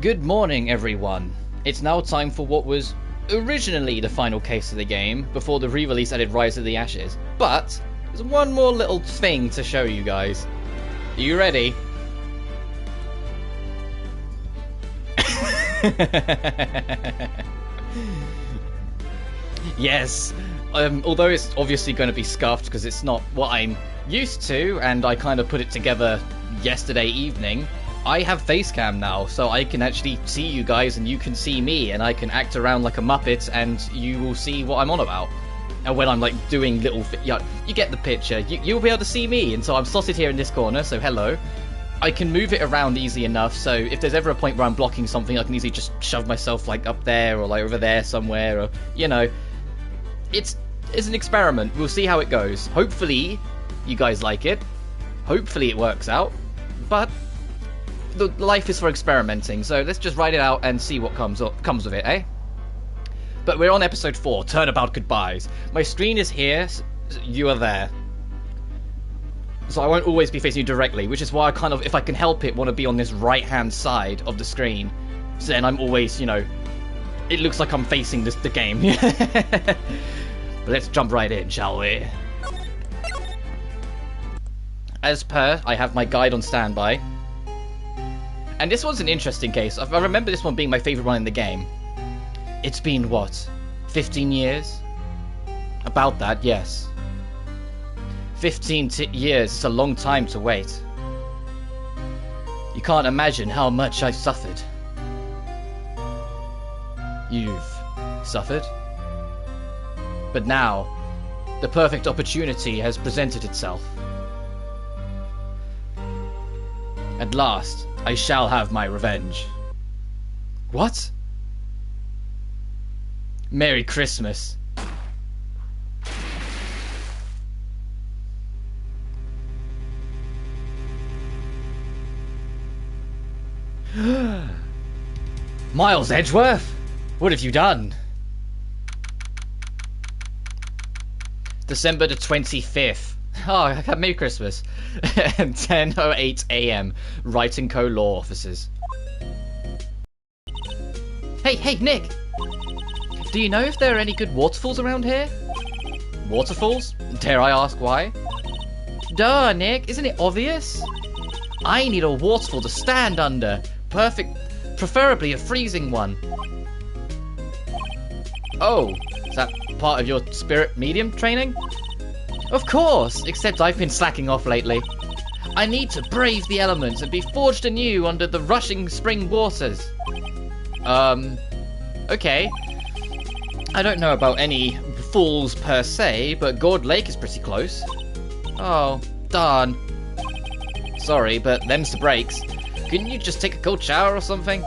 Good morning, everyone. It's now time for what was originally the final case of the game, before the re-release added Rise of the Ashes. But there's one more little thing to show you guys. Are you ready? Yes. Although it's obviously going to be scuffed because it's not what I'm used to, and I kind of put it together yesterday evening, I have facecam now, so I can actually see you guys and you can see me, and I can act around like a Muppet and you will see what I'm on about. And when I'm like doing little you get the picture, you'll be able to see me, and so I'm slotted here in this corner, so hello. I can move it around easy enough, so if there's ever a point where I'm blocking something, I can easily just shove myself like up there or like over there somewhere, or you know. It's an experiment. We'll see how it goes. Hopefully you guys like it. Hopefully it works out. But the life is for experimenting, so let's just write it out and see what comes of it, eh? But we're on episode 4, Turnabout Goodbyes. My screen is here, you are there. So I won't always be facing you directly, which is why I kind of, if I can help it, want to be on this right-hand side of the screen. So then I'm always, you know, it looks like I'm facing the game. But let's jump right in, shall we? As per, I have my guide on standby. And this one's an interesting case. I remember this one being my favourite one in the game. It's been, what, 15 years? About that, yes. 15 years is a long time to wait. You can't imagine how much I've suffered. You've suffered? But now, the perfect opportunity has presented itself. At last, I shall have my revenge. What? Merry Christmas. Miles Edgeworth? What have you done? December the 25th. Oh, Merry Christmas. 10:08 AM. Wright & Co. Law Offices. Hey, Nick! Do you know if there are any good waterfalls around here? Waterfalls? Dare I ask why? Duh, Nick, isn't it obvious? I need a waterfall to stand under. Perfect, preferably a freezing one. Oh, is that part of your spirit medium training? Of course, except I've been slacking off lately. I need to brave the elements and be forged anew under the rushing spring waters. Okay. I don't know about any falls per se, but Gourd Lake is pretty close. Oh, darn. Sorry, but them's the breaks. Couldn't you just take a cold shower or something?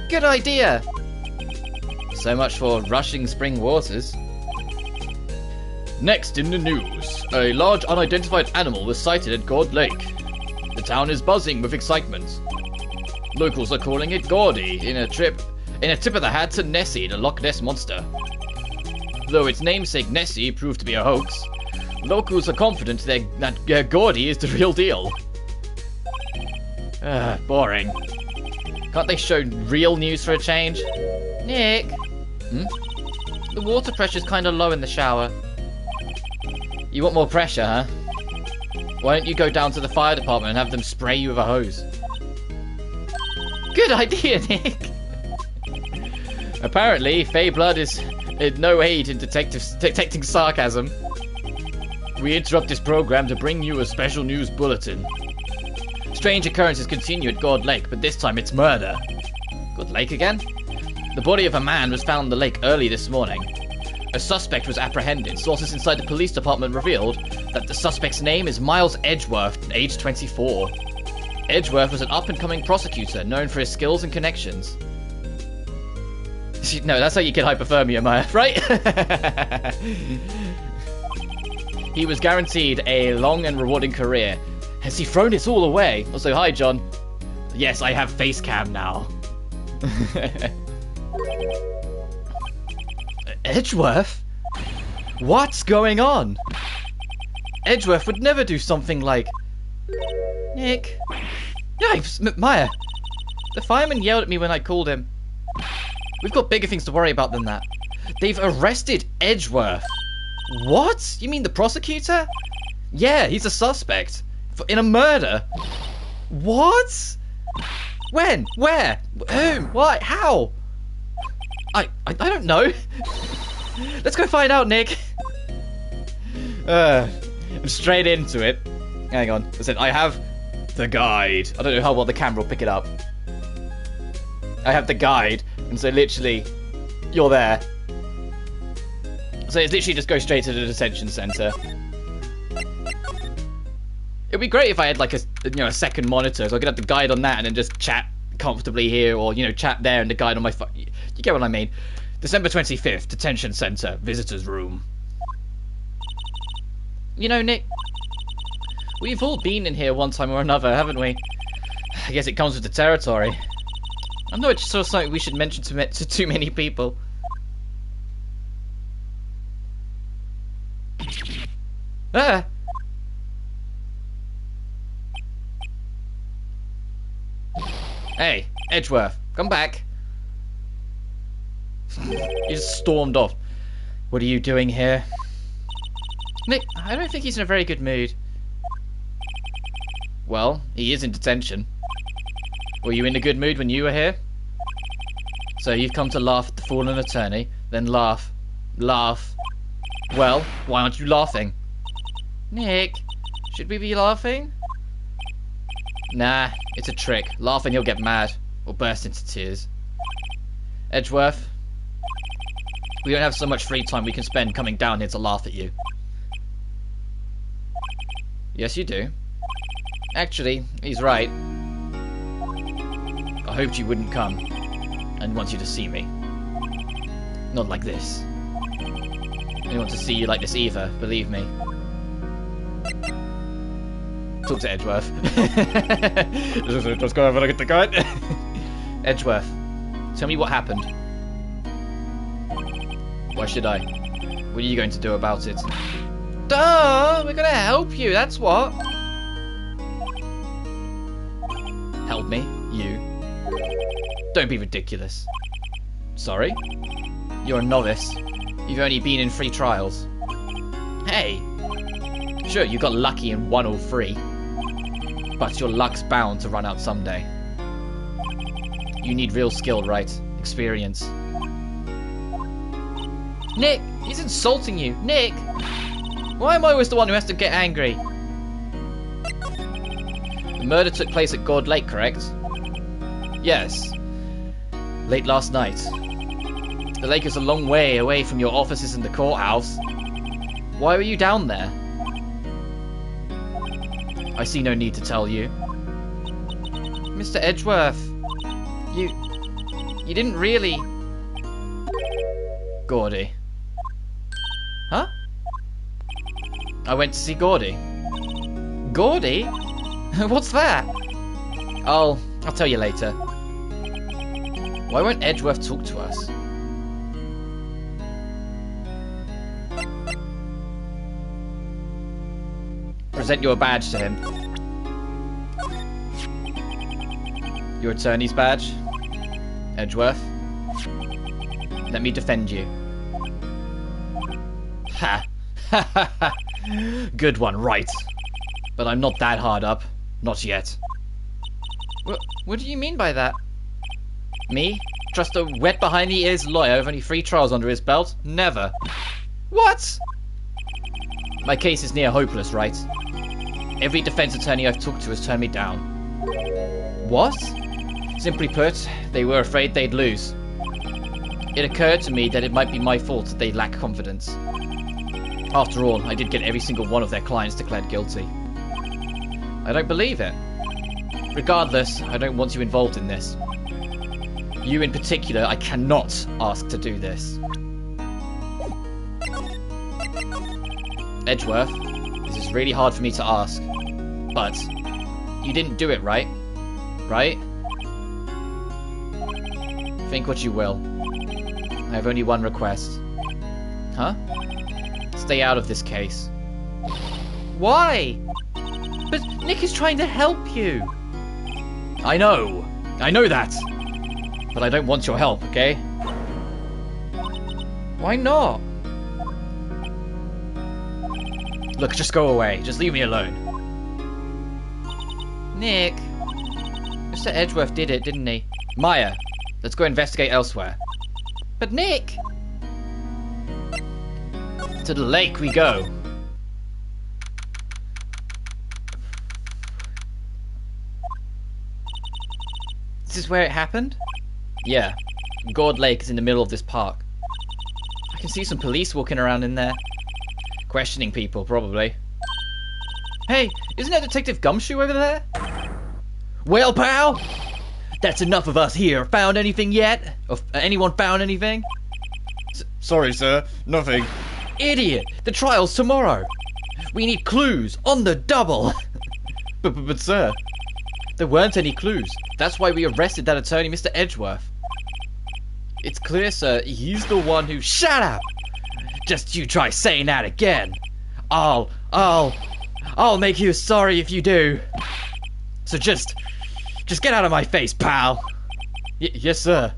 Good idea! So much for rushing spring waters. Next in the news, a large unidentified animal was sighted at Gourd Lake. The town is buzzing with excitement. Locals are calling it Gordy in a tip of the hat to Nessie, the Loch Ness monster. Though its namesake Nessie proved to be a hoax, locals are confident that Gordy is the real deal. Boring. Can't they show real news for a change? Nick? The water pressure's kinda low in the shower. You want more pressure, huh? Why don't you go down to the fire department and have them spray you with a hose? Good idea, Nick! Apparently, Fey blood is no aid in detecting sarcasm. We interrupt this program to bring you a special news bulletin. Strange occurrences continue at Gourd Lake, but this time it's murder. Gourd Lake again? The body of a man was found in the lake early this morning. A suspect was apprehended. Sources inside the police department revealed that the suspect's name is Miles Edgeworth, age 24. Edgeworth was an up-and-coming prosecutor known for his skills and connections. No, that's how you get hypothermia, Maya, right? He was guaranteed a long and rewarding career. Has he thrown it all away? Also, hi, John. Yes, I have face cam now. Edgeworth? What's going on? Edgeworth would never do something like... Nick? Yipes, Maya. The fireman yelled at me when I called him. We've got bigger things to worry about than that. They've arrested Edgeworth. What? You mean the prosecutor? Yeah, he's a suspect. In a murder. What? When? Where? Whom? Why? How? I don't know. Let's go find out, Nick. I'm straight into it. Hang on. I said, I have the guide. I don't know how well the camera will pick it up. I have the guide. And so literally, you're there. So it's literally just go straight to the detention center. It'd be great if I had like a second monitor, so I could have the guide on that and then just chat comfortably here, or chat there and the guide on my phone. You get what I mean? December 25th, detention center, visitors room. Nick, we've all been in here one time or another, haven't we? I guess it comes with the territory. I know it's sort of something we should mention to too many people. Ah! Hey, Edgeworth, come back. He just stormed off. What are you doing here? Nick, I don't think he's in a very good mood. Well, he is in detention. Were you in a good mood when you were here? So you've come to laugh at the fallen attorney, then laugh. Laugh. Well, why aren't you laughing? Nick, should we be laughing? Nah, it's a trick. Laugh and he'll get mad, or burst into tears. Edgeworth, we don't have so much free time we can spend coming down here to laugh at you. Yes, you do. Actually, he's right. I hoped you wouldn't come, and want you to see me. Not like this. I don't want to see you like this either, believe me. Talk to Edgeworth. Just go have a look at the guide. Edgeworth, tell me what happened. Why should I? What are you going to do about it? Duh! We're gonna help you, that's what. Help me? You? Don't be ridiculous. Sorry? You're a novice. You've only been in 3 trials. Hey! Sure, you got lucky in 1 or 3. But your luck's bound to run out someday. You need real skill, right? Experience. Nick! He's insulting you! Nick! Why am I always the one who has to get angry? The murder took place at Gourd Lake, correct? Yes. Late last night. The lake is a long way away from your offices and the courthouse. Why were you down there? I see no need to tell you. Mr. Edgeworth, you didn't really... Gordy. Huh? I went to see Gordy. Gordy? What's that? I'll tell you later. Why won't Edgeworth talk to us? Present your badge to him. Your attorney's badge? Edgeworth? Let me defend you. Ha! Ha ha ha! Good one, Wright. But I'm not that hard up. Not yet. What do you mean by that? Me? Trust a wet behind the ears lawyer with only 3 trials under his belt? Never. What? My case is near hopeless, right? Every defense attorney I've talked to has turned me down. What? Simply put, they were afraid they'd lose. It occurred to me that it might be my fault that they lack confidence. After all, I did get every single one of their clients declared guilty. I don't believe it. Regardless, I don't want you involved in this. You in particular, I cannot ask to do this. Edgeworth, this is really hard for me to ask, but you didn't do it, right? Right? Think what you will. I have only one request. Huh? Stay out of this case. Why? But Nick is trying to help you. I know. I know that! But I don't want your help, okay? Why not? Look, just go away. Just leave me alone. Nick. Mr. Edgeworth did it, didn't he? Maya, let's go investigate elsewhere. But Nick! To the lake we go. This is where it happened? Yeah. Gourd Lake is in the middle of this park. I can see some police walking around in there. Questioning people, probably. Hey, isn't that Detective Gumshoe over there? Well, pal, that's enough of us here. Found anything yet? Or anyone found anything? Sorry, sir. Nothing. Idiot! The trial's tomorrow. We need clues on the double. But sir, there weren't any clues. That's why we arrested that attorney, Mr. Edgeworth. It's clear, sir. He's the one who... Shut up! Just you try saying that again. I'll make you sorry if you do. So just get out of my face, pal. Yes, sir.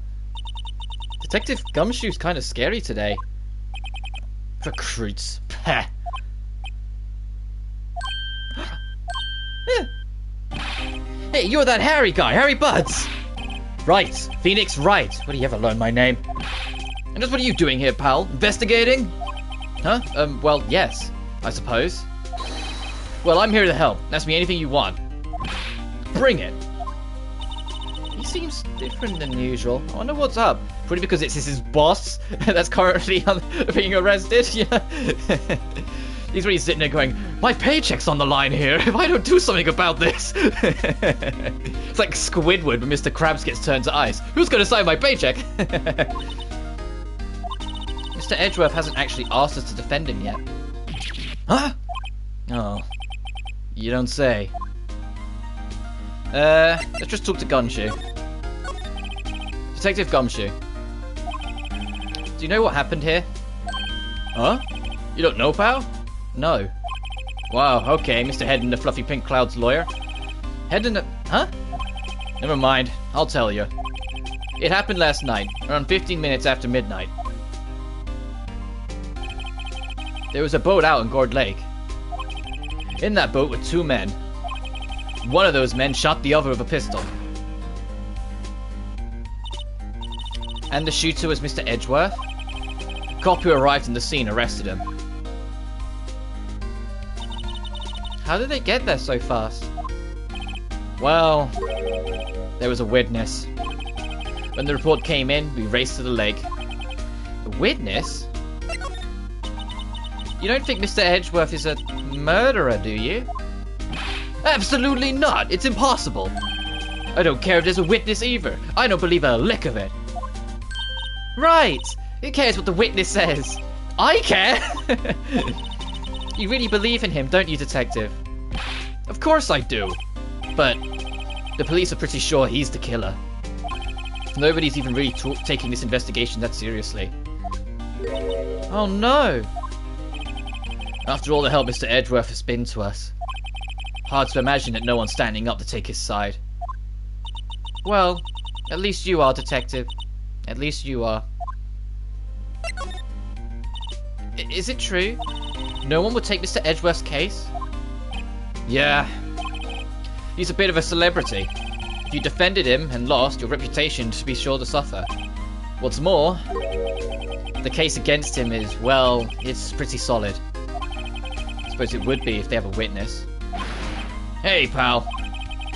Detective Gumshoe's kind of scary today. Recruits. Hey, you're that Harry guy, Harry Buds. Right, Phoenix Wright. When do you ever learn my name? And just what are you doing here, pal? Investigating? Huh? Well, yes, I suppose. Well, I'm here to help. Ask me anything you want. Bring it. He seems different than usual. I wonder what's up. Probably because it's his boss that's currently being arrested. Yeah. He's really sitting there going, my paycheck's on the line here if I don't do something about this. It's like Squidward when Mr. Krabs gets turned to ice. Who's going to sign my paycheck? Mr. Edgeworth hasn't actually asked us to defend him yet. Huh? Oh. You don't say. Let's just talk to Gumshoe. Detective Gumshoe. Do you know what happened here? Huh? You don't know, pal? No. Wow, okay, Mr. Head in the Fluffy Pink Cloud's lawyer. Head in the... Huh? Never mind, I'll tell you. It happened last night, around 15 minutes after midnight. There was a boat out in Gourd Lake. In that boat were two men. One of those men shot the other with a pistol. And the shooter was Mr. Edgeworth. The cop who arrived on the scene arrested him. How did they get there so fast? Well, there was a witness. When the report came in, we raced to the lake. A witness? You don't think Mr. Edgeworth is a murderer, do you? Absolutely not! It's impossible! I don't care if there's a witness either. I don't believe a lick of it. Right! Who cares what the witness says? I care! You really believe in him, don't you, Detective? Of course I do. But the police are pretty sure he's the killer. Nobody's even really taking this investigation that seriously. Oh no! After all the help Mr. Edgeworth has been to us. Hard to imagine that no one's standing up to take his side. Well, at least you are, Detective. At least you are. Is it true? No one would take Mr. Edgeworth's case? Yeah. He's a bit of a celebrity. If you defended him and lost, your reputation would be sure to suffer. What's more, the case against him is, well, it's pretty solid. I suppose it would be if they have a witness. Hey, pal.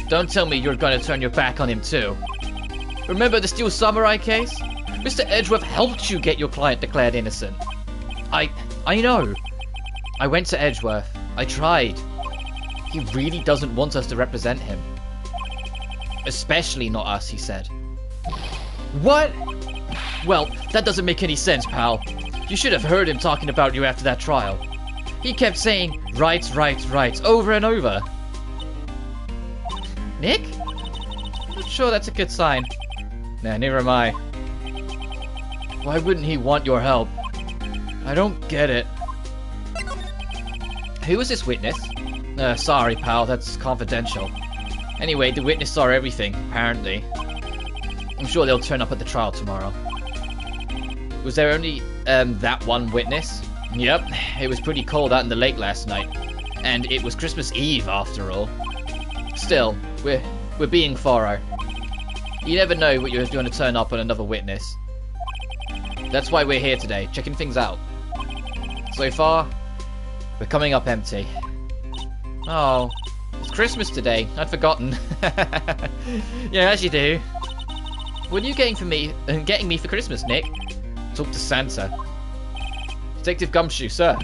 Don't tell me you're going to turn your back on him too. Remember the Steel Samurai case? Mr. Edgeworth helped you get your client declared innocent. I know. I went to Edgeworth. I tried. He really doesn't want us to represent him. Especially not us, he said. What? Well, that doesn't make any sense, pal. You should have heard him talking about you after that trial. He kept saying, right, over and over. Nick? Not sure that's a good sign. Nah, neither am I. Why wouldn't he want your help? I don't get it. Who was this witness? Sorry, pal, that's confidential. Anyway, the witness saw everything, apparently. I'm sure they'll turn up at the trial tomorrow. Was there only that one witness? Yep, it was pretty cold out in the lake last night. And it was Christmas Eve after all. Still, we're being thorough. You never know what you're going to turn up on another witness. That's why we're here today, checking things out. So far, we're coming up empty. Oh, it's Christmas today. I'd forgotten. Yeah, as you do. What are you getting me for Christmas, Nick? Talk to Santa. Detective Gumshoe, sir.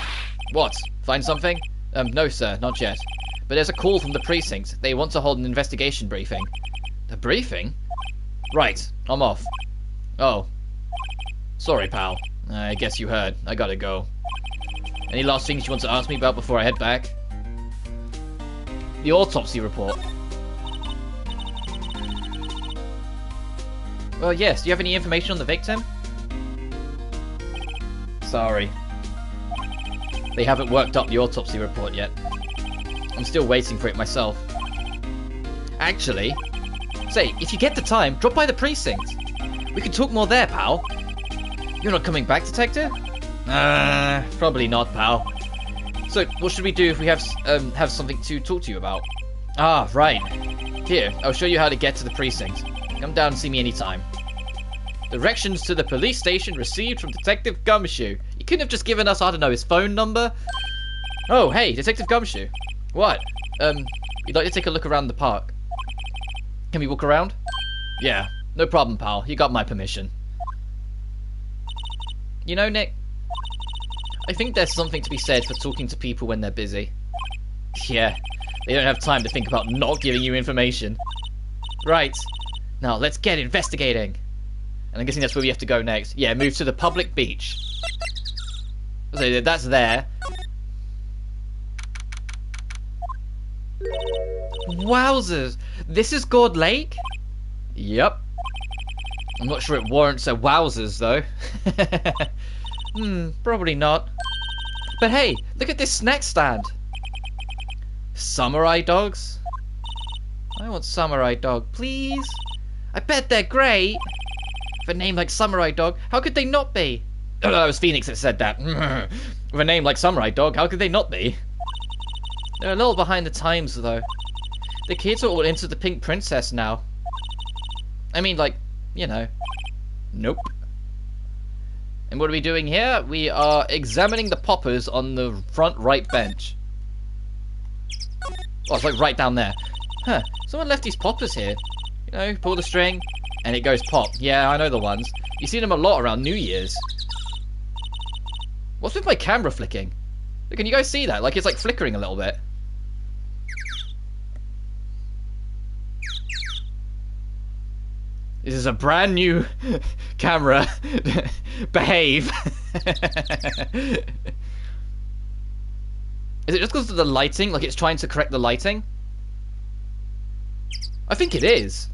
What? Find something? No, sir, not yet. But there's a call from the precinct. They want to hold an investigation briefing. A briefing? Right, I'm off. Oh. Sorry, pal. I guess you heard. I gotta go. Any last things you want to ask me about before I head back? The autopsy report. Well, yes. Do you have any information on the victim? Sorry. They haven't worked up the autopsy report yet. I'm still waiting for it myself. Actually, say, if you get the time, drop by the precinct. We can talk more there, pal. You're not coming back, detective? Probably not, pal. So, what should we do if we have something to talk to you about? Ah, right. Here, I'll show you how to get to the precinct. Come down and see me anytime. Directions to the police station received from Detective Gumshoe. You couldn't have just given us, I don't know, his phone number? Oh, hey, Detective Gumshoe. What? You'd like to take a look around the park? Can we walk around? Yeah, no problem, pal. You got my permission. You know, Nick, I think there's something to be said for talking to people when they're busy. Yeah, they don't have time to think about not giving you information. Right. Now, let's get investigating. And I'm guessing that's where we have to go next. Yeah, move to the public beach. So that's there. Wowzers! This is Gourd Lake? Yep. I'm not sure it warrants a wowzers, though. Probably not. But hey, look at this snack stand. Samurai dogs? I want samurai dog, please. I bet they're great. With a name like Samurai Dog, how could they not be? Oh, no, that was Phoenix that said that. With a name like Samurai Dog, how could they not be? They're a little behind the times, though. The kids are all into the Pink Princess now. I mean, like, you know. Nope. And what are we doing here? We are examining the poppers on the front right bench. Oh, it's like right down there. Huh, someone left these poppers here. You know, pull the string, and it goes pop. Yeah, I know the ones. You see them a lot around New Year's. What's with my camera flicking? Can you guys see that? Like, it's like flickering a little bit. This is a brand new camera. Behave. Is it just because of the lighting? Like it's trying to correct the lighting? I think it is.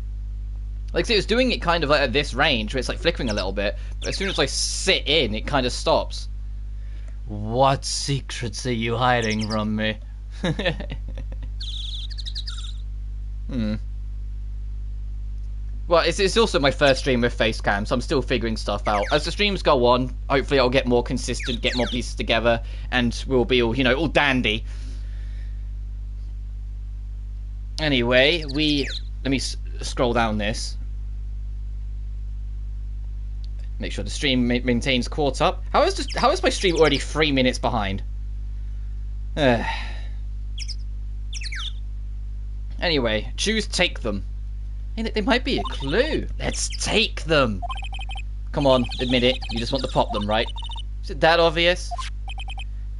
Like, see, it's doing it kind of like at this range where it's like flickering a little bit. But as soon as I sit in, it kind of stops. What secrets are you hiding from me? Well, it's also my first stream with Facecam, so I'm still figuring stuff out. As the streams go on, hopefully I'll get more consistent, get more pieces together, and we'll be all, you know, all dandy. Anyway, let me scroll down this. Make sure the stream maintains caught up. How is my stream already 3 minutes behind? Anyway, choose take them. Hey, they might be a clue. Let's take them. Come on, admit it. You just want to pop them, right? Is it that obvious?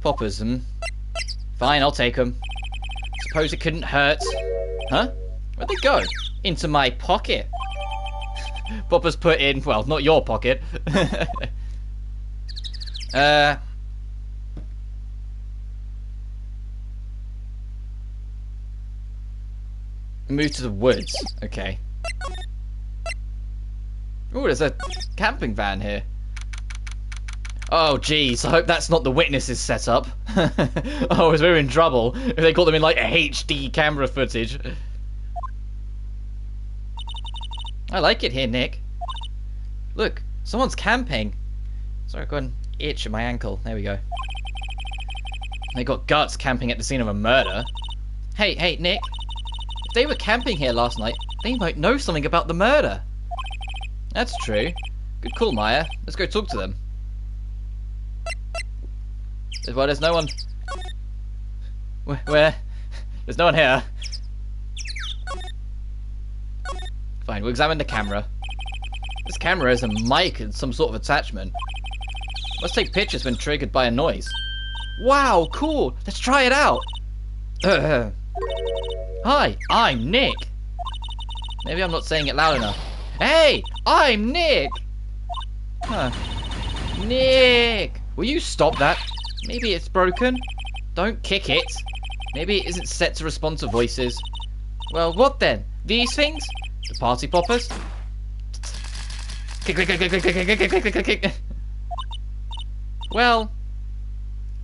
Poppers, Fine, I'll take them. Suppose it couldn't hurt. Huh? Where'd they go? Into my pocket. Poppers put in, well, not your pocket. Move to the woods. Okay. Oh, there's a camping van here. Oh, jeez. I hope that's not the witnesses setup. Oh, we're in trouble if they caught them in, like, HD camera footage. I like it here, Nick. Look, someone's camping. Sorry, I've got an itch in my ankle. There we go. They got guts camping at the scene of a murder. Hey, Nick. If they were camping here last night, they might know something about the murder. That's true. Good call, Maya. Let's go talk to them. Well, there's no one... Where? There's no one here. Fine, we'll examine the camera. This camera has a mic and some sort of attachment. Let's take pictures when triggered by a noise. Wow, cool! Let's try it out! Hi, I'm Nick! Maybe I'm not saying it loud enough. Hey! I'm Nick! Huh. Nick! Will you stop that? Maybe it's broken? Don't kick it. Maybe it isn't set to respond to voices. Well, what then? These things? The party poppers? Kick. Well,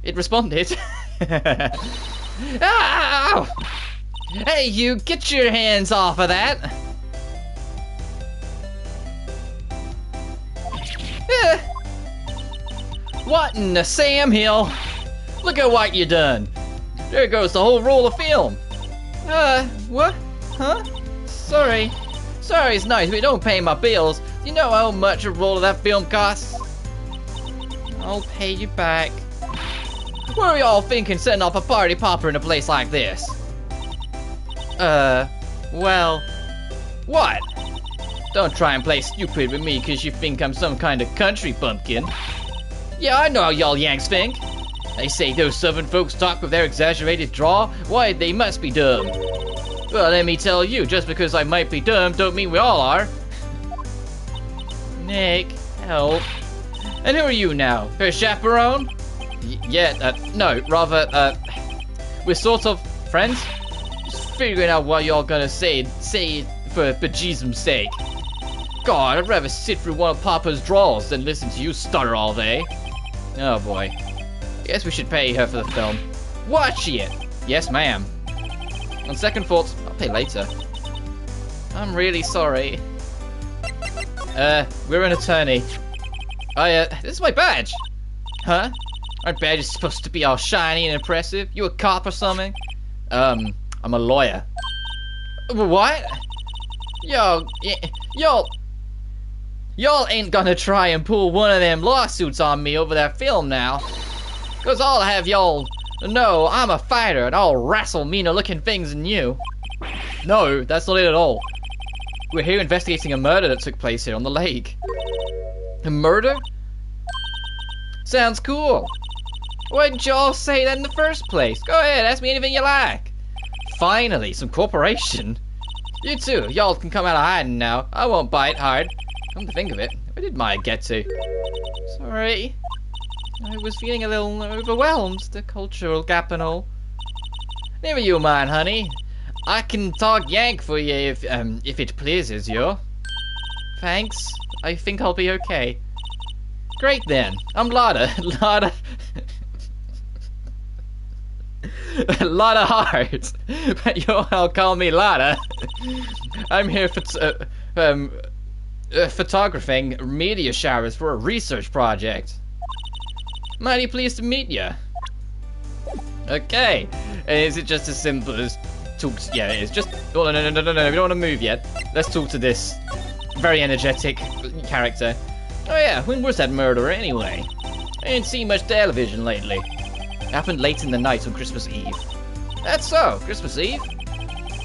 it responded. Ow! Hey, you, get your hands off of that! What in the Sam Hill? Look at what you done. There goes the whole roll of film. What? Huh? Sorry, it's nice, but don't pay my bills. Do you know how much a roll of that film costs? I'll pay you back. What are y'all thinking setting up a party popper in a place like this? Well... What? Don't try and play stupid with me because you think I'm some kind of country bumpkin. Yeah, I know how y'all Yanks think. They say those southern folks talk with their exaggerated drawl. Why, they must be dumb. Well, let me tell you, just because I might be dumb don't mean we all are. Nick, help. And who are you now? Her chaperone? No, rather, we're sort of friends. Just figuring out what y'all gonna say it for bejesus's sake. God, I'd rather sit through one of Papa's draws than listen to you stutter all day. Oh boy. Guess we should pay her for the film. Watch it! Yes, ma'am. On second thoughts, I'll pay later. I'm really sorry. We're an attorney. This is my badge. Huh? Our badge is supposed to be all shiny and impressive. You a cop or something? I'm a lawyer. What? Y'all ain't gonna try and pull one of them lawsuits on me over that film now. Cause I'll have y'all know I'm a fighter and I'll wrestle meaner looking things than you. No, that's not it at all. We're here investigating a murder that took place here on the lake. A murder? Sounds cool. Why didn't y'all say that in the first place? Go ahead, ask me anything you like. Finally, some cooperation. You too, y'all can come out of hiding now. I won't bite hard. Come to think of it, where did Maya get to? Sorry. I was feeling a little overwhelmed, the cultural gap and all. Never you mind, honey. I can talk Yank for you if it pleases you. Thanks. I think I'll be okay. Great then. I'm Lotta. Lotta. Lotta Hart. But you all call me Lotta. I'm here for photographing meteor showers for a research project. Mighty pleased to meet ya. Okay. Is it just as simple as talk? Yeah, it is. Just no. We don't want to move yet. Let's talk to this very energetic character. Oh yeah, when was that murder anyway? I ain't seen much television lately. It happened late in the night on Christmas Eve. That's so. Christmas Eve?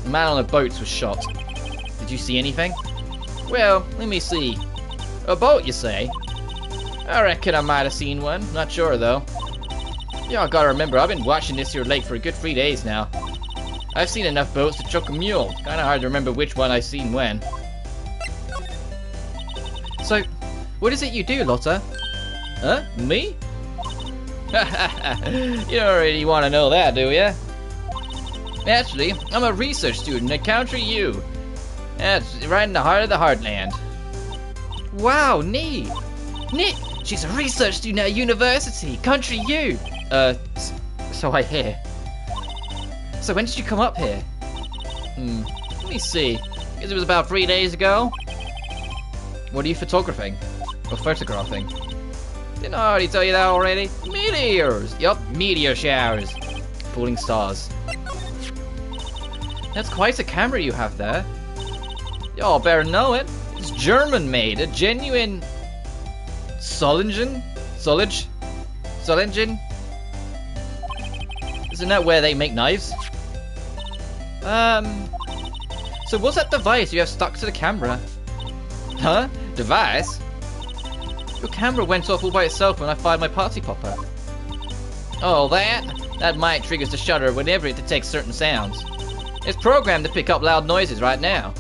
A man on a boat was shot. Did you see anything? Well, let me see. A boat, you say? I reckon I might have seen one. Not sure, though. Y'all gotta remember, I've been watching this here lake for a good 3 days now. I've seen enough boats to choke a mule. Kinda hard to remember which one I seen when. So, what is it you do, Lotta? Huh? Me? You don't really want to know that, do ya? Actually, I'm a research student at Country U. That's right in the heart of the heartland. Wow, neat! Neat! She's a research student at university, Country U! So I hear. So when did you come up here? Let me see. Guess it was about 3 days ago. What are you photographing? Or photographing. Didn't I already tell you that already? Meteors! Yup, meteor showers. Falling stars. That's quite a camera you have there. Y'all better know it. It's German made, a genuine Solingen? Solingen? Isn't that where they make knives? So what's that device you have stuck to the camera? Huh? Device? Your camera went off all by itself when I fired my party popper. Oh, that? That might triggers the shutter whenever it detects certain sounds. It's programmed to pick up loud noises right now.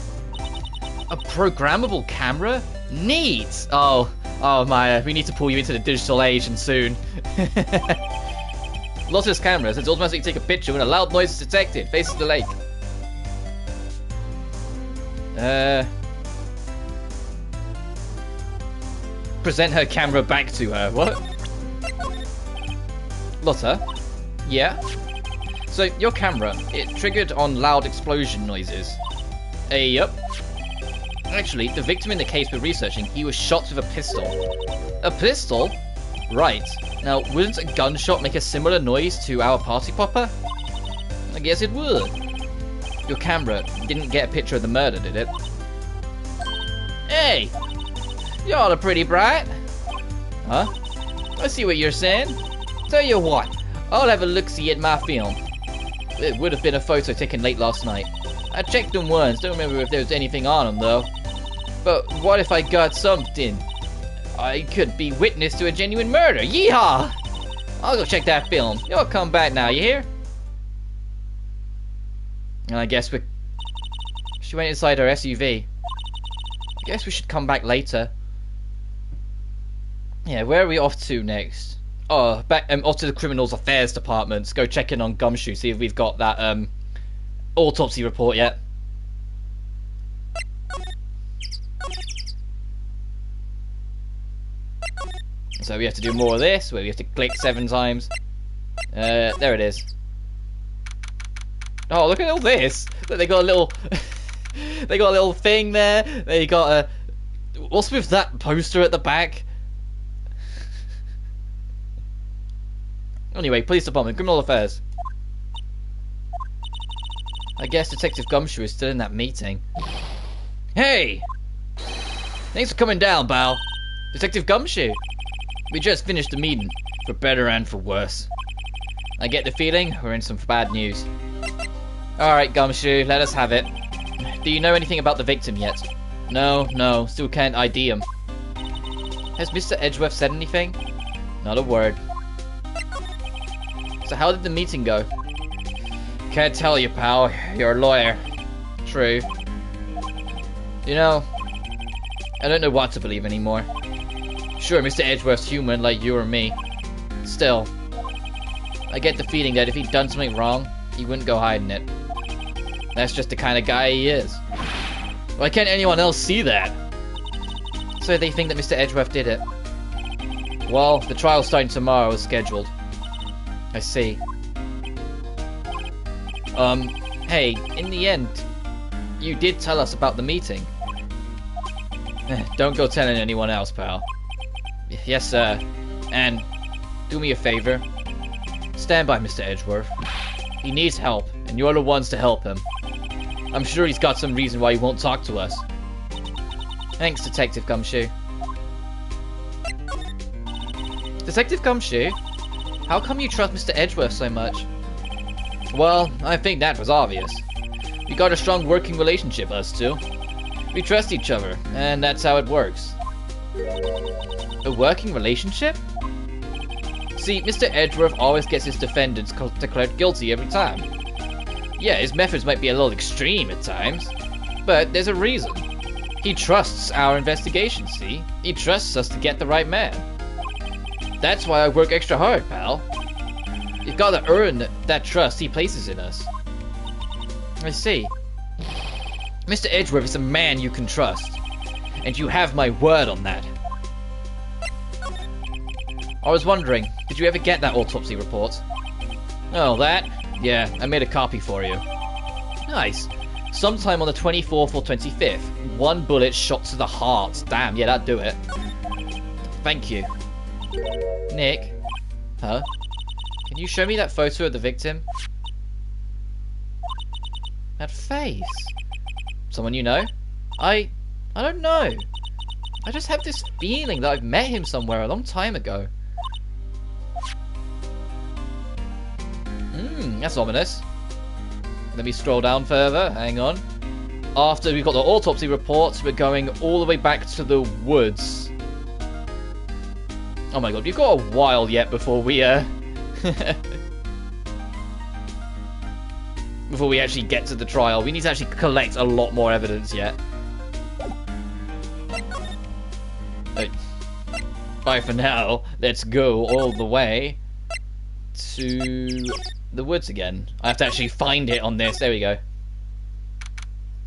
A programmable camera? Neat! Oh my, we need to pull you into the digital age and soon. Lossless cameras, it's automatically take a picture when a loud noise is detected. Faces the lake. Present her camera back to her. What? Lotta? Yeah? So, your camera, it triggered on loud explosion noises. Yup. Actually, the victim in the case we're researching, he was shot with a pistol. A pistol? Right. Now, wouldn't a gunshot make a similar noise to our party popper? I guess it would. Your camera didn't get a picture of the murder, did it? Hey! Y'all are pretty bright. Huh? I see what you're saying. Tell you what, I'll have a look-see at my film. It would have been a photo taken late last night. I checked them once, don't remember if there was anything on them though. But what if I got something? I could be witness to a genuine murder. Yeehaw! I'll go check that film. You'll come back now, you hear? And I guess she went inside her SUV. I guess we should come back later. Yeah, where are we off to next? Oh, back off to the Criminals Affairs Department. Go check in on Gumshoe, see if we've got that autopsy report yet. So we have to do more of this, where we have to click 7 times. There it is. Oh, look at all this! Look, they got a little, they got a little thing there. They got a. What's with that poster at the back? Anyway, police department, criminal affairs. I guess Detective Gumshoe is still in that meeting. Hey! Thanks for coming down, pal. Detective Gumshoe. We just finished the meeting, for better and for worse. I get the feeling we're in some bad news. Alright, Gumshoe, let us have it. Do you know anything about the victim yet? No, still can't ID him. Has Mr. Edgeworth said anything? Not a word. So how did the meeting go? Can't tell you, pal. You're a lawyer. True. You know, I don't know what to believe anymore. Sure, Mr. Edgeworth's human like you or me. Still, I get the feeling that if he'd done something wrong, he wouldn't go hiding it. That's just the kind of guy he is. Why can't anyone else see that? So they think that Mr. Edgeworth did it. Well, the trial's starting tomorrow as scheduled. I see. Hey, in the end, you did tell us about the meeting. Don't go telling anyone else, pal. Yes, sir. And do me a favor. Stand by Mr. Edgeworth. He needs help, and you're the ones to help him. I'm sure he's got some reason why he won't talk to us. Thanks, Detective Gumshoe. Detective Gumshoe? How come you trust Mr. Edgeworth so much? Well, I think that was obvious. We got a strong working relationship, us two. We trust each other, and that's how it works. A working relationship? See, Mr. Edgeworth always gets his defendants declared guilty every time. Yeah, his methods might be a little extreme at times, but there's a reason. He trusts our investigation, see? He trusts us to get the right man. That's why I work extra hard, pal. You've got to earn that trust he places in us. I see. Mr. Edgeworth is a man you can trust, and you have my word on that. I was wondering, did you ever get that autopsy report? Oh, that? Yeah, I made a copy for you. Nice. Sometime on the 24th or 25th, 1 bullet shot to the heart. Damn, yeah, that'd do it. Thank you. Nick? Huh? Can you show me that photo of the victim? That face? Someone you know? I don't know. I just have this feeling that I've met him somewhere a long time ago. That's ominous. Let me scroll down further. Hang on. After we've got the autopsy reports, we're going all the way back to the woods. Oh my god, we've got a while yet before we before we actually get to the trial. We need to actually collect a lot more evidence yet. Bye for now. Let's go all the way to the woods again. I have to actually find it on this. There we go.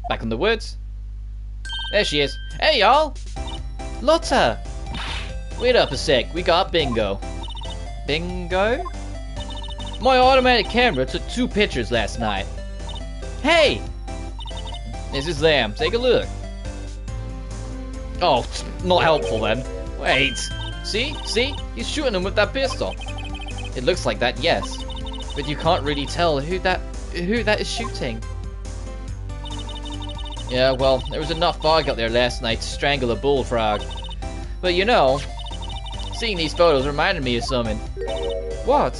Back in the woods. There she is. Hey, y'all! Lotta! Wait up a sec. We got bingo. Bingo? My automatic camera took 2 pictures last night. Hey! This is them. Take a look. Oh, not helpful then. Wait. See? See? He's shooting them with that pistol. It looks like that, yes. But you can't really tell who that is shooting. Yeah, well, there was enough fog out there last night to strangle a bullfrog. But you know, seeing these photos reminded me of something. What?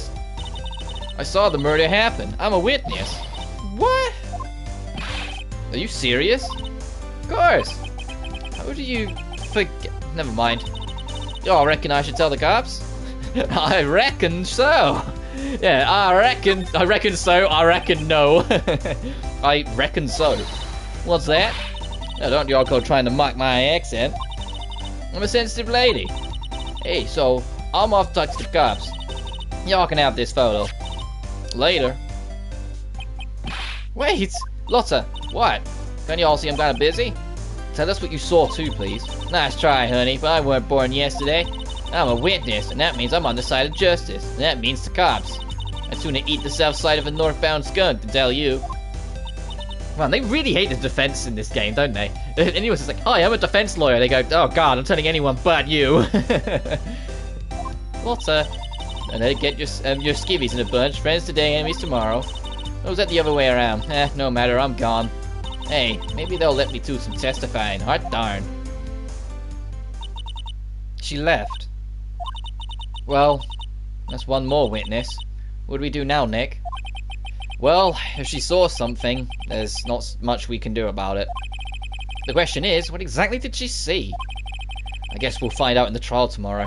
I saw the murder happen. I'm a witness. What? Are you serious? Of course. How do you forget? Never mind. Y'all reckon I should tell the cops? I reckon so. Yeah, I reckon so, I reckon no. I reckon so. What's that? Now don't y'all go trying to mock my accent. I'm a sensitive lady. Hey, so, I'm off to talk to the cops. Y'all can have this photo. Later. Wait! Lotta, what? Can y'all see I'm kinda busy? Tell us what you saw too, please. Nice try, honey, but I weren't born yesterday. I'm a witness, and that means I'm on the side of justice. And that means the cops. I'd sooner eat the south side of a northbound skunk, to tell you. Man, they really hate the defense in this game, don't they? Anyone's just like, hi, I'm a defense lawyer. They go, oh god, I'm telling anyone but you. Lotta. And they get your skivvies in a bunch. Friends today, enemies tomorrow. Or was that the other way around? No matter, I'm gone. Hey, maybe they'll let me do some testifying. Hot darn. She left. Well, that's one more witness. What do we do now, Nick? Well, if she saw something, there's not much we can do about it. The question is, what exactly did she see? I guess we'll find out in the trial tomorrow.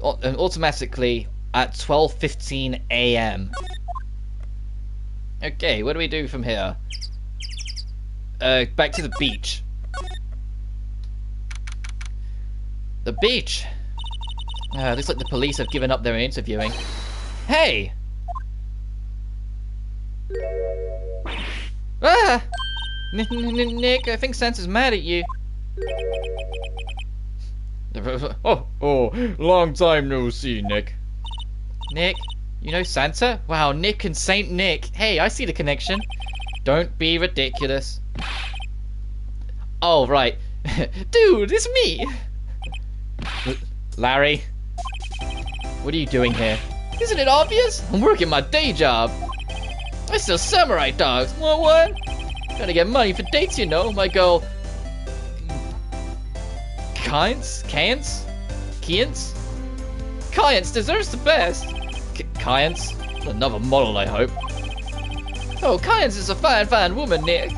Automatically at 12:15 AM. Okay, what do we do from here? Back to the beach. The beach! Looks like the police have given up their interviewing. Hey! Ah! Nick, I think Santa's mad at you. Oh, long time no see, Nick. Nick? You know Santa? Wow, Nick and Saint Nick. Hey, I see the connection. Don't be ridiculous. Oh, right. Dude, it's me! Larry? What are you doing here? Isn't it obvious? I'm working my day job. I sell samurai dogs. What? Gotta get money for dates, you know. My girl... Kyans deserves the best. Kyans? Another model, I hope. Oh, Kyans is a fine woman, Nick.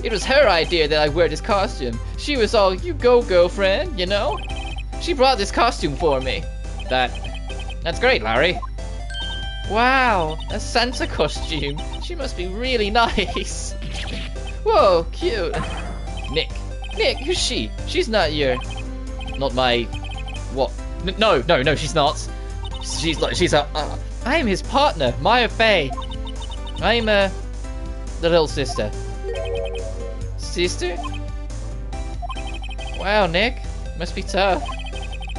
It was her idea that I wear this costume. She was all, you go, girlfriend, you know? She brought this costume for me. That's great, Larry. Wow, a Santa costume. She must be really nice. Whoa, cute. Nick, who's she? She's not your... Not my... What? No, she's not. She's a... I'm his partner, Maya Faye. I'm, the little sister. Sister? Wow, Nick. Must be tough.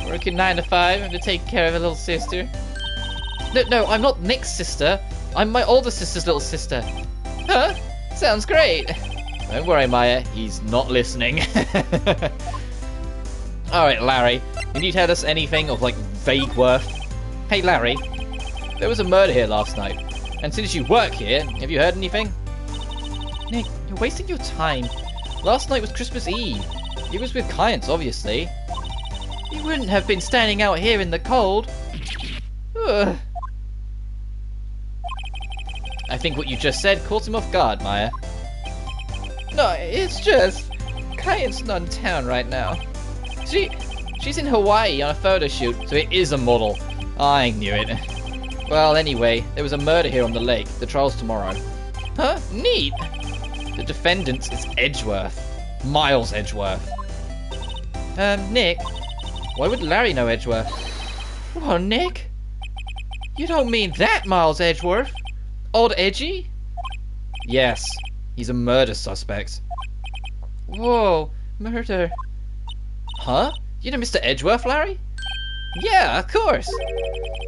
Working 9 to 5, having to take care of a little sister. No, I'm not Nick's sister. I'm my older sister's little sister. Huh? Sounds great. Don't worry, Maya. He's not listening. Alright, Larry, can you tell us anything of, like, vague worth? Hey, Larry, there was a murder here last night, and since you work here, have you heard anything? Nick, you're wasting your time. Last night was Christmas Eve. He was with clients, obviously. He wouldn't have been standing out here in the cold. Ugh. I think what you just said caught him off guard, Maya. No, it's just... Client's not in town right now. She's in Hawaii on a photo shoot, so it is a model. I knew it. Well, anyway, there was a murder here on the lake. The trial's tomorrow. Huh? Neat! The defendant is Edgeworth. Miles Edgeworth. Nick? Why would Larry know Edgeworth? Whoa, Nick? You don't mean that Miles Edgeworth? Old Edgy? Yes. He's a murder suspect. Whoa, murder. Huh? You know Mr. Edgeworth, Larry? Yeah, of course.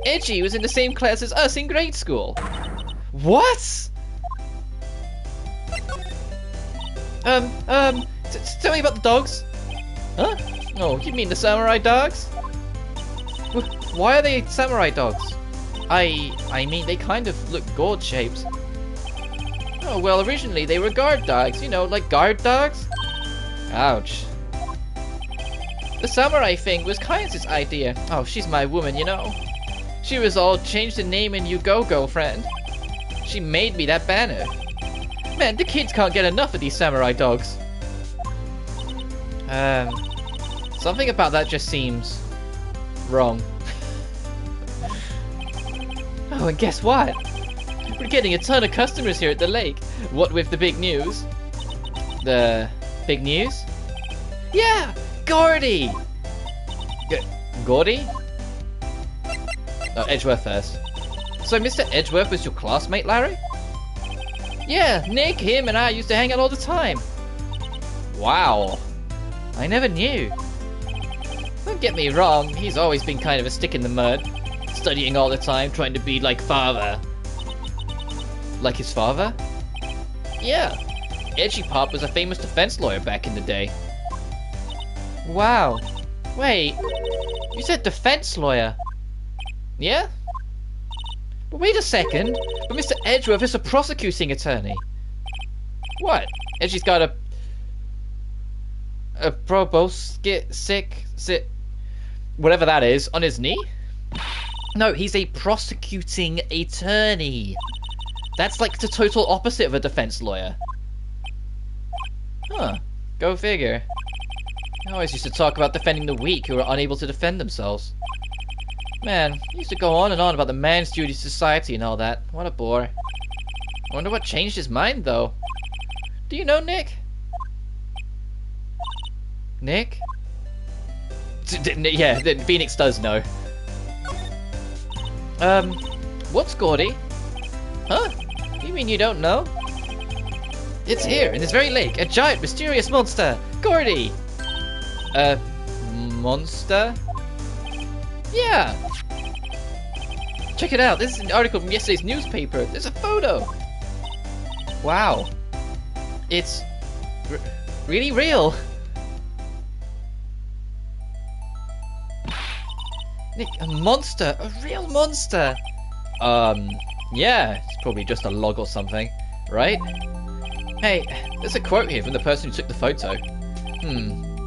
Edgy was in the same class as us in grade school. What? Tell me about the dogs. Huh? Oh, you mean the samurai dogs? Why are they samurai dogs? I mean, they kind of look gourd-shaped. Oh, well, originally they were guard dogs, you know, like guard dogs? Ouch. The samurai thing was Kai's idea. Oh, she's my woman, you know. She was all change the name and you go, girlfriend. She made me that banner. Man, the kids can't get enough of these samurai dogs. Something about that just seems wrong. Oh, and guess what? We're getting a ton of customers here at the lake. What with the big news? The big news? Yeah! Gordy! Gordy? Oh, Edgeworth first. So Mr. Edgeworth was your classmate, Larry? Yeah, Nick, him, and I used to hang out all the time. Wow. I never knew. Don't get me wrong, he's always been kind of a stick in the mud. Studying all the time, trying to be like father. Like his father? Yeah. Edgy Pop was a famous defense lawyer back in the day. Wow. Wait. You said defense lawyer? Yeah? But wait a second. But Mr. Edgeworth is a prosecuting attorney. What? Edgy's got a whatever that is, on his knee? No, he's a prosecuting attorney. That's like the total opposite of a defense lawyer. Huh. Go figure. I always used to talk about defending the weak who were unable to defend themselves. Man, he used to go on and on about the man's duty to society and all that. What a bore. I wonder what changed his mind, though. Do you know Nick? Nick? Yeah, Phoenix does know. What's Gordy? Huh? You mean you don't know? It's here, in this very lake, a giant, mysterious monster! Gordy! Monster? Yeah! Check it out, this is an article from yesterday's newspaper. There's a photo! Wow. It's... really real! Nick, a monster! A real monster! Yeah, it's probably just a log or something, right? Hey, there's a quote here from the person who took the photo.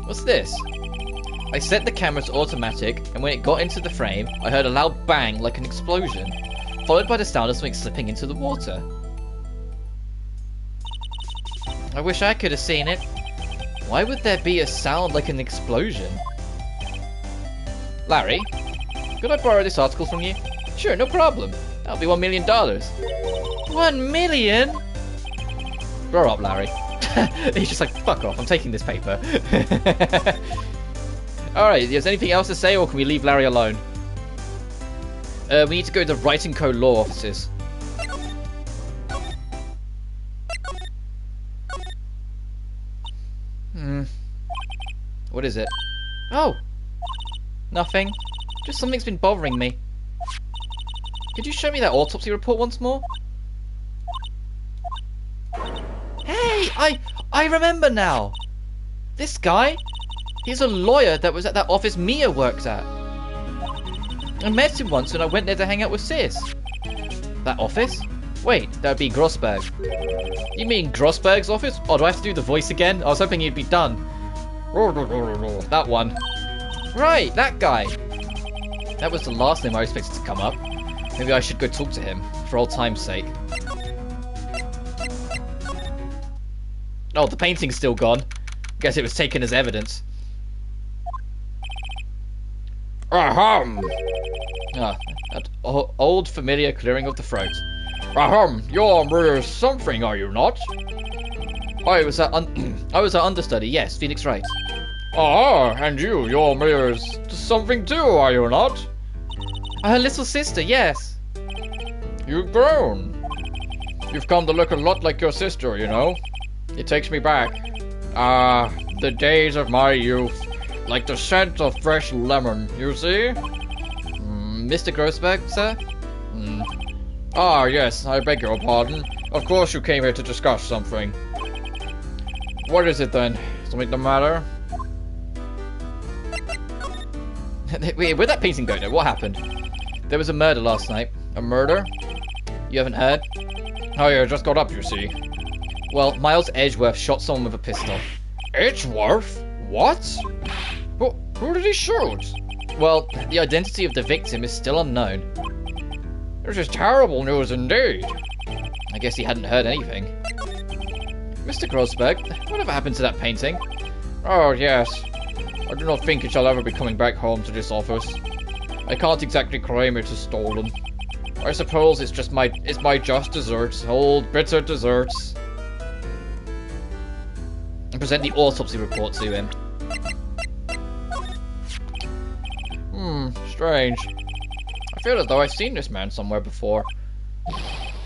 What's this? I set the camera to automatic, and when it got into the frame, I heard a loud bang like an explosion, followed by the sound of something slipping into the water. I wish I could have seen it. Why would there be a sound like an explosion? Larry, could I borrow this article from you? Sure, no problem. That'll be $1 million. 1 million? Grow up, Larry. He's just like, fuck off, I'm taking this paper. Alright, is there anything else to say, or can we leave Larry alone? We need to go to the Wright & Co. law offices. What is it? Oh! Nothing. Just something's been bothering me. Could you show me that autopsy report once more? Hey! I remember now! This guy? He's a lawyer that was at that office Mia worked at. I met him once when I went there to hang out with Sis. That office? Wait, that would be Grossberg. You mean Grossberg's office? Oh, do I have to do the voice again? I was hoping he'd be done. That one. Right, that guy. That was the last name I expected to come up. Maybe I should go talk to him, for old time's sake. Oh, the painting's still gone. Guess it was taken as evidence. Ahem! Ah, that old familiar clearing of the throat. Ahem, you're something, are you not? I was our understudy, yes, Phoenix Wright. Ah, and you're something too, are you not? Her little sister, yes. You've grown. You've come to look a lot like your sister, you know. It takes me back. Ah, the days of my youth. Like the scent of fresh lemon, you see? Mr. Grossberg, sir? Ah, yes, I beg your pardon. Of course you came here to discuss something. What is it then? Something the matter? Wait, where'd that painting go now? What happened? There was a murder last night. A murder? You haven't heard? Oh yeah, just got up, you see. Well, Miles Edgeworth shot someone with a pistol. Edgeworth? What? Who did he shoot? Well, the identity of the victim is still unknown. This is terrible news indeed. I guess he hadn't heard anything. Mr. Grossberg, whatever happened to that painting? Oh, yes. I do not think it shall ever be coming back home to this office. I can't exactly claim it is stolen. I suppose it's just my just desserts, old bitter desserts. And present the autopsy report to him. Strange. I feel as though I've seen this man somewhere before.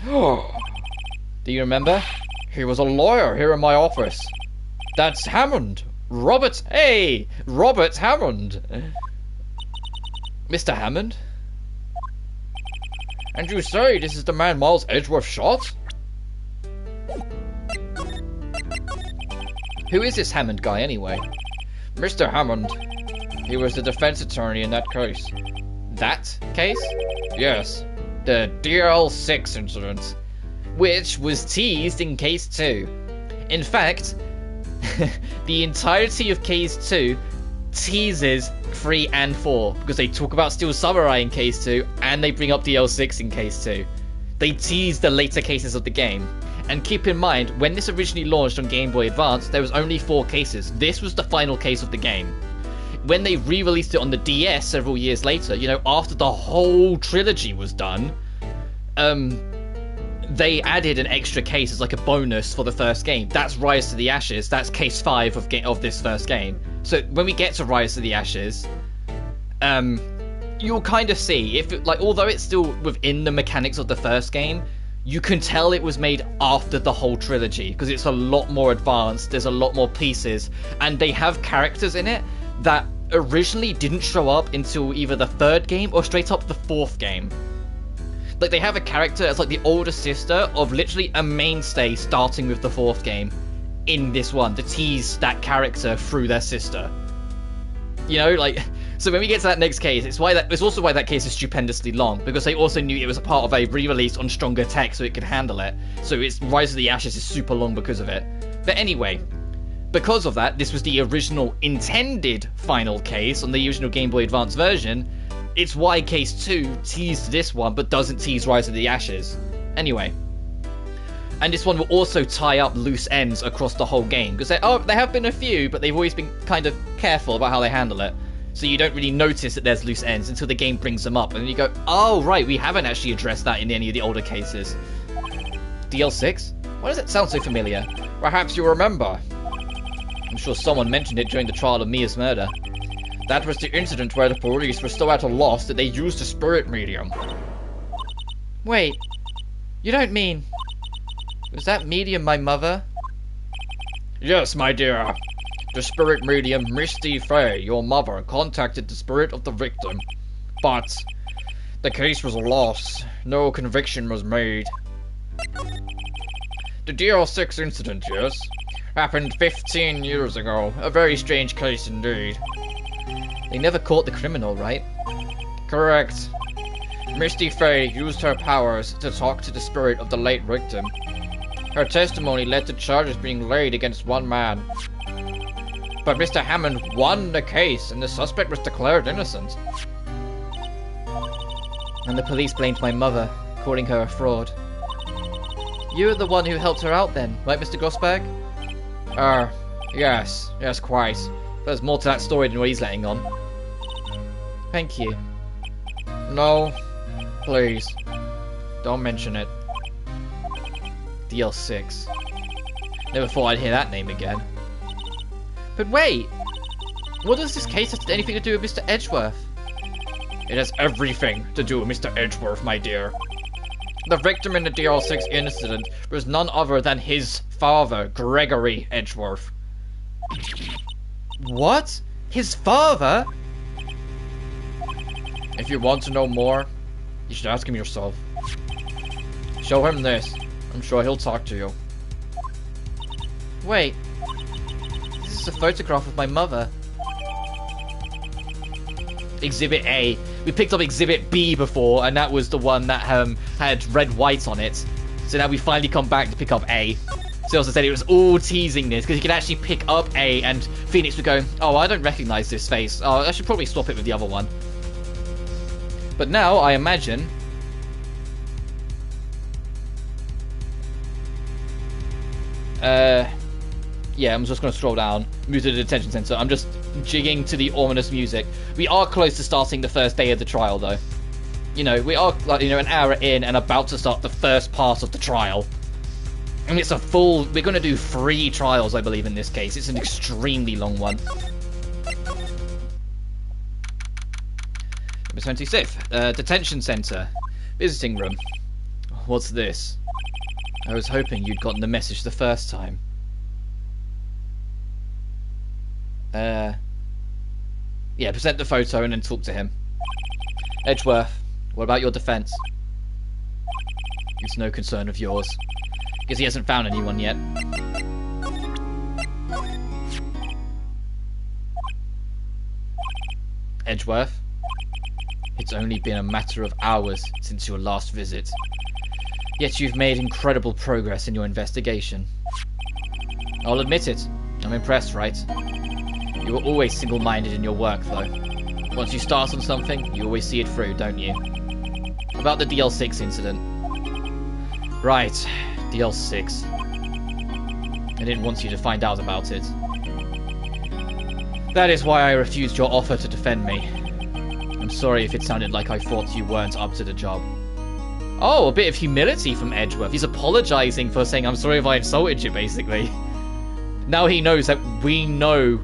Do you remember? He was a lawyer here in my office. That's Hammond. Robert Hammond. Mr. Hammond? And you say this is the man Miles Edgeworth shot? Who is this Hammond guy anyway? Mr. Hammond. He was the defense attorney in that case. That case? Yes. The DL-6 incident. Which was teased in case 2. In fact, the entirety of case 2 teases 3 and 4. Because they talk about Steel Samurai in case 2, and they bring up DL6 in case 2. They tease the later cases of the game. And keep in mind, when this originally launched on Game Boy Advance, there was only 4 cases. This was the final case of the game. When they re-released it on the DS several years later, you know, after the whole trilogy was done, they added an extra case as like a bonus for the first game. That's Rise to the Ashes. That's case 5 of this first game. So when we get to Rise to the Ashes, you'll kind of see if it, like, although it's still within the mechanics of the first game, you can tell it was made after the whole trilogy because it's a lot more advanced. There's a lot more pieces, and they have characters in it that originally didn't show up until either the 3rd game or straight up the 4th game. Like, they have a character that's like the older sister of literally a mainstay starting with the 4th game in this one to tease that character through their sister. You know, like, so when we get to that next case, it's also why that case is stupendously long, because they also knew it was a part of a re-release on stronger tech so it could handle it. So it's Rise of the Ashes is super long because of it. But anyway, because of that, this was the original intended final case on the original Game Boy Advance version. It's why case 2 teased this one but doesn't tease Rise of the Ashes. Anyway. And this one will also tie up loose ends across the whole game. Because there have been a few, but they've always been kind of careful about how they handle it. So you don't really notice that there's loose ends until the game brings them up. And then you go, oh right, we haven't actually addressed that in any of the older cases. DL6? Why does it sound so familiar? Perhaps you remember. I'm sure someone mentioned it during the trial of Mia's murder. That was the incident where the police were so at a loss that they used a spirit medium. Wait, you don't mean... Was that medium my mother? Yes, my dear. The spirit medium Misty Fey, your mother, contacted the spirit of the victim. But the case was a loss. No conviction was made. The DL-6 incident, yes? Happened 15 years ago. A very strange case indeed. They never caught the criminal, right? Correct. Misty Faye used her powers to talk to the spirit of the late victim. Her testimony led to charges being laid against one man. But Mr. Hammond won the case and the suspect was declared innocent. And the police blamed my mother, calling her a fraud. You were the one who helped her out then, right, Mr. Grossberg? Yes, quite. But there's more to that story than what he's letting on. Thank you. No, please, don't mention it. DL6. Never thought I'd hear that name again. But wait, what does this case have anything to do with Mr. Edgeworth? It has everything to do with Mr. Edgeworth, my dear. The victim in the DL6 incident was none other than his father, Gregory Edgeworth. What? His father? If you want to know more, you should ask him yourself. Show him this. I'm sure he'll talk to you. Wait. This is a photograph of my mother. Exhibit A. We picked up Exhibit B before, and that was the one that had red white on it. So now we finally come back to pick up A. So as I said, it was all teasing this, because you could actually pick up A, and Phoenix would go, oh, I don't recognize this face. Oh, I should probably swap it with the other one. But now, I imagine... yeah, I'm just going to scroll down, move to the detention center. I'm just jigging to the ominous music. We are close to starting the first day of the trial, though. You know, we are, like, you know, an hour in and about to start the first part of the trial. And it's a full... We're going to do 3 trials, I believe, in this case. It's an extremely long one. Number 26. Detention center. Visiting room. What's this? I was hoping you'd gotten the message the first time. Yeah, present the photo and then talk to him. Edgeworth, what about your defense? It's no concern of yours. Because he hasn't found anyone yet. Edgeworth, it's only been a matter of hours since your last visit. Yet you've made incredible progress in your investigation. I'll admit it. I'm impressed, Wright. You were always single-minded in your work, though. Once you start on something, you always see it through, don't you? About the DL6 incident. Right, DL6. I didn't want you to find out about it. That is why I refused your offer to defend me. I'm sorry if it sounded like I thought you weren't up to the job. Oh, a bit of humility from Edgeworth. He's apologizing for saying, I'm sorry if I insulted you, basically. Now he knows that we know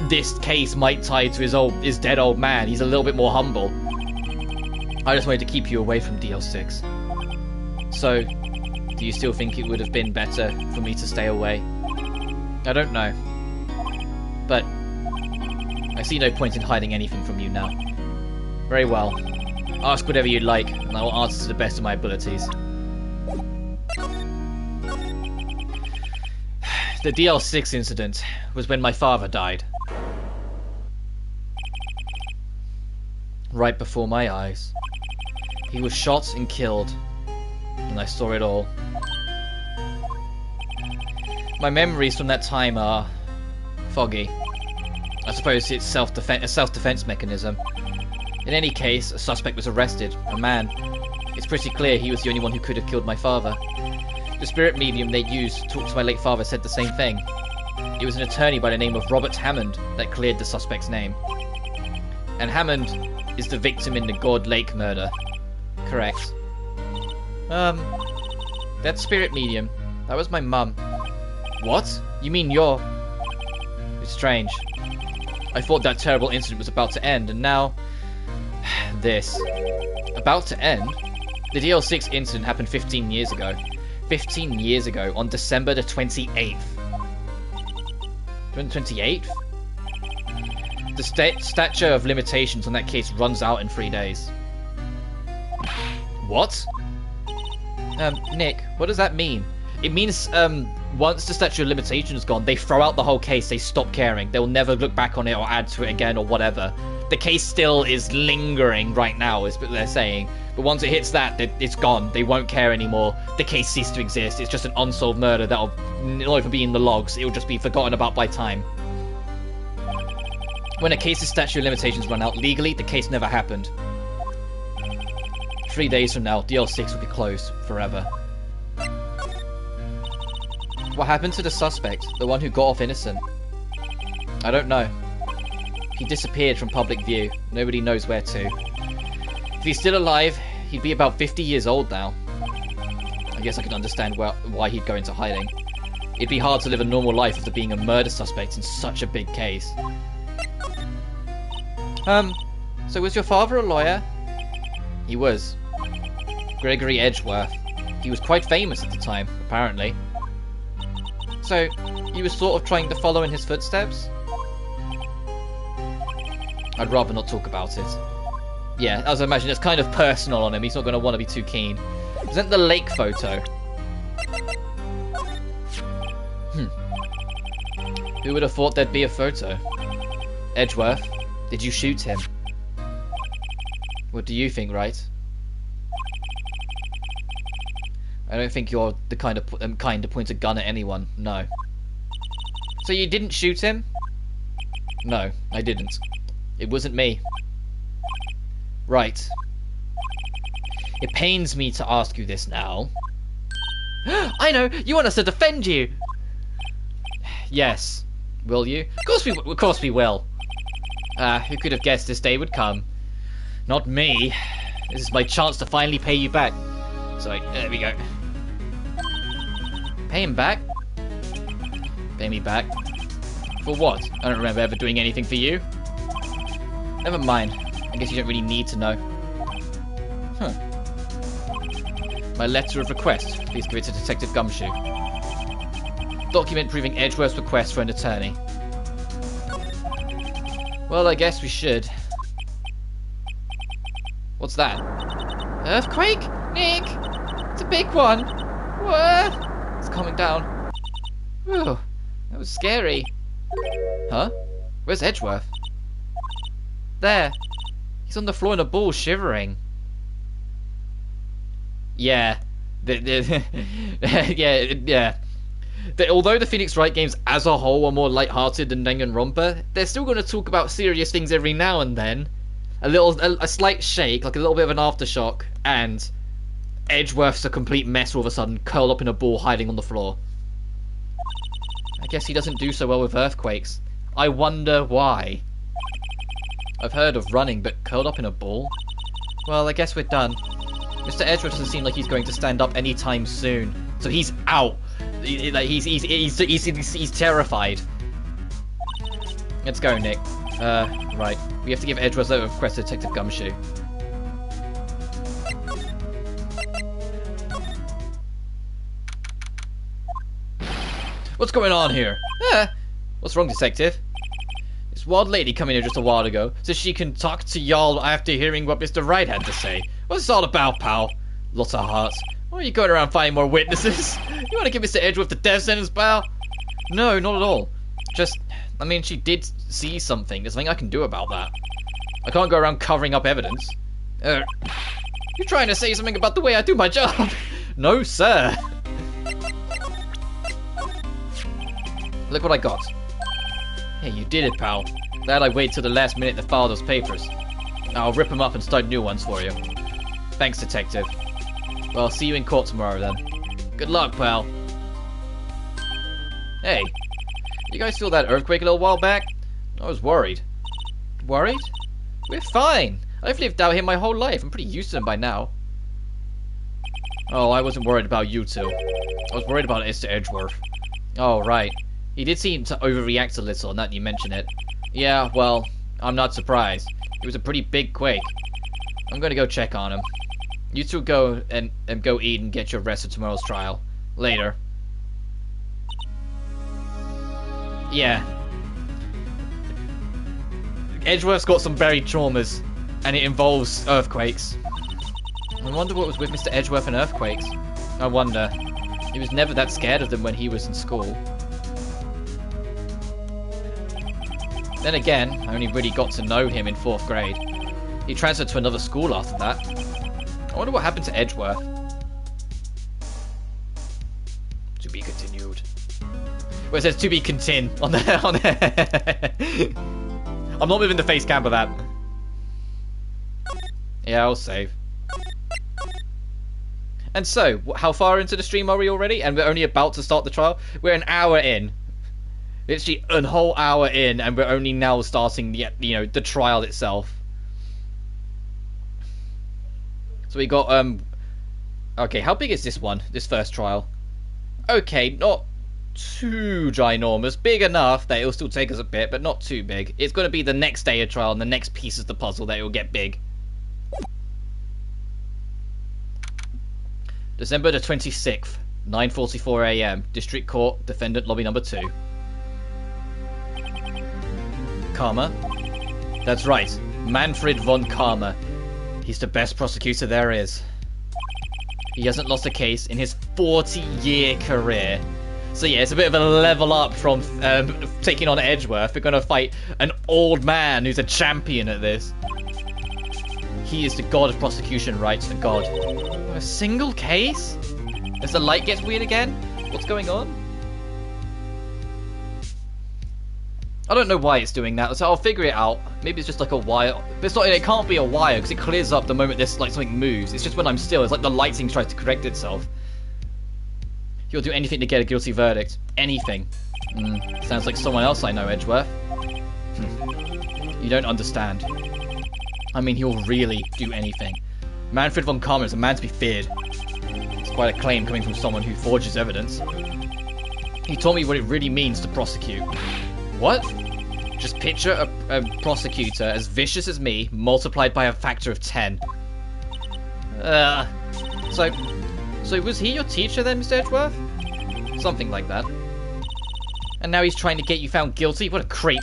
this case might tie to his dead old man. He's a little bit more humble. I just wanted to keep you away from DL6. So, do you still think it would have been better for me to stay away? I don't know. But I see no point in hiding anything from you now. Very well. Ask whatever you'd like, and I will answer to the best of my abilities. The DL6 incident was when my father died. Right before my eyes. He was shot and killed, and I saw it all. My memories from that time are foggy. I suppose it's a self-defense mechanism. In any case, a suspect was arrested, a man. It's pretty clear he was the only one who could have killed my father. The spirit medium they used to talk to my late father said the same thing. It was an attorney by the name of Robert Hammond that cleared the suspect's name. And Hammond is the victim in the God Lake murder. Correct. That spirit medium, that was my mum. What? You mean you're... It's strange. I thought that terrible incident was about to end, and now... this. About to end? The DL6 incident happened 15 years ago. 15 years ago, on December the 28th. 28th? The statute of limitations on that case runs out in 3 days. What? Nick, what does that mean? it means once the statute of limitations is gone, they throw out the whole case. They stop caring. They'll never look back on it or add to it again or whatever. The case still is lingering right now, is what they're saying. But once it hits that, it's gone. They won't care anymore. The case ceased to exist. It's just an unsolved murder that'll not even be in the logs. It'll just be forgotten about by time. When a case's statute of limitations run out legally, the case never happened. 3 days from now, DL6 will be closed forever. What happened to the suspect? The one who got off innocent? I don't know. He disappeared from public view. Nobody knows where to. If he's still alive, he'd be about 50 years old now. I guess I can understand why he'd go into hiding. It'd be hard to live a normal life after being a murder suspect in such a big case. So was your father a lawyer? He was. Gregory Edgeworth. He was quite famous at the time, apparently. So, you were sort of trying to follow in his footsteps? I'd rather not talk about it. Yeah, as I imagine, it's kind of personal on him. He's not going to want to be too keen. Present the lake photo. Who would have thought there'd be a photo? Edgeworth, did you shoot him? What do you think, Wright? I don't think you're the kind to point a gun at anyone, no. So you didn't shoot him? No, I didn't. It wasn't me. Right. It pains me to ask you this now. I know! You want us to defend you! Yes. Will you? Of course we will. Who could have guessed this day would come? Not me. This is my chance to finally pay you back. So, there we go. Pay him back? Pay me back? For what? I don't remember ever doing anything for you. Never mind. I guess you don't really need to know. Huh. My letter of request. Please give it to Detective Gumshoe. Document proving Edgeworth's request for an attorney. Well, I guess we should. What's that? Earthquake? Nick! It's a big one! What? It's coming down. Whew. That was scary. Huh? Where's Edgeworth? There. He's on the floor in a ball, shivering. Yeah. Yeah. Although the Phoenix Wright games as a whole are more light-hearted than Danganronpa, they're still going to talk about serious things every now and then. A slight shake, like a little bit of an aftershock, and Edgeworth's a complete mess all of a sudden, curled up in a ball, hiding on the floor. I guess he doesn't do so well with earthquakes. I wonder why. I've heard of running, but curled up in a ball? Well, I guess we're done. Mr. Edgeworth doesn't seem like he's going to stand up anytime soon, so he's out. He's terrified. Let's go, Nick. Right. We have to give Edgeworth's letter of request to Detective Gumshoe. What's going on here? What's wrong, Detective? This wild lady come in here just a while ago, says she can talk to y'all after hearing what Mr. Wright had to say. What's this all about, pal? Lots of hearts. Why are you going around finding more witnesses? You want to give Mr. Edgeworth the death sentence, pal? No, not at all. Just, I mean, she did see something. There's nothing I can do about that. I can't go around covering up evidence. You're trying to say something about the way I do my job? No, sir. Look what I got. Hey, you did it, pal. Glad I waited till the last minute to file those papers. Now I'll rip them up and start new ones for you. Thanks, Detective. Well, I'll see you in court tomorrow, then. Good luck, pal. Hey, you guys feel that earthquake a little while back? I was worried. Worried? We're fine. I've lived out here my whole life. I'm pretty used to them by now. Oh, I wasn't worried about you two. I was worried about Mr. Edgeworth. Oh, right. He did seem to overreact a little, now that you mention it. Yeah, well, I'm not surprised. It was a pretty big quake. I'm gonna go check on him. You two go and go eat and get your rest for tomorrow's trial. Later. Yeah. Edgeworth's got some buried traumas, and it involves earthquakes. I wonder what was with Mr. Edgeworth and earthquakes. I wonder. He was never that scared of them when he was in school. Then again, I only really got to know him in 4th grade. He transferred to another school after that. I wonder what happened to Edgeworth. To be continued. Well, it says to be contin on the I'm not moving the face cam for that. Yeah, I'll save. And so, how far into the stream are we already? And we're only about to start the trial? We're an hour in. Literally a whole hour in, and we're only now starting the, the trial itself. So we got, okay, how big is this one? This first trial? Okay, not too ginormous. Big enough that it'll still take us a bit, but not too big. It's going to be the next day of trial and the next piece of the puzzle that it will get big. December the 26th, 9:44 AM, District Court, Defendant Lobby Number 2. Karma? That's right, Manfred von Karma. He's the best prosecutor there is. He hasn't lost a case in his 40-year career. So yeah, it's a bit of a level up from taking on Edgeworth. We're going to fight an old man who's a champion at this. He is the god of prosecution, Wright, the god. A single case? As the light gets weird again? What's going on? I don't know why it's doing that, so I'll figure it out. Maybe it's just like a wire. But it's not. It can't be a wire because it clears up the moment this like something moves. It's just when I'm still. It's like the lighting tries to correct itself. He'll do anything to get a guilty verdict. Anything. Sounds like someone else I know, Edgeworth. You don't understand. I mean, he'll really do anything. Manfred von Karma is a man to be feared. It's quite a claim coming from someone who forges evidence. He told me what it really means to prosecute. What? Just picture a prosecutor as vicious as me, multiplied by a factor of 10. So was he your teacher then, Mr. Edgeworth? Something like that. And now he's trying to get you found guilty? What a creep.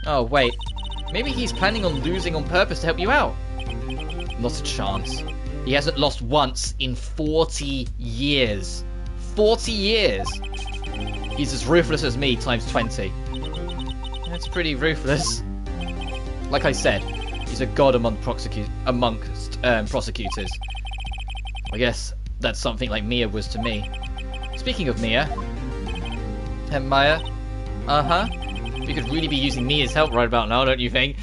Oh, wait. Maybe he's planning on losing on purpose to help you out. Not a chance. He hasn't lost once in 40 years. 40 years! He's as ruthless as me times 20. That's pretty ruthless. Like I said, he's a god amongst prosecutors. I guess that's something like Mia was to me. Speaking of Mia... Maya? Uh-huh. You could really be using Mia's help right about now, don't you think?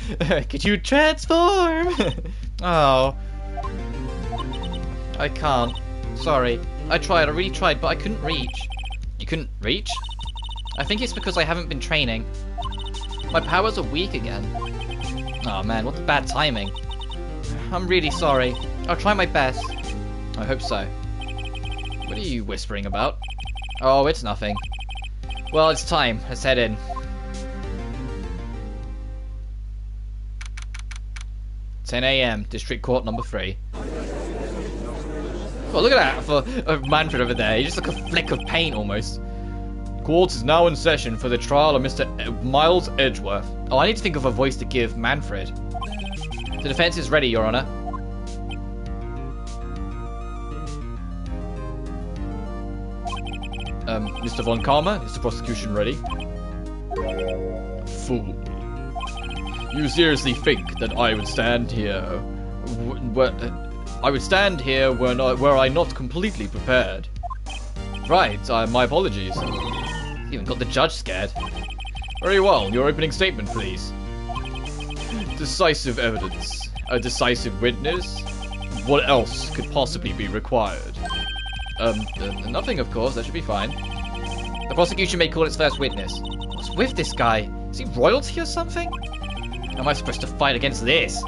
Could you transform? Oh. I can't. Sorry. I really tried, but I couldn't reach. You couldn't reach? I think it's because I haven't been training. My powers are weak again. Oh man, what bad timing. I'm really sorry. I'll try my best. I hope so. What are you whispering about? Oh, it's nothing. Well, it's time. Let's head in. "10 AM, District Court Number 3. Oh, look at that for Manfred over there. He's just like a flick of paint almost. Court is now in session for the trial of Mr. Miles Edgeworth. Oh, I need to think of a voice to give Manfred. The defense is ready, Your Honor. Mr. von Karma, is the prosecution ready? Fool. You seriously think that I would stand here... I would stand here were I not completely prepared? Right, my apologies. Even got the judge scared. Very well, your opening statement, please. Decisive evidence. A decisive witness? What else could possibly be required? Nothing, of course. That should be fine. The prosecution may call its first witness. What's with this guy? Is he royalty or something? How am I supposed to fight against this?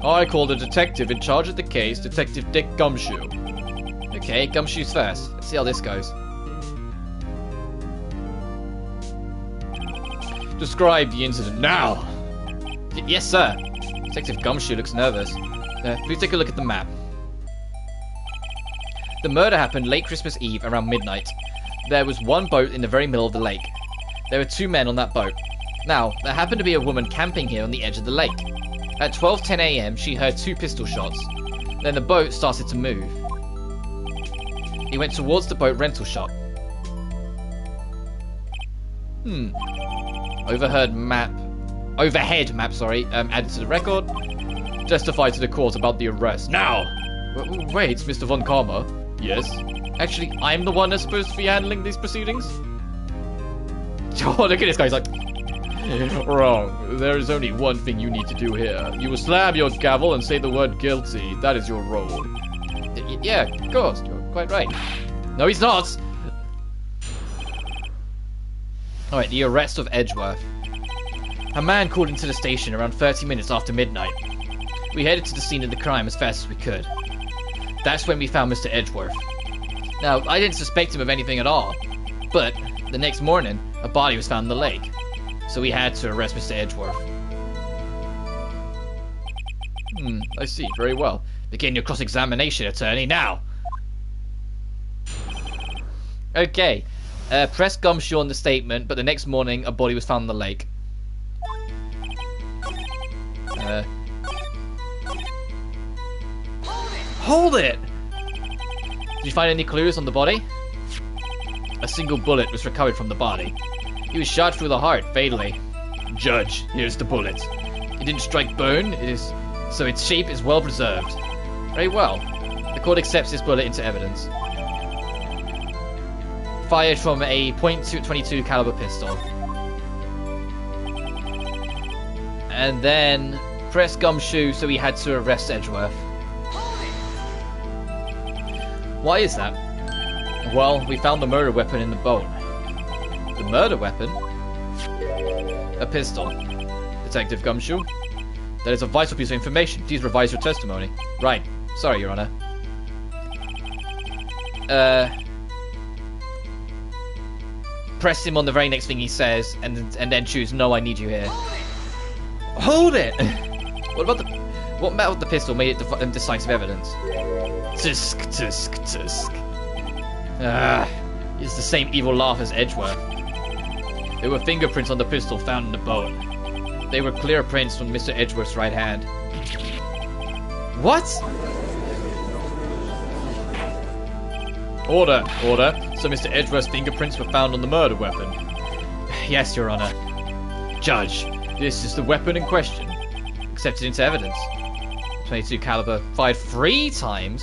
I called a detective in charge of the case, Detective Dick Gumshoe. Okay, Gumshoe's first. Let's see how this goes. Describe the incident now. Yes, sir. Detective Gumshoe looks nervous. Please take a look at the map. The murder happened late Christmas Eve around midnight. There was one boat in the very middle of the lake. There were 2 men on that boat. Now, there happened to be a woman camping here on the edge of the lake. At 12:10 AM, she heard 2 pistol shots. Then the boat started to move. He went towards the boat rental shop. Overhead map, added to the record. Testify to the court about the arrest. Now! Wait, Mr. Von Karma. Yes? Actually, I'm the one that's supposed to be handling these proceedings? Oh, look at this guy, he's like... Wrong. There is only one thing you need to do here. You will slam your gavel and say the word guilty. That is your role. Yeah, of course. You're quite right. No, he's not! Alright, the arrest of Edgeworth. A man called into the station around 30 minutes after midnight. We headed to the scene of the crime as fast as we could. That's when we found Mr. Edgeworth. Now, I didn't suspect him of anything at all, but the next morning, a body was found in the lake. So we had to arrest Mr. Edgeworth. I see. Very well. Begin your cross-examination, attorney, now! Okay. Press gumshoe on the statement, but the next morning, a body was found in the lake. Hold it! Did you find any clues on the body? A single bullet was recovered from the body. He was shot through the heart, fatally. Judge, here's the bullet. It didn't strike bone, so its shape is well preserved. Very well. The court accepts this bullet into evidence. Fired from a .22 caliber pistol. And then press gumshoe, so we had to arrest Edgeworth. Why is that? Well, we found the murder weapon in the boat. The murder weapon? A pistol. Detective Gumshoe? That is a vital piece of information. Please revise your testimony. Right. Sorry, Your Honor. Press him on the very next thing he says, and then choose no, I need you here. Hold it! What about the pistol made it decisive evidence? Tisk, tisk, tisk. It's the same evil laugh as Edgeworth. There were fingerprints on the pistol found in the boat. They were clear prints from Mr. Edgeworth's right hand. What? Order, order. So Mr. Edgeworth's fingerprints were found on the murder weapon. Yes, Your Honor. Judge, this is the weapon in question. Accepted into evidence. 22 caliber, fired 3 times.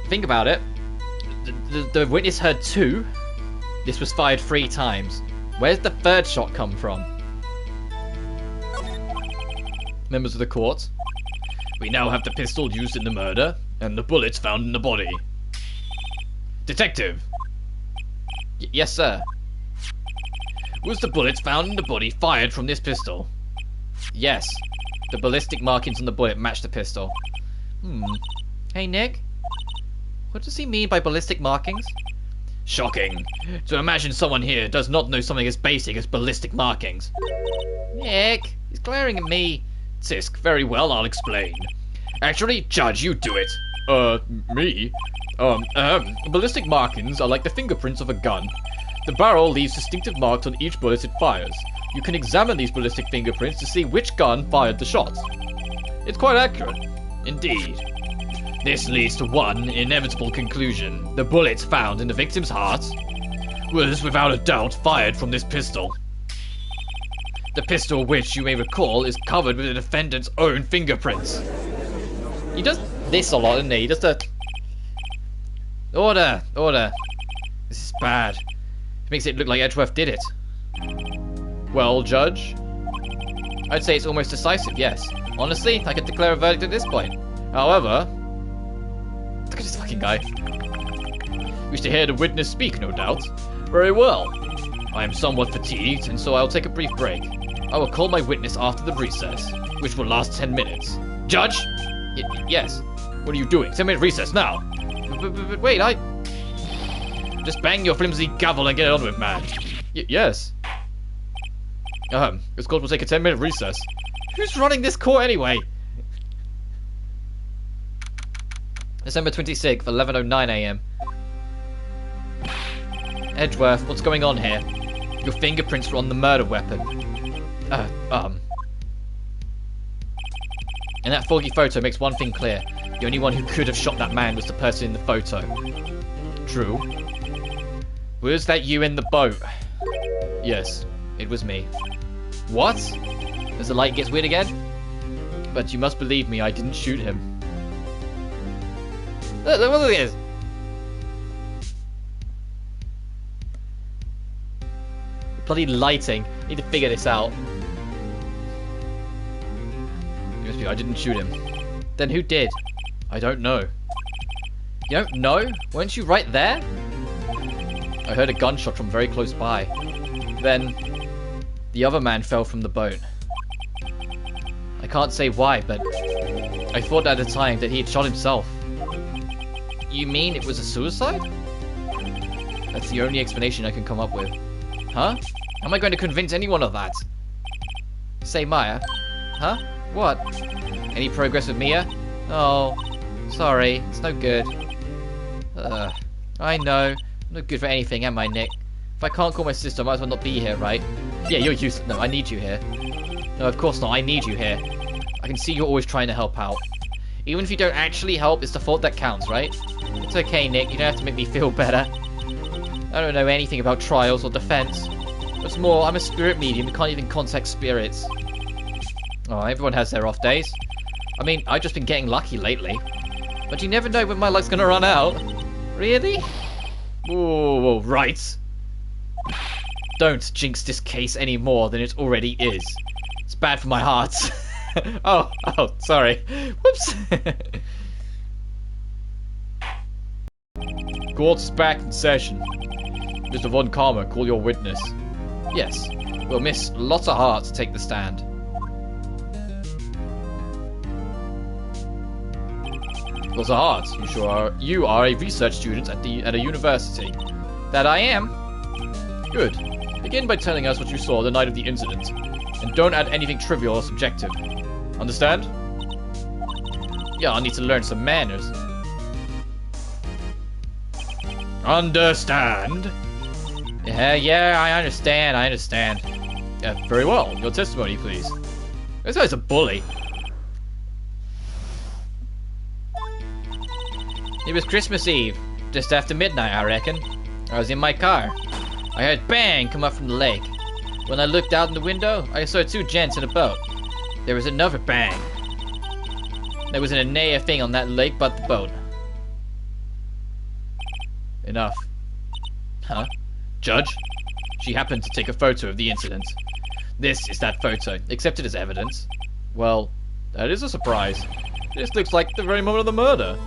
Think about it. The witness heard 2. This was fired 3 times. Where's the 3rd shot come from? Members of the court, we now have the pistol used in the murder and the bullets found in the body. Detective! Yes, sir. Was the bullets found in the body fired from this pistol? Yes. The ballistic markings on the bullet match the pistol. Hey, Nick? What does he mean by ballistic markings? Shocking. To imagine someone here does not know something as basic as ballistic markings. Nick, he's glaring at me. Tisk, very well, I'll explain. Actually, Judge, you do it. Me? Ballistic markings are like the fingerprints of a gun. The barrel leaves distinctive marks on each bullet it fires. You can examine these ballistic fingerprints to see which gun fired the shot. It's quite accurate. Indeed. This leads to one inevitable conclusion. The bullet found in the victim's heart was, without a doubt, fired from this pistol. The pistol, which, you may recall, is covered with the defendant's own fingerprints. He does this a lot, doesn't he? He does the... Order! Order! This is bad. It makes it look like Edgeworth did it. Well, Judge? I'd say it's almost decisive, yes. Honestly, I could declare a verdict at this point. However... Look at this fucking guy. Wish to hear the witness speak, no doubt. Very well. I am somewhat fatigued, and so I'll take a brief break. I will call my witness after the recess, which will last 10 minutes. Judge? Yes. What are you doing? 10-minute recess now. But wait, Just bang your flimsy gavel and get it on with, man. Yes. This court will take a 10-minute recess. Who's running this court anyway? December 26th, 11:09 AM. Edgeworth, what's going on here? Your fingerprints were on the murder weapon. And that foggy photo makes one thing clear. The only one who could have shot that man was the person in the photo. True. Was that you in the boat? Yes, it was me. What? As the light gets weird again? But you must believe me, I didn't shoot him. Look at this! Bloody lighting. Need to figure this out. I didn't shoot him. Then who did? I don't know. You don't know? Weren't you right there? I heard a gunshot from very close by. Then, the other man fell from the boat. I can't say why, but I thought at the time that he had shot himself. You mean it was a suicide? That's the only explanation I can come up with. Huh? How am I going to convince anyone of that? Say, Maya. Huh? What? Any progress with Mia? Oh, sorry. It's no good. I know. I'm not good for anything, am I, Nick? If I can't call my sister, I might as well not be here, right? Yeah, you're useless. No, I need you here. No, of course not. I need you here. I can see you're always trying to help out. Even if you don't actually help, it's the thought that counts, right? It's okay, Nick. You don't have to make me feel better. I don't know anything about trials or defense. What's more, I'm a spirit medium who can't even contact spirits. Oh, everyone has their off days. I mean, I've just been getting lucky lately. But you never know when my luck's gonna run out. Really? Whoa, right. Don't jinx this case any more than it already is. It's bad for my heart. oh, sorry. Whoops. Court is back in session. Mr. Von Karma, call your witness. Yes, we'll miss lots of heart to take the stand. Lots of heart. You are a research student at a university. That I am. Good. Begin by telling us what you saw the night of the incident, and don't add anything trivial or subjective. Understand? Yeah, I'll need to learn some manners. Understand? Yeah, I understand. Very well. Your testimony, please. This guy's a bully. It was Christmas Eve, just after midnight, I reckon. I was in my car. I heard bang come up from the lake. When I looked out in the window, I saw two gents in a boat. There was another bang. There wasn't a near thing on that lake but the boat. Enough. Huh? Judge? She happened to take a photo of the incident. This is that photo, accepted as evidence. Well, that is a surprise. This looks like the very moment of the murder.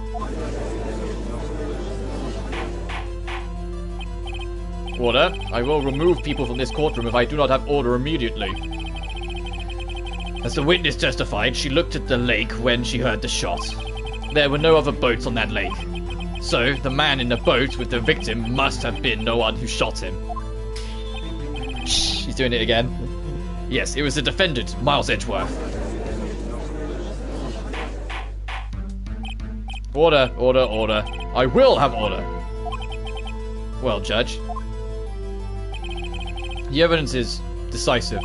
Order. I will remove people from this courtroom if I do not have order immediately. As the witness testified, she looked at the lake when she heard the shot. There were no other boats on that lake. So, the man in the boat with the victim must have been the one who shot him. Shh, he's doing it again. Yes, it was the defendant, Miles Edgeworth. Order. I will have order. Well, Judge. The evidence is decisive.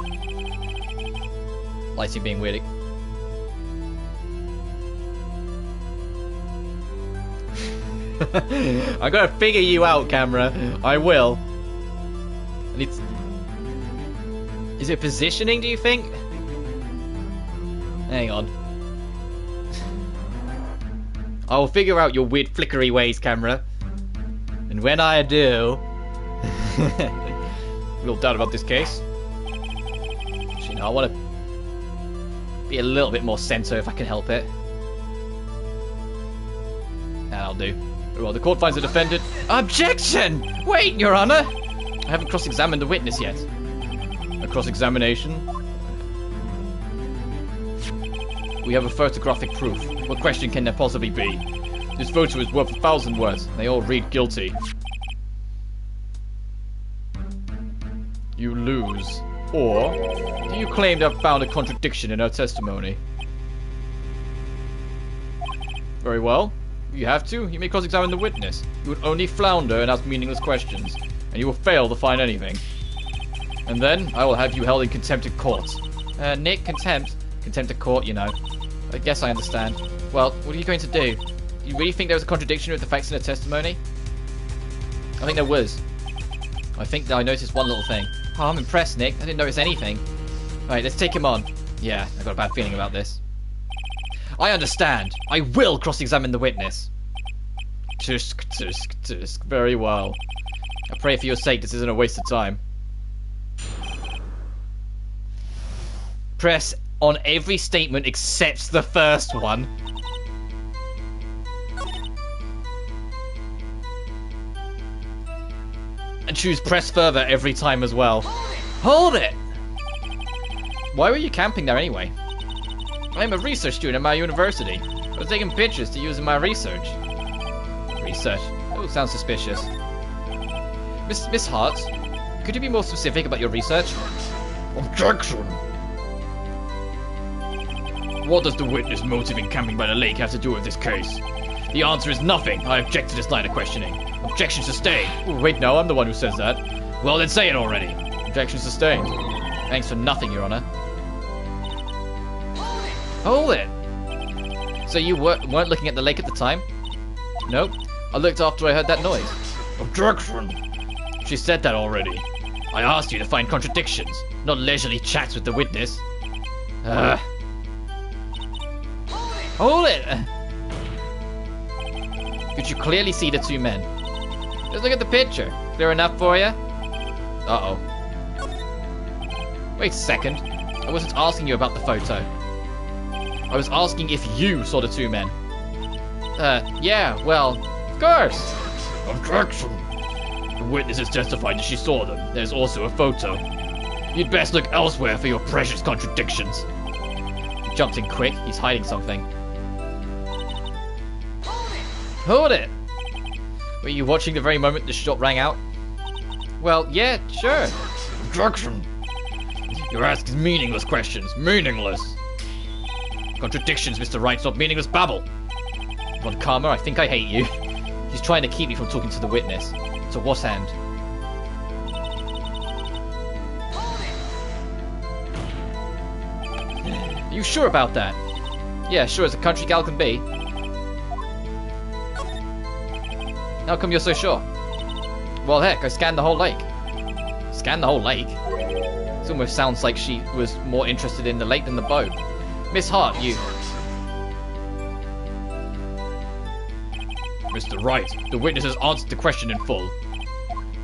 Lighting being weird. I'm gonna figure you out, camera. I will. And it's... Is it positioning, do you think? Hang on. I will figure out your weird flickery ways, camera. And when I do... A little doubt about this case. Actually, no, I want to be a little bit more center if I can help it. That'll do. Well, the court finds the defendant... Objection! Wait, Your Honor! I haven't cross-examined the witness yet. A cross-examination? We have a photographic proof. What question can there possibly be? This photo is worth 1,000 words. They all read guilty. You lose. Or, do you claim to have found a contradiction in her testimony? Very well. If you have to, you may cross-examine the witness. You would only flounder and ask meaningless questions, and you will fail to find anything. And then, I will have you held in contempt of court. Nick, contempt? Contempt of court, you know. I guess I understand. Well, what are you going to do? You really think there was a contradiction with the facts in the testimony? I think there was. I think that I noticed one little thing. Oh, I'm impressed, Nick. I didn't notice anything. Alright, let's take him on. Yeah, I've got a bad feeling about this. I understand. I will cross-examine the witness. Tusk, tusk, tusk. Very well. I pray for your sake this isn't a waste of time. Press on every statement except the first one. And choose press further every time as well. Hold it! Why were you camping there anyway? I'm a research student at my university. I was taking pictures to use in my research. Research? Oh, sounds suspicious. Miss Hart, could you be more specific about your research? Objection! What does the witness' motive in camping by the lake have to do with this case? The answer is nothing. I object to this line of questioning. Objection sustained. Oh, wait, no, I'm the one who says that. Well, then say it already. Objection sustained. Thanks for nothing, Your Honor. Hold it! So you weren't looking at the lake at the time? Nope. I looked after I heard that noise. Objection! She said that already. I asked you to find contradictions, not leisurely chats with the witness. Hold it! Could you clearly see the two men? Just look at the picture. Clear enough for you? Uh-oh. Wait a second. I wasn't asking you about the photo. I was asking if you saw the two men. Yeah, well, of course. Objection. The witness has testified that she saw them. There's also a photo. You'd best look elsewhere for your precious contradictions. He jumped in quick. He's hiding something. Hold it! Were you watching the very moment the shot rang out? Well, yeah, sure. Objection. You're asking meaningless questions. Meaningless. Contradictions, Mr. Wright, not meaningless babble. Von Karma, I think I hate you. He's trying to keep me from talking to the witness. To what end? Are you sure about that? Yeah, sure as a country gal can be. How come you're so sure? Well, heck, I scanned the whole lake. Scanned the whole lake? It almost sounds like she was more interested in the lake than the boat. Miss Hart, you... Mr. Wright, the witness has answered the question in full.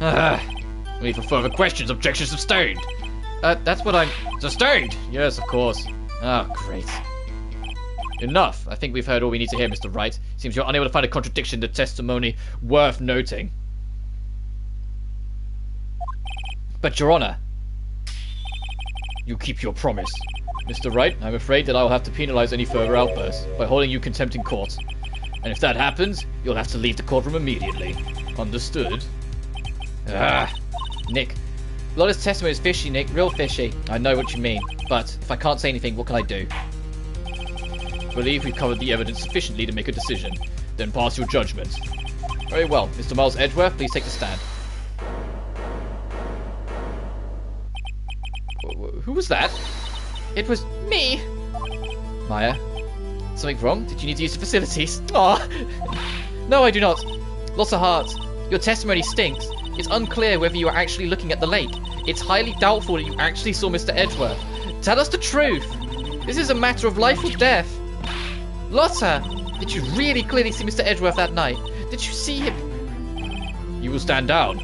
Only for further questions, objection sustained. That's what I'm... Sustained! Yes, of course. Ah, great. Enough. I think we've heard all we need to hear, Mr. Wright. Seems you're unable to find a contradiction in the testimony worth noting. But, Your Honor, you keep your promise. Mr. Wright, I'm afraid that I will have to penalize any further outbursts by holding you contempt in court. And if that happens, you'll have to leave the courtroom immediately. Understood? Nick. A lot of this testimony is fishy, Nick. Real fishy. I know what you mean. But if I can't say anything, what can I do? I believe we've covered the evidence sufficiently to make a decision. Then pass your judgment. Very well. Mr. Miles Edgeworth, please take the stand. Who was that? It was me. Maya, something wrong? Did you need to use the facilities? Aw. No, I do not. Lots of heart. Your testimony stinks. It's unclear whether you are actually looking at the lake. It's highly doubtful that you actually saw Mr. Edgeworth. Tell us the truth. This is a matter of life or death. Lotta, did you really clearly see Mr. Edgeworth that night? Did you see him? You will stand down.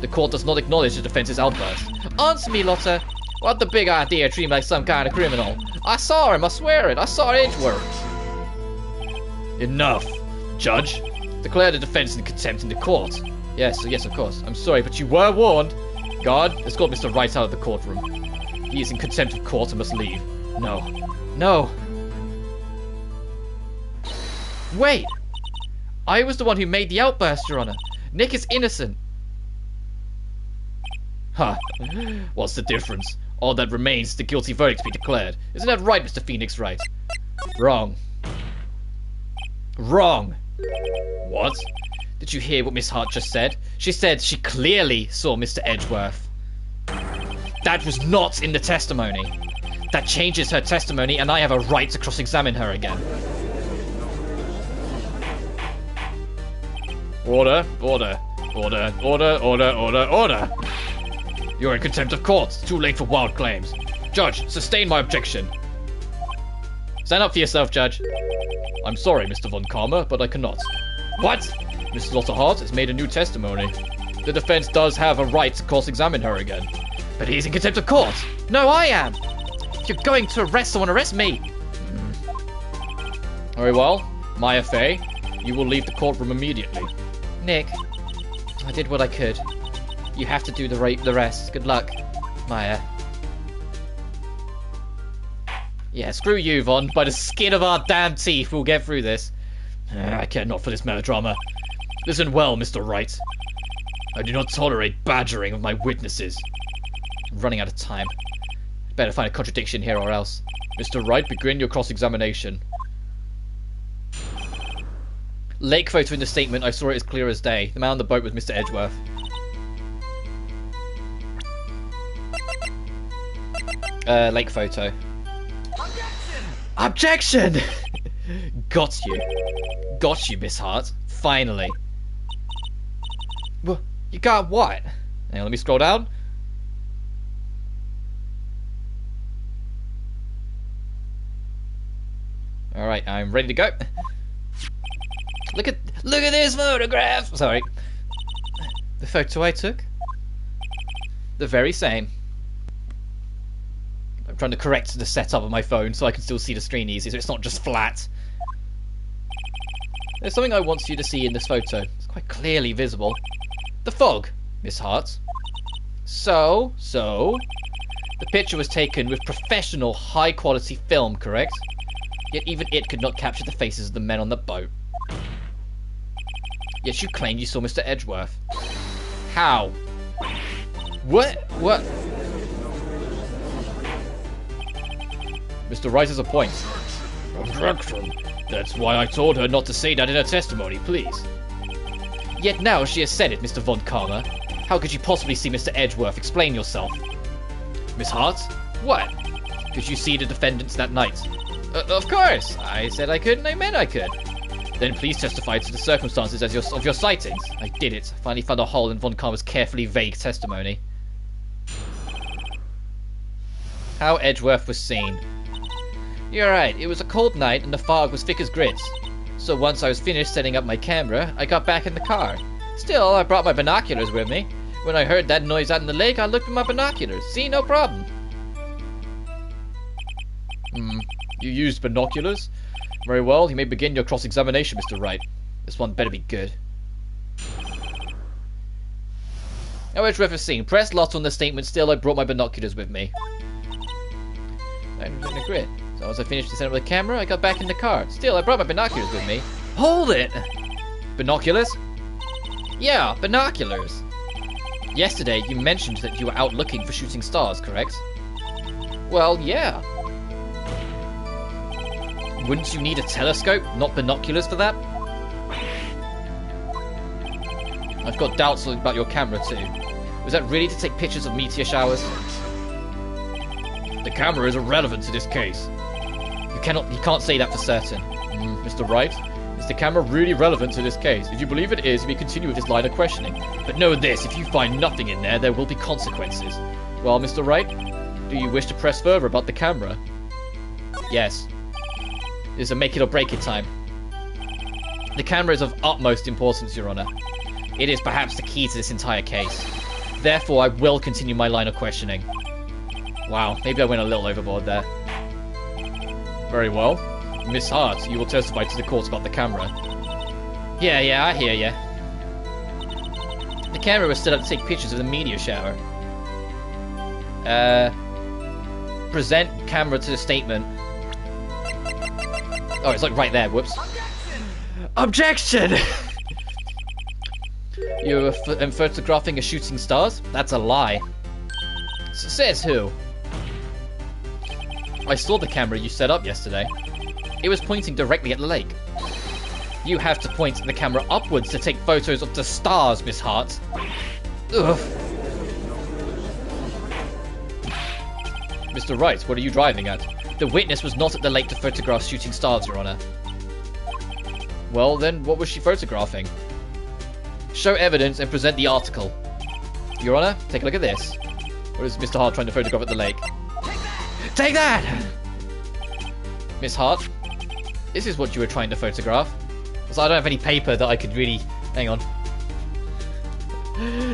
The court does not acknowledge the defense's outburst. Answer me, Lotta. What the big idea, treat me like some kind of criminal? I saw him, I swear it. I saw Edgeworth. Enough. Judge, declare the defense in contempt in the court. Yes, of course. I'm sorry, but you were warned. Guard, escort Mr. Wright out of the courtroom. He is in contempt of court and must leave. No. No. Wait! I was the one who made the outburst, Your Honor. Nick is innocent. Huh. What's the difference? All that remains is the guilty verdict to be declared. Isn't that right, Mr. Phoenix Wright? Wrong. Wrong. What? Did you hear what Miss Hart just said? She said she clearly saw Mr. Edgeworth. That was not in the testimony. That changes her testimony, and I have a right to cross-examine her again. Order, order, order, order, order, order, order. You're in contempt of court. It's too late for wild claims. Judge, sustain my objection. Stand up for yourself, Judge. I'm sorry, Mr. Von Karma, but I cannot. What? Mrs. Lotterhart has made a new testimony. The defense does have a right to cross-examine her again. But he's in contempt of court. No, I am. If you're going to arrest someone, arrest me. Very well. Maya Fey, you will leave the courtroom immediately. Nick, I did what I could. You have to do the rest. Good luck, Maya. Yeah, screw you, Von. By the skin of our damn teeth, we'll get through this. I care not for this melodrama. Listen well, Mr. Wright. I do not tolerate badgering of my witnesses. I'm running out of time. Better find a contradiction here or else. Mr. Wright, begin your cross-examination. Lake photo in the statement. I saw it as clear as day. The man on the boat was Mr. Edgeworth. Lake photo. Objection! Got you. Got you, Miss Hart. Finally. Well, you got what? Hang on, let me scroll down. Alright, I'm ready to go. Look at this photograph! Sorry. The photo I took? The very same. I'm trying to correct the setup of my phone so I can still see the screen easy, so it's not just flat. There's something I want you to see in this photo. It's quite clearly visible. The fog, Miss Hart. So, the picture was taken with professional, high-quality film, correct? Yet even it could not capture the faces of the men on the boat. Yet you claim you saw Mr. Edgeworth. How? What? Mr. Wright has a point. Objection. That's why I told her not to say that in her testimony, please. Yet now she has said it, Mr. Von Karma. How could you possibly see Mr. Edgeworth? Explain yourself. Miss Hart? What? Did you see the defendants that night? Of course. I said I could and I meant I could. Then please testify to the circumstances of your sightings. I did it. I finally found a hole in Von Karma's carefully vague testimony. How Edgeworth was seen. You're right, it was a cold night and the fog was thick as grits. So once I was finished setting up my camera, I got back in the car. Still, I brought my binoculars with me. When I heard that noise out in the lake, I looked at my binoculars. See, no problem. You used binoculars? Very well, you may begin your cross-examination, Mr. Wright. This one better be good. Now, Edgeworth is seen. Press lot on the statement. Still, I brought my binoculars with me. I'm in a grid. So as I finished the setup of the camera, I got back in the car. Still, I brought my binoculars with me. Hold it! Binoculars? Yeah, binoculars. Yesterday, you mentioned that you were out looking for shooting stars, correct? Well, yeah. Wouldn't you need a telescope, not binoculars for that? I've got doubts about your camera too. Was that really to take pictures of meteor showers? The camera is irrelevant to this case. You can't say that for certain. Mr. Wright, is the camera really relevant to this case? If you believe it is, we continue with this line of questioning. But know this, if you find nothing in there will be consequences. Well, Mr. Wright, do you wish to press further about the camera? Yes. It is a make it or break it time. The camera is of utmost importance, Your Honor. It is perhaps the key to this entire case. Therefore, I will continue my line of questioning. Wow, maybe I went a little overboard there. Very well. Miss Hart, you will testify to the court about the camera. Yeah, I hear ya. The camera was set up to take pictures of the meteor shower. Present camera to the statement. Oh, it's like right there, whoops. Objection! You were photographing a shooting stars? That's a lie. Says who? I saw the camera you set up yesterday. It was pointing directly at the lake. You have to point the camera upwards to take photos of the stars, Miss Hart. Ugh. Mr. Wright, what are you driving at? The witness was not at the lake to photograph shooting stars, Your Honor. Well, then, what was she photographing? Show evidence and present the article. Your Honor, take a look at this. What is Mr. Hart trying to photograph at the lake? Take that! Miss Hart, this is what you were trying to photograph. So I don't have any paper that I could really... Hang on.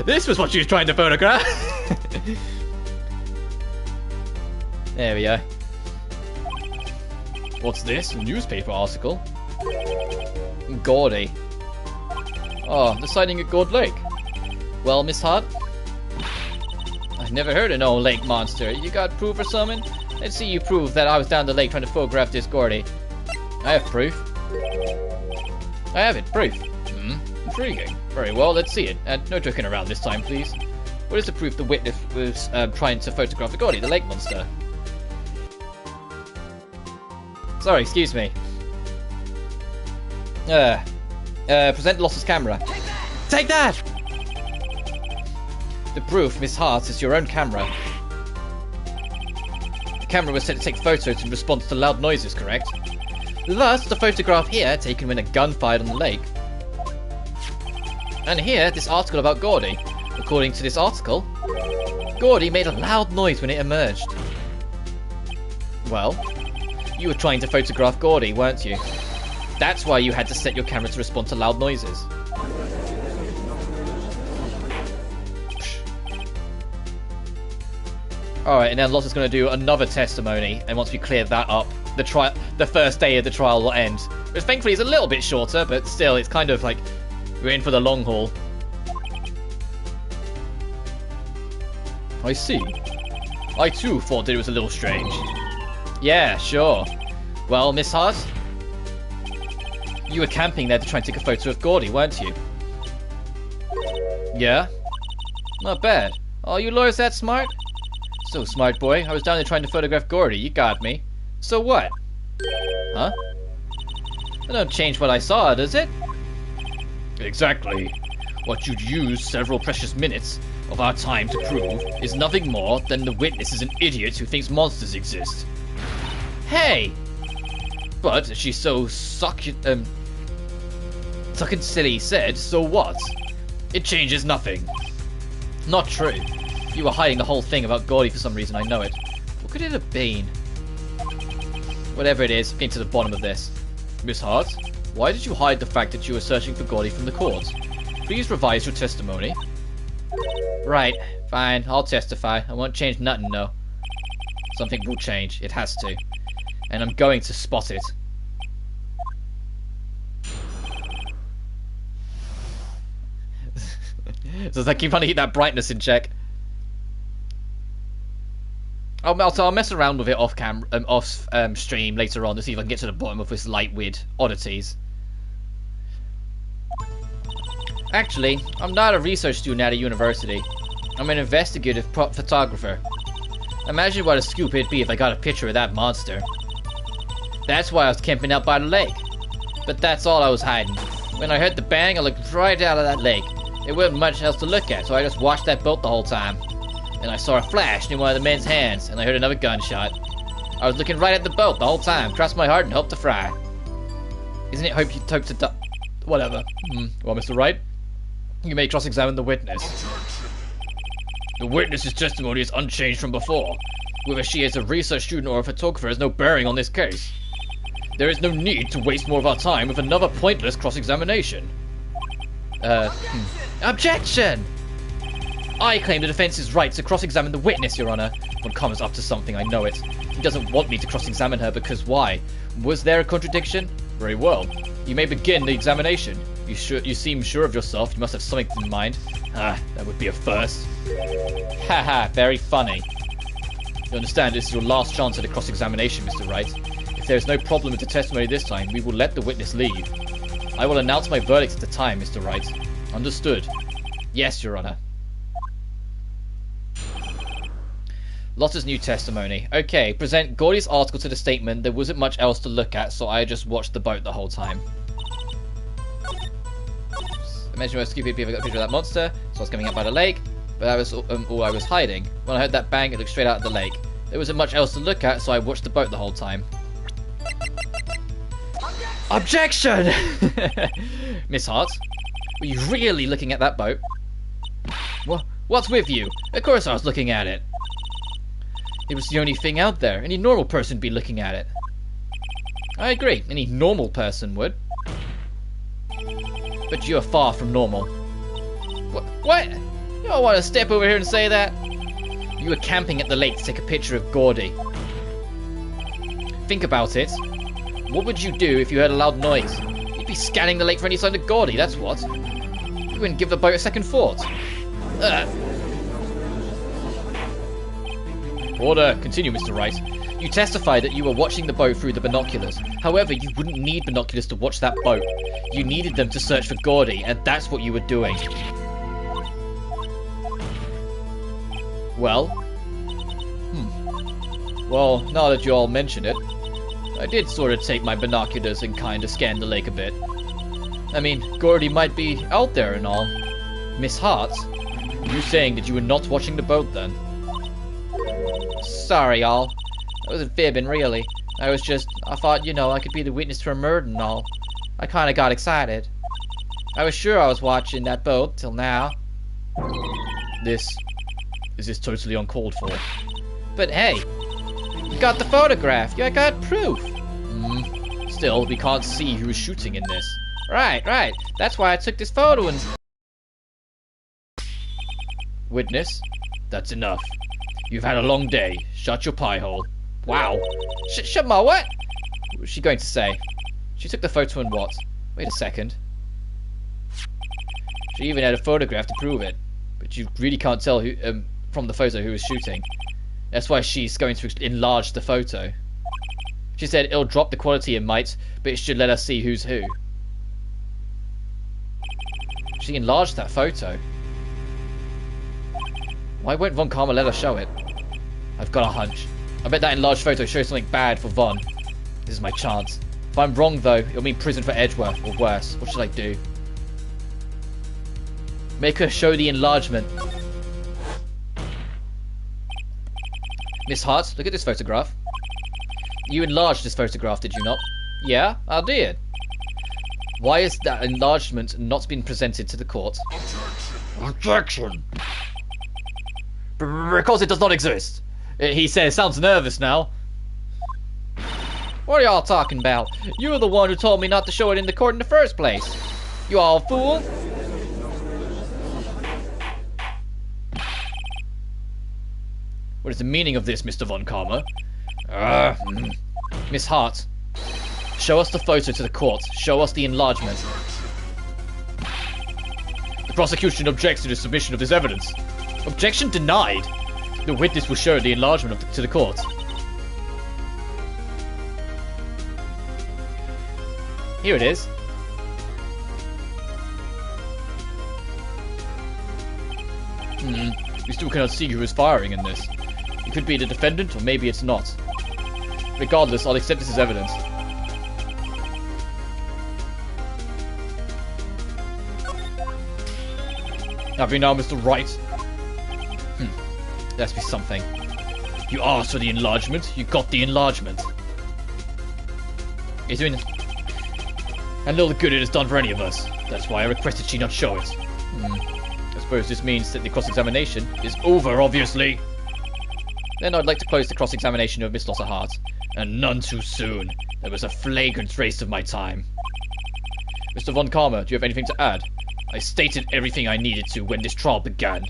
This was what she was trying to photograph! There we go. What's this? A newspaper article? Gaudy. Oh, the sighting at Gord Lake. Well, Miss Hart? I've never heard of no lake monster. You got proof or something? Let's see you prove that I was down the lake trying to photograph this Gordy. I have proof. I have it. Proof. Intriguing. Very well, let's see it. No joking around this time, please. What is the proof the witness was trying to photograph the Gordy, the lake monster? Sorry, excuse me. Present Loss's camera. Take that! The proof, Miss Hart, is your own camera. The camera was set to take photos in response to loud noises, correct? Thus, the photograph here, taken when a gun fired on the lake. And here, this article about Gordy. According to this article, Gordy made a loud noise when it emerged. Well, you were trying to photograph Gordy, weren't you? That's why you had to set your camera to respond to loud noises. Alright, and then Loss is going to do another testimony, and once we clear that up, the first day of the trial will end. Which thankfully is a little bit shorter, but still, it's kind of like we're in for the long haul. I see. I too thought that it was a little strange. Yeah, sure. Well, Miss Hart? You were camping there to try and take a photo of Gordy, weren't you? Yeah? Not bad. Are you lawyers that smart? So smart, boy. I was down there trying to photograph Gordy. You got me. So what? Huh? That don't change what I saw, does it? Exactly. What you'd use several precious minutes of our time to prove is nothing more than the witness is an idiot who thinks monsters exist. Hey! But as she so sucking silly said, so what? It changes nothing. Not true. You were hiding the whole thing about Gordy for some reason, I know it. What could it have been? Whatever it is, getting to the bottom of this. Miss Hart, why did you hide the fact that you were searching for Gordy from the court? Please revise your testimony. Right, fine, I'll testify. I won't change nothing, no. Something will change, it has to. And I'm going to spot it. So I keep trying to keep that brightness in check. I'll mess around with it off stream later on to see if I can get to the bottom of this light weird oddities. Actually, I'm not a research student at a university. I'm an investigative photographer. Imagine what a scoop it'd be if I got a picture of that monster. That's why I was camping out by the lake. But that's all I was hiding. When I heard the bang, I looked right out of that lake. There wasn't much else to look at, so I just watched that boat the whole time. And I saw a flash in one of the men's hands, and I heard another gunshot. I was looking right at the boat the whole time, crossed my heart and hoped to fry. Isn't it hope to die? Whatever. Well, Mr. Wright, you may cross-examine the witness. The witness's testimony is unchanged from before. Whether she is a research student or a photographer has no bearing on this case. There is no need to waste more of our time with another pointless cross-examination. Objection! I claim the defense's right to cross-examine the witness, Your Honor. When Connor's up to something, I know it. He doesn't want me to cross-examine her because why? Was there a contradiction? Very well. You may begin the examination. You seem sure of yourself. You must have something in mind. Ah, that would be a first. Haha, very funny. You understand this is your last chance at a cross-examination, Mr. Wright. If there is no problem with the testimony this time, we will let the witness leave. I will announce my verdict at the time, Mr. Wright. Understood. Yes, Your Honor. Lotta's new testimony. Okay, present Gordy's article to the statement. There wasn't much else to look at, so I just watched the boat the whole time. Imagine how stupid people got a picture of that monster, so I was coming up by the lake, but that was all I was hiding. When I heard that bang, it looked straight out of the lake. There wasn't much else to look at, so I watched the boat the whole time. Objection! Miss Hart, were you really looking at that boat? What's with you? Of course I was looking at it. It was the only thing out there. Any normal person would be looking at it. I agree. Any normal person would. But you are far from normal. What? You don't want to step over here and say that? You were camping at the lake to take a picture of Gordy. Think about it. What would you do if you heard a loud noise? You'd be scanning the lake for any sign of Gordy, that's what. You wouldn't give the boat a second thought. Order. Continue, Mr. Wright. You testified that you were watching the boat through the binoculars. However, you wouldn't need binoculars to watch that boat. You needed them to search for Gordy, and that's what you were doing. Well? Well, now that you all mention it, I did sort of take my binoculars and kinda scan the lake a bit. I mean, Gordy might be out there and all. Miss Hart, you saying that you were not watching the boat then? Sorry, all. I wasn't fibbing, really. I thought, you know, I could be the witness to a murder and all. I kinda got excited. I was sure I was watching that boat till now. This is totally uncalled for. But hey, you got the photograph. You got proof. Still, we can't see who was shooting in this. Right. That's why I took this photo and... Witness, that's enough. You've had a long day. Shut your pie hole. Wow. Shut my what? What was she going to say? She took the photo and what? Wait a second. She even had a photograph to prove it. But you really can't tell who, from the photo who was shooting. That's why she's going to enlarge the photo. She said it'll drop the quality it might, but it should let us see who's who. She enlarged that photo. Why won't Von Karma let us show it? I've got a hunch. I bet that enlarged photo shows something bad for Von. This is my chance. If I'm wrong though, it'll mean prison for Edgeworth, or worse. What should I do? Make her show the enlargement. Miss Hart, look at this photograph. You enlarged this photograph, did you not? Yeah, I did. Why is that enlargement not been presented to the court? Objection! Because it does not exist. He says, sounds nervous now. What are y'all talking about? You were the one who told me not to show it in the court in the first place. You all fool. What is the meaning of this, Mr. Von Karma? Miss Hart, show us the photo to the court. Show us the enlargement. The prosecution objects to the submission of this evidence. Objection denied. The witness will show the enlargement to the court. Here it is. We still cannot see who is firing in this. It could be the defendant, or maybe it's not. Regardless, I'll accept this as evidence. Have you now, Mr. Wright? That's be something. You asked for the enlargement, you got the enlargement. It's doing and all the good it has done for any of us. That's why I requested she not show it. I suppose this means that the cross-examination is over, obviously. Then I'd like to close the cross-examination of Miss Lotta Hart. And none too soon. That was a flagrant waste of my time. Mr. Von Karma, do you have anything to add? I stated everything I needed to when this trial began.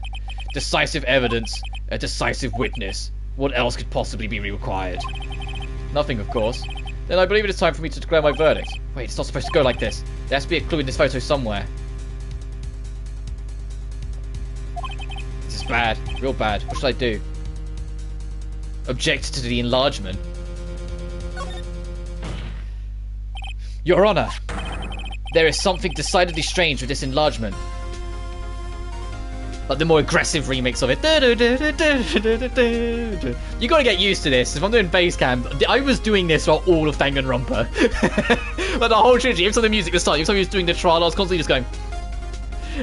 Decisive evidence, a decisive witness. What else could possibly be required? Nothing, of course. Then I believe it is time for me to declare my verdict. Wait, it's not supposed to go like this. There has to be a clue in this photo somewhere. This is bad. Real bad. What should I do? Object to the enlargement. Your Honor, there is something decidedly strange with this enlargement. Like the more aggressive remix of it. You gotta get used to this. If I'm doing bass cam, I was doing this for all of Danganronpa. Like the whole trilogy, every time the music was starting, every time he was doing the trial, I was constantly just going.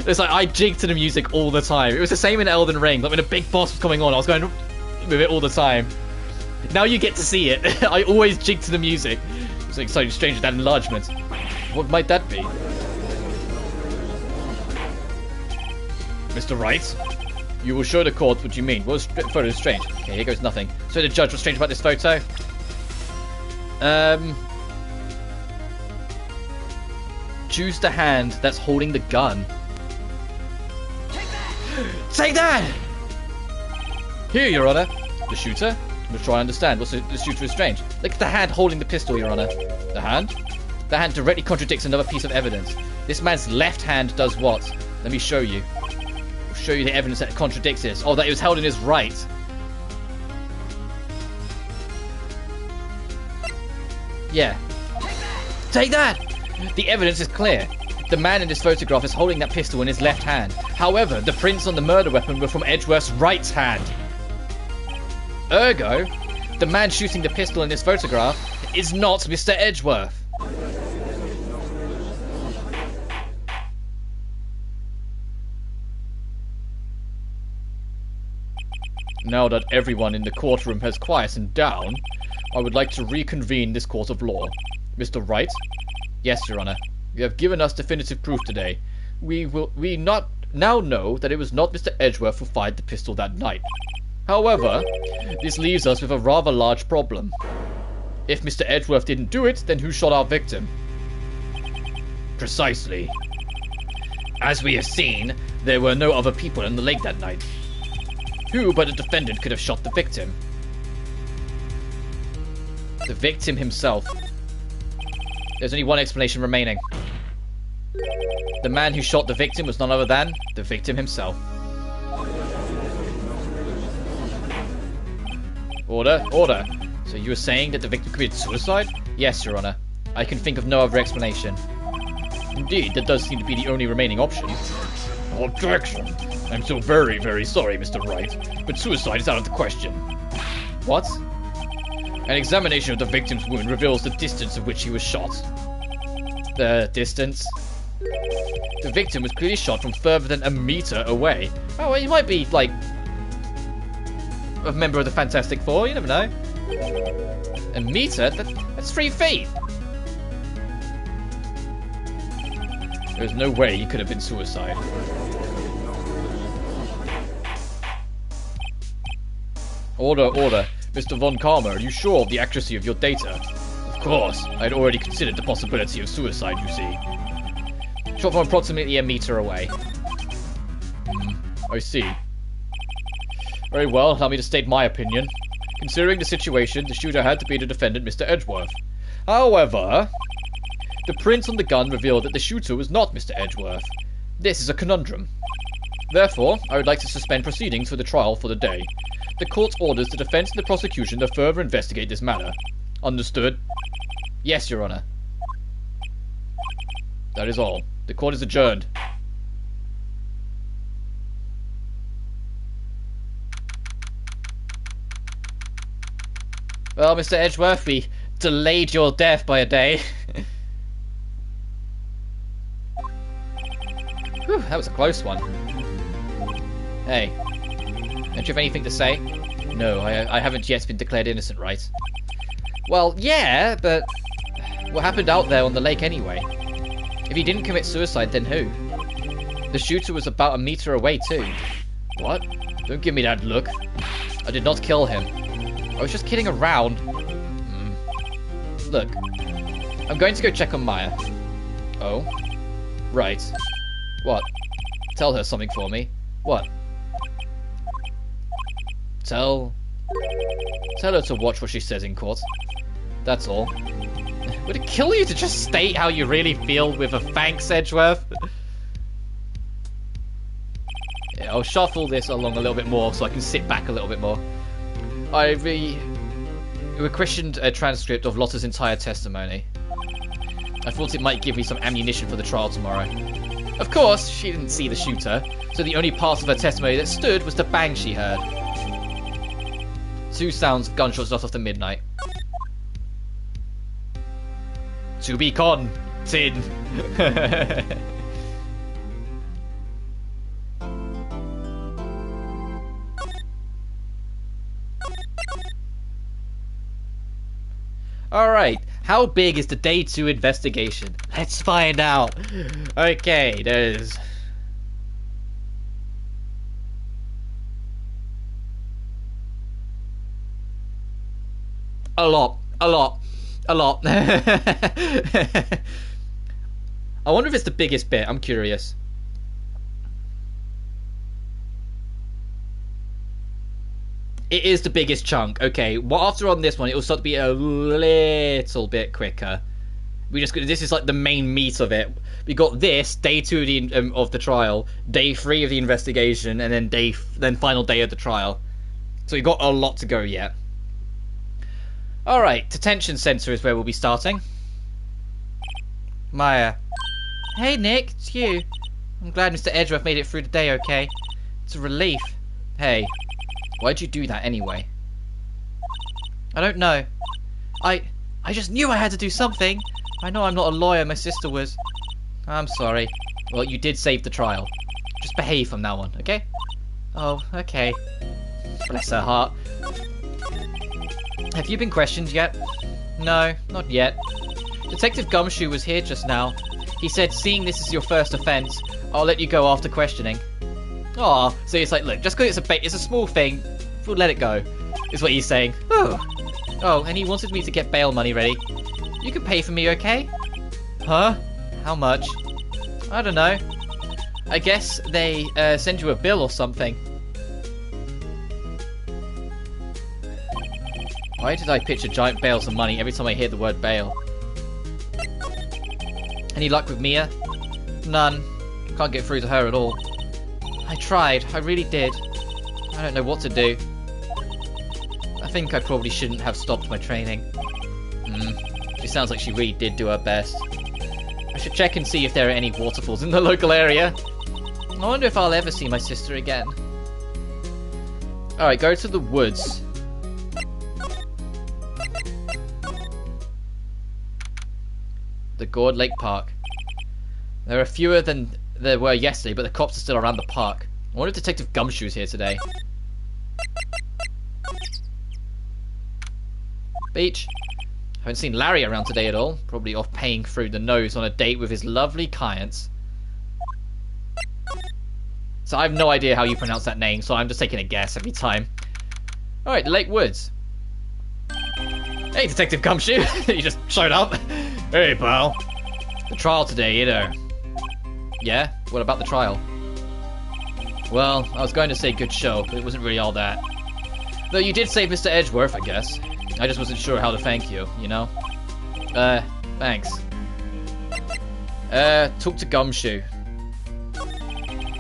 It's like I jigged to the music all the time. It was the same in Elden Ring. Like when a big boss was coming on, I was going with it all the time. Now you get to see it. I always jig to the music. Something exciting strange with that enlargement. What might that be? Mr. Wright? You will show the court what you mean. What photo is strange? Okay, here goes nothing. So the judge, what's strange about this photo? Choose the hand that's holding the gun. Take that! Take that! Here, Your Honor. The shooter? I'm trying to understand. What's the shooter is strange? Look at the hand holding the pistol, Your Honor. The hand? The hand directly contradicts another piece of evidence. This man's left hand does what? Let me show you. I'll show you the evidence that contradicts this. Oh, that it was held in his right. Yeah. Take that! The evidence is clear. The man in this photograph is holding that pistol in his left hand. However, the prints on the murder weapon were from Edgeworth's right hand. Ergo, the man shooting the pistol in this photograph is not Mr. Edgeworth. Now that everyone in the courtroom has quietened down, I would like to reconvene this court of law. Mr. Wright? Yes, Your Honor. You have given us definitive proof today. We now know that it was not Mr. Edgeworth who fired the pistol that night. However, this leaves us with a rather large problem. If Mr. Edgeworth didn't do it, then who shot our victim? Precisely. As we have seen, there were no other people in the lake that night. Who but a defendant could have shot the victim? The victim himself. There's only one explanation remaining. The man who shot the victim was none other than the victim himself. Order, order. So you were saying that the victim committed suicide? Yes, Your Honor. I can think of no other explanation. Indeed, that does seem to be the only remaining option. Objection. I'm so very, very sorry, Mr. Wright, but suicide is out of the question. What? An examination of the victim's wound reveals the distance of which he was shot. The distance? The victim was clearly shot from further than a meter away. Oh, well, he might be, like, a member of the Fantastic Four, you never know. A meter? That's 3 feet! There's no way he could have been suicide. Order, order. Mr. Von Karma, are you sure of the accuracy of your data? Of course. I had already considered the possibility of suicide, you see. Shot from approximately a meter away. I see. Very well, allow me to state my opinion. Considering the situation, the shooter had to be the defendant, Mr. Edgeworth. However, the prints on the gun reveal that the shooter was not Mr. Edgeworth. This is a conundrum. Therefore, I would like to suspend proceedings for the trial for the day. The court orders the defense and the prosecution to further investigate this matter. Understood? Yes, Your Honor. That is all. The court is adjourned. Well, Mr. Edgeworth, we delayed your death by a day. Whew, that was a close one. Hey, don't you have anything to say? No, I haven't yet been declared innocent, right? Well, yeah, but what happened out there on the lake anyway? If he didn't commit suicide, then who? The shooter was about a meter away too. What? Don't give me that look. I did not kill him. I was just kidding around. Look, I'm going to go check on Maya. Oh? Right. What? Tell her something for me. What? Tell her to watch what she says in court. That's all. Would it kill you to just state how you really feel with a thanks, Edgeworth? Yeah, I'll shuffle this along a little bit more so I can sit back a little bit more. I requestioned a transcript of Lotta's entire testimony. I thought it might give me some ammunition for the trial tomorrow. Of course, she didn't see the shooter, so the only part of her testimony that stood was the bang she heard. 2 sounds of gunshots not after midnight. To be con-tid. Alright, how big is the Day 2 investigation? Let's find out. Okay, there's... A lot. I wonder if it's the biggest bit. I'm curious. It is the biggest chunk. Okay, well, after on this one, it will start to be a little bit quicker. This is like the main meat of it. We got this day 2 of the trial, day 3 of the investigation, and then final day of the trial. So we got a lot to go yet. All right, detention center is where we'll be starting. Maya. Hey Nick, it's you. I'm glad Mr. Edgeworth made it through the day okay. It's a relief. Hey. Why'd you do that anyway? I don't know. I just knew I had to do something. I know I'm not a lawyer, my sister was. I'm sorry. Well, you did save the trial. Just behave from now on, okay? Oh, okay. Bless her heart. Have you been questioned yet? No, not yet. Detective Gumshoe was here just now. He said, seeing this is your first offense, I'll let you go after questioning. Aw, so it's like, look, just because it's a small thing, we'll let it go, is what he's saying. Oh, and he wanted me to get bail money ready. You can pay for me, okay? Huh? How much? I don't know. I guess they send you a bill or something. Why did I picture giant bales of money every time I hear the word bail? Any luck with Mia? None. Can't get through to her at all. I tried, I really did. I don't know what to do. I think I probably shouldn't have stopped my training. She sounds like she really did do her best. I should check and see if there are any waterfalls in the local area. I wonder if I'll ever see my sister again. Alright, go to the woods. The Gourd Lake Park. There are fewer than there were yesterday, but the cops are still around the park. I wonder if Detective Gumshoe's here today. Beach. Haven't seen Larry around today at all. Probably off paying through the nose on a date with his lovely clients. So I have no idea how you pronounce that name, so I'm just taking a guess every time. Alright, Lake Woods. Hey, Detective Gumshoe. You just showed up. Hey, pal. The trial today, you know. Yeah? What about the trial? Well, I was going to say good show, but it wasn't really all that. Though you did save Mr. Edgeworth, I guess. I just wasn't sure how to thank you, you know? Thanks. Talk to Gumshoe.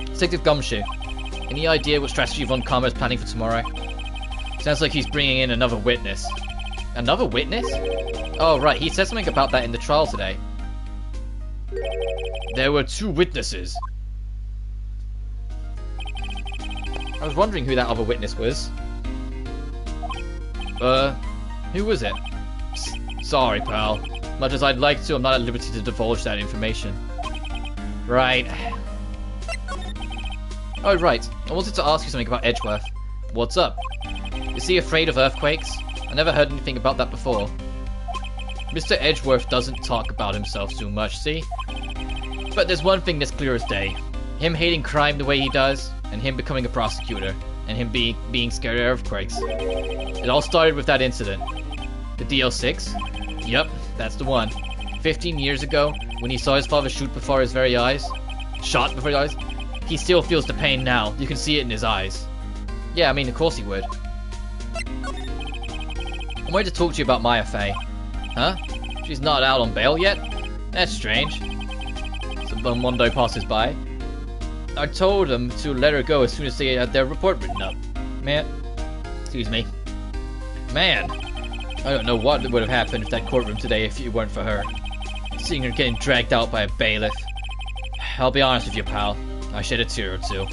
Detective Gumshoe. Any idea what strategy Von Karma is planning for tomorrow? Sounds like he's bringing in another witness. Another witness? Oh, right, he said something about that in the trial today. There were 2 witnesses. I was wondering who that other witness was. Who was it? Sorry, pal. Much as I'd like to, I'm not at liberty to divulge that information. Right. Oh, right. I wanted to ask you something about Edgeworth. What's up? Is he afraid of earthquakes? I never heard anything about that before. Mr. Edgeworth doesn't talk about himself too much, see? But there's one thing that's clear as day. Him hating crime the way he does, and him becoming a prosecutor, and him being scared of earthquakes. It all started with that incident. The DL-6? Yep, that's the one. 15 years ago, when he saw his father shoot before his very eyes. Shot before his eyes? He still feels the pain now. You can see it in his eyes. Yeah, I mean, of course he would. I wanted to talk to you about Maya Fey. Huh? She's not out on bail yet? That's strange. Some Mondo passes by. I told them to let her go as soon as they had their report written up. Man. Excuse me. Man. I don't know what would have happened in that courtroom today if it weren't for her. Seeing her getting dragged out by a bailiff. I'll be honest with you, pal. I shed a tear or two.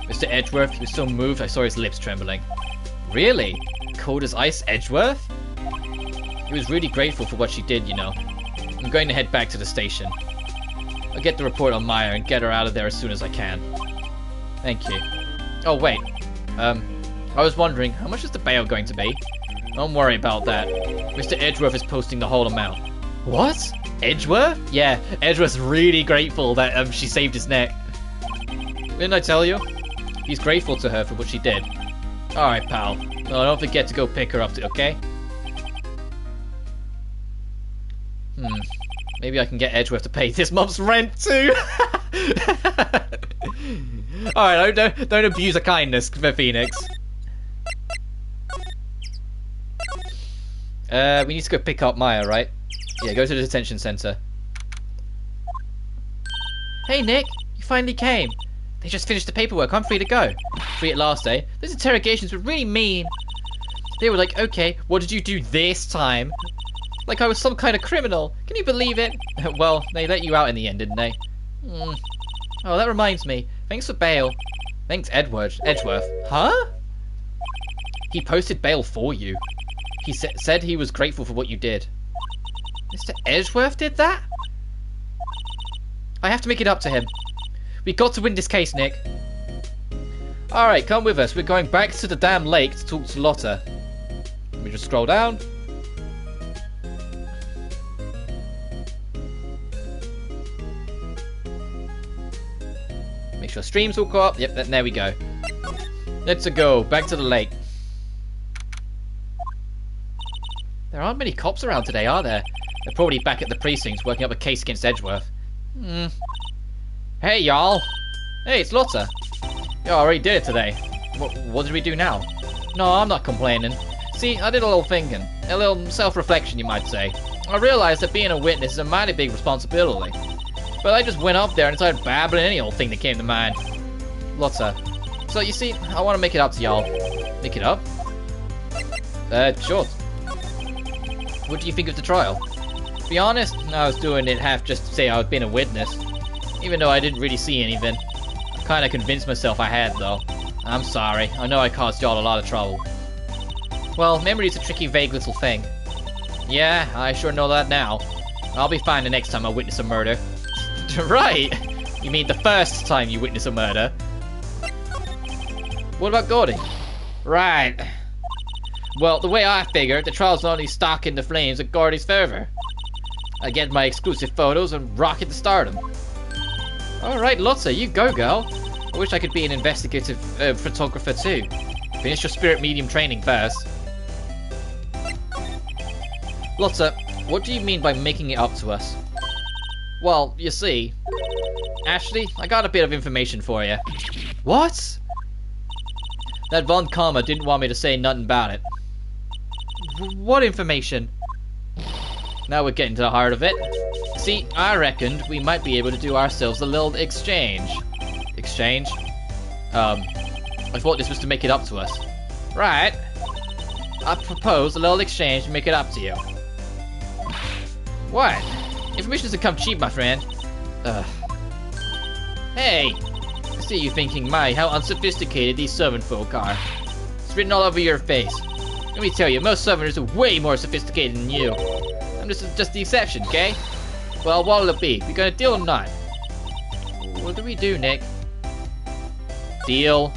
Mr. Edgeworth, he was so moved I saw his lips trembling. Really? Cold as ice Edgeworth? He was really grateful for what she did, you know. I'm going to head back to the station. I'll get the report on Maya and get her out of there as soon as I can. Thank you. Oh, wait. I was wondering, how much is the bail going to be? Don't worry about that. Mr. Edgeworth is posting the whole amount. What? Edgeworth? Yeah, Edgeworth's really grateful that she saved his neck. Didn't I tell you? He's grateful to her for what she did. Alright, pal. Well, don't forget to go pick her up, okay? Maybe I can get Edgeworth to pay this month's rent too. Alright, don't abuse a kindness for Phoenix. We need to go pick up Maya, right? Yeah, go to the detention center. Hey Nick, you finally came. They just finished the paperwork, I'm free to go. Free at last, eh? Those interrogations were really mean. They were like, okay, what did you do this time? Like I was some kind of criminal. Can you believe it? Well, they let you out in the end, didn't they? Oh, that reminds me. Thanks for bail. Thanks, Edgeworth. Huh? He posted bail for you. He said he was grateful for what you did. Mr. Edgeworth did that? I have to make it up to him. We got to win this case, Nick. Alright, come with us. We're going back to the damn lake to talk to Lotta. Let me just scroll down. Make sure streams will go up. Yep, there we go. Let's go. Back to the lake. There aren't many cops around today, are there? They're probably back at the precincts working up a case against Edgeworth. Hey, y'all. Hey, it's Lotta. Yeah, I already did it today. What did we do now? No, I'm not complaining. See, I did a little thinking. A little self-reflection, you might say. I realized that being a witness is a mighty big responsibility. But I just went up there and started babbling any old thing that came to mind. Lotta. So, you see, I want to make it up to y'all. Make it up? Sure. What do you think of the trial? To be honest, I was doing it half just to say I was being a witness. Even though I didn't really see anything. I kinda convinced myself I had, though. I'm sorry. I know I caused y'all a lot of trouble. Well, memory's a tricky, vague little thing. Yeah, I sure know that now. I'll be fine the next time I witness a murder. Right! You mean the first time you witness a murder? What about Gordy? Right. Well, the way I figure, the trial's only stoking the flames of Gordy's fervor. I get my exclusive photos and rocket to stardom. Alright, Lotta, you go, girl. I wish I could be an investigative photographer too. Finish your spirit medium training first. Lotta, what do you mean by making it up to us? Well, you see... Ashley, I got a bit of information for you. What? That Von Karma didn't want me to say nothing about it. What information? Now we're getting to the heart of it. See, I reckoned we might be able to do ourselves a little exchange. Exchange? I thought this was to make it up to us. Right. I propose a little exchange to make it up to you. What? Information doesn't come cheap, my friend. Hey! I see you thinking, my, how unsophisticated these Southern folk are. It's written all over your face. Let me tell you, most Southerners are way more sophisticated than you. I'm just the exception, okay? Well, what'll it be? We gonna deal or not? What do we do, Nick? Deal.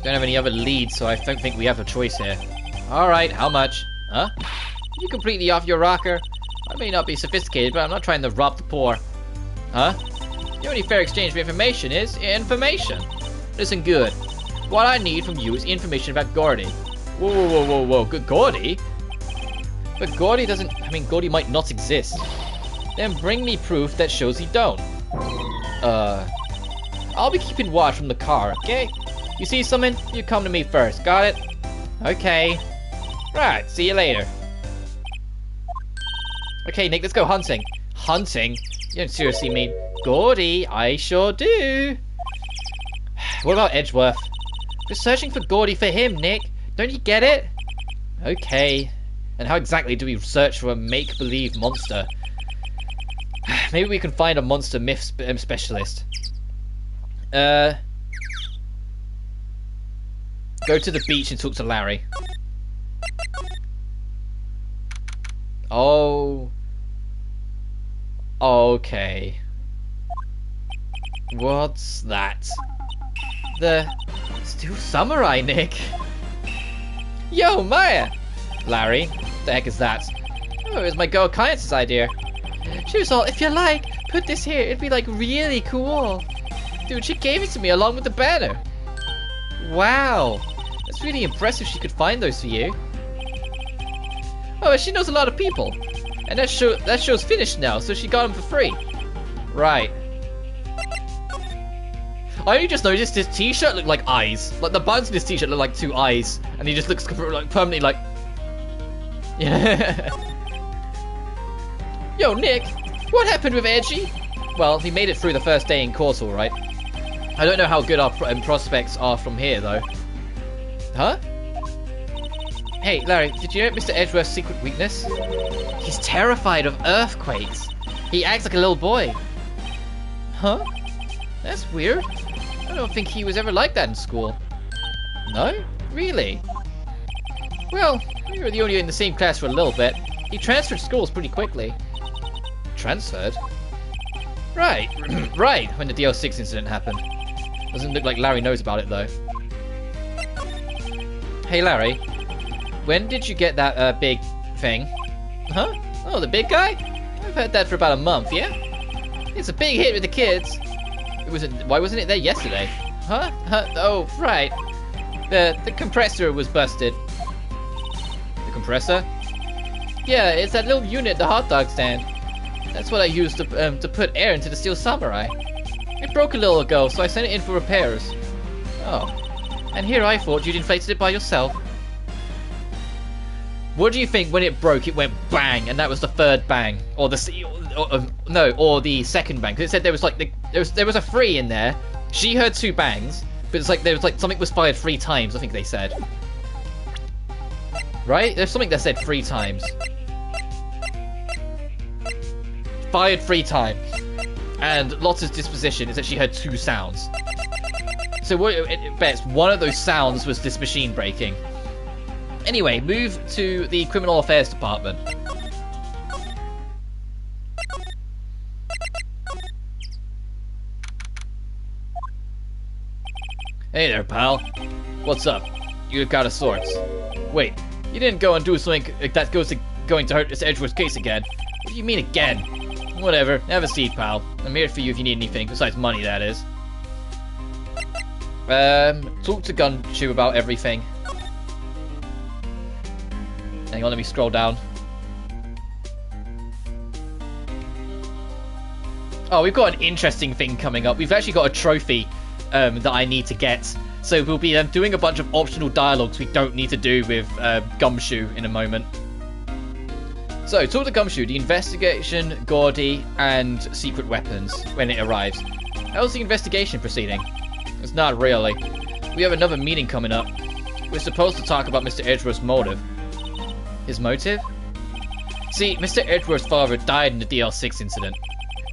Don't have any other leads, so I don't think we have a choice here. Alright, how much? Huh? You completely off your rocker? I may not be sophisticated, but I'm not trying to rob the poor. Huh? The only fair exchange of information is information. Listen good. What I need from you is information about Gordy. Whoa. Good Gordy? But Gordy doesn't... I mean, Gordy might not exist. Then bring me proof that shows he don't. I'll be keeping watch from the car, okay? You see something? You come to me first, got it? Okay. Right, see you later. Okay, Nick, let's go hunting. Hunting? You don't seriously mean... Gordy, I sure do. What about Edgeworth? We're searching for Gordy for him, Nick. Don't you get it? Okay. And how exactly do we search for a make-believe monster? Maybe we can find a monster myth specialist. Go to the beach and talk to Larry. Oh. Okay. What's that? The Steel Samurai, Nick. Yo, Maya! Larry, what the heck is that? Oh, it was my girl Kyance's idea. She was all, if you like, put this here, it'd be like really cool. Dude, she gave it to me along with the banner. Wow, that's really impressive she could find those for you. Oh, she knows a lot of people. And that show's finished now, so she got them for free. Right. I only just noticed his t-shirt looked like eyes. Like the buttons in his t-shirt look like two eyes. And he just looks like permanently like... Yeah. Yo, Nick, what happened with Edgy? Well, he made it through the first day in course, alright. I don't know how good our prospects are from here, though. Huh? Hey, Larry, did you know Mr. Edgeworth's secret weakness? He's terrified of earthquakes. He acts like a little boy. Huh? That's weird. I don't think he was ever like that in school. No? Really? Well, we were the only in the same class for a little bit. He transferred schools pretty quickly. Transferred? Right. Right, when the DL-6 incident happened. Doesn't look like Larry knows about it, though. Hey, Larry. When did you get that, big thing? Huh? Oh, the big guy? I've had that for about a month, yeah? It's a big hit with the kids. Why wasn't it there yesterday? Huh? Oh, right. The compressor was busted. The compressor? Yeah, it's that little unit at the hot dog stand. That's what I used to put air into the Steel Samurai. It broke a little ago, so I sent it in for repairs. Oh. And here I thought you'd inflated it by yourself. What do you think when it broke, it went bang, and that was the third bang? Or the second bang? Because it said there was like, there was a 3 in there. She heard 2 bangs, but it's like, there was like, something was fired 3 times, I think they said. Right? There's something that said 3 times. Fired 3 times. And Lotta's disposition is that she heard 2 sounds. So what it bets one of those sounds was this machine breaking. Anyway, move to the Criminal Affairs Department. Hey there, pal. What's up? You look out of sorts. Wait, you didn't go and do something that going to hurt this Edgeworth case again. What do you mean again? Whatever, have a seat, pal. I'm here for you if you need anything, besides money, that is. Talk to Gumshoe about everything. Hang on, let me scroll down. Oh, we've got an interesting thing coming up. We've actually got a trophy that I need to get. So we'll be doing a bunch of optional dialogues we don't need to do with Gumshoe in a moment. So, talk to Gumshoe, the investigation, Gordy, and secret weapons when it arrives. How's the investigation proceeding? It's not really. We have another meeting coming up. We're supposed to talk about Mr. Edgeworth's motive. His motive? See, Mr. Edgeworth's father died in the DL-6 incident,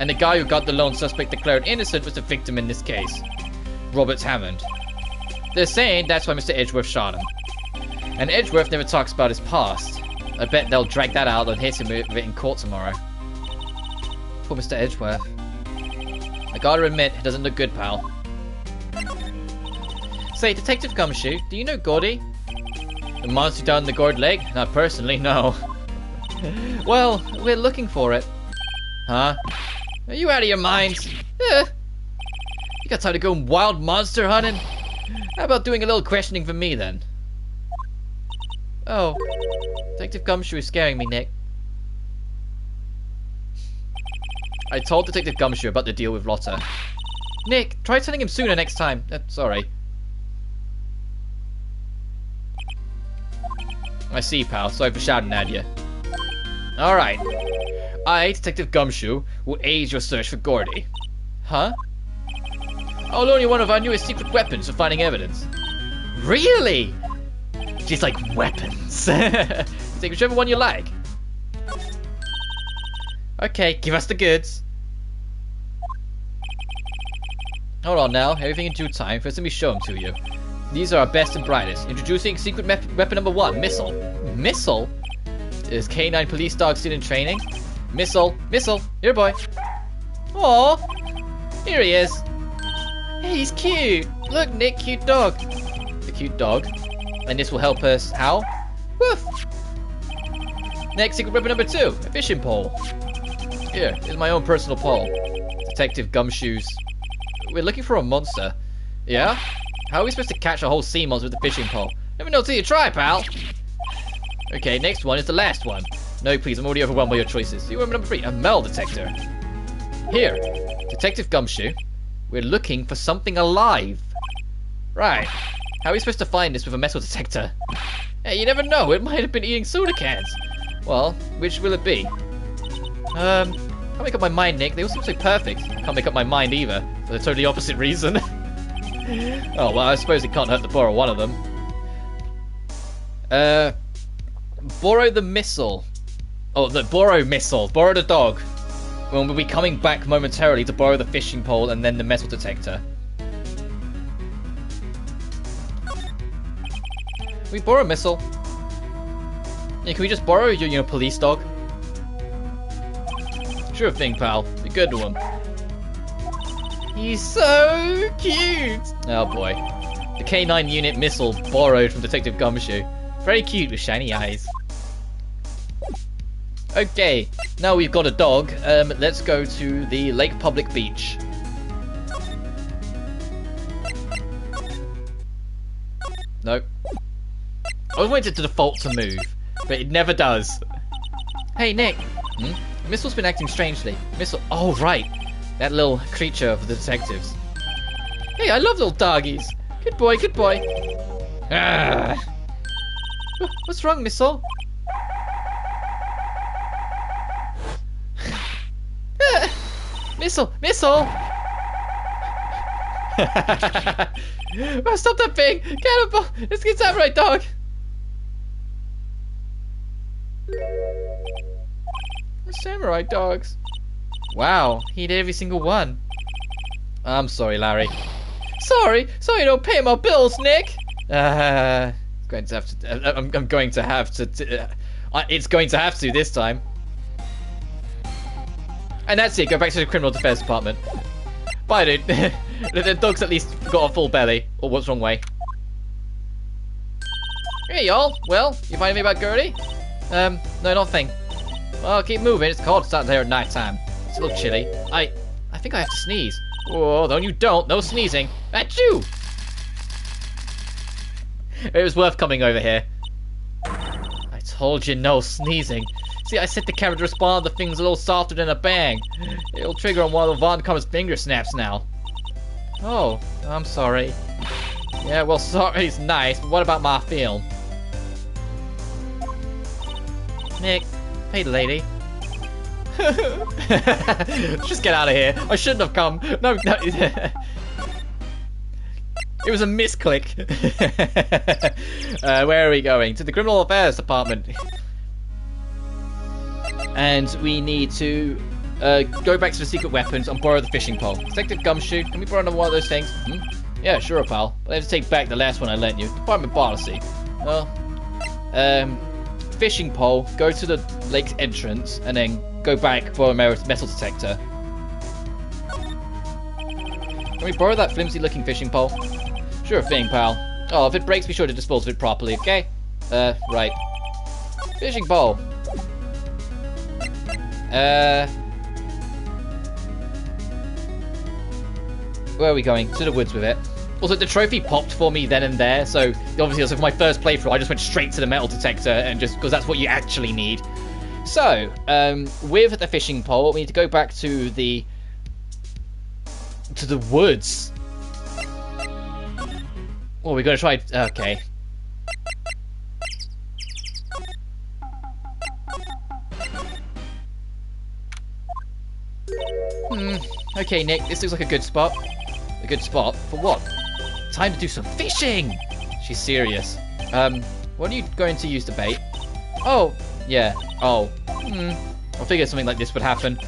and the guy who got the lone suspect declared innocent was the victim in this case, Robert Hammond. They're saying that's why Mr. Edgeworth shot him. And Edgeworth never talks about his past. I bet they'll drag that out and hit him with it in court tomorrow. Poor Mr. Edgeworth. I gotta admit, it doesn't look good, pal. Say, Detective Gumshoe, do you know Gordy? The monster down the gourd leg? Not personally, no. Well, we're looking for it. Huh? Are you out of your mind? You got time to go wild monster hunting? How about doing a little questioning for me, then? Oh. Detective Gumshoe is scaring me, Nick. I told Detective Gumshoe about the deal with Lotta. Nick, try telling him sooner next time. Sorry. I see, pal. Sorry for shouting at you. Alright. I, Detective Gumshoe, will aid your search for Gordy. Huh? I'll loan you one of our newest secret weapons for finding evidence. Really? She's like, weapons. Take whichever one you like. Okay, give us the goods. Hold on now, everything in due time. First let me show them to you. These are our best and brightest. Introducing secret weapon number 1, Missile. Missile? Is K9 police dog still in training? Missile. Missile. Here, boy. Aww. Here he is. Hey, he's cute. Look, Nick, cute dog. The cute dog. And this will help us. How? Woof! Next, secret weapon number 2, a fishing pole. Here is my own personal pole. Detective Gumshoes. We're looking for a monster. Yeah? How are we supposed to catch a whole sea monster with a fishing pole? Never know till you try, pal. Okay, next one is the last one. No, please, I'm already overwhelmed by your choices. You number 3, a metal detector. Here, Detective Gumshoe. We're looking for something alive. Right. How are we supposed to find this with a metal detector? Hey, you never know. It might have been eating soda cans. Well, which will it be? Can't make up my mind, Nick. They all seem so perfect. I can't make up my mind either, for the totally opposite reason. Oh, well, I suppose it can't hurt to borrow one of them. Borrow the missile. Oh, borrow missile. Borrow the dog. Well, we'll be coming back momentarily to borrow the fishing pole and then the metal detector. Can we borrow a missile? Yeah, can we just borrow your police dog? Sure thing, pal. Be good to him. He's so cute! Oh boy. The K9 unit missile borrowed from Detective Gumshoe. Very cute with shiny eyes. Okay, now we've got a dog. Let's go to the Lake Public Beach. Nope. I was waiting to default to move, but it never does. Hey, Nick. Missile's been acting strangely. Missile. Oh, right. That little creature of the detectives. Hey, I love little doggies. Good boy, good boy. Ah. What's wrong, Missile? Missile! Missile! Oh, stop that thing! Cannonball! Let's get that right, dog! We're samurai dogs. Wow, he did every single one. I'm sorry, Larry. Sorry you don't pay my bills, Nick! I'm going to have to it's going to have to this time. And that's it, go back to the criminal defense department. Bye, dude. The dog's at least got a full belly. Or what's wrong way? Hey, y'all. Well, you find anything about Gertie? No, nothing. Well, keep moving. It's cold starting there at night time. It's a little chilly. I think I have to sneeze. Oh, no, you don't. No sneezing. Achoo! It was worth coming over here. I told you no sneezing. See, I set the camera to respond to things a little softer than a bang. It'll trigger on one of Von Comer's finger snaps now. Oh, I'm sorry. Yeah, well, sorry's nice, but what about my film? Nick, hey lady. Just get out of here. I shouldn't have come. No. It was a misclick. Where are we going? To the Criminal Affairs Department. And we need to go back to the secret weapons and borrow the fishing pole. Detective Gumshoe, can we borrow another one of those things? Yeah, sure, pal. But I have to take back the last one I lent you. Department policy. Well, fishing pole, go to the lake's entrance, and then go back, borrow a metal detector. Can we borrow that flimsy-looking fishing pole? Sure thing, pal. Oh, if it breaks, be sure to dispose of it properly, okay? Right. Fishing pole. Where are we going? To the woods with it. Also, the trophy popped for me then and there, so obviously, also for my first playthrough, I just went straight to the metal detector, and just because that's what you actually need. So, with the fishing pole, we need to go back to the woods. Oh, we're gonna try. Okay. Okay, Nick, this looks like a good spot. A good spot? For what? Time to do some fishing! She's serious. What are you going to use to bait? Oh, yeah. Oh. I figured something like this would happen.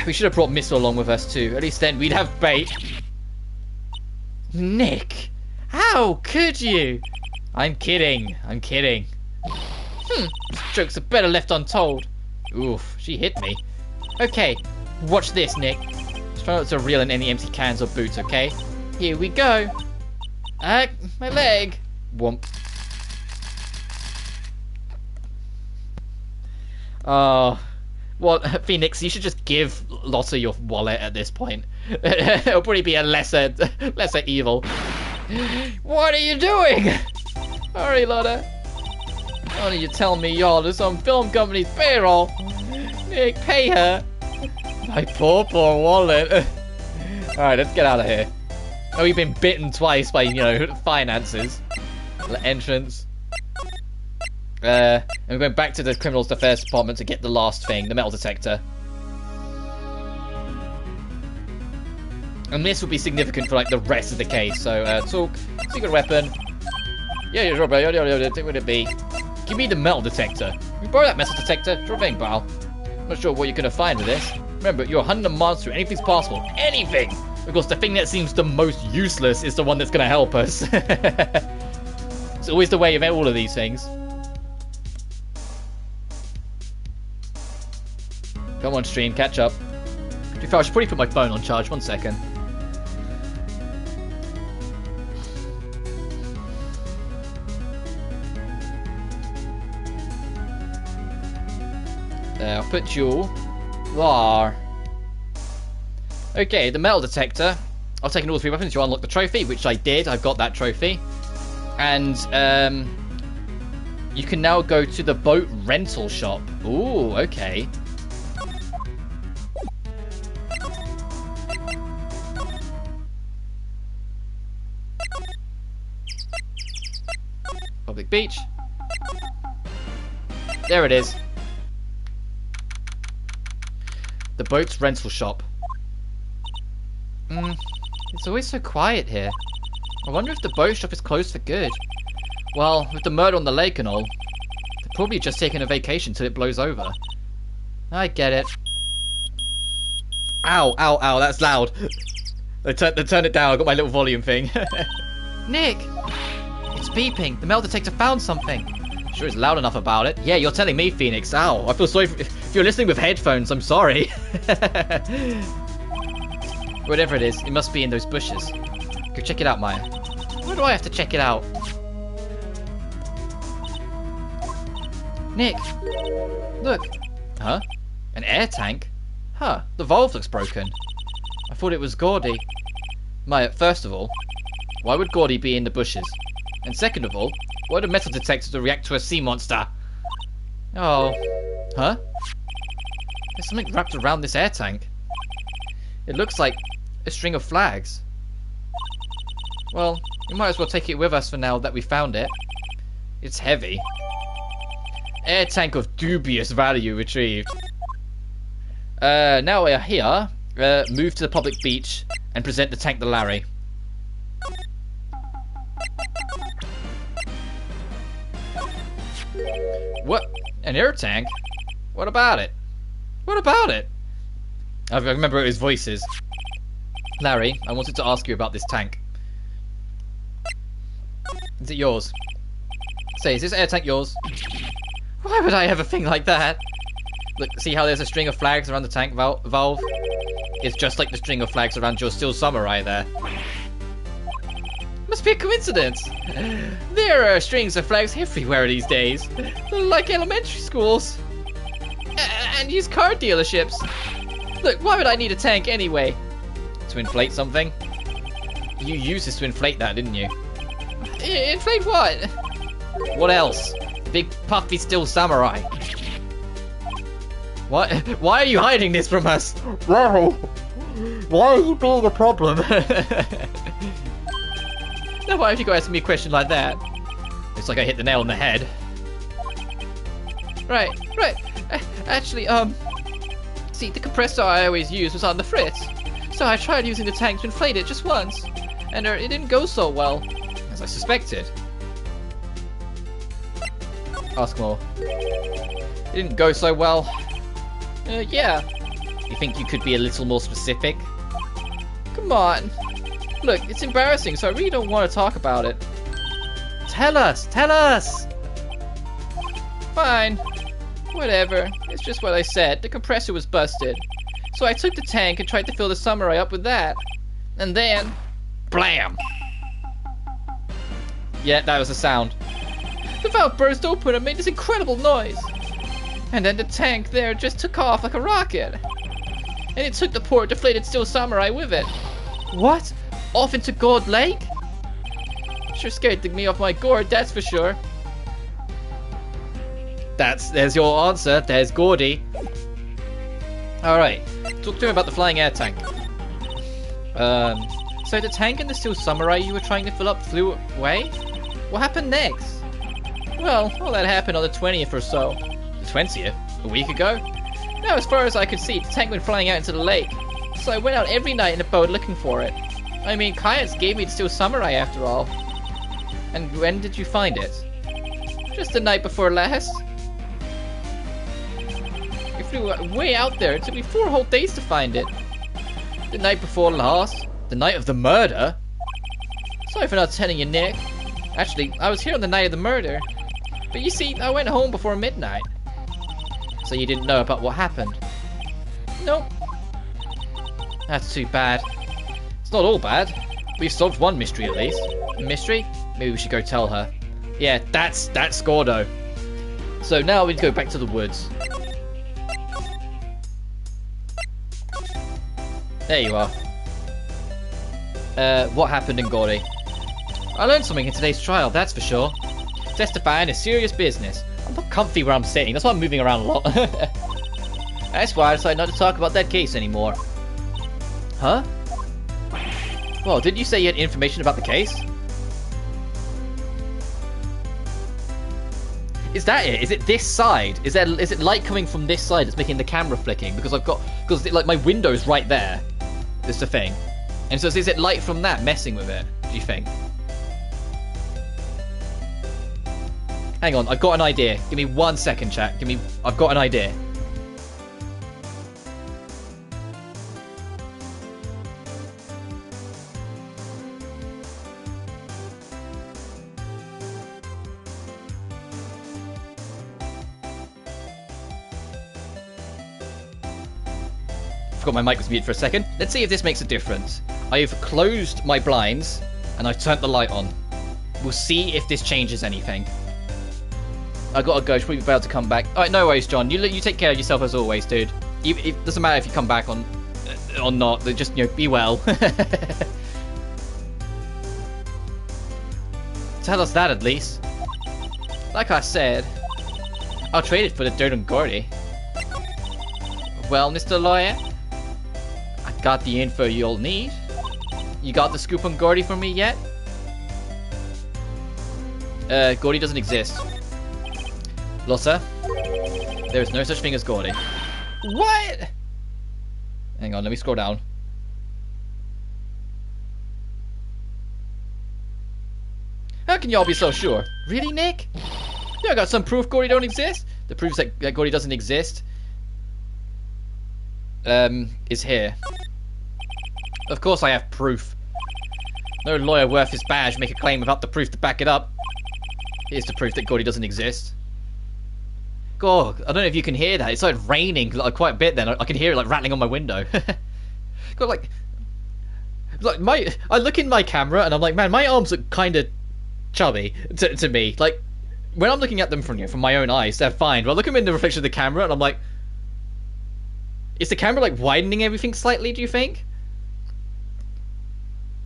We should have brought Missile along with us too. At least then we'd have bait. Nick! How could you? I'm kidding. I'm kidding. Jokes are better left untold. Oof, she hit me. Okay, watch this, Nick. Just try not to reel in any empty cans or boots, okay? Here we go. My leg. Whomp. Oh, well, Phoenix, you should just give Lotta your wallet at this point. It'll probably be a lesser evil. What are you doing? Hurry, Lotta. Why don't you tell me you're on some film company's payroll? Nick, pay her. My poor wallet. Alright, let's get out of here. Oh, we've been bitten twice by, finances. Entrance. And we're going back to the Criminals Affairs Department to get the last thing, the metal detector. And this will be significant for, like, the rest of the case. So, talk, secret weapon. Yeah, sure, bro. What would it be? Give me the metal detector. Can you borrow that metal detector? Sure thing, pal. I'm not sure what you're going to find with this. Remember, you're hunting a monster. Anything's possible. Anything! Because the thing that seems the most useless is the one that's going to help us. It's always the way of all of these things. Come on, stream. Catch up. To be fair, I should probably put my phone on charge. 1 second. There, I'll put you there. Okay, the metal detector. I've taken all 3 weapons to unlock the trophy, which I did. I've got that trophy. And, you can now go to the boat rental shop. Ooh, okay. Public beach. There it is. The boat's rental shop. It's always so quiet here. I wonder if the boat shop is closed for good. Well, with the murder on the lake and all, they're probably just taking a vacation till it blows over. I get it. Ow, ow, ow, that's loud. They turned it down, I got my little volume thing. Nick! It's beeping. The metal detector found something. Sure is loud enough about it. Yeah, you're telling me, Phoenix. Ow, I feel sorry if you're listening with headphones, I'm sorry. Whatever it is, it must be in those bushes. Go check it out, Maya. Why do I have to check it out? Nick! Look! Huh? An air tank? Huh, the valve looks broken. I thought it was Gordy. Maya, first of all, why would Gordy be in the bushes? And second of all, why would a metal detector react to a sea monster? Oh. Huh? There's something wrapped around this air tank. It looks like a string of flags. Well, we might as well take it with us for now that we found it. It's heavy. Air tank of dubious value retrieved. Now we are here. Move to the public beach and present the tank to Larry. What? An air tank? What about it? What about it? I remember his voices. Larry, I wanted to ask you about this tank. Is it yours? Say, is this air tank yours? Why would I have a thing like that? Look, see how there's a string of flags around the tank valve? It's just like the string of flags around your Steel Samurai there. Must be a coincidence. There are strings of flags everywhere these days. Like elementary schools. And used car dealerships. Look, why would I need a tank anyway? To inflate something? You used this to inflate that, didn't you? Inflate what? What else? Big puffy Steel Samurai. What? Why are you hiding this from us? Why are you being a problem? Now why have you got to ask me a question like that? Looks like I hit the nail on the head. Right. Actually, see, the compressor I always use was on the fritz. So I tried using the tank to inflate it just once. And it didn't go so well. As I suspected. Ask more. It didn't go so well. Yeah. You think you could be a little more specific? Come on. Look, it's embarrassing, so I really don't want to talk about it. Tell us! Tell us! Fine. Whatever. It's just what I said. The compressor was busted. So I took the tank and tried to fill the Samurai up with that. And then... Blam! Yeah, that was the sound. The valve burst open and made this incredible noise. And then the tank there just took off like a rocket. And it took the poor deflated steel samurai with it. What? Off into Gourd Lake? Sure scared me off my gourd, that's for sure. There's your answer. There's Gordy. Alright, talk to him about the flying air tank. So the tank and the steel samurai you were trying to fill up flew away? What happened next? Well, all that happened on the 20th or so. The 20th? A week ago? Now, as far as I could see, the tank went flying out into the lake. So I went out every night in a boat looking for it. I mean, Kayans gave me the steel samurai after all. And when did you find it? Just the night before last. We flew way out there. It took me 4 whole days to find it. The night before last? The night of the murder? Sorry for not telling you, Nick. Actually, I was here on the night of the murder. But you see, I went home before midnight. So you didn't know about what happened? Nope. That's too bad. It's not all bad. We've solved one mystery at least. A mystery? Maybe we should go tell her. Yeah, that's Gordo. So now we go back to the woods. There you are. What happened in Gordy? I learned something in today's trial, that's for sure. Testifying is serious business. I'm not comfy where I'm sitting, that's why I'm moving around a lot. That's why I decided not to talk about that case anymore. Huh? Well, didn't you say you had information about the case? Is that it? Is it this side? Is it light coming from this side that's making the camera flicking? Because like my window's right there. That's the thing. And so is it light from that messing with it, do you think? Hang on, I've got an idea. Give me 1 second, chat. I've got an idea. Forgot my mic was muted for a second. Let's see if this makes a difference. I've closed my blinds and I've turned the light on. We'll see if this changes anything. I gotta go. Should probably be able to come back. Alright, no worries, John. You take care of yourself as always, dude. It doesn't matter if you come back or not. Just, be well. Tell us that at least. Like I said, I'll trade it for the dirt and Gordy. Well, Mr. Lawyer, I got the info you'll need. You got the scoop on Gordy for me yet? Gordy doesn't exist. Lossa, there is no such thing as Gordy. What? Hang on, let me scroll down. How can y'all be so sure? Really, Nick? You got some proof Gordy don't exist? The proof that Gordy doesn't exist is here. Of course I have proof. No lawyer worth his badge make a claim without the proof to back it up. Here's the proof that Gordy doesn't exist. God, I don't know if you can hear that. It started raining quite a bit then. I can hear it rattling on my window. God, I look in my camera and I'm like, man, my arms look kind of chubby to me. Like, when I'm looking at them from my own eyes, they're fine. But I look at them in the reflection of the camera and I'm like, is the camera widening everything slightly, do you think?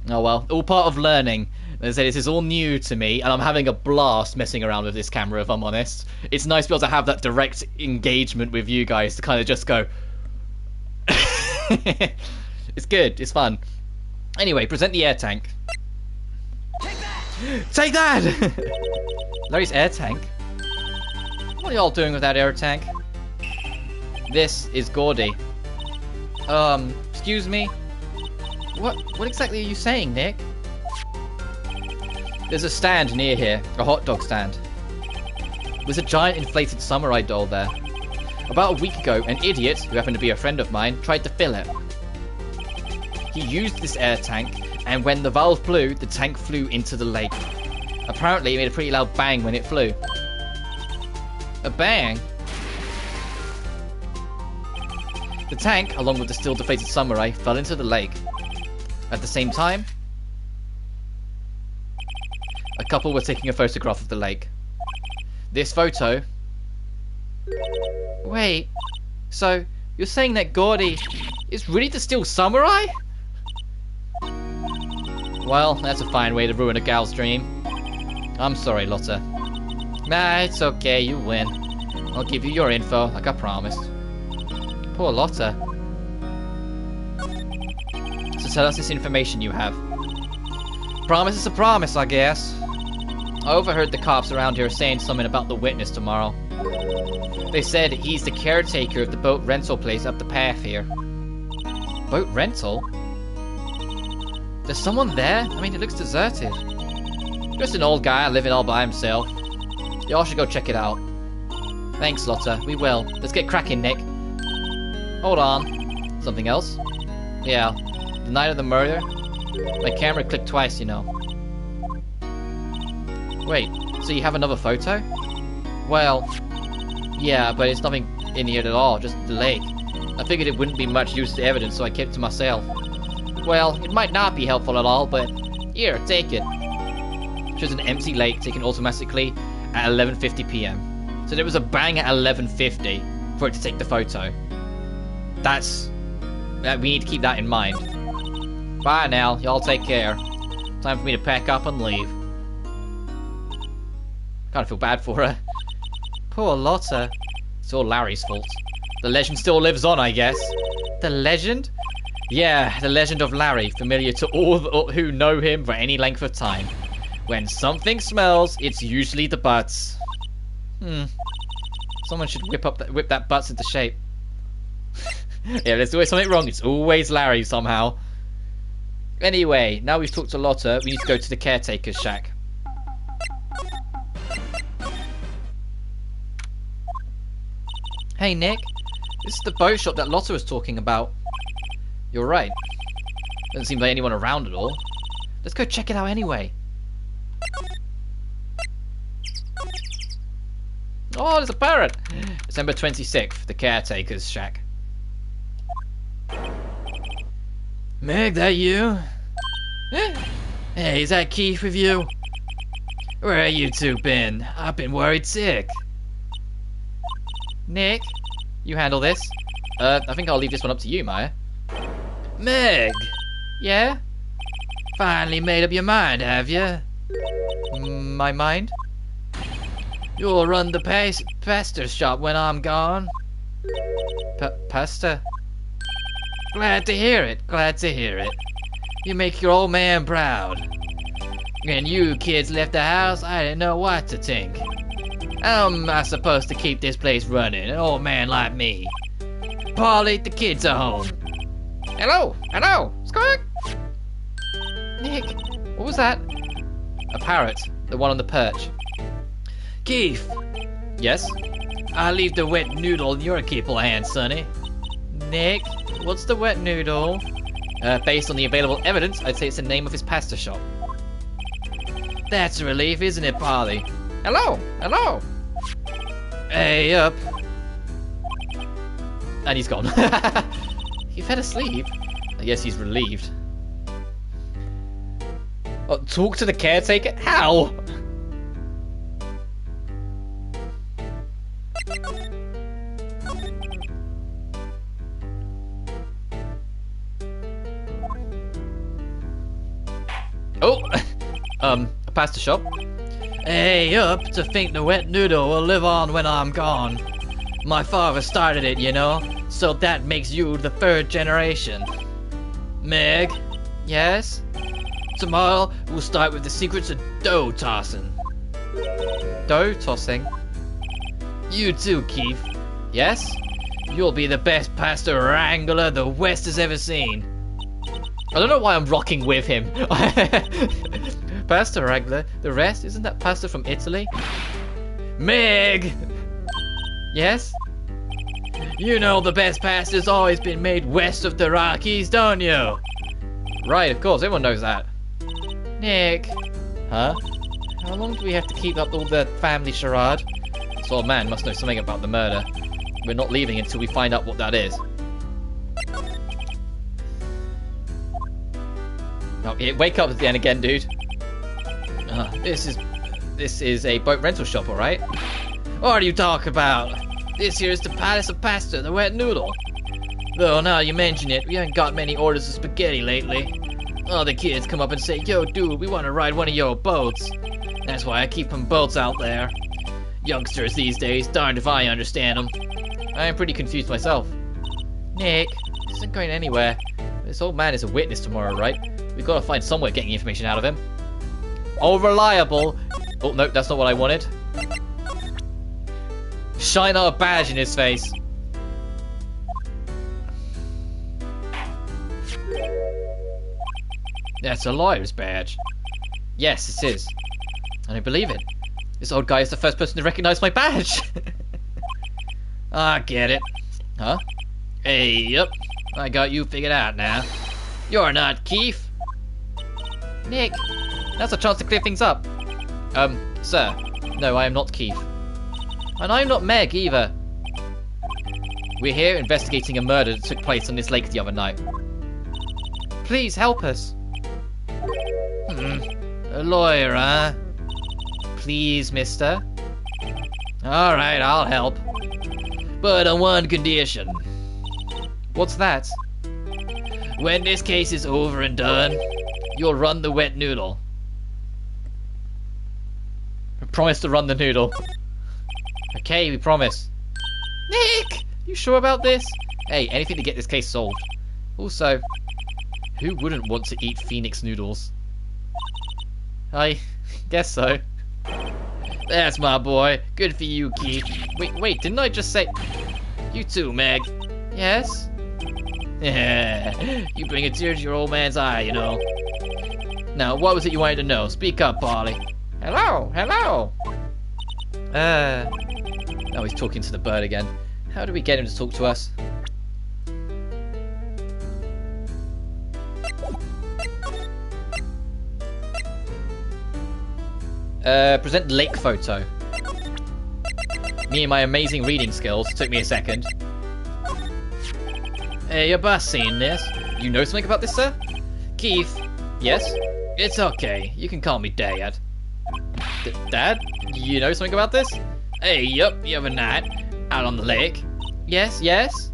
Oh well, all part of learning. As I say, this is all new to me, and I'm having a blast messing around with this camera, if I'm honest. It's nice to be able to have that direct engagement with you guys to kind of just go... It's good, it's fun. Anyway, present the air tank. Take that! Take that! Larry's air tank? What are y'all doing with that air tank? This is Gordy. Excuse me? What exactly are you saying, Nick? There's a stand near here, a hot dog stand. There's a giant inflated samurai doll there. About a week ago, an idiot, who happened to be a friend of mine, tried to fill it. He used this air tank, and when the valve blew, the tank flew into the lake. Apparently, it made a pretty loud bang when it flew. A bang? The tank, along with the still deflated samurai, fell into the lake. At the same time, a couple were taking a photograph of the lake. This photo Wait, so you're saying that Gordy is ready to steal Samurai? Well, that's a fine way to ruin a gal's dream. I'm sorry, Lotta. Nah, it's okay, you win. I'll give you your info, like I promised. Poor Lotta. So tell us this information you have. Promise is a promise, I guess. I overheard the cops around here saying something about the witness tomorrow. They said he's the caretaker of the boat rental place up the path here. Boat rental? There's someone there? I mean, it looks deserted. Just an old guy living all by himself. Y'all should go check it out. Thanks, Lotta. We will. Let's get cracking, Nick. Hold on. Something else? Yeah. The night of the murder? My camera clicked twice, you know. Wait, so you have another photo? Well, yeah, but it's nothing in here at all, just the lake. I figured it wouldn't be much use to evidence, so I kept it to myself. Well, it might not be helpful at all, but here, take it. Just an empty lake taken automatically at 11:50 p.m. So there was a bang at 11:50 for it to take the photo. We need to keep that in mind. Bye now, y'all take care. Time for me to pack up and leave. Kinda feel bad for her. Poor Lotta. It's all Larry's fault. The legend still lives on, I guess. The legend? Yeah, the legend of Larry, familiar to all who know him for any length of time. When something smells, it's usually the butts. Someone should whip that butts into shape. Yeah, there's always something wrong. It's always Larry somehow. Anyway, now we've talked to Lotta, we need to go to the caretaker's shack. Hey Nick, this is the boat shop that Lotta was talking about. You're right. Doesn't seem like anyone around at all. Let's go check it out anyway. Oh, there's a parrot! December 26th, the caretaker's shack. Meg, that you? Hey, is that Keith with you? Where have you two been? I've been worried sick. Nick, you handle this. I think I'll leave this one up to you, Maya. Meg! Yeah? Finally made up your mind, have you? My mind? You'll run the pasta shop when I'm gone. Pasta? Glad to hear it, glad to hear it. You make your old man proud. When you kids left the house, I didn't know what to think. How am I supposed to keep this place running, an old man like me? Polly, the kids are home. Hello, hello, Squawk! Nick, what was that? A parrot, the one on the perch. Keith! Yes? I'll leave the wet noodle in your capable hands, sonny. Nick, what's the wet noodle? Based on the available evidence, I'd say it's the name of his pasta shop. That's a relief, isn't it, Polly? Hello, hello! Hey, up! And he's gone. He fell asleep. I guess he's relieved. Oh, talk to the caretaker? How? Oh! A pasta shop. Hey, up, to think the wet noodle will live on when I'm gone. My father started it, you know, so that makes you the third generation. Meg? Yes? Tomorrow, we'll start with the secrets of dough tossing. Dough tossing? You too, Keith. Yes? You'll be the best pasta wrangler the West has ever seen. I don't know why I'm rocking with him. Pasta wrangler? The rest? Isn't that pasta from Italy? Meg! Yes? You know the best pasta's always been made west of the Rockies, don't you? Right, of course, everyone knows that. Nick. Huh? How long do we have to keep up all the family charade? This old man must know something about the murder. We're not leaving until we find out what that is. Oh, yeah, wake up then again, dude. This is a boat rental shop, alright? What are you talking about? This here is the Palace of Pasta, the wet noodle. Though now you mention it, we haven't got many orders of spaghetti lately. All the kids come up and say, yo dude, we want to ride one of your boats. That's why I keep them boats out there. Youngsters these days, darned if I understand them. I am pretty confused myself. Nick, this isn't going anywhere. This old man is a witness tomorrow, right? We've got to find some way of getting information out of him. Oh, reliable. Oh, no, that's not what I wanted. Shine our badge in his face. That's a lawyer's badge. Yes, it is. I don't believe it. This old guy is the first person to recognize my badge. I get it. Huh? Hey, yep. I got you figured out now. You're not Keith. Nick, that's a chance to clear things up. Sir. No, I am not Keith. And I'm not Meg either. We're here investigating a murder that took place on this lake the other night. Please help us. A lawyer, huh? Please, mister. Alright, I'll help. But on one condition. What's that? When this case is over and done, you'll run the wet noodle. I promise to run the noodle. Okay, we promise. Nick! You sure about this? Hey, anything to get this case solved. Also, who wouldn't want to eat Phoenix noodles? I guess so. That's my boy. Good for you, Keith. Wait, didn't I just say... You too, Meg. Yes? You bring a tear to your old man's eye, you know. Now, what was it you wanted to know? Speak up, Polly. Hello, hello. Now he's talking to the bird again. How do we get him to talk to us? Present lake photo. Me and my amazing reading skills. Took me a second. Hey, your boss seen this? You know something about this, sir? Keith? Yes? It's okay. You can call me Dad. Dad? You know something about this? Hey, yup, the other night. Out on the lake. Yes, yes?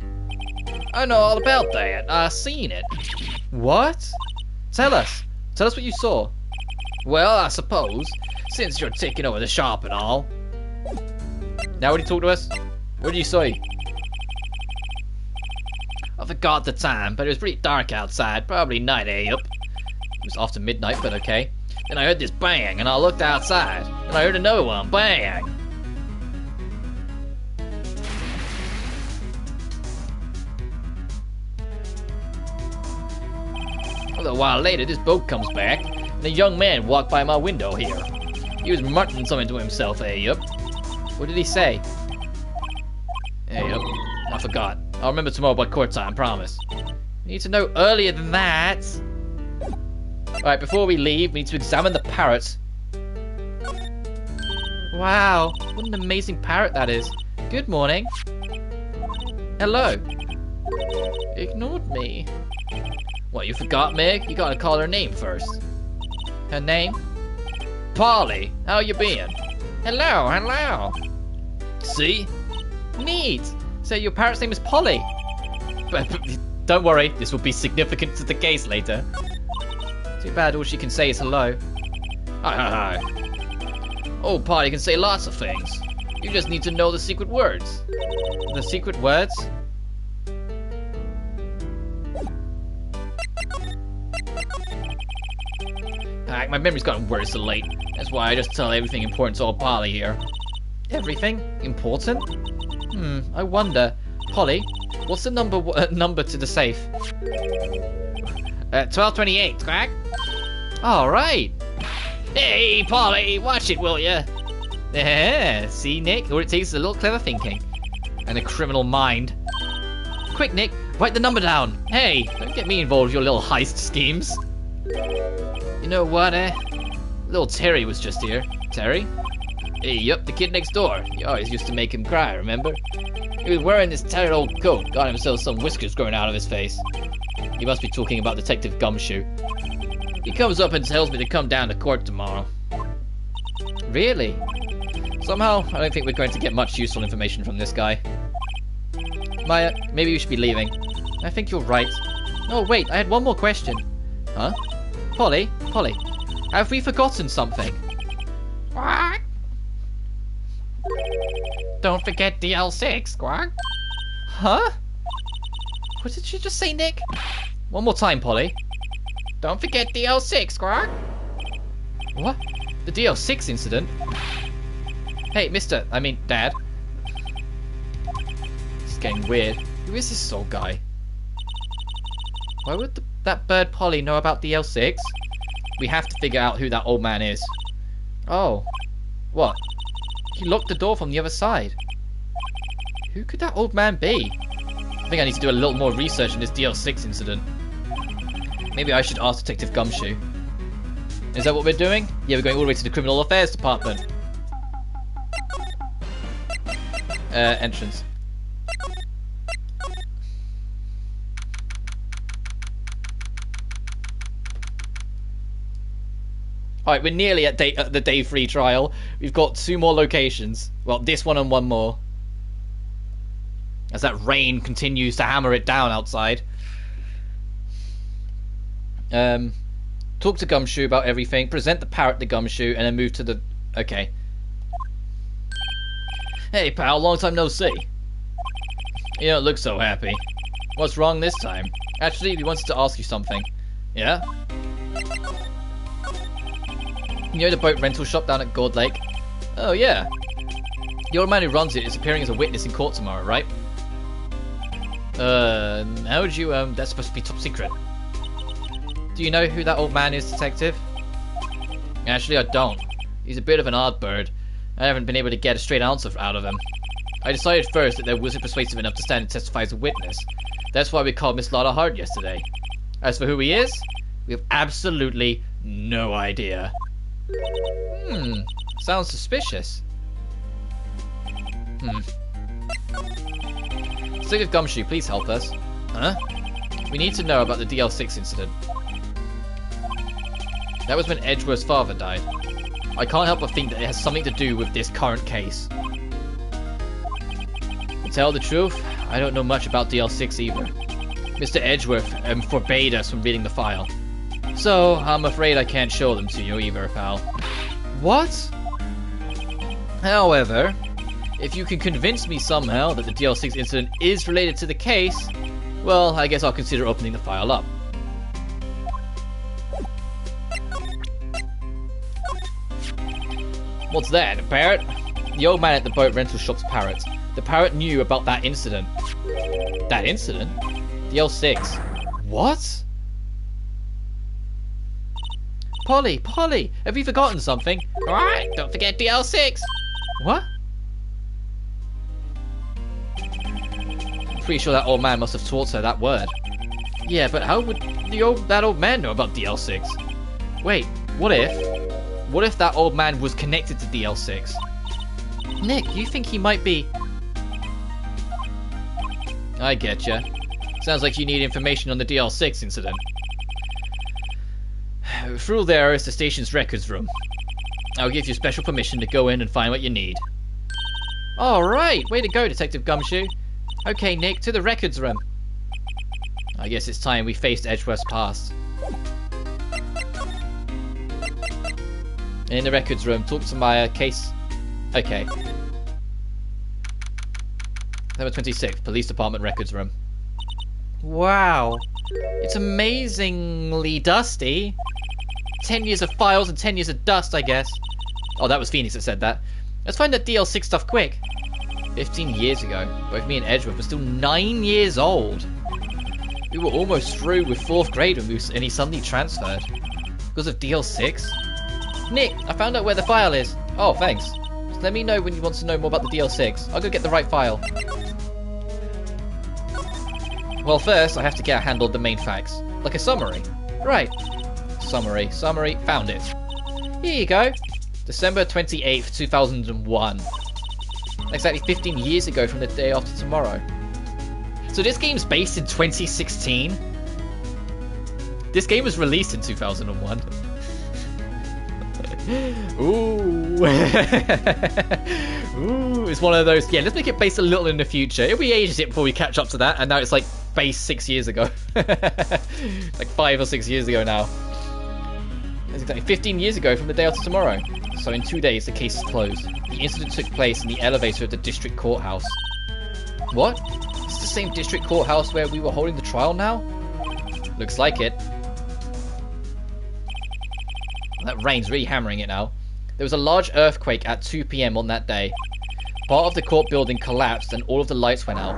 I know all about that. I seen it. What? Tell us. Tell us what you saw. Well, I suppose, since you're taking over the shop and all. Now would you talk to us? What did you say? I forgot the time, but it was pretty dark outside. Probably night, Yup. It was after midnight, but okay. Then I heard this bang, and I looked outside. And I heard another one. Bang! A little while later, this boat comes back, and a young man walked by my window here. He was muttering something to himself, yup. What did he say? Yup. I forgot. I'll remember tomorrow by court time, promise. We need to know earlier than that. Alright, before we leave, we need to examine the parrot. Wow, what an amazing parrot that is. Good morning. Hello. Ignored me. What, you forgot, Meg? You gotta call her name first. Her name? Polly. How you been? Hello, hello. See? Neat. So your parrot's name is Polly. But don't worry, this will be significant to the case later. Too bad all she can say is hello. Hi. Oh, Polly can say lots of things. You just need to know the secret words. The secret words? My memory's gotten worse of late. That's why I just tell everything important to old Polly here. Everything? Important? I wonder. Polly, what's the number to the safe? 1228, crack? Alright. Hey, Polly, watch it, will ya? Yeah, see, Nick? All it takes is a little clever thinking. And a criminal mind. Quick, Nick, write the number down. Hey, don't get me involved with your little heist schemes. You know what, Little Terry was just here. Terry? Hey, yup, the kid next door. You always used to make him cry, remember? He was wearing this tattered old coat, got himself some whiskers growing out of his face. He must be talking about Detective Gumshoe. He comes up and tells me to come down to court tomorrow. Really? Somehow, I don't think we're going to get much useful information from this guy. Maya, maybe we should be leaving. I think you're right. Oh, wait, I had one more question. Huh? Polly, have we forgotten something? Quack! Don't forget DL6, Quack. Huh? What did you just say, Nick? One more time, Polly. Don't forget DL6, Quack. What? The DL6 incident? Hey, Dad. This is getting weird. Who is this old guy? Why would that bird Polly know about DL6? We have to figure out who that old man is. Oh. What? He locked the door from the other side. Who could that old man be? I think I need to do a little more research on this DL6 incident. Maybe I should ask Detective Gumshoe. Is that what we're doing? Yeah, we're going all the way to the Criminal Affairs Department. Entrance. Alright, we're nearly at the day 3 trial. We've got 2 more locations. Well, this one and one more. As that rain continues to hammer it down outside. Talk to Gumshoe about everything. Present the Parrot to Gumshoe, and then move to the... Okay. Hey, pal, long time no see. You don't look so happy. What's wrong this time? Actually, we wanted to ask you something. Yeah? You know the boat rental shop down at Gold Lake? Oh, yeah. The old man who runs it is appearing as a witness in court tomorrow, right? How would you, that's supposed to be top secret. Do you know who that old man is, Detective? Actually, I don't. He's a bit of an odd bird. I haven't been able to get a straight answer out of him. I decided first that there wasn't persuasive enough to stand and testify as a witness. That's why we called Miss Lotta Hart yesterday. As for who he is, we have absolutely no idea. Sounds suspicious. Detective Gumshoe, please help us. Huh? We need to know about the DL6 incident. That was when Edgeworth's father died. I can't help but think that it has something to do with this current case. To tell the truth, I don't know much about DL6 either. Mr. Edgeworth forbade us from reading the file. So, I'm afraid I can't show them to you either, pal. What? However, if you can convince me somehow that the DL6 incident is related to the case, well, I guess I'll consider opening the file up. What's that, a parrot? The old man at the boat rental shop's Parrot. The Parrot knew about that incident. That incident? DL6. What? Polly, have you forgotten something? Alright, don't forget DL6. What? I'm pretty sure that old man must have taught her that word. Yeah, but how would that old man know about DL6? Wait, what if that old man was connected to DL6? Nick, you think he might be... I getcha. Sounds like you need information on the DL6 incident. Through there is the station's records room. I'll give you special permission to go in and find what you need. Alright, way to go, Detective Gumshoe. Okay, Nick, to the records room. I guess it's time we faced Edgeworth's past. In the records room, talk to my case... Okay. Number 26, Police Department records room. Wow. It's amazingly dusty. 10 years of files and 10 years of dust, I guess. Oh, that was Phoenix that said that. Let's find that DL6 stuff quick. 15 years ago, both me and Edgeworth were still 9 years old. We were almost through with 4th grade when and he suddenly transferred. Because of DL6? Nick, I found out where the file is. Oh, thanks. Just let me know when you want to know more about the DL6. I'll go get the right file. Well, first, I have to get a handle on the main facts. Like a summary. Right. Summary. Found it. Here you go. December 28th, 2001. Exactly 15 years ago from the day after tomorrow. So this game's based in 2016. This game was released in 2001. Ooh. Ooh, it's one of those. Yeah, let's make it based a little in the future. It'll be ages yet before we catch up to that, and now it's like based 6 years ago. Like 5 or 6 years ago now. That's exactly 15 years ago from the day after tomorrow. So in 2 days, the case is closed. The incident took place in the elevator of the district courthouse. What? Is this the same district courthouse where we were holding the trial now? Looks like it. That rain's really hammering it now. There was a large earthquake at 2 PM on that day. Part of the court building collapsed and all of the lights went out.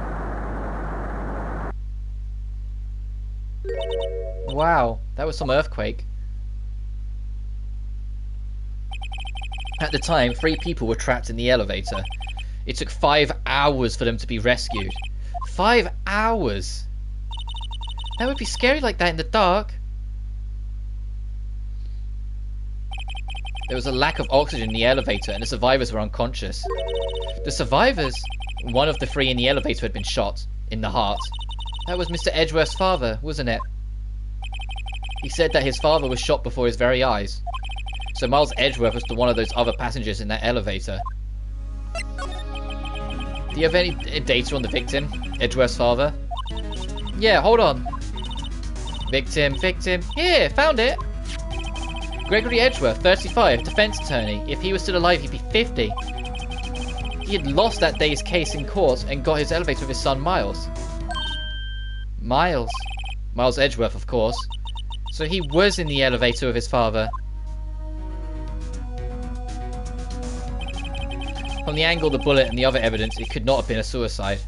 Wow, that was some earthquake. At the time, 3 people were trapped in the elevator. It took 5 hours for them to be rescued. 5 hours? That would be scary like that in the dark. There was a lack of oxygen in the elevator and the survivors were unconscious. The survivors? One of the 3 in the elevator had been shot in the heart. That was Mr. Edgeworth's father, wasn't it? He said that his father was shot before his very eyes. So Miles Edgeworth was one of those other passengers in that elevator. Do you have any data on the victim? Edgeworth's father? Yeah, hold on. Victim. Here, found it. Gregory Edgeworth, 35, defense attorney. If he was still alive, he'd be 50. He had lost that day's case in court and got his elevator with his son Miles. Miles Edgeworth, of course. So he was in the elevator with his father. From the angle of the bullet and the other evidence, it could not have been a suicide.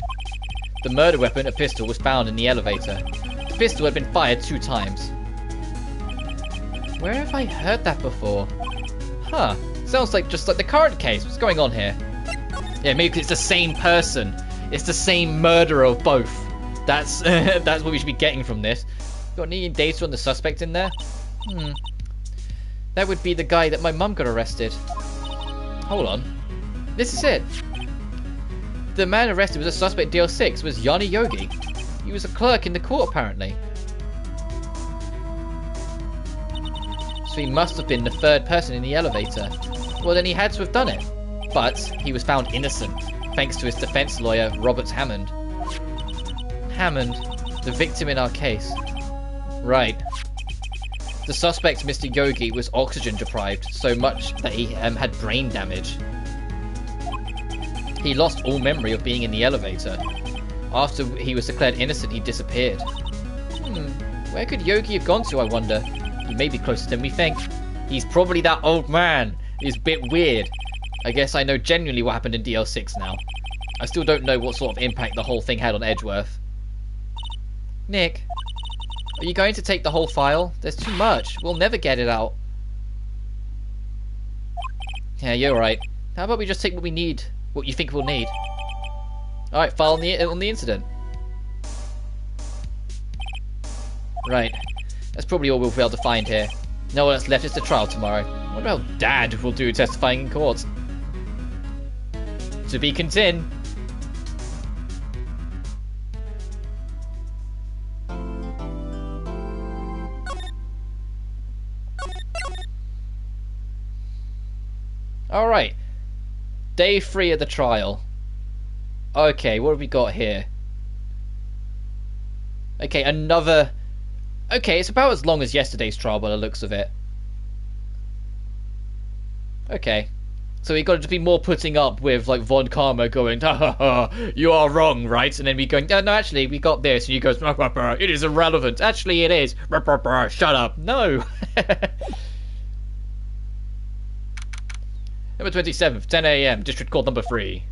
The murder weapon, a pistol, was found in the elevator. The pistol had been fired 2 times. Where have I heard that before? Huh. Sounds like just like the current case. What's going on here? Yeah, maybe because it's the same person. It's the same murderer of both. That's that's what we should be getting from this. Got any data on the suspect in there? That would be the guy that my mum got arrested. Hold on. This is it. The man arrested was a suspect DL-6 was Yanni Yogi. He was a clerk in the court apparently. So he must have been the 3rd person in the elevator. Well then he had to have done it. But he was found innocent, thanks to his defense lawyer Robert Hammond. Hammond, the victim in our case. Right. The suspect, Mr. Yogi, was oxygen deprived so much that he had brain damage. He lost all memory of being in the elevator. After he was declared innocent, he disappeared. Where could Yogi have gone to, I wonder? He may be closer than we think. He's probably that old man. He's a bit weird. I guess I know genuinely what happened in DL-6 now. I still don't know what sort of impact the whole thing had on Edgeworth. Nick, are you going to take the whole file? There's too much. We'll never get it out. Yeah, you're right. How about we just take what we need? What you think we'll need? Alright, file on the incident. Right. That's probably all we'll be able to find here. No one else left. It's the trial tomorrow. I wonder how Dad will do testifying in court. To be continued. Alright. Day 3 of the trial. Okay, what have we got here? Okay, another... Okay, it's about as long as yesterday's trial by the looks of it. Okay. So we got to be more putting up with, like, Von Karma going, ha ha ha, you are wrong, right? And then we going, no, actually, we got this. And you goes, it is irrelevant. Actually, it is. Shut up. No. Number 27th, 10 AM, District Court number 3.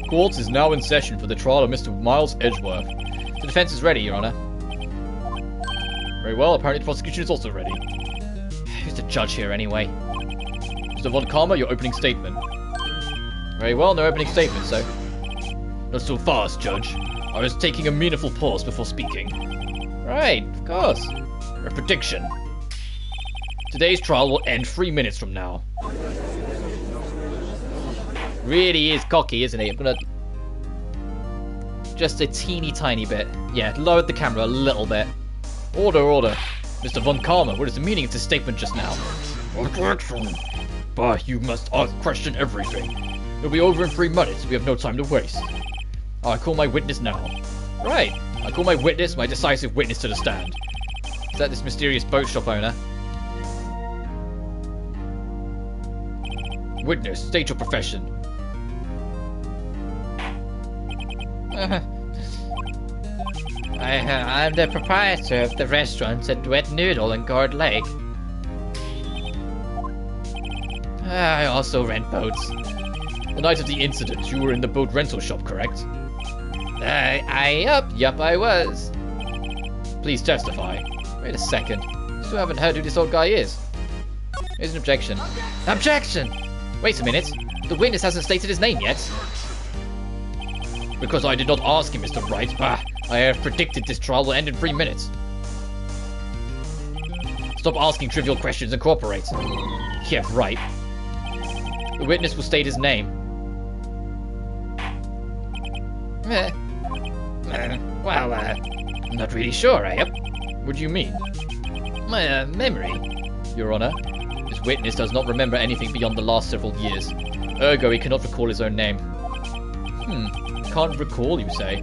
Court is now in session for the trial of Mr. Miles Edgeworth. The defense is ready, Your Honor. Very well, apparently the prosecution is also ready. Who's the judge here, anyway? Mr. Von Karma, your opening statement. Very well, no opening statement, so... Not so fast, Judge. I was taking a meaningful pause before speaking. Right, of course. A prediction. Today's trial will end 3 minutes from now. Really is cocky, isn't he? I'm gonna... Just a teeny tiny bit. Yeah, lowered the camera a little bit. Order. Mr. Von Karma, what is the meaning of this statement just now? But you must question everything. It'll be over in 3 minutes. We have no time to waste. I call my witness now. Right. I call my witness, my decisive witness to the stand. Is that this mysterious boat shop owner? Witness, state your profession. I'm the proprietor of the restaurant at Wet Noodle in Guard Lake. I also rent boats. The night of the incident, you were in the boat rental shop, correct? Yup, I was. Please testify. Wait a second. Still haven't heard who this old guy is. Here's an objection. Objection! Wait a minute. The witness hasn't stated his name yet. Because I did not ask him, Mr. Wright. Bah, I have predicted this trial will end in 3 minutes. Stop asking trivial questions and cooperate. Yeah, right. The witness will state his name. Well, I'm not really sure, Yep. What do you mean? My memory. Your Honor, this witness does not remember anything beyond the last several years. Ergo, he cannot recall his own name. Can't recall, you say?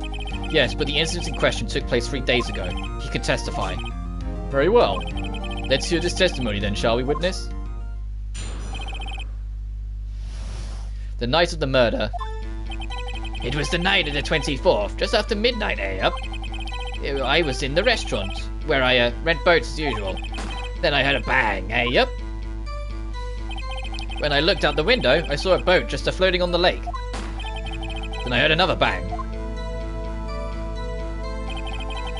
Yes, but the incident in question took place 3 days ago. He can testify. Very well. Let's hear this testimony then, shall we, witness? The night of the murder. It was the night of the 24th, just after midnight, Yup. I was in the restaurant, where I rent boats as usual. Then I heard a bang, yup. When I looked out the window, I saw a boat just floating on the lake. Then I heard another bang.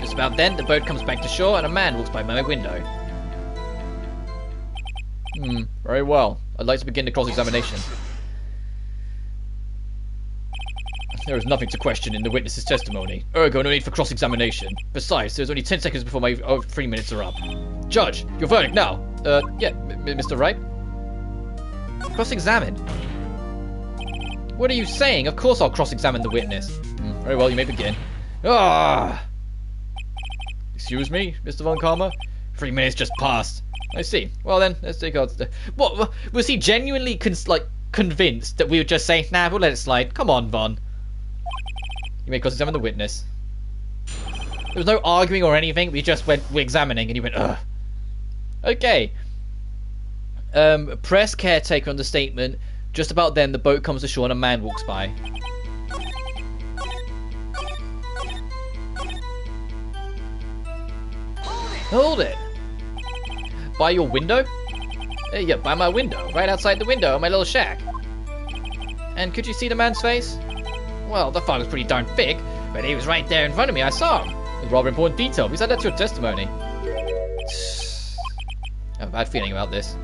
Just about then, the boat comes back to shore and a man walks by my window. Very well. I'd like to begin the cross-examination. There is nothing to question in the witness's testimony. Ergo, no need for cross-examination. Besides, there's only 10 seconds before my 3 minutes are up. Judge, your verdict now. Yeah, Mr. Wright? Cross-examine? What are you saying? Of course I'll cross-examine the witness. Very well, you may begin. Excuse me, Mr. Von Karma? 3 minutes just passed. I see. Well then, let's take out the... What? Was he genuinely convinced that we would just say, nah, we'll let it slide? Come on, Von. You may cross-examine the witness. There was no arguing or anything. We just went, we're examining, and you went, ugh. Okay. Press caretaker on the statement. Just about then, the boat comes ashore and a man walks by. Hold it! By your window? Yeah, by my window. Right outside the window of my little shack. And could you see the man's face? Well, the fog was pretty darn thick, but he was right there in front of me. I saw him. It's a rather important detail. We said that's your testimony. I have a bad feeling about this.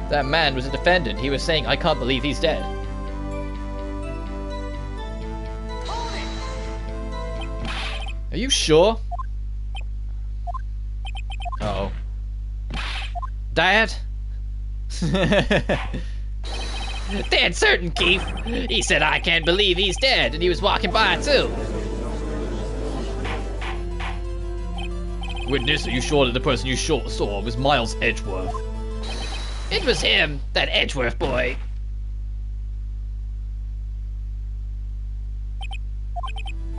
That man was a defendant. He was saying, I can't believe he's dead. Are you sure? Uh-oh. Dad? Dead certain, Keith. He said, I can't believe he's dead, and he was walking by, too. Witness, are you sure that the person you saw was Miles Edgeworth? It was him, that Edgeworth boy.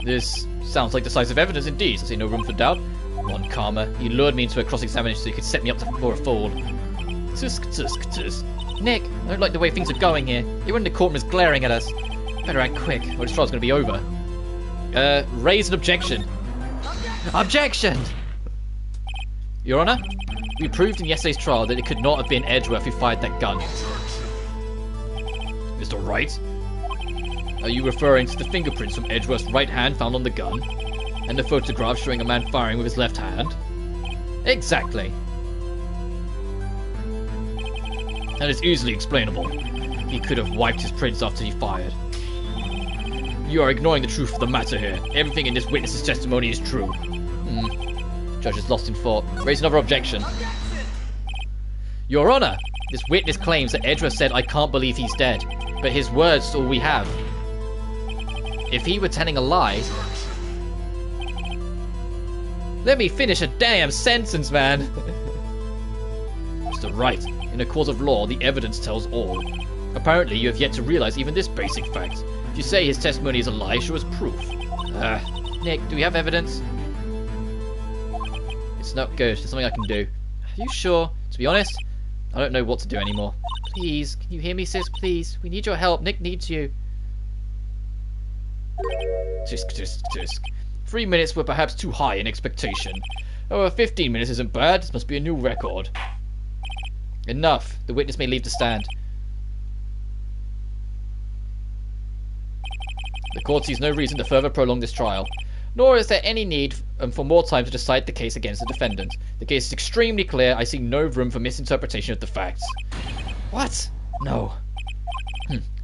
This sounds like decisive evidence indeed. I see no room for doubt. Von Karma, you lured me into a cross-examination so you could set me up for a fool. Tisk, tisk, tisk. Nick, I don't like the way things are going here. Everyone in the courtroom is glaring at us. Better act quick, or this trial's gonna be over. Raise an objection. Objection! Your Honor, we proved in yesterday's trial that it could not have been Edgeworth who fired that gun. Mr. Wright? Are you referring to the fingerprints from Edgeworth's right hand found on the gun? And the photograph showing a man firing with his left hand? Exactly. That is easily explainable. He could have wiped his prints after he fired. You are ignoring the truth of the matter here. Everything in this witness's testimony is true. The judge is lost in thought. Raise another objection. Your Honor, this witness claims that Edgeworth said, I can't believe he's dead. But his words are all we have. If he were telling a lie... Let me finish a damn sentence, man! Mr. Wright, in In a court of law, the evidence tells all. Apparently, you have yet to realize even this basic fact. If you say his testimony is a lie, show us proof. Nick, do we have evidence? It's not good. There's something I can do. Are you sure? To be honest, I don't know what to do anymore. Please, can you hear me, sis? Please, we need your help. Nick needs you. Tisk. 3 minutes were perhaps too high in expectation. However, 15 minutes isn't bad. This must be a new record. Enough. The witness may leave the stand. The court sees no reason to further prolong this trial, nor is there any need for more time to decide the case against the defendant. The case is extremely clear. I see no room for misinterpretation of the facts. What? No.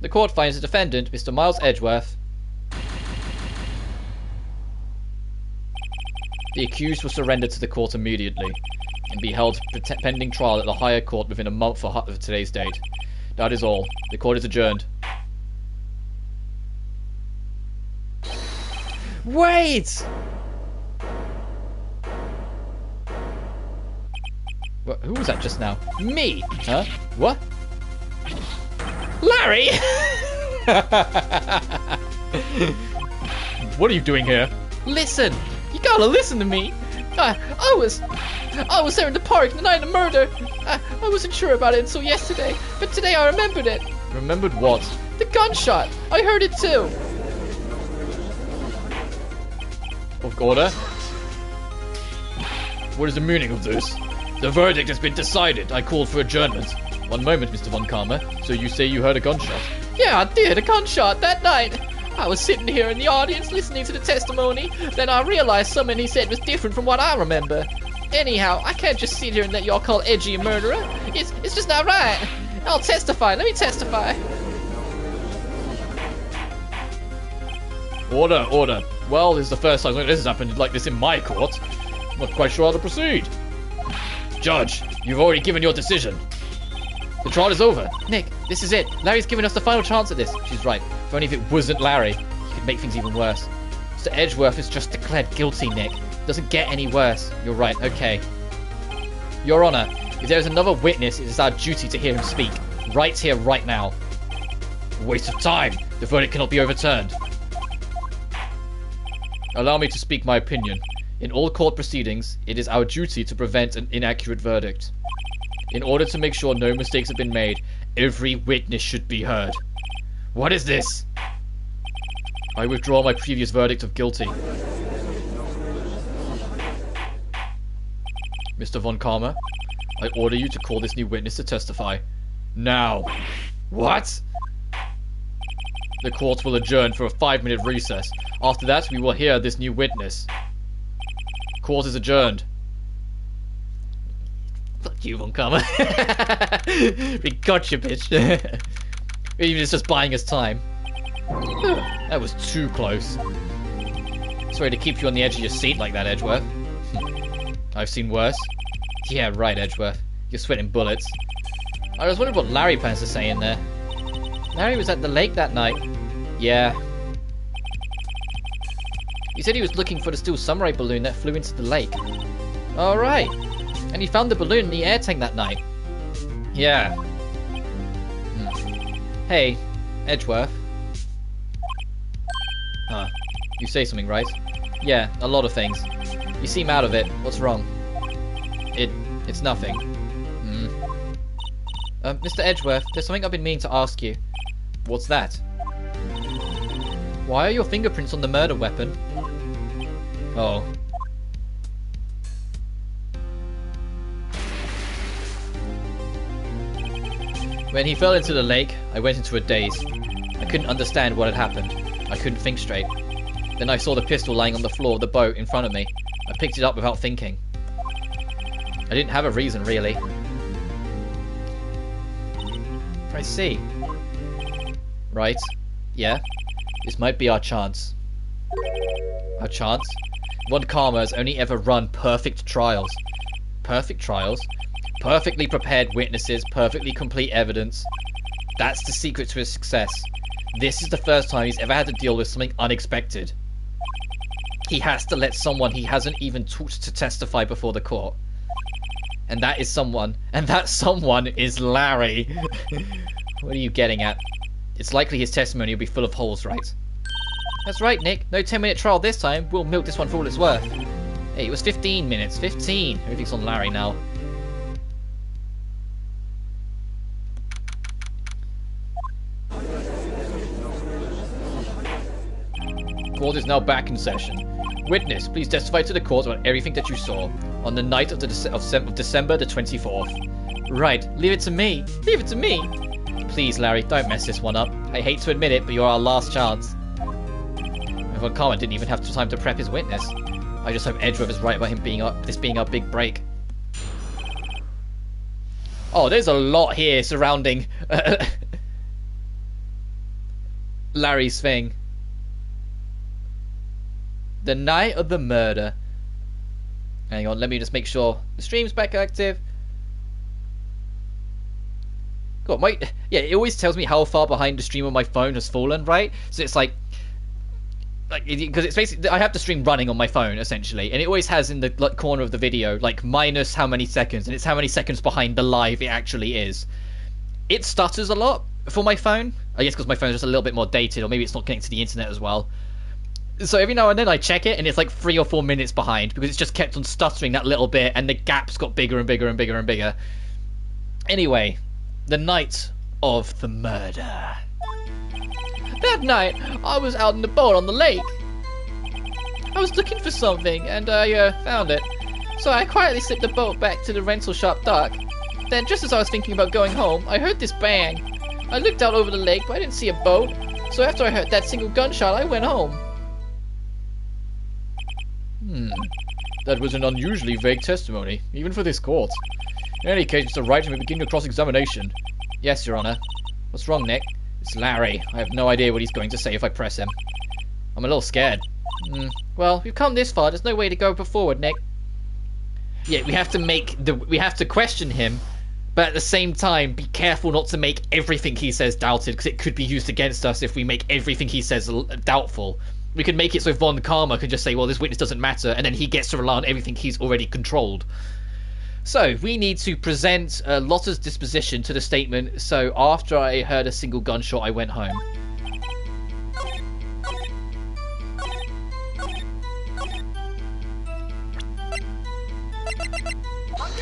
The court finds the defendant, Mr. Miles Edgeworth. The accused was surrendered to the court immediately and be held pending trial at the higher court within a month of today's date. That is all. The court is adjourned. Wait! Who was that just now? Me! Huh? What? Larry! What are you doing here? Listen! You gotta listen to me! I was there in the park the night of the murder! I wasn't sure about it until yesterday, but today I remembered it! Remembered what? The gunshot! I heard it too! Of order? What is the meaning of this? The verdict has been decided. I called for adjournment. One moment, Mr. Von Karma. So you say you heard a gunshot? Yeah, I did. A gunshot that night. I was sitting here in the audience listening to the testimony. Then I realized something he said was different from what I remember. Anyhow, I can't just sit here and let y'all call Edgy a murderer. It's just not right. I'll testify. Let me testify. Order. Well, this is the first time this has happened like this in my court. I'm not quite sure how to proceed. Judge, you've already given your decision. The trial is over. Nick, this is it. Larry's given us the final chance at this. She's right. If only if it wasn't Larry, he could make things even worse. Mr. Edgeworth is just declared guilty, Nick. It doesn't get any worse. You're right, okay. Your Honor, if there is another witness, it is our duty to hear him speak. Right here, right now. A waste of time. The verdict cannot be overturned. Allow me to speak my opinion. In all court proceedings, it is our duty to prevent an inaccurate verdict. In order to make sure no mistakes have been made, every witness should be heard. What is this? I withdraw my previous verdict of guilty. Mr. Von Karma, I order you to call this new witness to testify. Now. What? The court will adjourn for a 5-minute recess. After that, we will hear this new witness. Court is adjourned. Fuck you, Von Karma. We got you, bitch. Even it's just buying us time. That was too close. Sorry to keep you on the edge of your seat like that, Edgeworth. I've seen worse. Yeah, right, Edgeworth. You're sweating bullets. I was wondering what Larry plans to say in there. Larry was at the lake that night. Yeah. He said he was looking for the steel samurai balloon that flew into the lake. Alright. And he found the balloon in the air tank that night. Yeah. Hey, Edgeworth. Huh. You say something, right? Yeah, a lot of things. You seem out of it. What's wrong? It's nothing. Mr. Edgeworth, there's something I've been meaning to ask you. What's that? Why are your fingerprints on the murder weapon? Oh. When he fell into the lake, I went into a daze. I couldn't understand what had happened. I couldn't think straight. Then I saw the pistol lying on the floor of the boat in front of me. I picked it up without thinking. I didn't have a reason, really. I see. Right. Yeah. This might be our chance. Our chance? Von Karma has only ever run perfect trials. Perfect trials? Perfectly prepared witnesses, perfectly complete evidence. That's the secret to his success. This is the first time he's ever had to deal with something unexpected. He has to let someone he hasn't even taught to testify before the court. And that is someone. And that someone is Larry. What are you getting at? It's likely his testimony will be full of holes, right? That's right, Nick. No 10-minute trial this time. We'll milk this one for all it's worth. Hey, it was 15 minutes. 15. Everything's on Larry now. Court is now back in session. Witness, please testify to the court about everything that you saw on the night of December the 24th. Right, leave it to me. Leave it to me. Please, Larry, don't mess this one up. I hate to admit it, but you're our last chance. Von Karma didn't even have time to prep his witness. I just hope Edgeworth is right about him this being our big break. Oh, there's a lot here surrounding Larry's thing. The night of the murder. Hang on, let me just make sure the stream's back active. God, yeah, it always tells me how far behind the stream on my phone has fallen, right? So it's like because it's basically, I have the stream running on my phone essentially, and it always has in the corner of the video like minus how many seconds, and it's how many seconds behind the live it actually is. It stutters a lot for my phone. I guess because my phone's just a little bit more dated, or maybe it's not connected to the internet as well. So every now and then I check it and it's like 3 or 4 minutes behind because it's just kept on stuttering that little bit and the gaps got bigger and bigger and bigger and bigger. Anyway, the night of the murder. That night, I was out in the boat on the lake. I was looking for something and I found it. So I quietly slipped the boat back to the rental shop dock. Then just as I was thinking about going home, I heard this bang. I looked out over the lake but I didn't see a boat. So after I heard that single gunshot, I went home. That was an unusually vague testimony, even for this court. In any case, Mr. Wright, may begin your cross-examination. Yes, Your Honor. What's wrong, Nick? It's Larry. I have no idea what he's going to say if I press him. I'm a little scared. Well, we've come this far. There's no way to go forward, Nick. Yeah, we have to question him, but at the same time, be careful not to make everything he says doubted, because it could be used against us if we make everything he says doubtful. We could make it so Von Karma can just say, well, this witness doesn't matter, and then he gets to rely on everything he's already controlled. So, we need to present Lotta's disposition to the statement, so after I heard a single gunshot, I went home.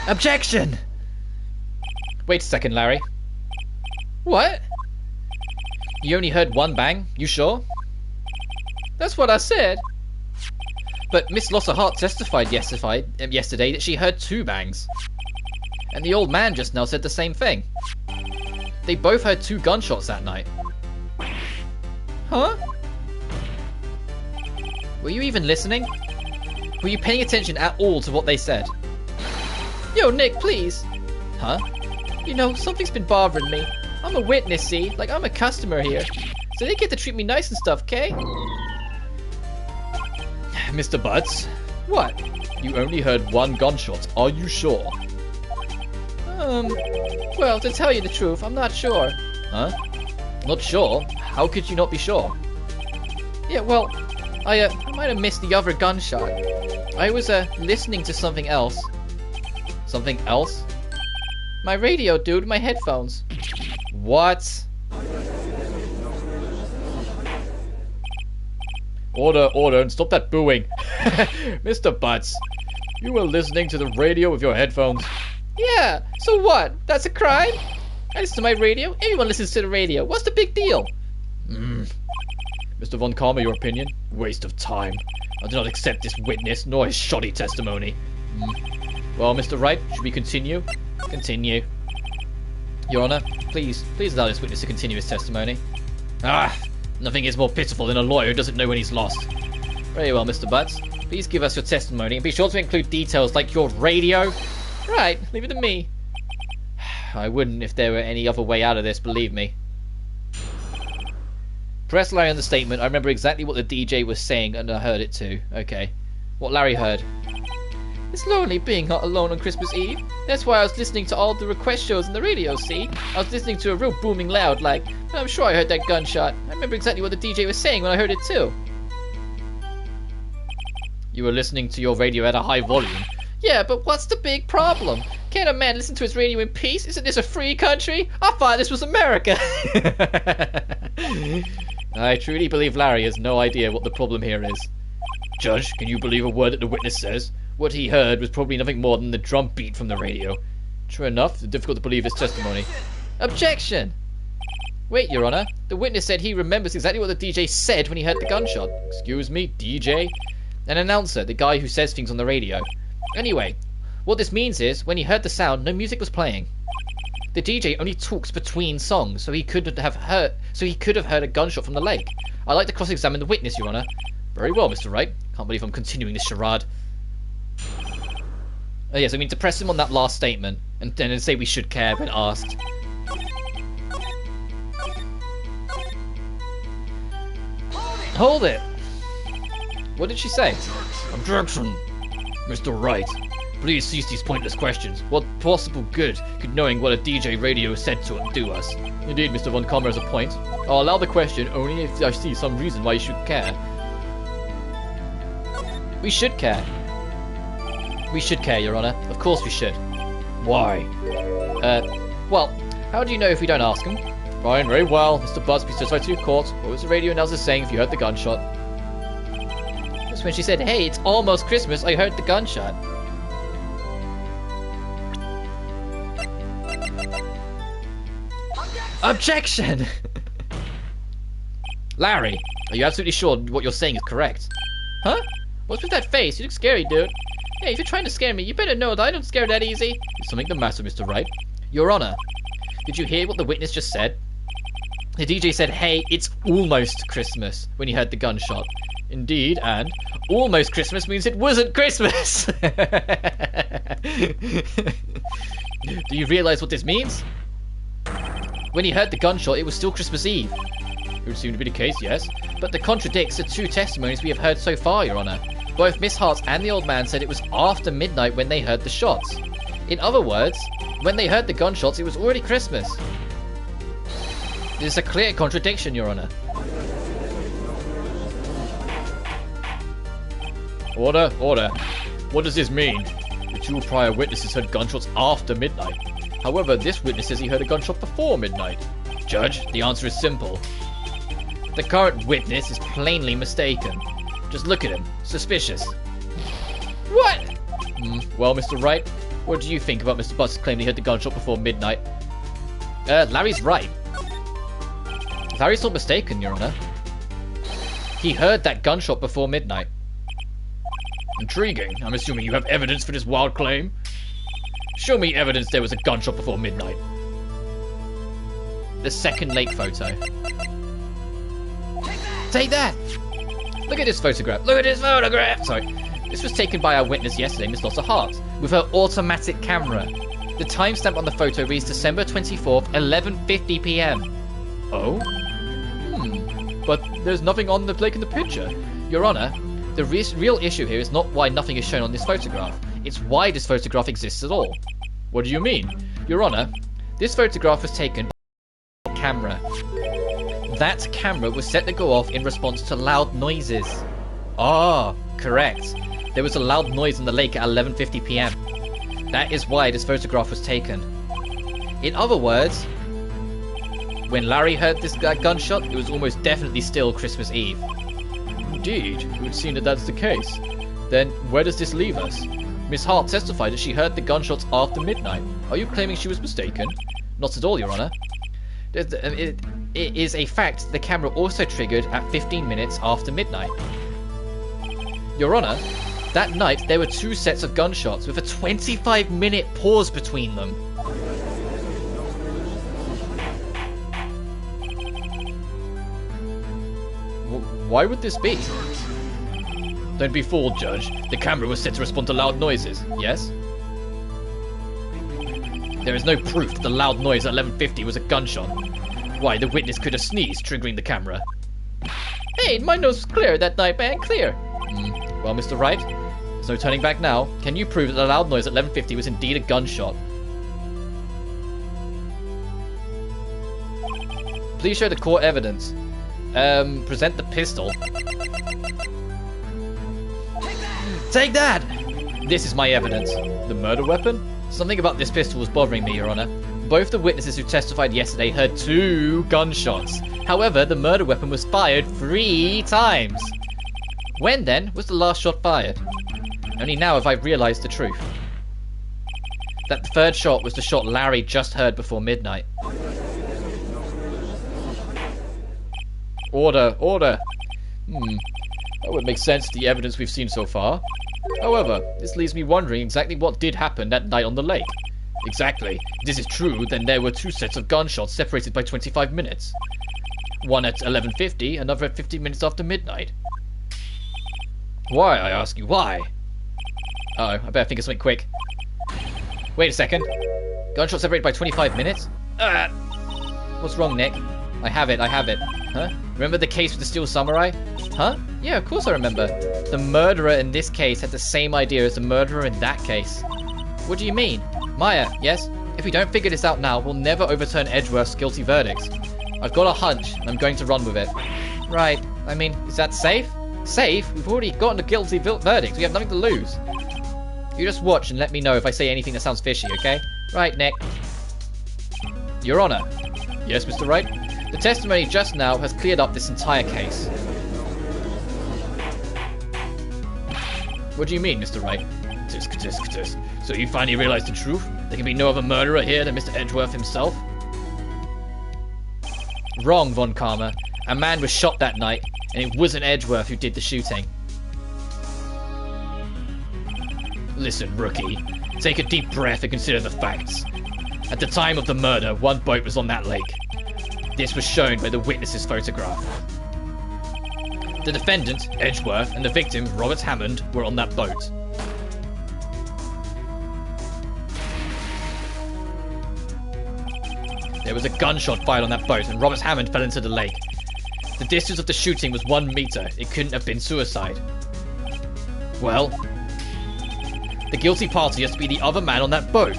Objection! Wait a second, Larry. What? You only heard one bang? You sure? That's what I said. But Miss Lossa Hart testified yesterday that she heard 2 bangs. And the old man just now said the same thing. They both heard 2 gunshots that night. Huh? Were you even listening? Were you paying attention at all to what they said? Yo, Nick, please. Huh? You know, something's been bothering me. I'm a witness, see? Like, I'm a customer here. So they get to treat me nice and stuff, okay? Mr. Butts? What? You only heard 1 gunshot. Are you sure? Well, to tell you the truth, I'm not sure. Huh? Not sure? How could you not be sure? Yeah, well, I might have missed the other gunshot. I was, listening to something else. Something else? My radio, dude, my headphones. What? Order, and stop that booing. Mr. Butts, you were listening to the radio with your headphones. Yeah, so what? That's a crime? I listen to my radio. Everyone listens to the radio. What's the big deal? Mr. Von Karma, your opinion? Waste of time. I do not accept this witness, nor his shoddy testimony. Well, Mr. Wright, should we continue? Continue. Your Honor, please allow this witness to continue his testimony. Nothing is more pitiful than a lawyer who doesn't know when he's lost. Very well, Mr. Butts. Please give us your testimony and be sure to include details like your radio. Right, leave it to me. I wouldn't if there were any other way out of this, believe me. Press Larry on the statement. I remember exactly what the DJ was saying and I heard it too. Okay. What Larry heard. It's lonely being alone on Christmas Eve. That's why I was listening to all the request shows on the radio, see? I was listening to a real booming loud, like, and I'm sure I heard that gunshot. I remember exactly what the DJ was saying when I heard it too. You were listening to your radio at a high volume? Yeah, but what's the big problem? Can't a man listen to his radio in peace? Isn't this a free country? I thought this was America. I truly believe Larry has no idea what the problem here is. Judge, can you believe a word that the witness says? What he heard was probably nothing more than the drum beat from the radio. True enough, it's difficult to believe his testimony. Objection! Wait, Your Honor. The witness said he remembers exactly what the DJ said when he heard the gunshot. Excuse me, DJ? An announcer, the guy who says things on the radio. Anyway, what this means is, when he heard the sound, no music was playing. The DJ only talks between songs, so he could have heard a gunshot from the lake. I'd like to cross-examine the witness, Your Honor. Very well, Mr. Wright. Can't believe I'm continuing this charade. Oh yes, I mean to press him on that last statement, and then say we should care when asked. Hold it! What did she say? Objection! Mr. Wright, please cease these pointless questions. What possible good could knowing what a DJ radio said to it do us? Indeed, Mr. Von Kammer has a point. I'll allow the question only if I see some reason why you should care. We should care. We should care, Your Honor. Of course we should. Why? Well, how do you know if we don't ask him? Fine, very well. Mr. Buzz, please testify to your court. What was the radio announcer saying if you heard the gunshot? That's when she said, "Hey, it's almost Christmas, I heard the gunshot." Objection! Larry, are you absolutely sure what you're saying is correct? Huh? What's with that face? You look scary, dude. Hey, if you're trying to scare me, you better know that I don't scare that easy. Is something the matter, Mr. Wright? Your Honor, did you hear what the witness just said? The DJ said, "Hey, it's almost Christmas," when he heard the gunshot. Indeed, and almost Christmas means it wasn't Christmas. Do you realize what this means? When he heard the gunshot, it was still Christmas Eve. It would seem to be the case, yes. But that contradicts the two testimonies we have heard so far, Your Honor. Both Miss Hart and the old man said it was after midnight when they heard the shots. In other words, when they heard the gunshots, it was already Christmas. This is a clear contradiction, Your Honor. Order, order. What does this mean? The two prior witnesses heard gunshots after midnight. However, this witness says he heard a gunshot before midnight. Judge, the answer is simple. The current witness is plainly mistaken. Just look at him. Suspicious. What? Well, Mr. Wright, what do you think about Mr. Buzz's claim he heard the gunshot before midnight? Larry's right. Larry's not mistaken, Your Honor. He heard that gunshot before midnight. Intriguing. I'm assuming you have evidence for this wild claim. Show me evidence there was a gunshot before midnight. The second lake photo. Take that! Look at this photograph. Look at this photograph! Sorry. This was taken by our witness yesterday, Miss Lotta Hart, with her automatic camera. The timestamp on the photo reads December 24th, 11:50 p.m. Oh? But there's nothing on the lake in the picture. Your Honor, the real issue here is not why nothing is shown on this photograph. It's why this photograph exists at all. What do you mean? Your Honor, this photograph was taken by a camera. That camera was set to go off in response to loud noises. Ah, correct. There was a loud noise in the lake at 11:50 p.m. That is why this photograph was taken. In other words, when Larry heard this gunshot, it was almost definitely still Christmas Eve. Indeed, it would seem that that's the case. Then, where does this leave us? Miss Hart testified that she heard the gunshots after midnight. Are you claiming she was mistaken? Not at all, Your Honor. It is a fact the camera also triggered at 15 minutes after midnight. Your Honor, that night there were two sets of gunshots with a 25-minute pause between them. Why would this be? Don't be fooled, Judge. The camera was set to respond to loud noises, yes? There is no proof that the loud noise at 11:50 was a gunshot. Why, the witness could have sneezed, triggering the camera. Hey, my nose was clear that night, man, clear. Well, Mr. Wright, there's no turning back now. Can you prove that the loud noise at 11:50 was indeed a gunshot? Please show the court evidence. Present the pistol. Take that! This is my evidence. The murder weapon? Something about this pistol was bothering me, Your Honor. Both the witnesses who testified yesterday heard 2 gunshots. However, the murder weapon was fired 3 times. When, then, was the last shot fired? Only now have I realised the truth. That the 3rd shot was the shot Larry just heard before midnight. Order, order. That would make sense to the evidence we've seen so far. However, this leaves me wondering exactly what did happen that night on the lake. Exactly. If this is true, then there were 2 sets of gunshots separated by 25 minutes. One at 11:50, another at 15 minutes after midnight. Why, I ask you, why? Uh-oh, I better think of something quick. Wait a second. Gunshot separated by 25 minutes? What's wrong, Nick? I have it. Huh? Remember the case with the Steel Samurai? Huh? Yeah, of course I remember. The murderer in this case had the same idea as the murderer in that case. What do you mean? Maya, yes? If we don't figure this out now, we'll never overturn Edgeworth's guilty verdicts. I've got a hunch, and I'm going to run with it. Right. I mean, is that safe? Safe? We've already gotten a guilty verdict. We have nothing to lose. You just watch and let me know if I say anything that sounds fishy, okay? Right, Nick. Your Honor. Yes, Mr. Wright? The testimony just now has cleared up this entire case. What do you mean, Mr. Wright? Tisk, tisk, tisk. So you finally realized the truth? There can be no other murderer here than Mr. Edgeworth himself? Wrong, Von Karma. A man was shot that night, and it wasn't Edgeworth who did the shooting. Listen, rookie. Take a deep breath and consider the facts. At the time of the murder, 1 boat was on that lake. This was shown by the witness's photograph. The defendant, Edgeworth, and the victim, Robert Hammond, were on that boat. There was a gunshot fired on that boat, and Robert Hammond fell into the lake. The distance of the shooting was 1 meter. It couldn't have been suicide. Well, the guilty party has to be the other man on that boat.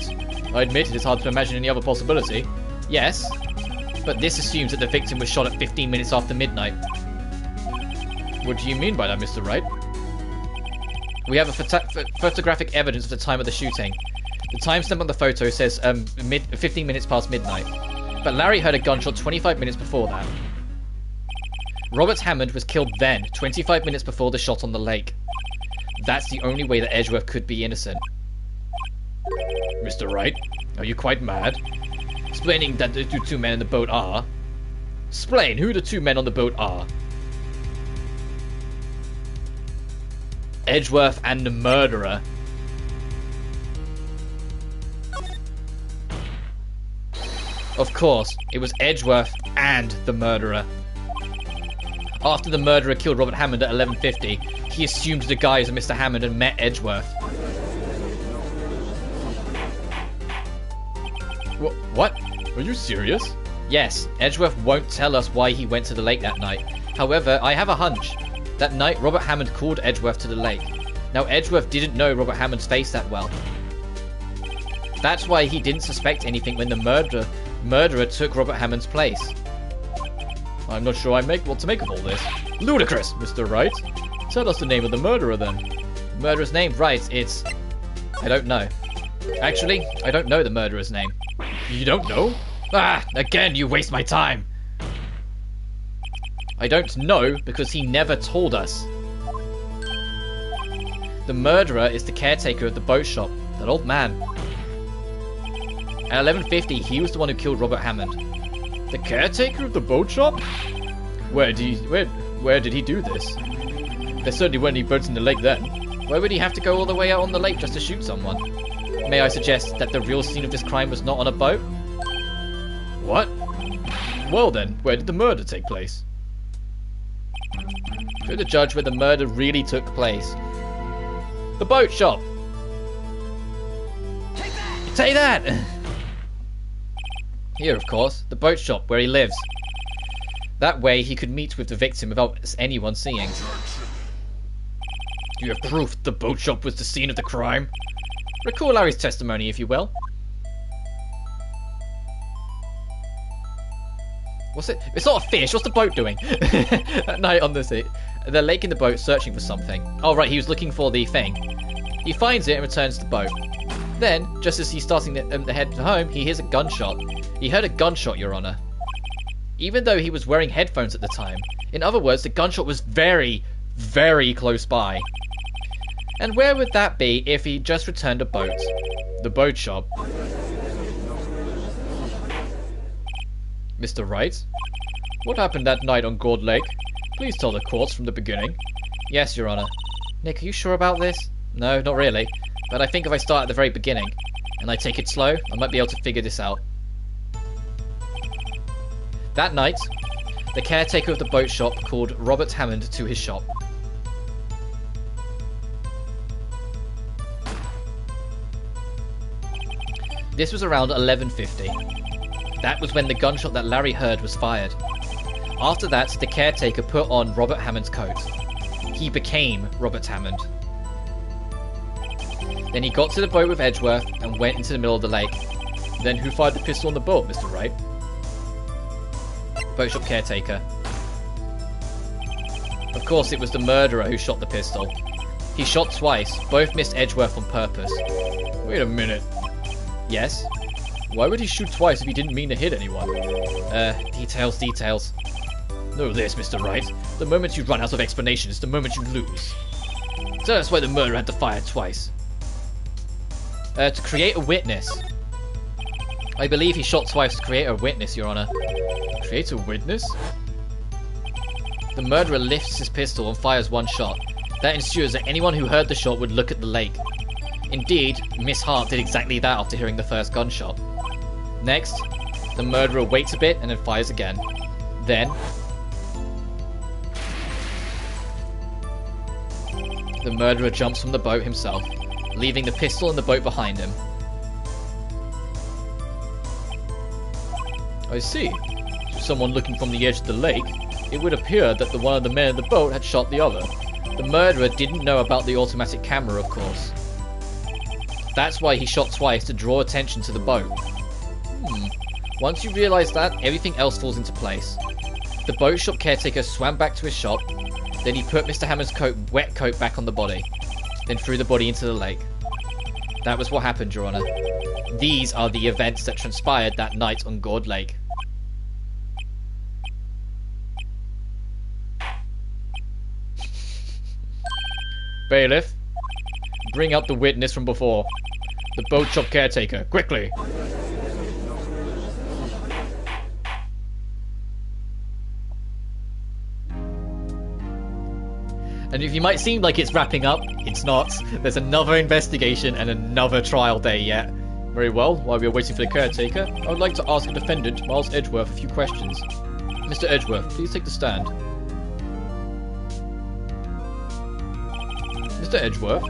I admit it is hard to imagine any other possibility. Yes, but this assumes that the victim was shot at 15 minutes after midnight. What do you mean by that, Mr. Wright? We have a photographic evidence of the time of the shooting. The timestamp on the photo says 15 minutes past midnight. But Larry heard a gunshot 25 minutes before that. Robert Hammond was killed then, 25 minutes before the shot on the lake. That's the only way that Edgeworth could be innocent. Mr. Wright, are you quite mad? Explaining that the 2 men in the boat are... Explain who the 2 men on the boat are. Edgeworth and the murderer. Of course, it was Edgeworth and the murderer. After the murderer killed Robert Hammond at 11:50, he assumed the guise of Mr. Hammond and met Edgeworth. What? Are you serious? Yes, Edgeworth won't tell us why he went to the lake that night. However, I have a hunch. That night, Robert Hammond called Edgeworth to the lake. Now, Edgeworth didn't know Robert Hammond's face that well. That's why he didn't suspect anything when the murderer took Robert Hammond's place. I'm not sure what to make of all this. Ludicrous, Mr. Wright. Tell us the name of the murderer, then. The murderer's name? Right, it's... I don't know. Actually, I don't know the murderer's name. You don't know? Ah, again, you waste my time. I don't know because he never told us. The murderer is the caretaker of the boat shop, that old man. At 11:50, he was the one who killed Robert Hammond. The caretaker of the boat shop? Where did he do this? There certainly weren't any boats in the lake then. Why would he have to go all the way out on the lake just to shoot someone? May I suggest that the real scene of this crime was not on a boat? What? Well then, where did the murder take place? Show the judge where the murder really took place. The boat shop! Take that! Here, of course, the boat shop where he lives. That way he could meet with the victim without anyone seeing. You have proof the boat shop was the scene of the crime? Recall Larry's testimony, if you will. What's it? It's not a fish. What's the boat doing? At night on the sea. The lake in the boat searching for something. Oh, right. He was looking for the thing. He finds it and returns the boat. Then, just as he's starting to head home, he hears a gunshot. He heard a gunshot, Your Honor. Even though he was wearing headphones at the time. In other words, the gunshot was very, very close by. And where would that be if he just returned a boat? The boat shop. Mr. Wright? What happened that night on Gourd Lake? Please tell the courts from the beginning. Yes, Your Honor. Nick, are you sure about this? No, not really. But I think if I start at the very beginning, and I take it slow, I might be able to figure this out. That night, the caretaker of the boat shop called Robert Hammond to his shop. This was around 11:50. That was when the gunshot that Larry heard was fired. After that, the caretaker put on Robert Hammond's coat. He became Robert Hammond. Then he got to the boat with Edgeworth and went into the middle of the lake. Then who fired the pistol on the boat, Mr. Wright? Boat shop caretaker. Of course, it was the murderer who shot the pistol. He shot twice, both missed Edgeworth on purpose. Wait a minute. Yes? Why would he shoot twice if he didn't mean to hit anyone? Details. Know this, Mr. Wright. The moment you run out of explanation is the moment you lose. So that's why the murderer had to fire twice. To create a witness. I believe he shot twice to create a witness, Your Honor. Create a witness? The murderer lifts his pistol and fires one shot. That ensures that anyone who heard the shot would look at the lake. Indeed, Miss Hart did exactly that after hearing the first gunshot. Next, the murderer waits a bit and then fires again. Then, the murderer jumps from the boat himself, leaving the pistol in the boat behind him. I see. To someone looking from the edge of the lake, it would appear that one of the men in the boat had shot the other. The murderer didn't know about the automatic camera, of course. That's why he shot twice, to draw attention to the boat. Once you realise that, everything else falls into place. The boat shop caretaker swam back to his shop, then he put Mr. Hammond's wet coat back on the body, then threw the body into the lake. That was what happened, Your Honor. These are the events that transpired that night on Gourd Lake. Bailiff, bring out the witness from before. The boat shop caretaker, quickly! And if you might seem like it's wrapping up, it's not. There's another investigation and another trial day yet. Very well, while we are waiting for the caretaker, I would like to ask the defendant, Miles Edgeworth, a few questions. Mr. Edgeworth, please take the stand. Mr. Edgeworth,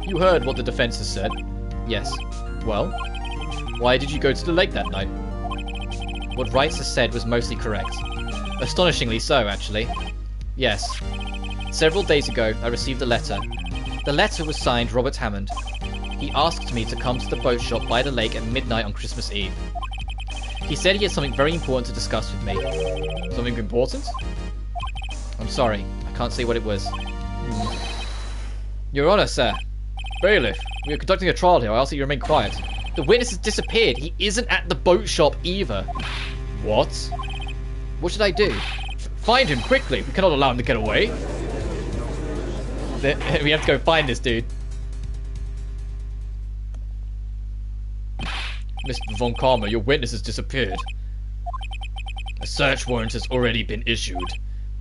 you heard what the defense has said. Yes. Well, why did you go to the lake that night? What Wright has said was mostly correct. Astonishingly so, actually. Yes. Several days ago, I received a letter. The letter was signed Robert Hammond. He asked me to come to the boat shop by the lake at midnight on Christmas Eve. He said he had something very important to discuss with me. Something important? I'm sorry, I can't say what it was. Your Honor, sir. Bailiff, we are conducting a trial here. I ask that you remain quiet. The witness has disappeared. He isn't at the boat shop either. What? What should I do? Find him quickly. We cannot allow him to get away. We have to go find this dude. Mr. Von Karma, your witness has disappeared. A search warrant has already been issued.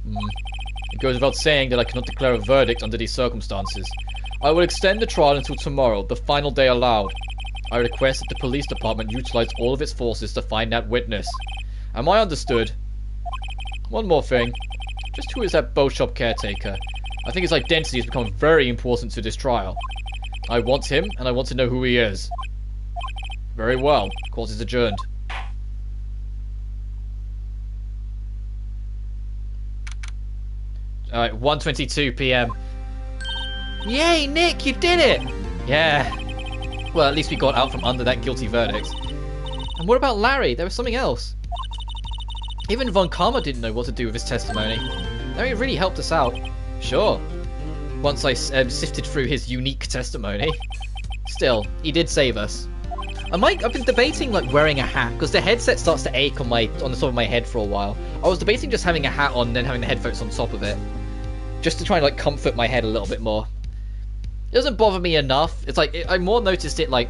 It goes without saying that I cannot declare a verdict under these circumstances. I will extend the trial until tomorrow, the final day allowed. I request that the police department utilize all of its forces to find that witness. Am I understood? One more thing. Just who is that boat shop caretaker? I think his identity has become very important to this trial. I want him, and I want to know who he is. Very well. Court is adjourned. Alright, 1:22 PM. Yay, Nick, you did it! Yeah. Well, at least we got out from under that guilty verdict. And what about Larry? There was something else. Even Von Karma didn't know what to do with his testimony. Larry really helped us out. Sure. Once I sifted through his unique testimony. Still, he did save us. I've been debating like wearing a hat because the headset starts to ache on the top of my head for a while. I was debating just having a hat on and then having the headphones on top of it, just to try and like comfort my head a little bit more. It doesn't bother me enough. It's like I more noticed it like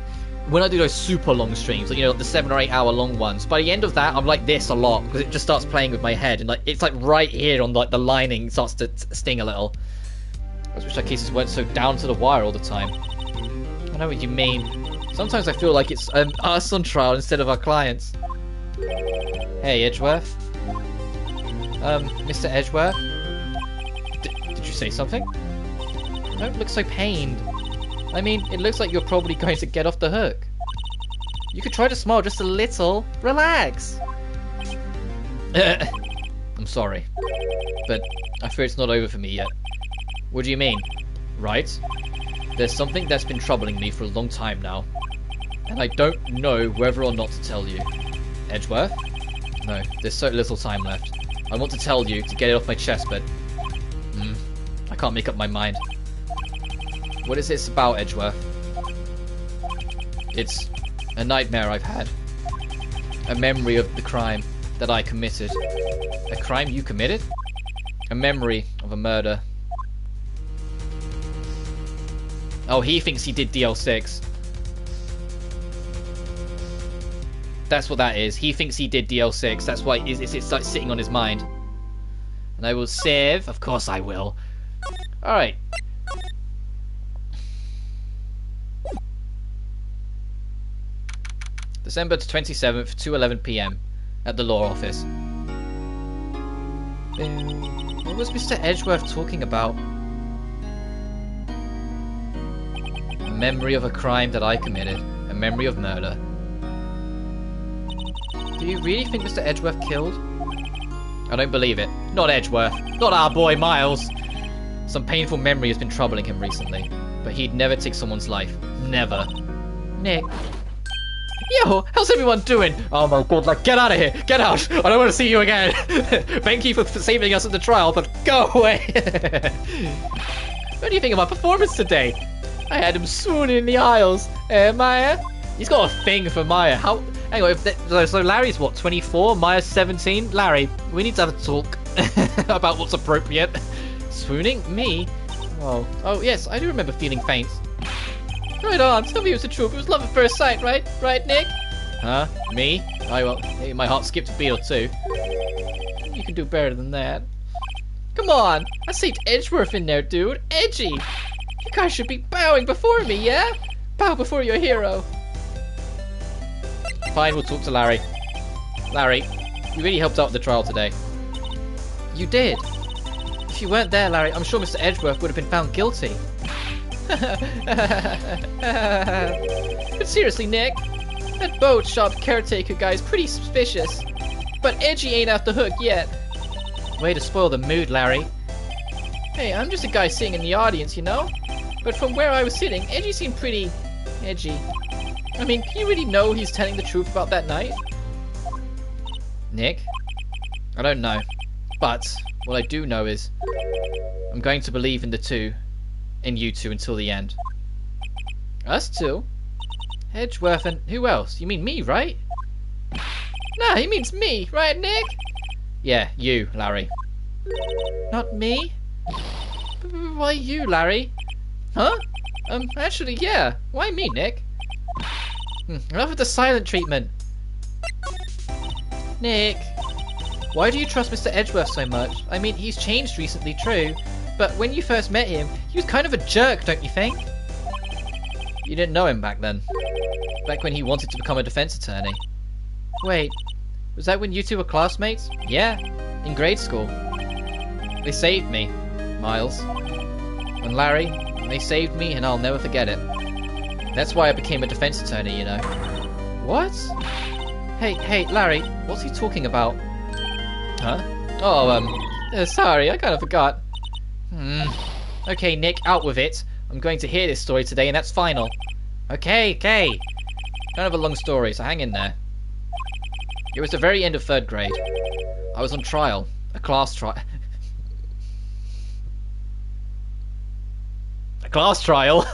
when I do those super long streams, like, you know, the 7 or 8 hour long ones. By the end of that, I'm like this a lot because it just starts playing with my head and like it's like right here on like the lining starts to sting a little. I wish our cases weren't so down to the wire all the time. I know what you mean. Sometimes I feel like it's us on trial instead of our clients. Hey, Edgeworth. Mr. Edgeworth? Did you say something? You don't look so pained. I mean, it looks like you're probably going to get off the hook. You could try to smile just a little. Relax. I'm sorry, but I fear it's not over for me yet. What do you mean? Right? There's something that's been troubling me for a long time now, and I don't know whether or not to tell you. Edgeworth? No, there's so little time left. I want to tell you to get it off my chest, but I can't make up my mind. What is this about, Edgeworth? It's a nightmare I've had. A memory of the crime that I committed. A crime you committed? A memory of a murder. Oh, he thinks he did DL6. That's what that is. He thinks he did DL6. That's why it's like sitting on his mind. And I will save. Of course I will. Alright. December 27th, 2:11 PM at the law office. What was Mr. Edgeworth talking about? A memory of a crime that I committed. A memory of murder. Do you really think Mr. Edgeworth killed? I don't believe it. Not Edgeworth. Not our boy Miles. Some painful memory has been troubling him recently, but he'd never take someone's life. Never. Nick. Yo, how's everyone doing? Oh my god, like, get out of here! Get out! I don't want to see you again! Thank you for saving us at the trial, but go away! What do you think of my performance today? I had him swooning in the aisles. Maya? He's got a thing for Maya. How? Anyway, so Larry's what, 24? Maya's 17? Larry, we need to have a talk about what's appropriate. Swooning? Me? Oh yes, I do remember feeling faint. Right on, tell me it was the truth. It was love at first sight, right? Right, Nick? Huh? Me? Oh, well, hey, my heart skipped a beat or two. You can do better than that. Come on! I saved Edgeworth in there, dude. Edgy! You guys should be bowing before me, yeah? Bow before your hero. Fine, we'll talk to Larry. Larry, you really helped out with the trial today. You did. If you weren't there, Larry, I'm sure Mr. Edgeworth would have been found guilty. But seriously, Nick, that boat shop caretaker guy's pretty suspicious. But Edgy ain't off the hook yet. Way to spoil the mood, Larry. Hey, I'm just a guy sitting in the audience, you know? But from where I was sitting, Edgy seemed pretty edgy. I mean, can you really know he's telling the truth about that night? Nick? I don't know. But what I do know is I'm going to believe in you two until the end. Us two? Edgeworth and who else? You mean me, right? Nah, he means me, right, Nick? Yeah, you, Larry. Not me? Why you, Larry? Huh? Actually, yeah. Why me, Nick? Enough of the silent treatment. Nick, why do you trust Mr. Edgeworth so much? I mean, he's changed recently, true. But when you first met him, he was kind of a jerk, don't you think? You didn't know him back then. Back when he wanted to become a defense attorney. Wait, was that when you two were classmates? Yeah, in grade school. They saved me, Miles. And Larry, they saved me and I'll never forget it. That's why I became a defense attorney, you know. What? Hey, Larry, what's he talking about? Huh? Oh, sorry, I kind of forgot. Okay, Nick, out with it. I'm going to hear this story today, and that's final. Okay. Kind of a long story, so hang in there. It was the very end of 3rd grade. I was on trial. A class trial. A class trial?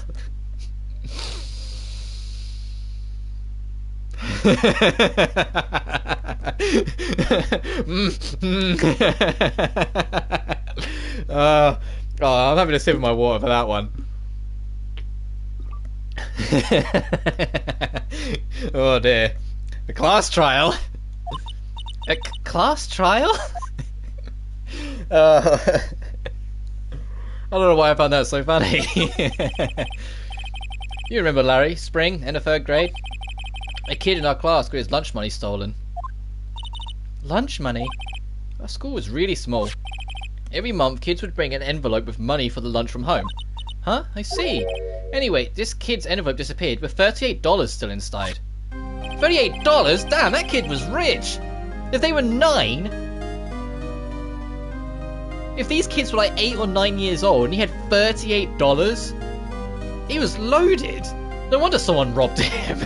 I'm having a sip of my water for that one. Oh dear. A class trial? A class trial? I don't know why I found that so funny. You remember Larry, spring, end of 3rd grade? A kid in our class got his lunch money stolen. Lunch money? Our school was really small. Every month, kids would bring an envelope with money for the lunch from home. Huh? I see. Anyway, this kid's envelope disappeared with $38 still inside. $38? Damn, that kid was rich! If they were 9... If these kids were like 8 or 9 years old and he had $38, he was loaded. No wonder someone robbed him.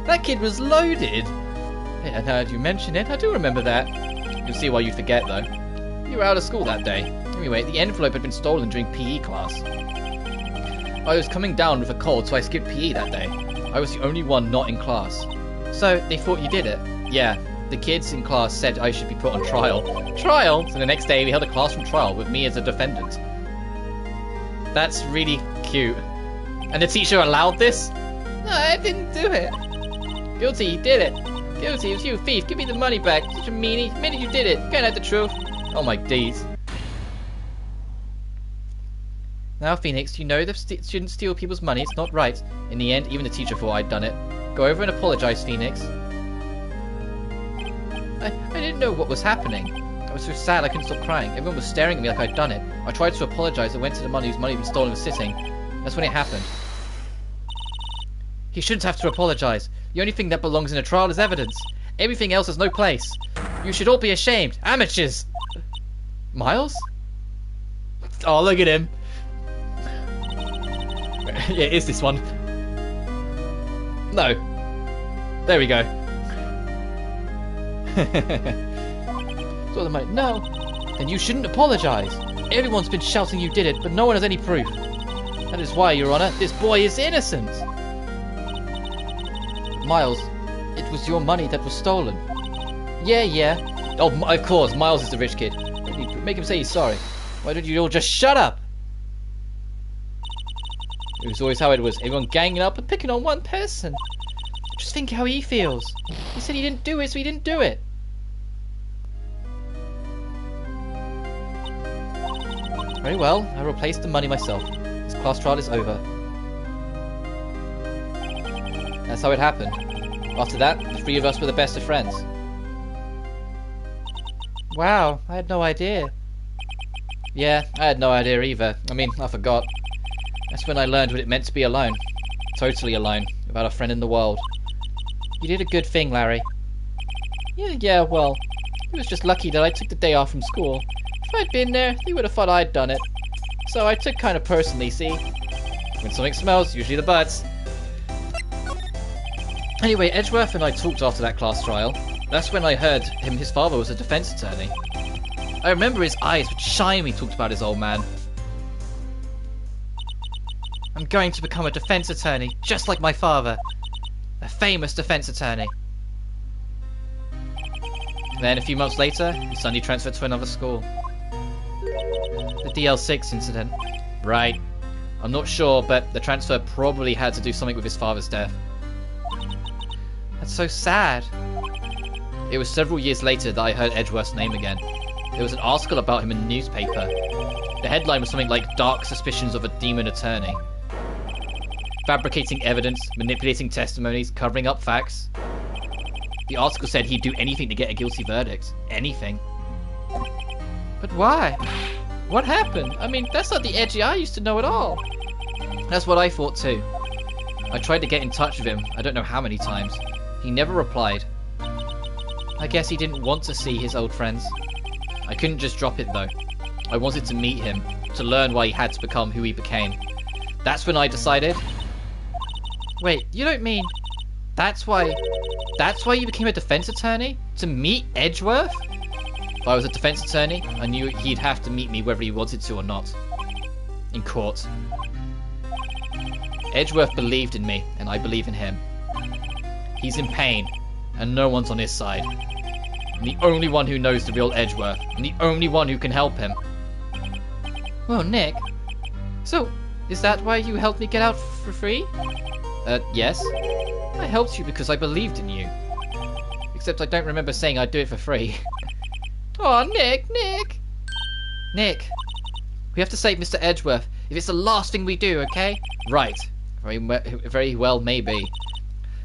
That kid was loaded. Yeah, now that you mention it, I do remember that. You'll see why you forget though. You were out of school that day. Anyway, the envelope had been stolen during PE class. I was coming down with a cold, so I skipped PE that day. I was the only one not in class. So, they thought you did it? Yeah. The kids in class said I should be put on trial. Trial? So the next day we held a classroom trial with me as a defendant. That's really cute. And the teacher allowed this? No, I didn't do it. Guilty, you did it. Guilty, it was you, thief. Give me the money back. Such a meanie. The minute you did it. You can't have the truth. Oh my days. Now, Phoenix, you know that shouldn't steal people's money. It's not right. In the end, even the teacher thought I'd done it. Go over and apologize, Phoenix. I didn't know what was happening. I was so sad I couldn't stop crying. Everyone was staring at me like I'd done it. I tried to apologize and went to the man whose money had been stolen was sitting. That's when it happened. He shouldn't have to apologize. The only thing that belongs in a trial is evidence. Everything else has no place. You should all be ashamed. Amateurs! Miles? Oh, look at him. Yeah, it is this one. No. There we go. So the mate, no. Then you shouldn't apologize. Everyone's been shouting you did it, but no one has any proof. That is why, Your Honor, this boy is innocent. Miles, it was your money that was stolen. Yeah. Oh, of course, Miles is the rich kid. Make him say he's sorry. Why don't you all just shut up? It was always how it was. Everyone ganging up and picking on one person. Just think how he feels. He said he didn't do it, so he didn't do it. Very well, I replaced the money myself. This class trial is over. That's how it happened. After that, the three of us were the best of friends. Wow, I had no idea. Yeah, I had no idea either. I mean, I forgot. That's when I learned what it meant to be alone. Totally alone, without a friend in the world. You did a good thing, Larry. Yeah, well, it was just lucky that I took the day off from school. If I'd been there, they would have thought I'd done it. So I took kind of personally, see? When something smells, usually the butts. Anyway, Edgeworth and I talked after that class trial. That's when I heard his father was a defense attorney. I remember his eyes would shine when he talked about his old man. I'm going to become a defense attorney, just like my father. A famous defense attorney. Then, a few months later, he suddenly transferred to another school. The DL-6 Incident. Right. I'm not sure, but the transfer probably had to do something with his father's death. That's so sad. It was several years later that I heard Edgeworth's name again. There was an article about him in the newspaper. The headline was something like "Dark Suspicions of a Demon Attorney." Fabricating evidence, manipulating testimonies, covering up facts. The article said he'd do anything to get a guilty verdict. Anything. But why? What happened? I mean, that's not the Edgy I used to know at all. That's what I thought too. I tried to get in touch with him, I don't know how many times. He never replied. I guess he didn't want to see his old friends. I couldn't just drop it though. I wanted to meet him, to learn why he had to become who he became. That's when I decided... Wait, you don't mean... That's why you became a defense attorney? To meet Edgeworth? If I was a defense attorney, I knew he'd have to meet me whether he wanted to or not. In court. Edgeworth believed in me, and I believe in him. He's in pain, and no one's on his side. I'm the only one who knows the real Edgeworth. I'm the only one who can help him. Well, Nick, so is that why you helped me get out for free? Yes. I helped you because I believed in you. Except I don't remember saying I'd do it for free. Oh, Nick! Nick! We have to save Mr. Edgeworth. If it's the last thing we do, okay? Right. Very well, maybe.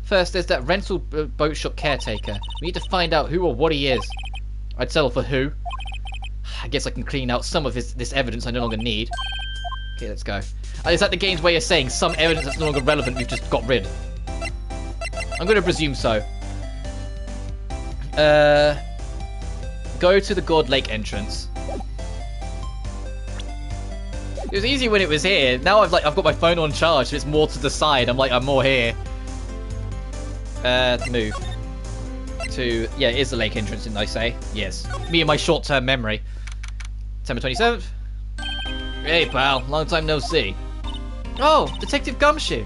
First, there's that rental boat shop caretaker. We need to find out who or what he is. I'd settle for who. I guess I can clean out some of this evidence I no longer need. Okay, let's go. Is that the game's way of saying some evidence that's no longer relevant we've just got rid? I'm going to presume so. Go to the Gourd Lake entrance. It was easy when it was here. Now I've got my phone on charge, so it's more to the side. I'm more here. Move. Yeah, it is the lake entrance, didn't I say? Yes. Me and my short-term memory. September 27th. Hey, pal. Long time no see. Oh, Detective Gumshoe.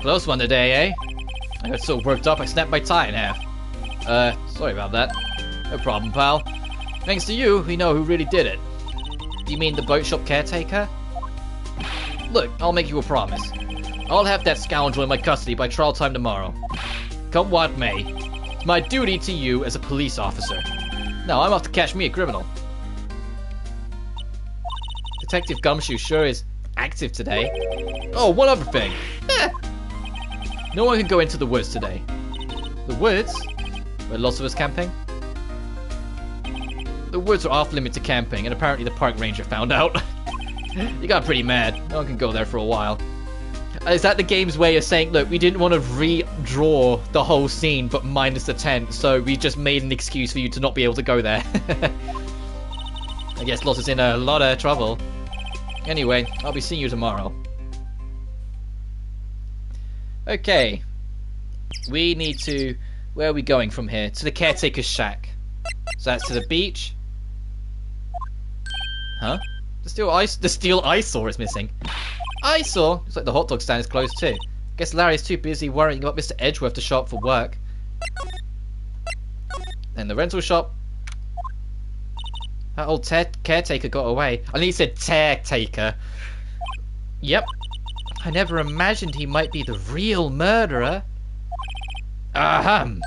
Close one today, eh? I got so worked up I snapped my tie in half. Sorry about that. No problem, pal. Thanks to you, we know who really did it. You mean the boat shop caretaker? Look, I'll make you a promise. I'll have that scoundrel in my custody by trial time tomorrow. Come what may. It's my duty to you as a police officer. Now I'm off to catch me a criminal. Detective Gumshoe sure is active today. Oh, one other thing. No one can go into the woods today. The woods? Where lots of us camping? The woods are off limit to camping, and apparently the park ranger found out. He got pretty mad. No one can go there for a while. Is that the game's way of saying, look, we didn't want to redraw the whole scene, but minus the tent, so we just made an excuse for you to not be able to go there. I guess Lost is in a lot of trouble. Anyway, I'll be seeing you tomorrow. Okay. We need to... Where are we going from here? To the caretaker's shack. So that's to the beach. Huh? The steel eyesore is missing. Eyesore? Looks like the hot dog stand is closed too. Guess Larry's too busy worrying about Mr. Edgeworth to show up for work. And the rental shop. That old caretaker got away. I think he said caretaker. Yep. I never imagined he might be the real murderer. Ahem.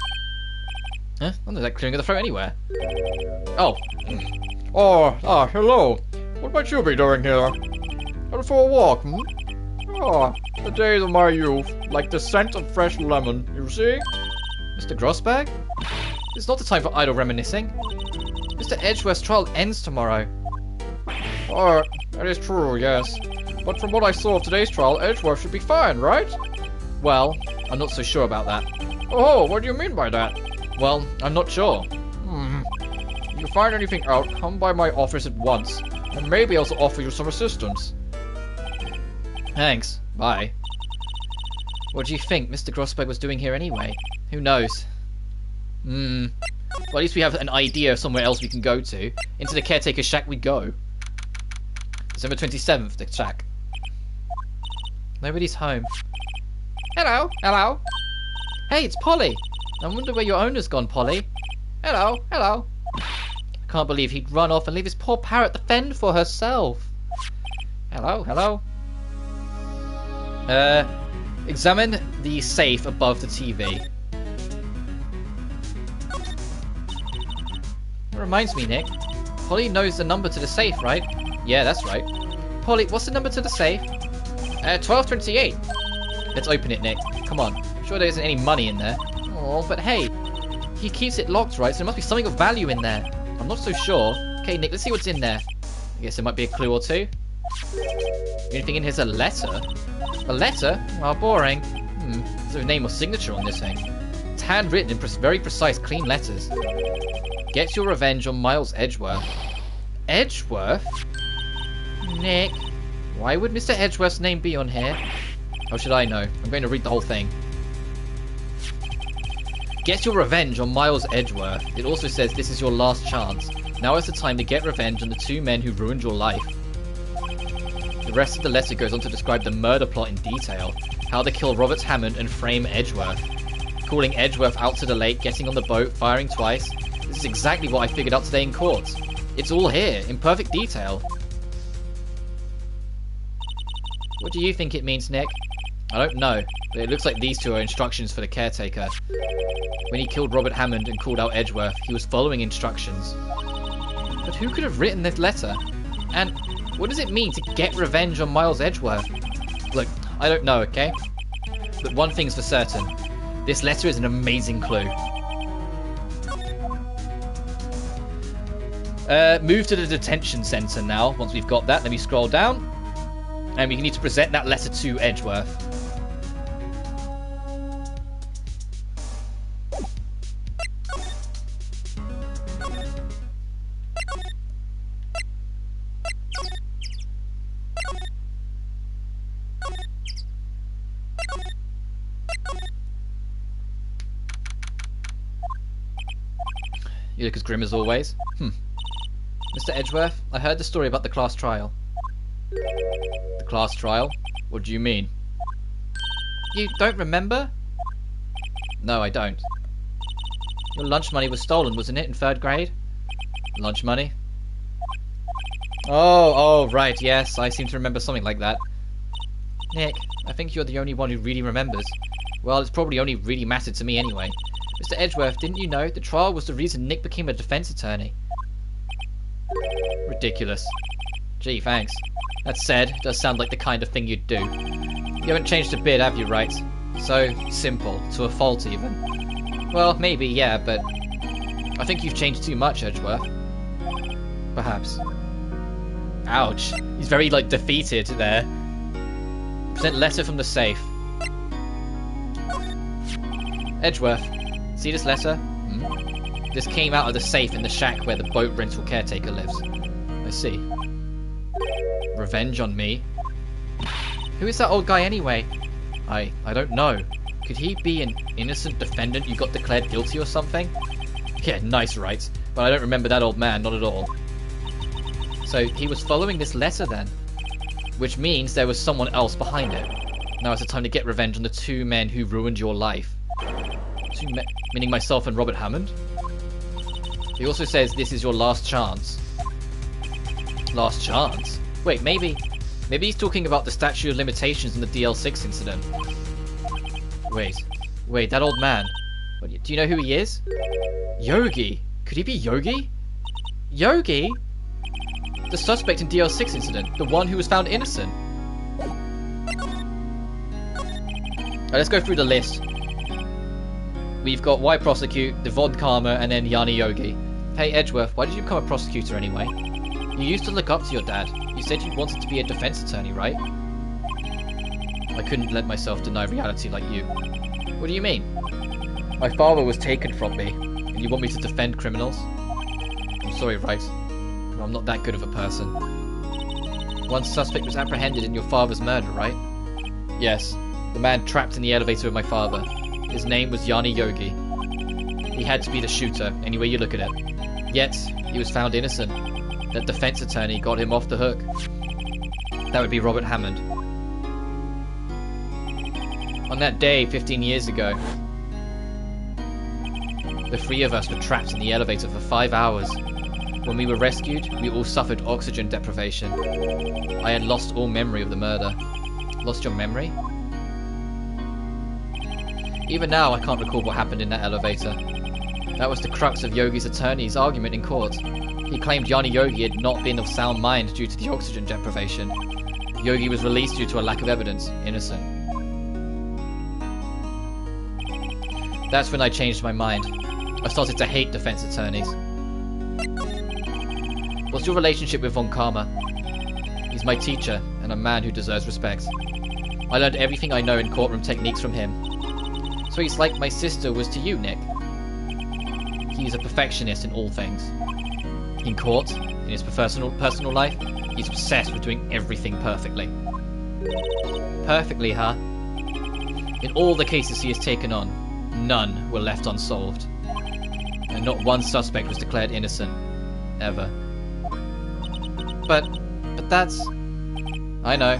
Huh? Oh, there's that clearing of the throat anywhere. Oh. Oh, hello. What might you be doing here? Out for a walk, hmm? Oh, the days of my youth, like the scent of fresh lemon, you see? Mr. Grossberg? It's not the time for idle reminiscing. Mr. Edgeworth's trial ends tomorrow. That is true, yes. But from what I saw of today's trial, Edgeworth should be fine, right? Well, I'm not so sure about that. Oh, what do you mean by that? Well, I'm not sure. If you find anything out, come by my office at once. And maybe I'll also offer you some assistance. Thanks. Bye. What do you think Mr. Grossberg was doing here anyway? Who knows? Well, at least we have an idea of somewhere else we can go to. Into the caretaker's shack we go. December 27th, the shack. Nobody's home. Hello, hello. Hey, it's Polly. I wonder where your owner's gone, Polly. Hello, hello. I can't believe he'd run off and leave his poor Parrot to fend for herself. Hello, hello. Examine the safe above the TV. That reminds me, Nick. Polly knows the number to the safe, right? Yeah, that's right. Polly, what's the number to the safe? 1228. Let's open it, Nick. Come on. I'm sure there isn't any money in there. Oh, but hey, he keeps it locked, right? So there must be something of value in there. I'm not so sure. Okay, Nick, let's see what's in there. I guess there might be a clue or two. Anything in here's a letter? A letter? Well, boring. There's no name or signature on this thing. It's handwritten in very precise, clean letters. Get your revenge on Miles Edgeworth. Edgeworth? Nick, why would Mr. Edgeworth's name be on here? How should I know? I'm going to read the whole thing. Get your revenge on Miles Edgeworth. It also says this is your last chance. Now is the time to get revenge on the two men who ruined your life. The rest of the letter goes on to describe the murder plot in detail. How to kill Robert Hammond and frame Edgeworth. calling Edgeworth out to the lake, getting on the boat, firing twice. This is exactly what I figured out today in court. It's all here, in perfect detail. What do you think it means, Nick? I don't know, but it looks like these two are instructions for the caretaker. When he killed Robert Hammond and called out Edgeworth, he was following instructions. But who could have written this letter? And what does it mean to get revenge on Miles Edgeworth? Look, I don't know, okay? But one thing's for certain. This letter is an amazing clue. Move to the detention center now. Once we've got that, let me scroll down. And we need to present that letter to Edgeworth. You look as grim as always. Mr. Edgeworth, I heard the story about the class trial. The class trial? What do you mean? You don't remember? No, I don't. Your lunch money was stolen, wasn't it, in 3rd grade? Lunch money? Oh, right, yes, I seem to remember something like that. Nick, I think you're the only one who really remembers. Well, it's probably only really mattered to me anyway. Mr. Edgeworth, didn't you know the trial was the reason Nick became a defense attorney? Ridiculous. Gee, thanks. That said, it does sound like the kind of thing you'd do. You haven't changed a bit, have you, Wright? So simple, to a fault even. Well, maybe, yeah, but I think you've changed too much, Edgeworth. Perhaps. Ouch. He's very, defeated there. Present letter from the safe. Edgeworth, see this letter? This came out of the safe in the shack where the boat rental caretaker lives. I see. Revenge on me? Who is that old guy anyway? I don't know. Could he be an innocent defendant you got declared guilty or something? Yeah, nice, Wright. But I don't remember that old man, not at all. So he was following this letter then? Which means there was someone else behind it. Now it's the time to get revenge on the 2 men who ruined your life. 2 men, meaning myself and Robert Hammond? He also says this is your last chance. Last chance? Wait, maybe he's talking about the statute of limitations in the DL-6 incident. Wait, that old man. Do you know who he is? Yogi? Could he be Yogi? Yogi? The suspect in DL-6 incident, the one who was found innocent. Alright, let's go through the list. We've got Why Prosecute, Devon Karma, and then Yanni Yogi. Hey Edgeworth, why did you become a prosecutor anyway? You used to look up to your dad. You said you wanted to be a defense attorney, right? I couldn't let myself deny reality like you. What do you mean? My father was taken from me, and you want me to defend criminals? I'm sorry, Wright. But I'm not that good of a person. One suspect was apprehended in your father's murder, right? Yes. The man trapped in the elevator with my father. His name was Yanni Yogi. He had to be the shooter, any way you look at it. Yet, he was found innocent. That defense attorney got him off the hook. That would be Robert Hammond. On that day, 15 years ago, the 3 of us were trapped in the elevator for 5 hours. When we were rescued, we all suffered oxygen deprivation. I had lost all memory of the murder. Lost your memory? Even now, I can't recall what happened in that elevator. That was the crux of Yogi's attorney's argument in court. He claimed Yanni Yogi had not been of sound mind due to the oxygen deprivation. Yogi was released due to a lack of evidence, innocent. That's when I changed my mind. I started to hate defense attorneys. What's your relationship with Von Karma? He's my teacher, and a man who deserves respect. I learned everything I know in courtroom techniques from him. So he's like my sister was to you, Nick. He's a perfectionist in all things. In court, in his personal life, he's obsessed with doing everything perfectly. Perfectly, huh? In all the cases he has taken on, none were left unsolved. And not one suspect was declared innocent. Ever. But that's... I know.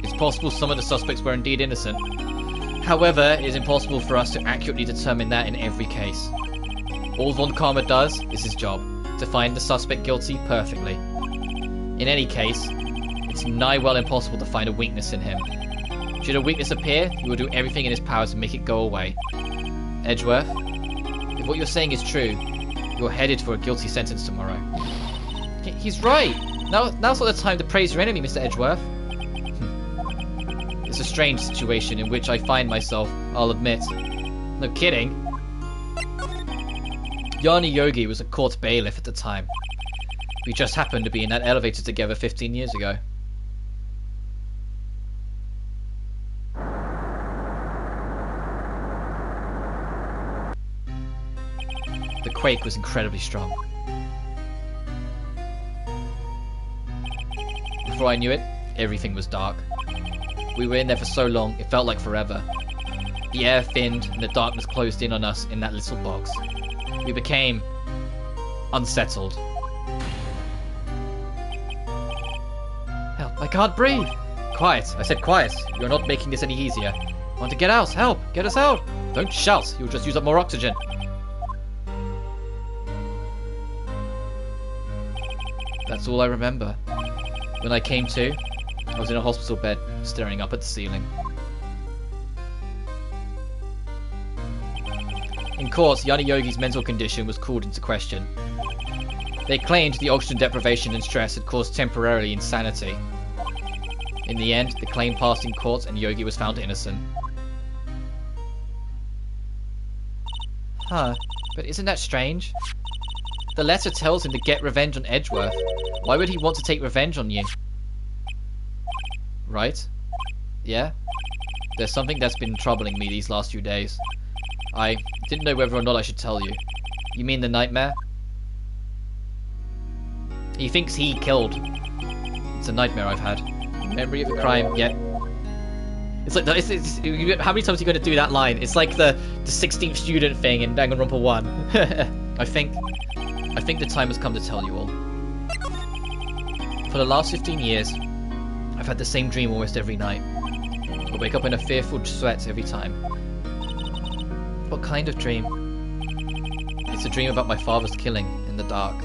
It's possible some of the suspects were indeed innocent. However, it is impossible for us to accurately determine that in every case. All Von Karma does is his job, to find the suspect guilty perfectly. In any case, it's nigh well impossible to find a weakness in him. Should a weakness appear, he will do everything in his power to make it go away. Edgeworth, if what you're saying is true, you're headed for a guilty sentence tomorrow. He's right! Now's not the time to praise your enemy, Mr. Edgeworth. It's a strange situation in which I find myself, I'll admit. No kidding. Yanni Yogi was a court bailiff at the time. We just happened to be in that elevator together 15 years ago. The quake was incredibly strong. Before I knew it, everything was dark. We were in there for so long, it felt like forever. The air thinned and the darkness closed in on us in that little box. We became unsettled. Help, I can't breathe! Quiet, I said quiet. You're not making this any easier. Want to get out, help, get us out! Don't shout, you'll just use up more oxygen. That's all I remember. When I came to, I was in a hospital bed, staring up at the ceiling. In court, Yanni Yogi's mental condition was called into question. They claimed the oxygen deprivation and stress had caused temporary insanity. In the end, the claim passed in court and Yogi was found innocent. Huh, but isn't that strange? The letter tells him to get revenge on Edgeworth. Why would he want to take revenge on you? Right? Yeah? There's something that's been troubling me these last few days. I didn't know whether or not I should tell you. You mean the nightmare? He thinks he killed. It's a nightmare I've had. Memory of a crime, yet... It's like, how many times are you going to do that line? It's like the 16th student thing in Danganronpa 1. I think the time has come to tell you all. For the last 15 years, I've had the same dream almost every night. I wake up in a fearful sweat every time. What kind of dream? It's a dream about my father's killing in the dark.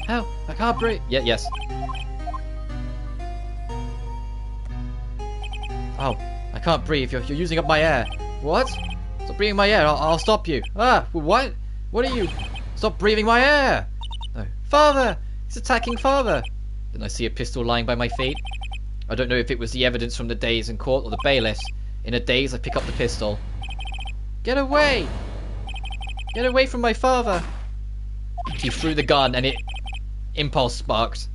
How? I can't breathe. Yeah, yes. Oh, I can't breathe. You're using up my air. What? Stop breathing my air. I'll stop you. Ah, what? What are you? Stop breathing my air. No. Father! He's attacking father. Then I see a pistol lying by my feet. I don't know if it was the evidence from the days in court or the bailiffs. In a daze, I pick up the pistol. Get away! Get away from my father! He threw the gun and it... impulse sparked.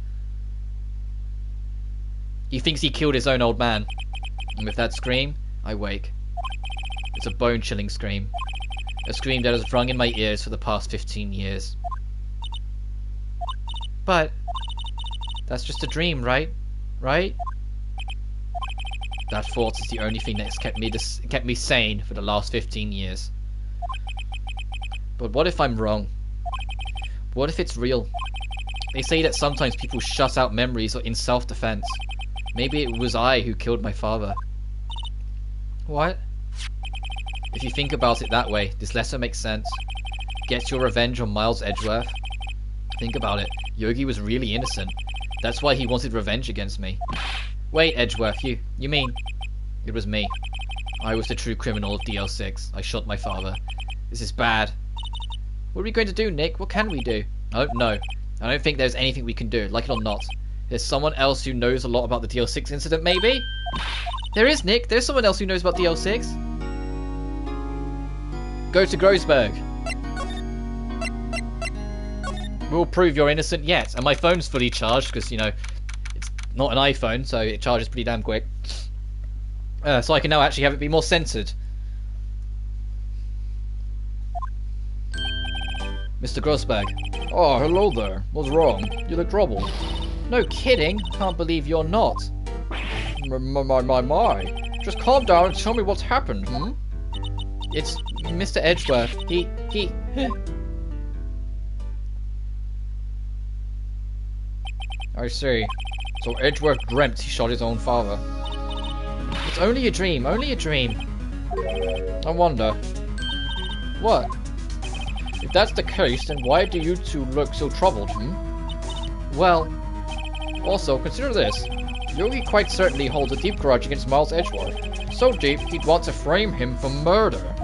He thinks he killed his own old man. And with that scream, I wake. It's a bone-chilling scream. A scream that has rung in my ears for the past 15 years. But... that's just a dream, right? Right? That thought is the only thing that's kept me sane for the last 15 years. But what if I'm wrong? What if it's real? They say that sometimes people shut out memories or in self-defense. Maybe it was I who killed my father. What? If you think about it that way, this letter makes sense. Get your revenge on Miles Edgeworth. Think about it. Yogi was really innocent. That's why he wanted revenge against me. Wait, Edgeworth, you mean... It was me. I was the true criminal of DL-6. I shot my father. This is bad. What are we going to do, Nick? What can we do? I don't know. I don't think there's anything we can do, like it or not. There's someone else who knows a lot about the DL-6 incident, maybe? There is, Nick. There's someone else who knows about DL-6. Go to Groesberg. We'll prove you're innocent yet. And my phone's fully charged, because, you know, it's not an iPhone, so it charges pretty damn quick. So I can now actually have it be more censored. Mr. Groesberg. Oh, hello there. What's wrong? You look troubled. No kidding. Can't believe you're not. My. Just calm down and tell me what's happened, hmm? It's Mr. Edgeworth. He... I see. So Edgeworth dreamt he shot his own father. It's only a dream, only a dream. I wonder. What? If that's the case, then why do you two look so troubled, Well, Also, consider this. Yogi quite certainly holds a deep grudge against Miles Edgeworth. So deep, he'd want to frame him for murder.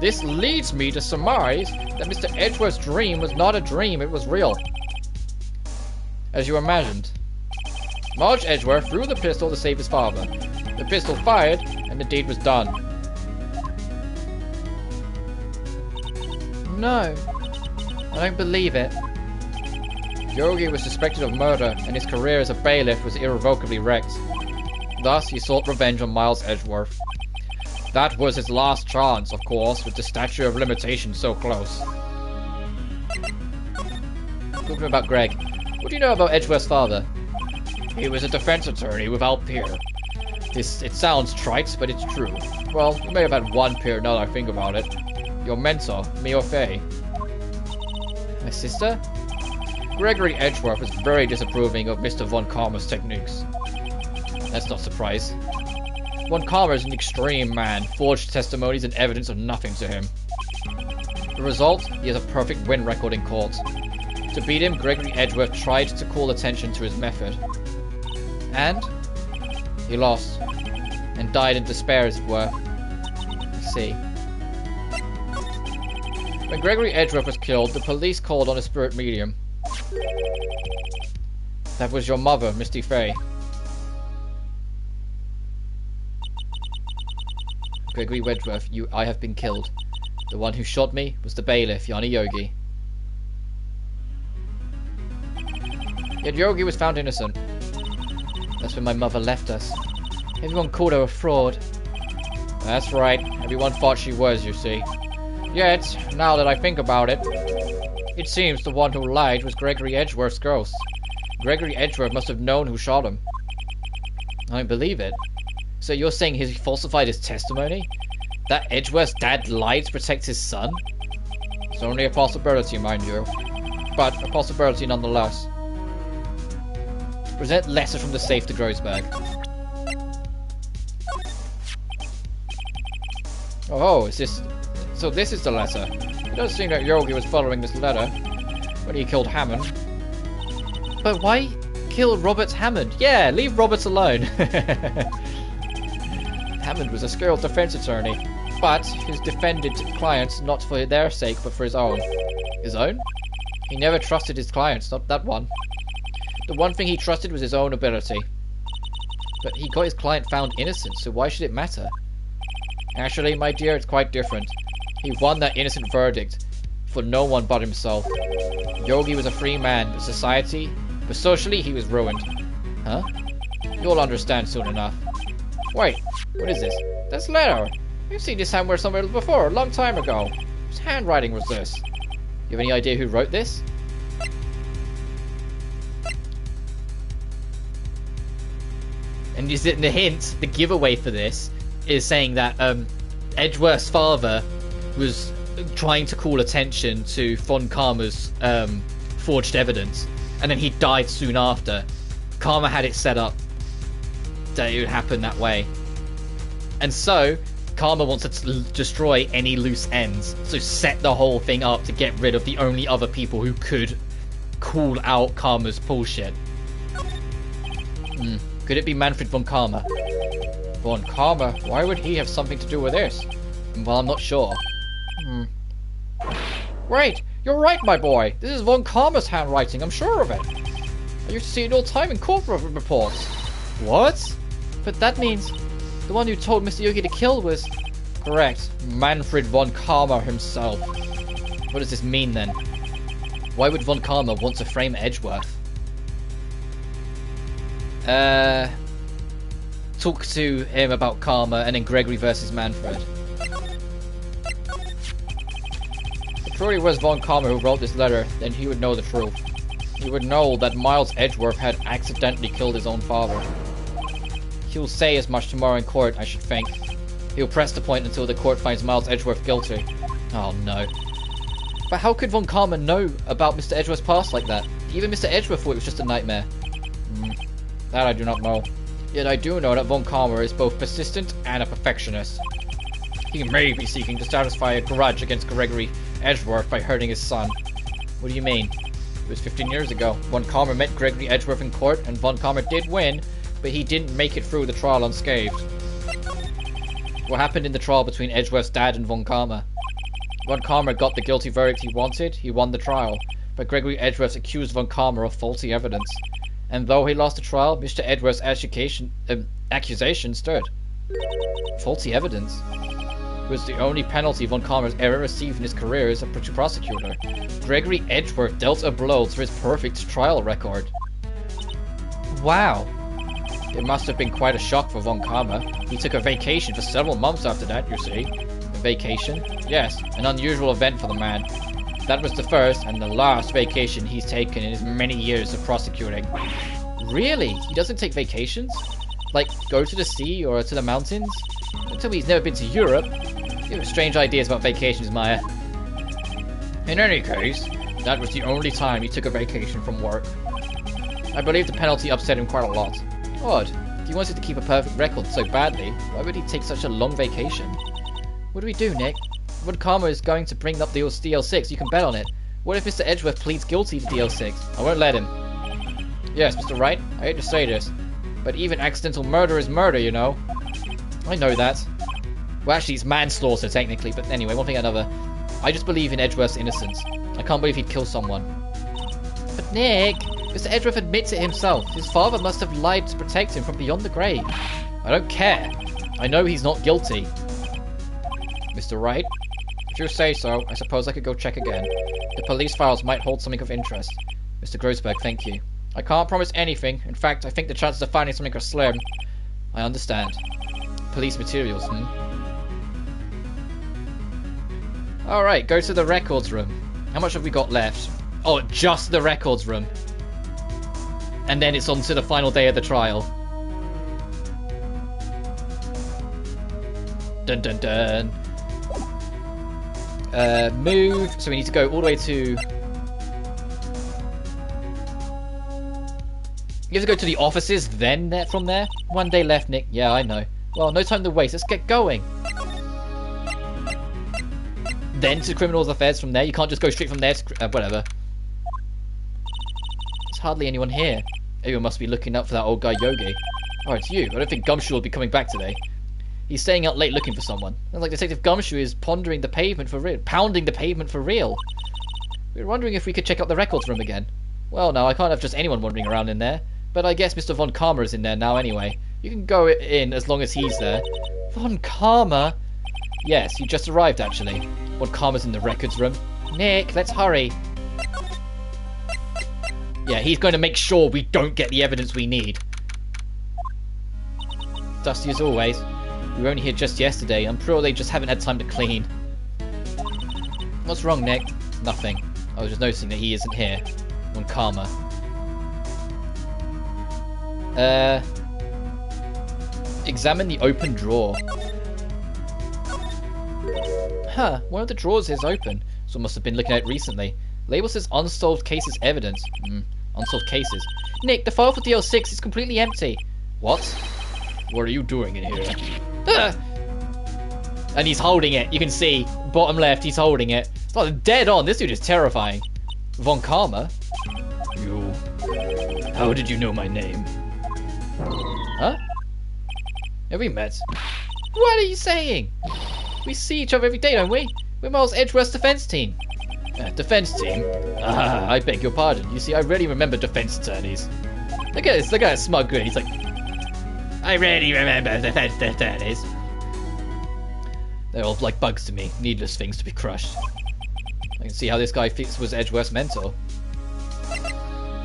This leads me to surmise that Mr. Edgeworth's dream was not a dream, it was real. As you imagined. Miles Edgeworth threw the pistol to save his father. The pistol fired, and the deed was done. No, I don't believe it. Yogi was suspected of murder, and his career as a bailiff was irrevocably wrecked. Thus, he sought revenge on Miles Edgeworth. That was his last chance, of course, with the statute of limitations so close. Talking about Greg, what do you know about Edgeworth's father? He was a defense attorney without peer. It sounds trite, but it's true. Well, you may have had one peer now that I think about it. Your mentor, Mio Fei. My sister? Gregory Edgeworth was very disapproving of Mr. Von Karma's techniques. That's not a surprise. Von Karma is an extreme man, forged testimonies and evidence of nothing to him. The result, he has a perfect win record in court. To beat him, Gregory Edgeworth tried to call attention to his method. And? He lost, and died in despair, as it were. I see. When Gregory Edgeworth was killed, the police called on a spirit medium. That was your mother, Misty Fey. Gregory Edgeworth, I have been killed. The one who shot me was the bailiff, Yanni Yogi. Yet Yogi was found innocent. That's when my mother left us. Everyone called her a fraud. That's right. Everyone thought she was, you see. Yet, now that I think about it, it seems the one who lied was Gregory Edgeworth's ghost. Gregory Edgeworth must have known who shot him. I don't believe it. So you're saying he falsified his testimony? That Edgeworth's dad lied to protect his son? It's only a possibility, mind you. But a possibility nonetheless. Present letter from the safe to Groesberg. Oh, is this... So this is the letter. It does seem that Yogi was following this letter when he killed Hammond. But why kill Robert Hammond? Yeah, leave Robert alone. Hammond was a skilled defense attorney, but he defended clients not for their sake, but for his own. His own? He never trusted his clients, not that one. The one thing he trusted was his own ability. But he got his client found innocent, so why should it matter? Actually, my dear, it's quite different. He won that innocent verdict for no one but himself. Yogi was a free man, but socially, he was ruined. Huh? You'll understand soon enough. Wait, what is this? This letter! You've seen this somewhere before, a long time ago. Whose handwriting was this? You have any idea who wrote this? And is it the hint, the giveaway for this, is saying that Edgeworth's father was trying to call attention to Von Karma's forged evidence, and then he died soon after. Karma had it set up that it would happen that way. And so, Karma wants to destroy any loose ends, so set the whole thing up to get rid of the only other people who could call out Karma's bullshit. Could it be Manfred von Karma? Von Karma? Why would he have something to do with this? Well, I'm not sure. Right! You're right, my boy! This is Von Karma's handwriting, I'm sure of it! I used to see it all the time in court reports. What? But that means the one who told Mr. Yogi to kill was... Correct. Manfred von Karma himself. What does this mean then? Why would Von Karma want to frame Edgeworth? Talk to him about Karma and then Gregory versus Manfred. If it truly was Von Karma who wrote this letter, then he would know the truth. He would know that Miles Edgeworth had accidentally killed his own father. He'll say as much tomorrow in court, I should think. He'll press the point until the court finds Miles Edgeworth guilty. Oh no. But how could Von Karma know about Mr. Edgeworth's past like that? Even Mr. Edgeworth thought it was just a nightmare. That I do not know. Yet I do know that Von Karma is both persistent and a perfectionist. He may be seeking to satisfy a grudge against Gregory Edgeworth by hurting his son. What do you mean? It was 15 years ago. Von Karma met Gregory Edgeworth in court, and Von Karma did win, but he didn't make it through the trial unscathed. What happened in the trial between Edgeworth's dad and Von Karma? Von Karma got the guilty verdict he wanted, he won the trial, but Gregory Edgeworth accused Von Karma of faulty evidence. And though he lost the trial, Mr. Edgeworth's accusation stood. Faulty evidence? It was the only penalty Von Karma's ever received in his career as a prosecutor. Gregory Edgeworth dealt a blow to his perfect trial record. Wow. It must have been quite a shock for Von Karma. He took a vacation for several months after that, you see. A vacation? Yes, an unusual event for the man. That was the first and the last vacation he's taken in his many years of prosecuting. Really? He doesn't take vacations? Like, go to the sea or to the mountains? Don't tell me he's never been to Europe. You have strange ideas about vacations, Maya. In any case, that was the only time he took a vacation from work. I believe the penalty upset him quite a lot. Odd. If he wanted to keep a perfect record so badly, why would he take such a long vacation? What do we do, Nick? Von Karma is going to bring up the DL6, you can bet on it. What if Mr. Edgeworth pleads guilty to DL6? I won't let him. Yes, Mr. Wright, I hate to say this, but even accidental murder is murder, you know. I know that. Well, actually, it's manslaughter, technically, but anyway, one thing or another. I just believe in Edgeworth's innocence. I can't believe he'd kill someone. But Nick, Mr. Edgeworth admits it himself. His father must have lied to protect him from beyond the grave. I don't care. I know he's not guilty. Mr. Wright, if you say so, I suppose I could go check again. The police files might hold something of interest. Mr. Grossberg, thank you. I can't promise anything. In fact, I think the chances of finding something are slim. I understand. Police materials, Alright, go to the records room. How much have we got left? Oh, just the records room. And then it's on to the final day of the trial. Dun dun dun. Move. So we need to go all the way to... You have to go to the offices, then from there? One day left, Nick. Yeah, I know. Well, no time to waste. Let's get going. Then to criminals affairs from there. You can't just go straight from there to whatever. There's hardly anyone here. Everyone must be looking out for that old guy Yogi. Oh, it's you. I don't think Gumshoe will be coming back today. He's staying out late looking for someone. Sounds like Detective Gumshoe is pondering the pavement for real. Pounding the pavement for real. We were wondering if we could check out the records room again. Well, no, I can't have just anyone wandering around in there. But I guess Mr. Von Karma is in there now anyway. You can go in as long as he's there. Von Karma? Yes, he just arrived actually. Von Karma's in the records room. Nick, let's hurry. Yeah, he's going to make sure we don't get the evidence we need. Dusty as always. We were only here just yesterday. I'm sure they just haven't had time to clean. What's wrong, Nick? Nothing. I was just noticing that he isn't here. Von Karma. Examine the open drawer. Huh, one of the drawers is open. Someone must have been looking at it recently. Label says unsolved cases evidence. Unsolved cases. Nick, the file for DL6 is completely empty. What? What are you doing in here? And he's holding it. You can see, bottom left, he's holding it. Oh, dead on. This dude is terrifying. Von Karma? You... How did you know my name? Huh? Have we met? What are you saying? We see each other every day, don't we? We're Miles Edgeworth's defense team. Defense team? Ah, I beg your pardon. You see, I really remember defense attorneys. Look at this. Look at that smug grin. He's like, I really remember defense attorneys. They're all like bugs to me. Needless things to be crushed. I can see how this guy was Edgeworth's mentor.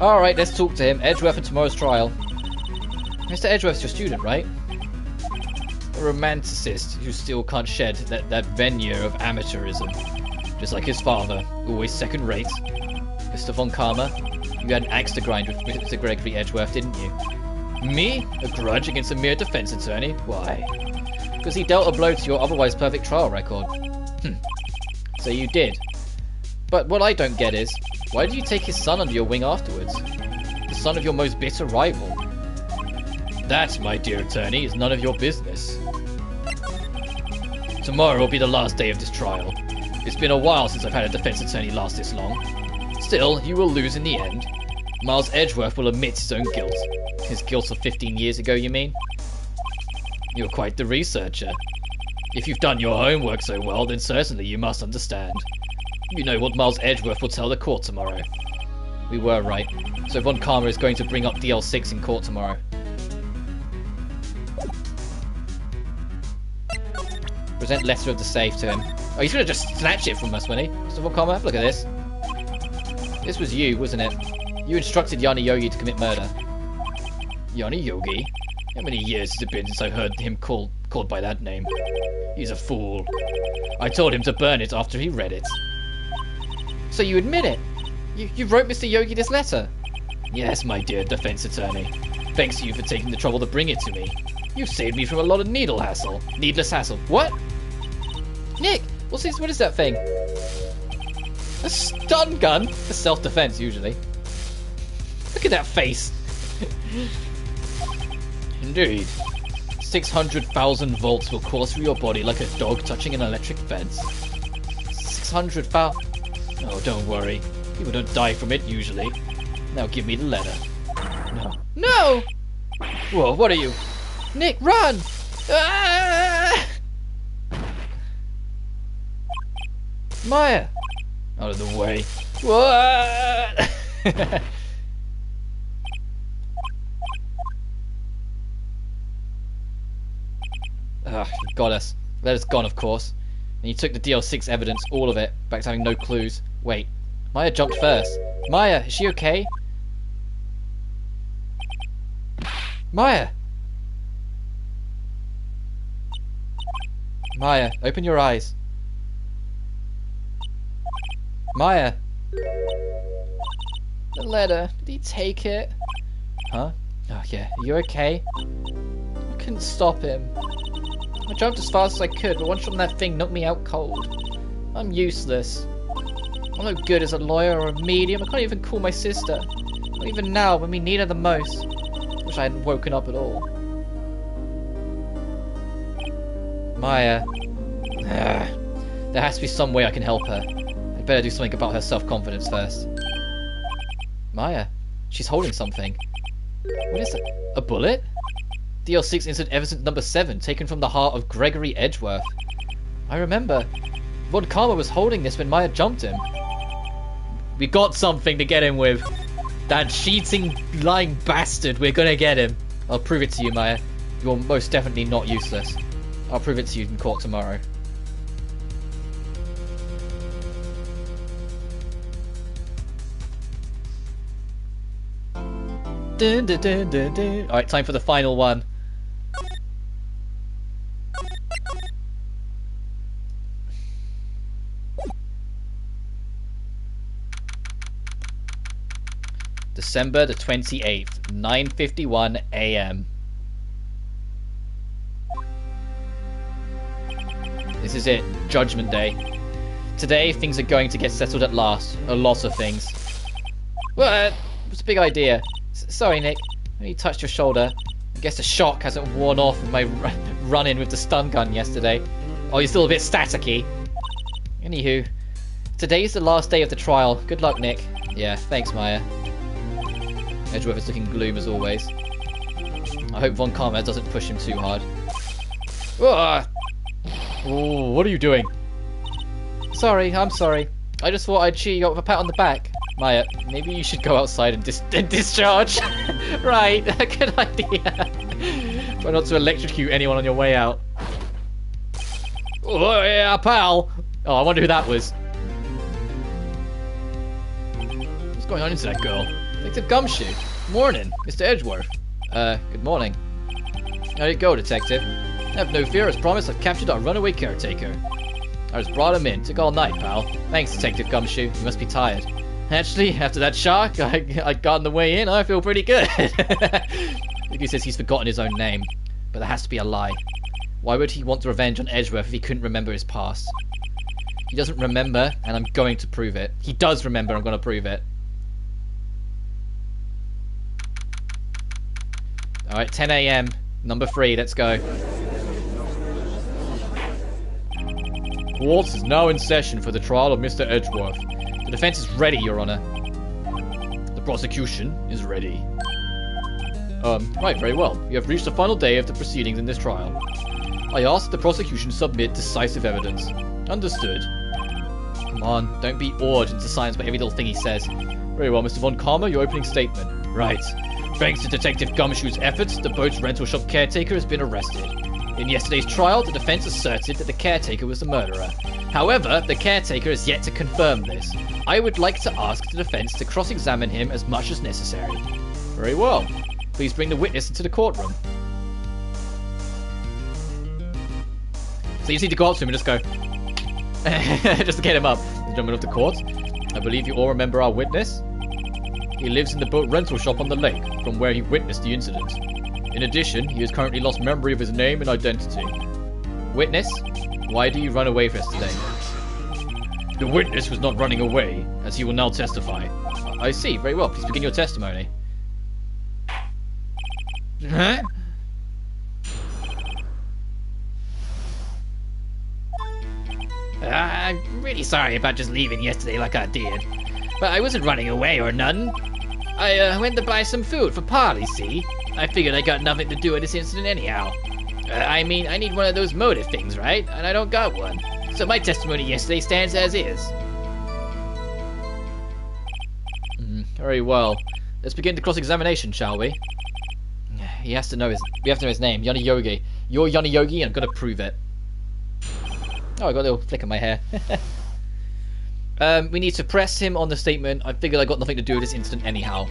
Alright, let's talk to him. Edgeworth and tomorrow's trial. Mr. Edgeworth's your student, right? A romanticist who still can't shed that veneer of amateurism. Just like his father, always second rate. Mr. Von Karma, you had an axe to grind with Mr. Gregory Edgeworth, didn't you? Me? A grudge against a mere defense attorney? Why? Because he dealt a blow to your otherwise perfect trial record. So you did. But what I don't get is, why did you take his son under your wing afterwards? The son of your most bitter rival. That, my dear attorney, is none of your business. Tomorrow will be the last day of this trial. It's been a while since I've had a defense attorney last this long. Still, you will lose in the end. Miles Edgeworth will admit his own guilt. His guilt of 15 years ago, you mean? You're quite the researcher. If you've done your homework so well, then certainly you must understand. You know what Miles Edgeworth will tell the court tomorrow. We were right. So Von Karma is going to bring up DL6 in court tomorrow. Present letter of the safe to him. Oh, he's going to just snatch it from us, wasn't he? Mr. Von Karma, look at this. This was you, wasn't it? You instructed Yanni Yogi to commit murder. Yanni Yogi? How many years has it been since I heard him called by that name? He's a fool. I told him to burn it after he read it. So you admit it? You wrote Mr. Yogi this letter? Yes, my dear defense attorney. Thanks to you for taking the trouble to bring it to me. You've saved me from a lot of needless hassle. What? Nick, what is that thing? A stun gun? For self-defense, usually. Look at that face. Indeed. 600,000 volts will course through your body like a dog touching an electric fence. 600,000... Oh, don't worry. People don't die from it, usually. Now give me the letter. No. No! Whoa, what are you? Nick, run! Ah! Maya! Out of the way. What? Got us. Letter's gone, of course. And you took the DL6 evidence, all of it, back to having no clues. Wait, Maya jumped first. Maya, is she okay? Maya! Maya, open your eyes. Maya! The letter, did he take it? Huh? Oh yeah, are you okay? I couldn't stop him. I jumped as fast as I could, but one shot from that thing knocked me out cold. I'm useless. I'm no good as a lawyer or a medium. I can't even call my sister. Not even now, when we need her the most. Wish I hadn't woken up at all. Maya. There has to be some way I can help her. I'd better do something about her self-confidence first. Maya. She's holding something. What is it? A bullet? DL6 Incident evidence number 7, taken from the heart of Gregory Edgeworth. I remember. Von Karma was holding this when Maya jumped him. We got something to get him with. That cheating, lying bastard, we're gonna get him. I'll prove it to you, Maya. You're most definitely not useless. I'll prove it to you in court tomorrow. Dun, dun, dun, dun, dun. Alright, time for the final one. December the 28th, 9:51 AM. This is it, Judgment Day. Today, things are going to get settled at last. A lot of things. What? What's a big idea? Sorry, Nick. I only touched your shoulder. I guess the shock hasn't worn off of my run-in with the stun gun yesterday. Oh, you're still a bit staticky. Anywho, today's the last day of the trial. Good luck, Nick. Yeah, thanks, Maya. Edgeworth is looking gloom as always. I hope Von Karma doesn't push him too hard. Oh, what are you doing? Sorry, I'm sorry. I just thought I'd cheer you up with a pat on the back. Maya, maybe you should go outside and discharge. Right, good idea. Try not to electrocute anyone on your way out. Oh, yeah, pal. Oh, I wonder who that was. What's going on into that girl? Detective Gumshoe. Morning, Mr. Edgeworth. Good morning. How'd it go, Detective? Have no fear, as promised, I've captured our runaway caretaker. I just brought him in. Took all night, pal. Thanks, Detective Gumshoe. You must be tired. Actually, after that shock I got on the way in, I feel pretty good. He says he's forgotten his own name. But that has to be a lie. Why would he want revenge on Edgeworth if he couldn't remember his past? He doesn't remember, and I'm going to prove it. He does remember, I'm going to prove it. Alright, 10 AM. Number 3, let's go. Court is now in session for the trial of Mr. Edgeworth. The defense is ready, Your Honor. The prosecution is ready. Right, very well. You have reached the final day of the proceedings in this trial. I ask that the prosecution submit decisive evidence. Understood. Come on, don't be awed into silence by every little thing he says. Very well, Mr. Von Karma, your opening statement. Right. Thanks to Detective Gumshoe's efforts, the boat's rental shop caretaker has been arrested. In yesterday's trial, the defense asserted that the caretaker was the murderer. However, the caretaker has yet to confirm this. I would like to ask the defense to cross-examine him as much as necessary. Very well. Please bring the witness into the courtroom. So you just need to go up to him and just go... just to get him up. Gentlemen of the court, I believe you all remember our witness. He lives in the boat rental shop on the lake, from where he witnessed the incident. In addition, he has currently lost memory of his name and identity. Witness, why do you run away from us today? The witness was not running away, as he will now testify. I see, very well. Please begin your testimony. Huh? I'm really sorry about just leaving yesterday like I did. But I wasn't running away or none. I went to buy some food for Polly, see? I figured I got nothing to do with this incident anyhow. I mean, I need one of those motive things, right? And I don't got one. So my testimony yesterday stands as is. Very well. Let's begin the cross-examination, shall we? We have to know his name, Yanni Yogi. You're Yanni Yogi, and I'm gonna prove it. Oh, I got a little flick of my hair. We need to press him on the statement. I figured I got nothing to do with this incident anyhow.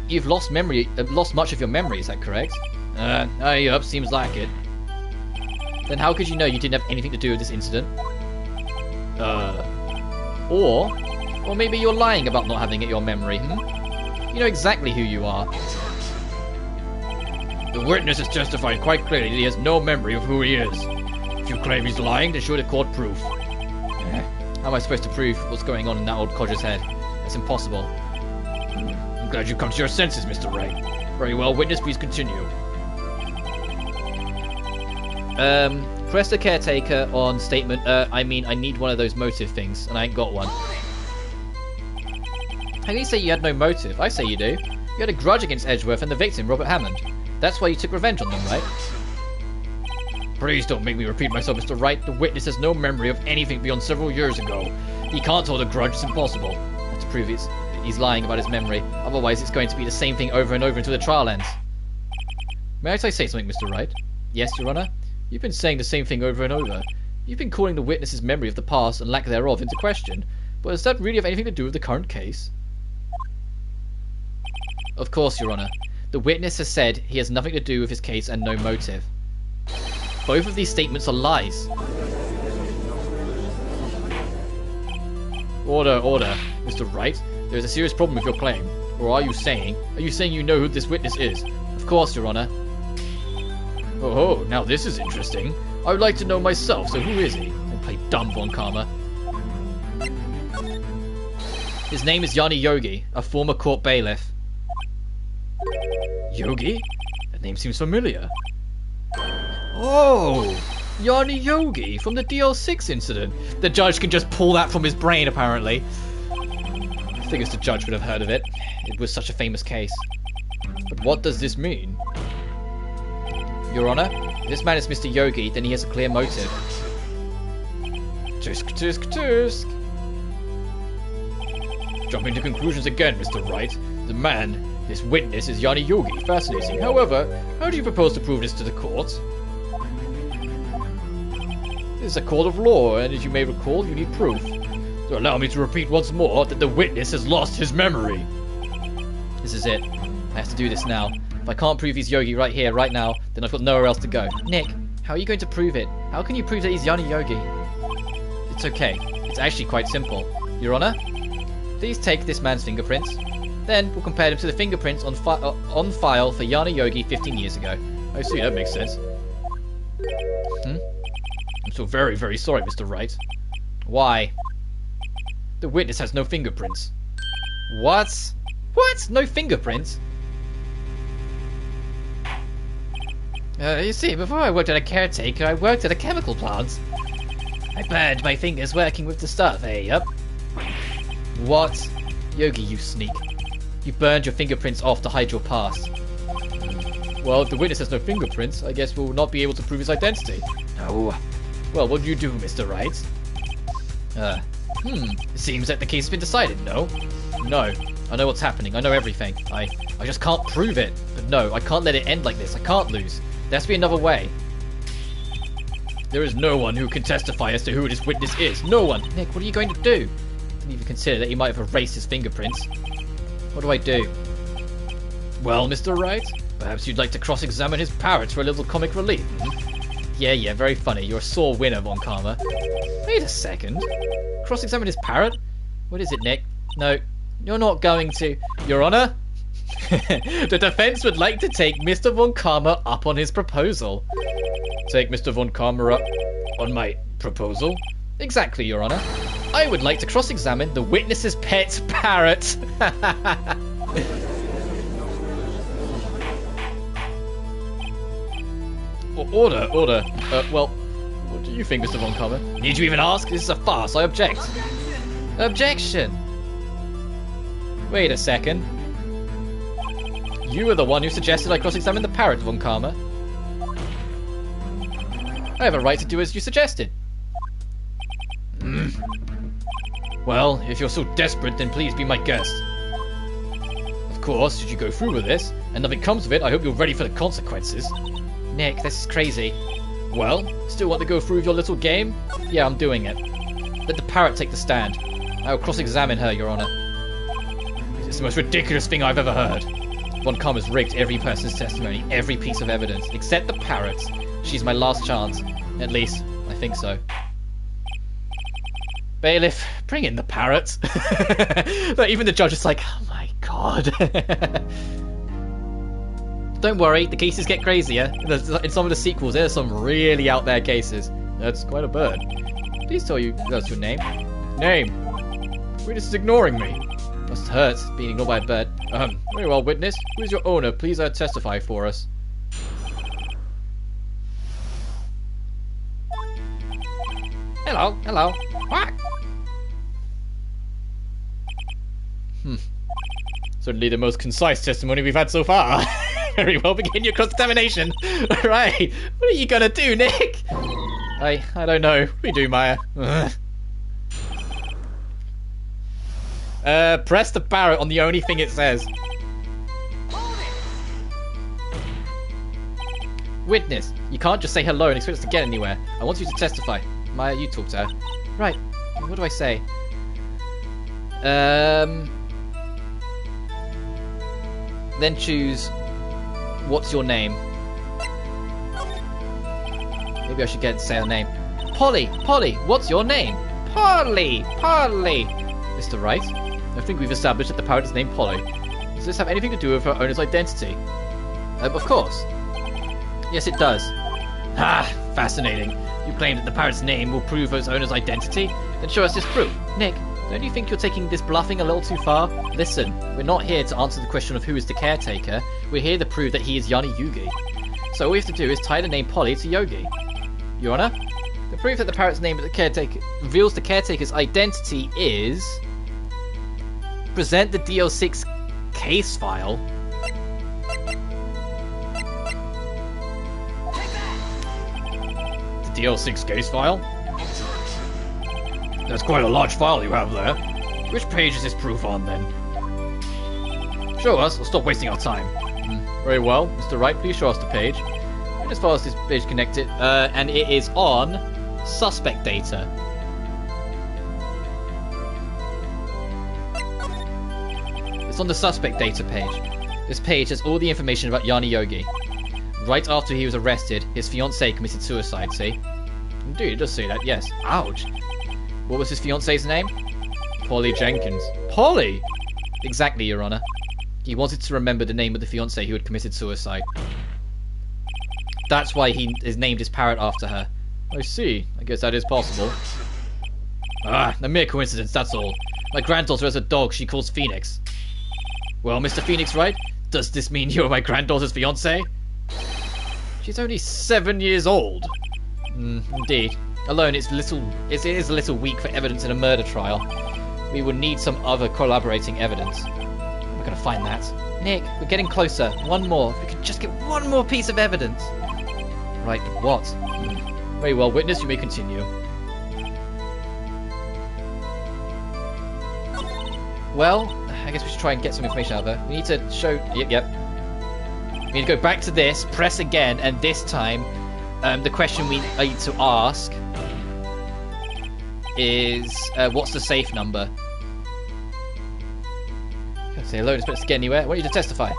You've lost much of your memory, is that correct? Yup, seems like it. Then how could you know you didn't have anything to do with this incident? Or maybe you're lying about not having it your memory, You know exactly who you are. The witness has testified quite clearly that he has no memory of who he is. If you claim he's lying, then show the court proof. How am I supposed to prove what's going on in that old codger's head? It's impossible. I'm glad you've come to your senses, Mr. Wright. Very well, witness, please continue. Press the caretaker on statement. I mean, I need one of those motive things, and I ain't got one. How can you say you had no motive? I say you do. You had a grudge against Edgeworth and the victim, Robert Hammond. That's why you took revenge on them, right? Please don't make me repeat myself, Mr. Wright. The witness has no memory of anything beyond several years ago. He can't hold a grudge, it's impossible. To prove he's lying about his memory. Otherwise, it's going to be the same thing over and over until the trial ends. May I say something, Mr. Wright? Yes, Your Honor? You've been saying the same thing over and over. You've been calling the witness's memory of the past and lack thereof into question. But does that really have anything to do with the current case? Of course, Your Honor. The witness has said he has nothing to do with his case and no motive. Both of these statements are lies. Order. Mr. Wright, there is a serious problem with your claim. Or are you saying you know who this witness is? Of course, Your Honor. Oh, now this is interesting. I would like to know myself, so who is he? Don't play dumb, Von Karma. His name is Yanni Yogi, a former court bailiff. Yogi? That name seems familiar. Oh! Yanni Yogi from the DL-6 incident. The judge can just pull that from his brain, apparently. I figures the judge would have heard of it. It was such a famous case. But what does this mean? Your Honor, if this man is Mr. Yogi, then he has a clear motive. Tisk, tisk, tisk. Jumping to conclusions again, Mr. Wright. The man, this witness, is Yanni Yogi. Fascinating. However, how do you propose to prove this to the court? This is a court of law, and as you may recall, you need proof. So allow me to repeat once more that the witness has lost his memory. This is it. I have to do this now. If I can't prove he's Yogi right here, right now, then I've got nowhere else to go. Nick, how are you going to prove it? How can you prove that he's Yanni Yogi? It's okay. It's actually quite simple. Your Honor, please take this man's fingerprints. Then we'll compare them to the fingerprints on file for Yanni Yogi 15 years ago. I see, that makes sense. I'm so very, very sorry, Mr. Wright. Why? The witness has no fingerprints. What? What? No fingerprints? You see, before I worked at a caretaker, I worked at a chemical plant. I burned my fingers working with the stuff, yup. What? Yogi, you sneak. You burned your fingerprints off to hide your past. Well, if the witness has no fingerprints, I guess we'll not be able to prove his identity. No. Well, what do you do, Mr. Wright? It seems that the case has been decided, no? No. I know what's happening. I know everything. I just can't prove it. But no, I can't let it end like this. I can't lose. There has to be another way. There is no one who can testify as to who this witness is. No one. Nick, what are you going to do? Didn't even consider that he might have erased his fingerprints. What do I do? Well, Mr. Wright, perhaps you'd like to cross-examine his parrot for a little comic relief. Yeah, very funny. You're a sore winner, Von Karma. Wait a second. Cross-examine his parrot? What is it, Nick? No, you're not going to. Your Honor? The defense would like to take Mr. Von Karma up on his proposal. Take Mr. Von Karma up on my proposal? Exactly, Your Honor. I would like to cross-examine the witness's pet parrot. Order. Well, what do you think, Mr. Von Karma? Need you even ask? This is a farce. I object. Objection. Wait a second. You were the one who suggested I cross-examine the parrot, Von Karma. I have a right to do as you suggested. Well, if you're so desperate, then please be my guest. Of course, should you go through with this, and nothing comes of it, I hope you're ready for the consequences. Nick, this is crazy. Well, still want to go through with your little game? Yeah, I'm doing it. Let the parrot take the stand. I will cross-examine her, Your Honor. This is the most ridiculous thing I've ever heard. Von Karma's rigged every person's testimony, every piece of evidence, except the parrot's. She's my last chance. At least, I think so. Bailiff, bring in the parrot. But even the judge is like, oh my god. Don't worry, the cases get crazier. In some of the sequels, there's some really out there cases. That's quite a bird. Please tell you that's your name. Name? Witness is ignoring me. Must hurt, being ignored by a bird. Very well, witness. Who is your owner? Please testify for us. Hello. Quack. Certainly the most concise testimony we've had so far. Very well, begin your cross-examination. Right, what are you gonna do, Nick? I don't know. We do, Maya. Press the parrot on the only thing it says. Witness, you can't just say hello and expect us to get anywhere. I want you to testify. Maya, you talk to her. Right. What do I say? Then choose what's your name. Maybe I should get to say her name. Polly, what's your name? Polly. Mr. Wright, I think we've established that the parrot is named Polly. Does this have anything to do with her owner's identity? Of course. Yes, it does. Ah, fascinating. You claim that the parrot's name will prove its owner's identity? Then show us this proof. Nick, don't you think you're taking this bluffing a little too far? Listen, we're not here to answer the question of who is the caretaker. We're here to prove that he is Yanni Yugi. So all we have to do is tie the name Polly to Yogi. Your Honor, the proof that the parrot's name reveals the caretaker's identity is... present the DL-6 case file. The DL-6 case file? That's quite a large file you have there. Which page is this proof on, then? Show us, or stop wasting our time. Very well. Mr. Wright, please show us the page. And as far as this page connected, and it is on suspect data. It's on the suspect data page. This page has all the information about Yanni Yogi. Right after he was arrested, his fiancée committed suicide, see? Indeed, it does say that, yes. Ouch. What was his fiancée's name? Polly Jenkins. Polly? Exactly, Your Honor. He wanted to remember the name of the fiancée who had committed suicide. That's why he has named his parrot after her. I see. I guess that is possible. Ah, a mere coincidence, that's all. My granddaughter has a dog she calls Phoenix. Well, Mr. Phoenix Wright, does this mean you're my granddaughter's fiancé? She's only 7 years old. Indeed. Alone, it is a little weak for evidence in a murder trial. We would need some other corroborating evidence. We're going to find that. Nick, we're getting closer. One more. If we could just get one more piece of evidence. Right, what? Very well, witness, you may continue. Well, I guess we should try and get some information out of her. We need to show... Yep. We need to go back to this, press again, and this time, the question we need to ask is, what's the safe number? Can't say hello, expect to get anywhere. I want you to testify.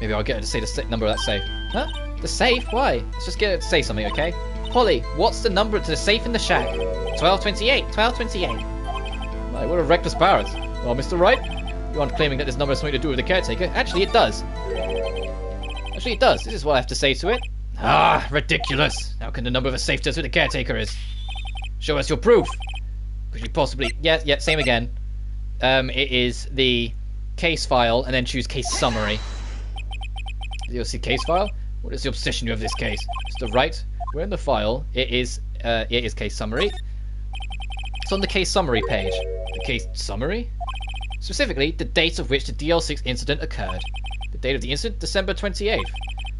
Maybe I'll get her to say the number of that safe. Huh? The safe? Why? Let's just get her to say something, okay? Polly, what's the number to the safe in the shack? 1228. 1228. Right, what a reckless parrot. Well, Mr. Wright, you aren't claiming that this number has something to do with the caretaker. Actually, it does. Actually, it does. This is what I have to say to it. Ah, ridiculous. How can the number of a safe tell us who the caretaker is? Show us your proof. Could you possibly... Yeah, same again. It is the case file, and then choose case summary. You'll see case file. What is the obsession of this case? Mr. Wright, we're in the file. It is case summary. It's on the case summary page. The case summary? Specifically, the date of which the DL-6 incident occurred. The date of the incident, December 28th.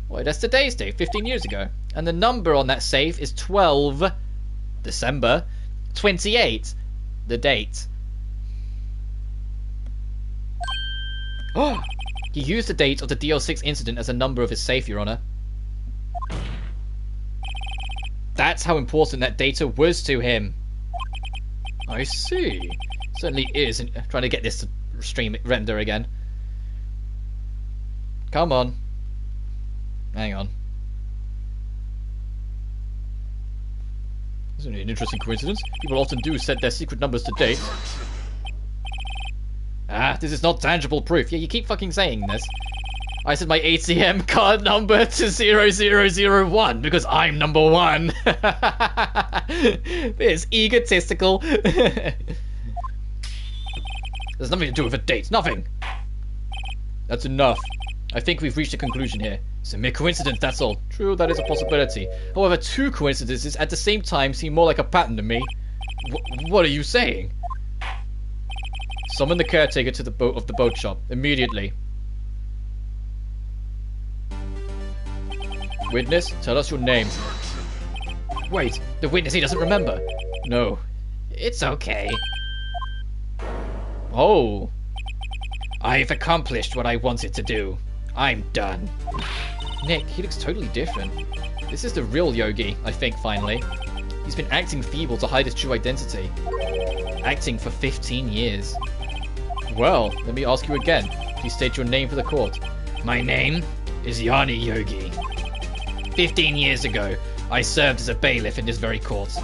Why, that's today's date, 15 years ago. And the number on that safe is 12 December 28. The date. Oh! He used the date of the DL-6 incident as a number of his safe, Your Honor. That's how important that data was to him. I see. Certainly is. I'm trying to get this to stream render again. Come on. Hang on. Isn't it an interesting coincidence? People often do set their secret numbers to dates. Ah, this is not tangible proof. Yeah, you keep fucking saying this. I set my ATM card number to 0001 because I'm number one. It's egotistical. There's nothing to do with a date. Nothing. That's enough. I think we've reached a conclusion here. It's a mere coincidence, that's all. True, that is a possibility. However, two coincidences at the same time seem more like a pattern to me. What are you saying? Summon the caretaker to the boat shop immediately. Witness, tell us your name. Wait, the witness, he doesn't remember. No, it's okay. Oh. I've accomplished what I wanted to do. I'm done. Nick, he looks totally different. This is the real Yogi, I think, finally. He's been acting feeble to hide his true identity. Acting for 15 years. Well, let me ask you again. Please state your name for the court. My name is Yanni Yogi. 15 years ago, I served as a bailiff in this very court.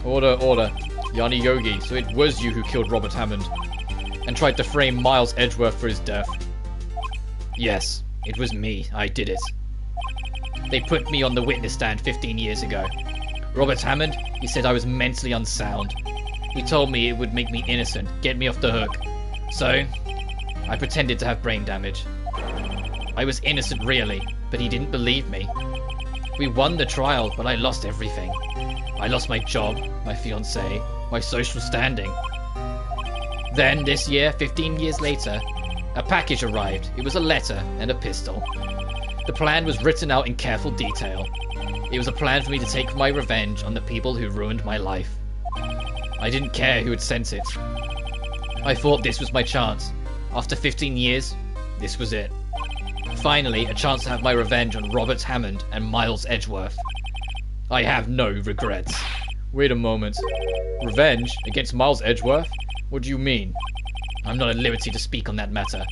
Order, order. Yanni Yogi, so it was you who killed Robert Hammond and tried to frame Miles Edgeworth for his death. Yes, it was me. I did it. They put me on the witness stand 15 years ago. Robert Hammond, he said I was mentally unsound. He told me it would make me innocent, get me off the hook. So, I pretended to have brain damage. I was innocent really, but he didn't believe me. We won the trial, but I lost everything. I lost my job, my fiancée, my social standing. Then, this year, 15 years later, a package arrived. It was a letter and a pistol. The plan was written out in careful detail. It was a plan for me to take my revenge on the people who ruined my life. I didn't care who had sent it. I thought this was my chance. After 15 years, this was it. Finally, a chance to have my revenge on Robert Hammond and Miles Edgeworth. I have no regrets. Wait a moment. Revenge against Miles Edgeworth? What do you mean? I'm not at liberty to speak on that matter.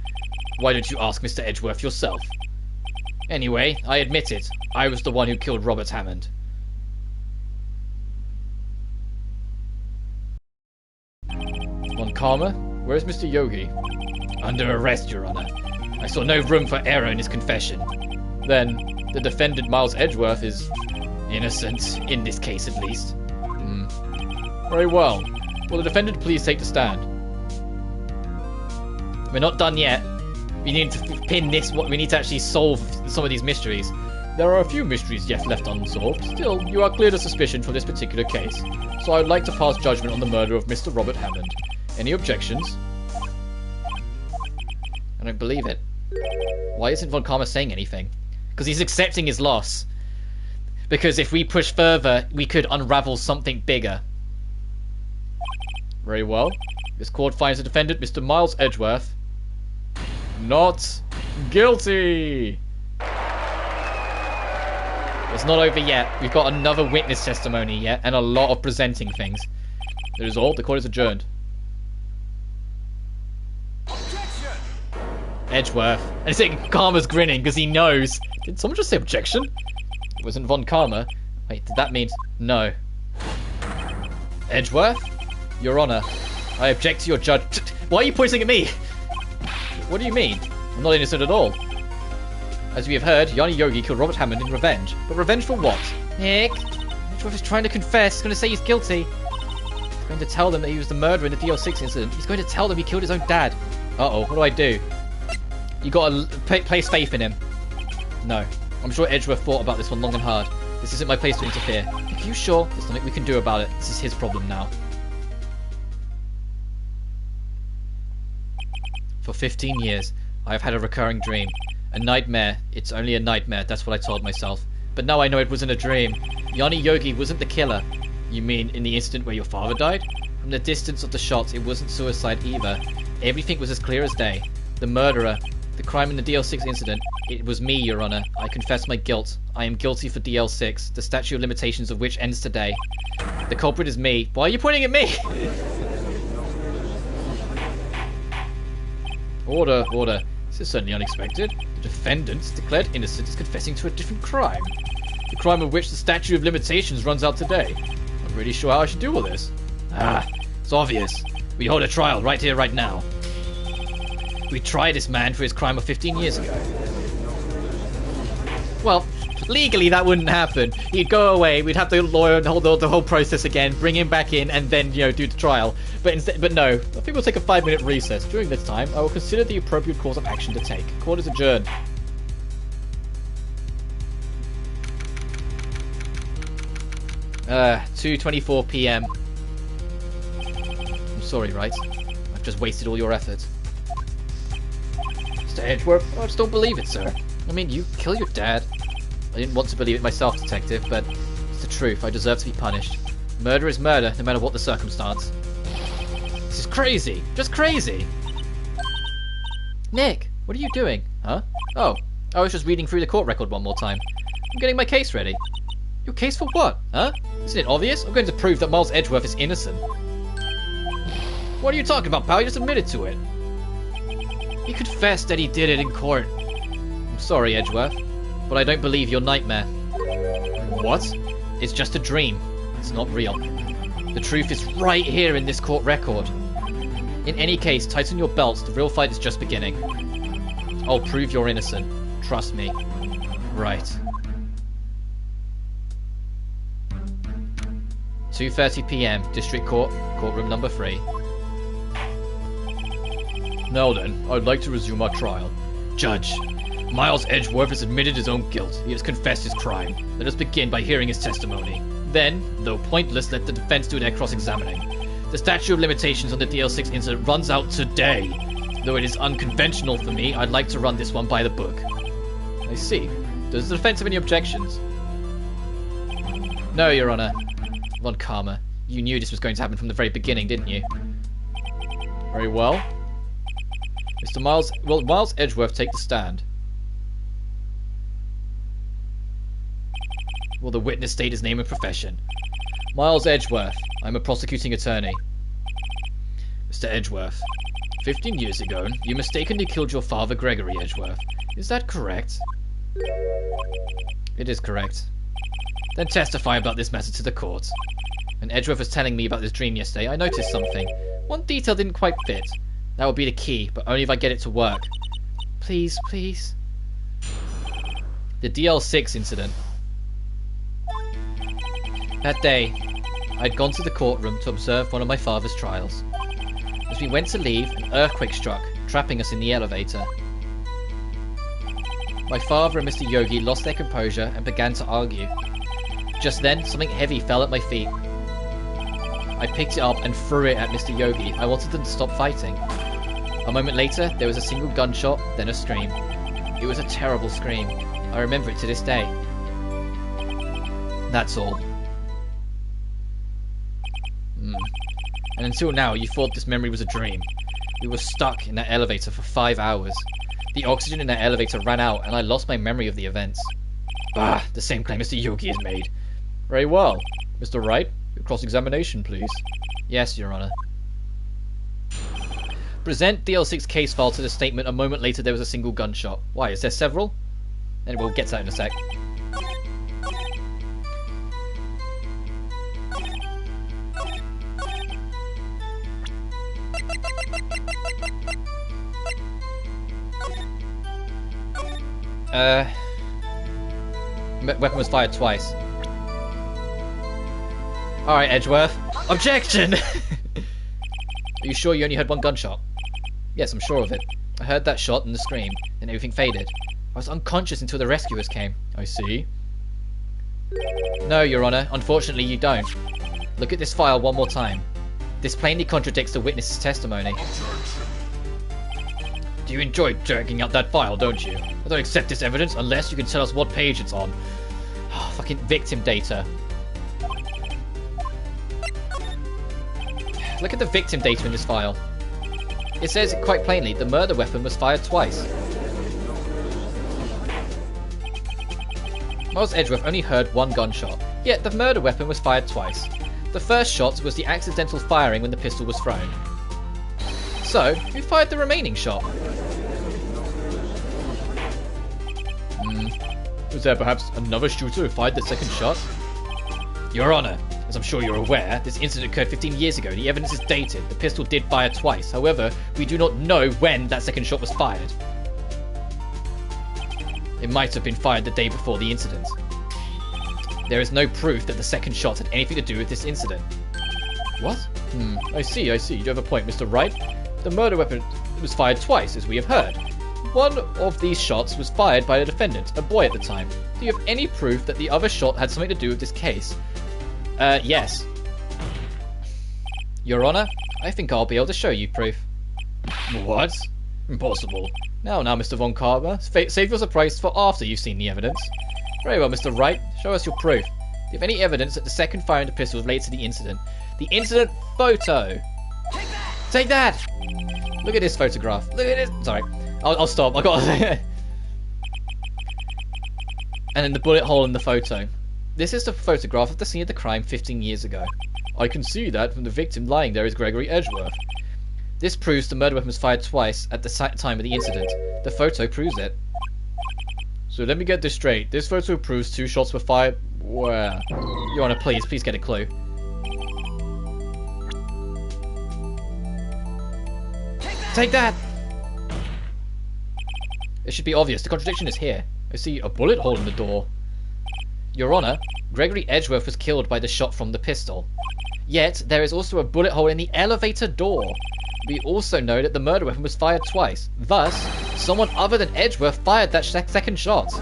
Why don't you ask Mr. Edgeworth yourself? Anyway, I admit it. I was the one who killed Robert Hammond. On Karma? Where's Mr. Yogi? Under arrest, Your Honor. I saw no room for error in his confession. then the defendant Miles Edgeworth is innocent, in this case at least. Very well. Will the defendant please take the stand? We're not done yet. We need to pin this. We need to actually solve some of these mysteries. There are a few mysteries yet left unsolved. Still, you are cleared of suspicion for this particular case. So I would like to pass judgment on the murder of Mr. Robert Hammond. Any objections? I don't believe it. Why isn't Von Karma saying anything? Because he's accepting his loss. Because if we push further, we could unravel something bigger. Very well. This court finds the defendant, Mr. Miles Edgeworth, not guilty. It's not over yet. We've got another witness testimony yet, and a lot of presenting things. That is all. The court is adjourned. Objection! Edgeworth. And it's like Karma's grinning because he knows. Did someone just say objection? It wasn't Von Karma. Wait, did that mean no? Edgeworth? Your Honor, I object to your judge. Why are you pointing at me? What do you mean? I'm not innocent at all. As we have heard, Yanni Yogi killed Robert Hammond in revenge. But revenge for what? Nick, Edgeworth is trying to confess. He's going to say he's guilty. He's going to tell them that he was the murderer in the DL-6 incident. He's going to tell them he killed his own dad. Uh-oh, what do I do? You got to place faith in him. No. I'm sure Edgeworth thought about this one long and hard. This isn't my place to interfere. Are you sure? There's nothing we can do about it. This is his problem now. For 15 years, I have had a recurring dream. A nightmare. It's only a nightmare, that's what I told myself. But now I know it wasn't a dream. Yanni Yogi wasn't the killer. You mean in the incident where your father died? From the distance of the shots, it wasn't suicide either. Everything was as clear as day. The murderer, the crime in the DL-6 incident, it was me, Your Honor. I confess my guilt. I am guilty for DL-6, the statute of limitations of which ends today. The culprit is me. Why are you pointing at me? Order, order. This is certainly unexpected. The defendant, declared innocent, is confessing to a different crime. The crime of which the statute of limitations runs out today. I'm not really sure how I should deal with this. Ah, it's obvious. We hold a trial right here, right now. We try this man for his crime of 15 years ago. Well, legally that wouldn't happen. He'd go away, we'd have the lawyer and hold the whole process again, bring him back in, and then, do the trial. But no, I think we'll take a 5-minute recess. During this time, I will consider the appropriate course of action to take. Court is adjourned. Uh, 2:24 p.m. I'm sorry, Wright. I've just wasted all your efforts. Mr. Edgeworth, I just don't believe it, sir. I mean, you kill your dad. I didn't want to believe it myself, Detective, but it's the truth. I deserve to be punished. Murder is murder, no matter what the circumstance. This is crazy. Just crazy. Nick, what are you doing? Huh? Oh, I was just reading through the court record one more time. I'm getting my case ready. Your case for what? Huh? Isn't it obvious? I'm going to prove that Miles Edgeworth is innocent. What are you talking about, pal? You just admitted to it. He confessed that he did it in court. I'm sorry, Edgeworth, but I don't believe your nightmare. What? It's just a dream. It's not real. The truth is right here in this court record. In any case, tighten your belts. The real fight is just beginning. I'll prove you're innocent. Trust me. Right. 2:30 p.m. District Court, courtroom number 3. Now then, I'd like to resume our trial. Judge, Miles Edgeworth has admitted his own guilt. He has confessed his crime. Let us begin by hearing his testimony. Then, though pointless, let the defense do their cross-examining. The statute of limitations on the DL-6 incident runs out today. Though it is unconventional for me, I'd like to run this one by the book. I see. Does the defense have any objections? No, Your Honor. Von Karma, you knew this was going to happen from the very beginning, didn't you? Very well. Miles Edgeworth take the stand? Will the witness state his name and profession? Miles Edgeworth. I'm a prosecuting attorney. Mr. Edgeworth, 15 years ago, you mistakenly killed your father, Gregory Edgeworth. Is that correct? It is correct. Then testify about this matter to the court. When Edgeworth was telling me about this dream yesterday, I noticed something. One detail didn't quite fit. That would be the key, but only if I get it to work. Please, please. The DL-6 Incident. That day, I'd gone to the courtroom to observe one of my father's trials. As we went to leave, an earthquake struck, trapping us in the elevator. My father and Mr. Yogi lost their composure and began to argue. Just then, something heavy fell at my feet. I picked it up and threw it at Mr. Yogi. I wanted them to stop fighting. A moment later, there was a single gunshot, then a scream. It was a terrible scream. I remember it to this day. That's all. And until now, you thought this memory was a dream. We were stuck in that elevator for 5 hours. The oxygen in that elevator ran out, and I lost my memory of the events. Ah, the same claim Mr. Yogi has made. Very well. Mr. Wright, your cross-examination, please. Yes, Your Honor. Present DL6 case file to the statement. A moment later, there was a single gunshot. Why, is there several? And we'll get to that in a sec. Weapon was fired twice. Alright, Edgeworth. Objection! Are you sure you only heard one gunshot? Yes, I'm sure of it. I heard that shot and the scream, then everything faded. I was unconscious until the rescuers came. I see. No, Your Honor, unfortunately you don't. Look at this file one more time. This plainly contradicts the witness's testimony. Do you enjoy jerking out that file, don't you? I don't accept this evidence unless you can tell us what page it's on. Oh, fucking victim data. Look at the victim data in this file. It says quite plainly the murder weapon was fired twice. Miles Edgeworth only heard one gunshot, yet the murder weapon was fired twice. The first shot was the accidental firing when the pistol was thrown. So, who fired the remaining shot? Was there perhaps another shooter who fired the second shot? Your Honor, as I'm sure you're aware, this incident occurred 15 years ago. The evidence is dated. The pistol did fire twice. However, we do not know when that second shot was fired. It might have been fired the day before the incident. There is no proof that the second shot had anything to do with this incident. What? I see. You have a point, Mr. Wright. The murder weapon was fired twice, as we have heard. One of these shots was fired by the defendant, a boy at the time. Do you have any proof that the other shot had something to do with this case? Yes. Your Honor, I think I'll be able to show you proof. What? Impossible. Now, Mr. Von Karma, save your surprise for after you've seen the evidence. Very well, Mr. Wright, show us your proof. Do you have any evidence that the second firing of the pistol was related to the incident? The incident photo! Take that! Look at this photograph. Look at this. Sorry. I'll stop. I got. And then the bullet hole in the photo. This is the photograph of the scene of the crime 15 years ago. I can see that from the victim lying there is Gregory Edgeworth. This proves the murder weapon was fired twice at the time of the incident. The photo proves it. So let me get this straight. This photo proves 2 shots were fired. Where? Your Honor, please get a clue. Take that! It should be obvious. The contradiction is here. I see a bullet hole in the door. Your Honor, Gregory Edgeworth was killed by the shot from the pistol. Yet, there is also a bullet hole in the elevator door. We also know that the murder weapon was fired twice. Thus, someone other than Edgeworth fired that second shot.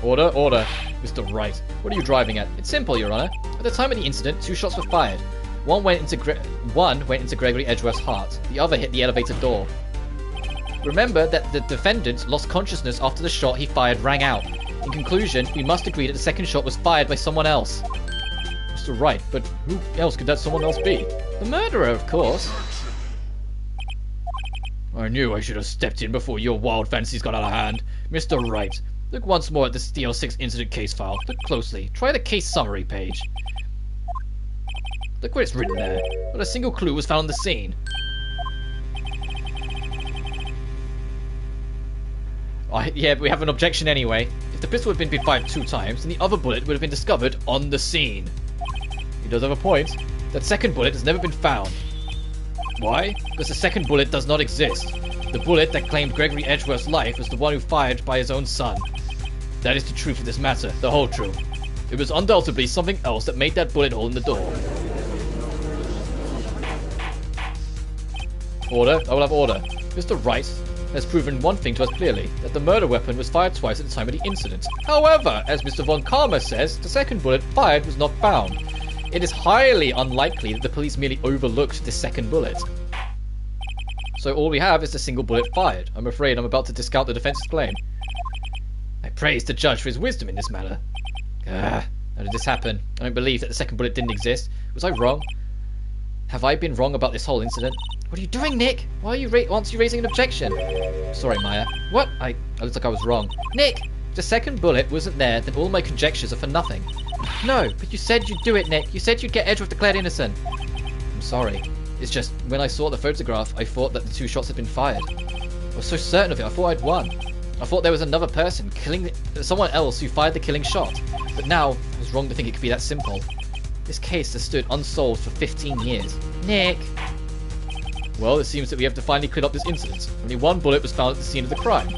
Order. Mr. Wright, what are you driving at? It's simple, Your Honor. At the time of the incident, 2 shots were fired. One went into Gregory Edgeworth's heart. The other hit the elevator door. Remember that the defendant lost consciousness after the shot he fired rang out. In conclusion, we must agree that the second shot was fired by someone else. Mr. Wright, but who else could that someone else be? The murderer, of course. I knew I should have stepped in before your wild fantasies got out of hand. Mr. Wright, look once more at this DL6 incident case file. Look closely. Try the case summary page. Look what it's written there. Not a single clue was found on the scene. Yeah, but we have an objection anyway. If the pistol had been fired 2 times, then the other bullet would have been discovered on the scene. He does have a point. That second bullet has never been found. Why? Because the second bullet does not exist. The bullet that claimed Gregory Edgeworth's life was the one who fired by his own son. That is the truth of this matter, the whole truth. It was undoubtedly something else that made that bullet hole in the door. Order? I will have order. Mr. Wright has proven one thing to us clearly, that the murder weapon was fired twice at the time of the incident. However, as Mr. Von Karma says, the second bullet fired was not found. It is highly unlikely that the police merely overlooked the second bullet. So all we have is a single bullet fired. I'm afraid I'm about to discount the defense's claim. I praise the judge for his wisdom in this matter. How did this happen? I don't believe that the second bullet didn't exist. Was I wrong? Have I been wrong about this whole incident? What are you doing, Nick? Why are you raising an objection? Sorry, Maya. What? I looks like I was wrong. Nick! If the second bullet wasn't there, then all my conjectures are for nothing. No, but you said you'd do it, Nick. You said you'd get Edgeworth declared innocent. I'm sorry. It's just, when I saw the photograph, I thought that the two shots had been fired. I was so certain of it, I thought I'd won. I thought there was another person someone else who fired the killing shot. But now, I was wrong to think it could be that simple. This case has stood unsolved for 15 years. Nick! Well, it seems that we have to finally clear up this incident. Only one bullet was found at the scene of the crime.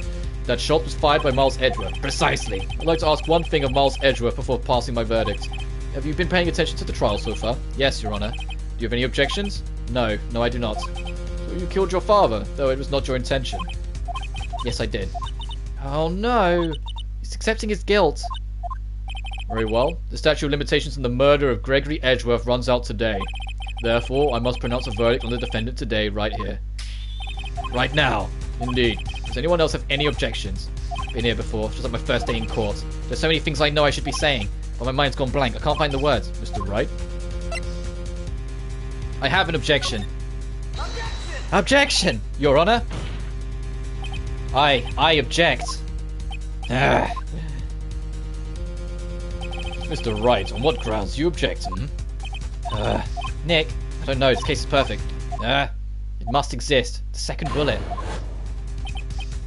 That shot was fired by Miles Edgeworth. Precisely. I'd like to ask one thing of Miles Edgeworth before passing my verdict. Have you been paying attention to the trial so far? Yes, Your Honor. Do you have any objections? No, I do not. So you killed your father, though it was not your intention. Yes, I did. Oh no! He's accepting his guilt. Very well. The statute of limitations on the murder of Gregory Edgeworth runs out today. Therefore, I must pronounce a verdict on the defendant today, right here. Right now. Indeed. Does anyone else have any objections? Been here before, just like my first day in court. There's so many things I know I should be saying, but my mind's gone blank. I can't find the words. Mr. Wright? I have an objection. Objection! Your Honor? I object. Mr. Wright, on what grounds do you object? Nick, I don't know, this case is perfect. It must exist. The second bullet.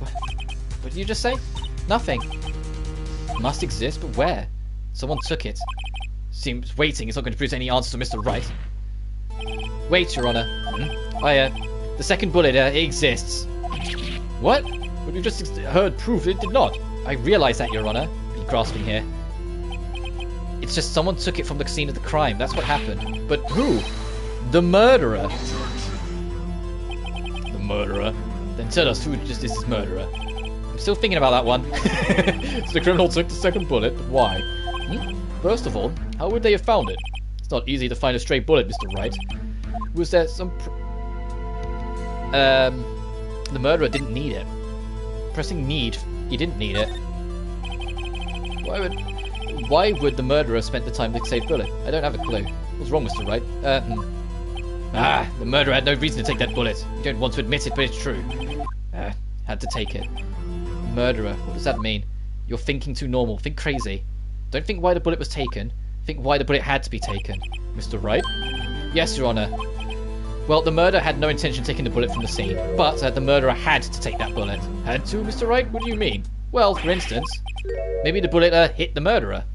What did you just say? Nothing. It must exist, but where? Someone took it. Seems waiting is not going to produce any answers to Mr. Wright. Wait, Your Honor. The second bullet, it exists. What? But we've just heard proof it did not. I realize that, Your Honor. Be grasping here. It's just someone took it from the scene of the crime. That's what happened. But who? The murderer. The murderer? Then tell us who is this murderer. I'm still thinking about that one. So the criminal took the second bullet, but why? First of all, how would they have found it? It's not easy to find a stray bullet, Mr. Wright. Was there some... The murderer didn't need it. Pressing need, he didn't need it. Why would the murderer spend the time to save bullet? I don't have a clue. What's wrong, Mr. Wright? The murderer had no reason to take that bullet. You don't want to admit it, but it's true. Had to take it. Murderer, what does that mean? You're thinking too normal. Think crazy. Don't think why the bullet was taken. Think why the bullet had to be taken. Mr. Wright? Yes, Your Honor. Well, the murderer had no intention of taking the bullet from the scene, but the murderer had to take that bullet. Had to, Mr. Wright? What do you mean? Well, for instance, maybe the bullet hit the murderer.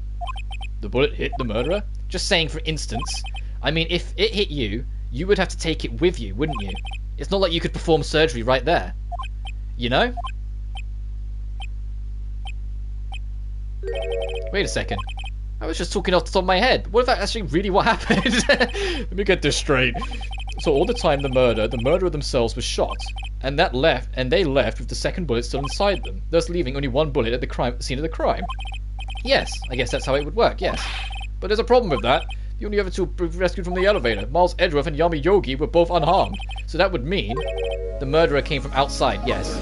The bullet hit the murderer? Just saying, for instance. I mean, if it hit you, you would have to take it with you, wouldn't you? It's not like you could perform surgery right there. You know? Wait a second. I was just talking off the top of my head. What if that's actually really what happened? Let me get this straight. So all the time the murderer themselves was shot, and they left with the second bullet still inside them, thus leaving only one bullet at the scene of the crime. Yes, I guess that's how it would work, yes. But there's a problem with that. The only other two rescued from the elevator, Miles Edgeworth and Yami Yogi, were both unharmed. So that would mean the murderer came from outside, yes.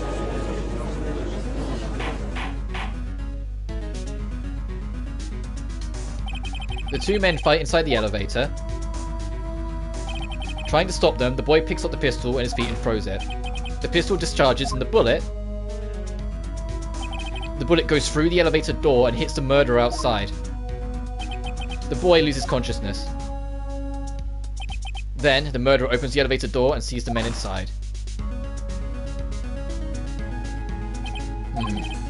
The two men fight inside the elevator. Trying to stop them, the boy picks up the pistol and his feet and throws it. The pistol discharges and the bullet goes through the elevator door and hits the murderer outside. The boy loses consciousness. Then, the murderer opens the elevator door and sees the men inside.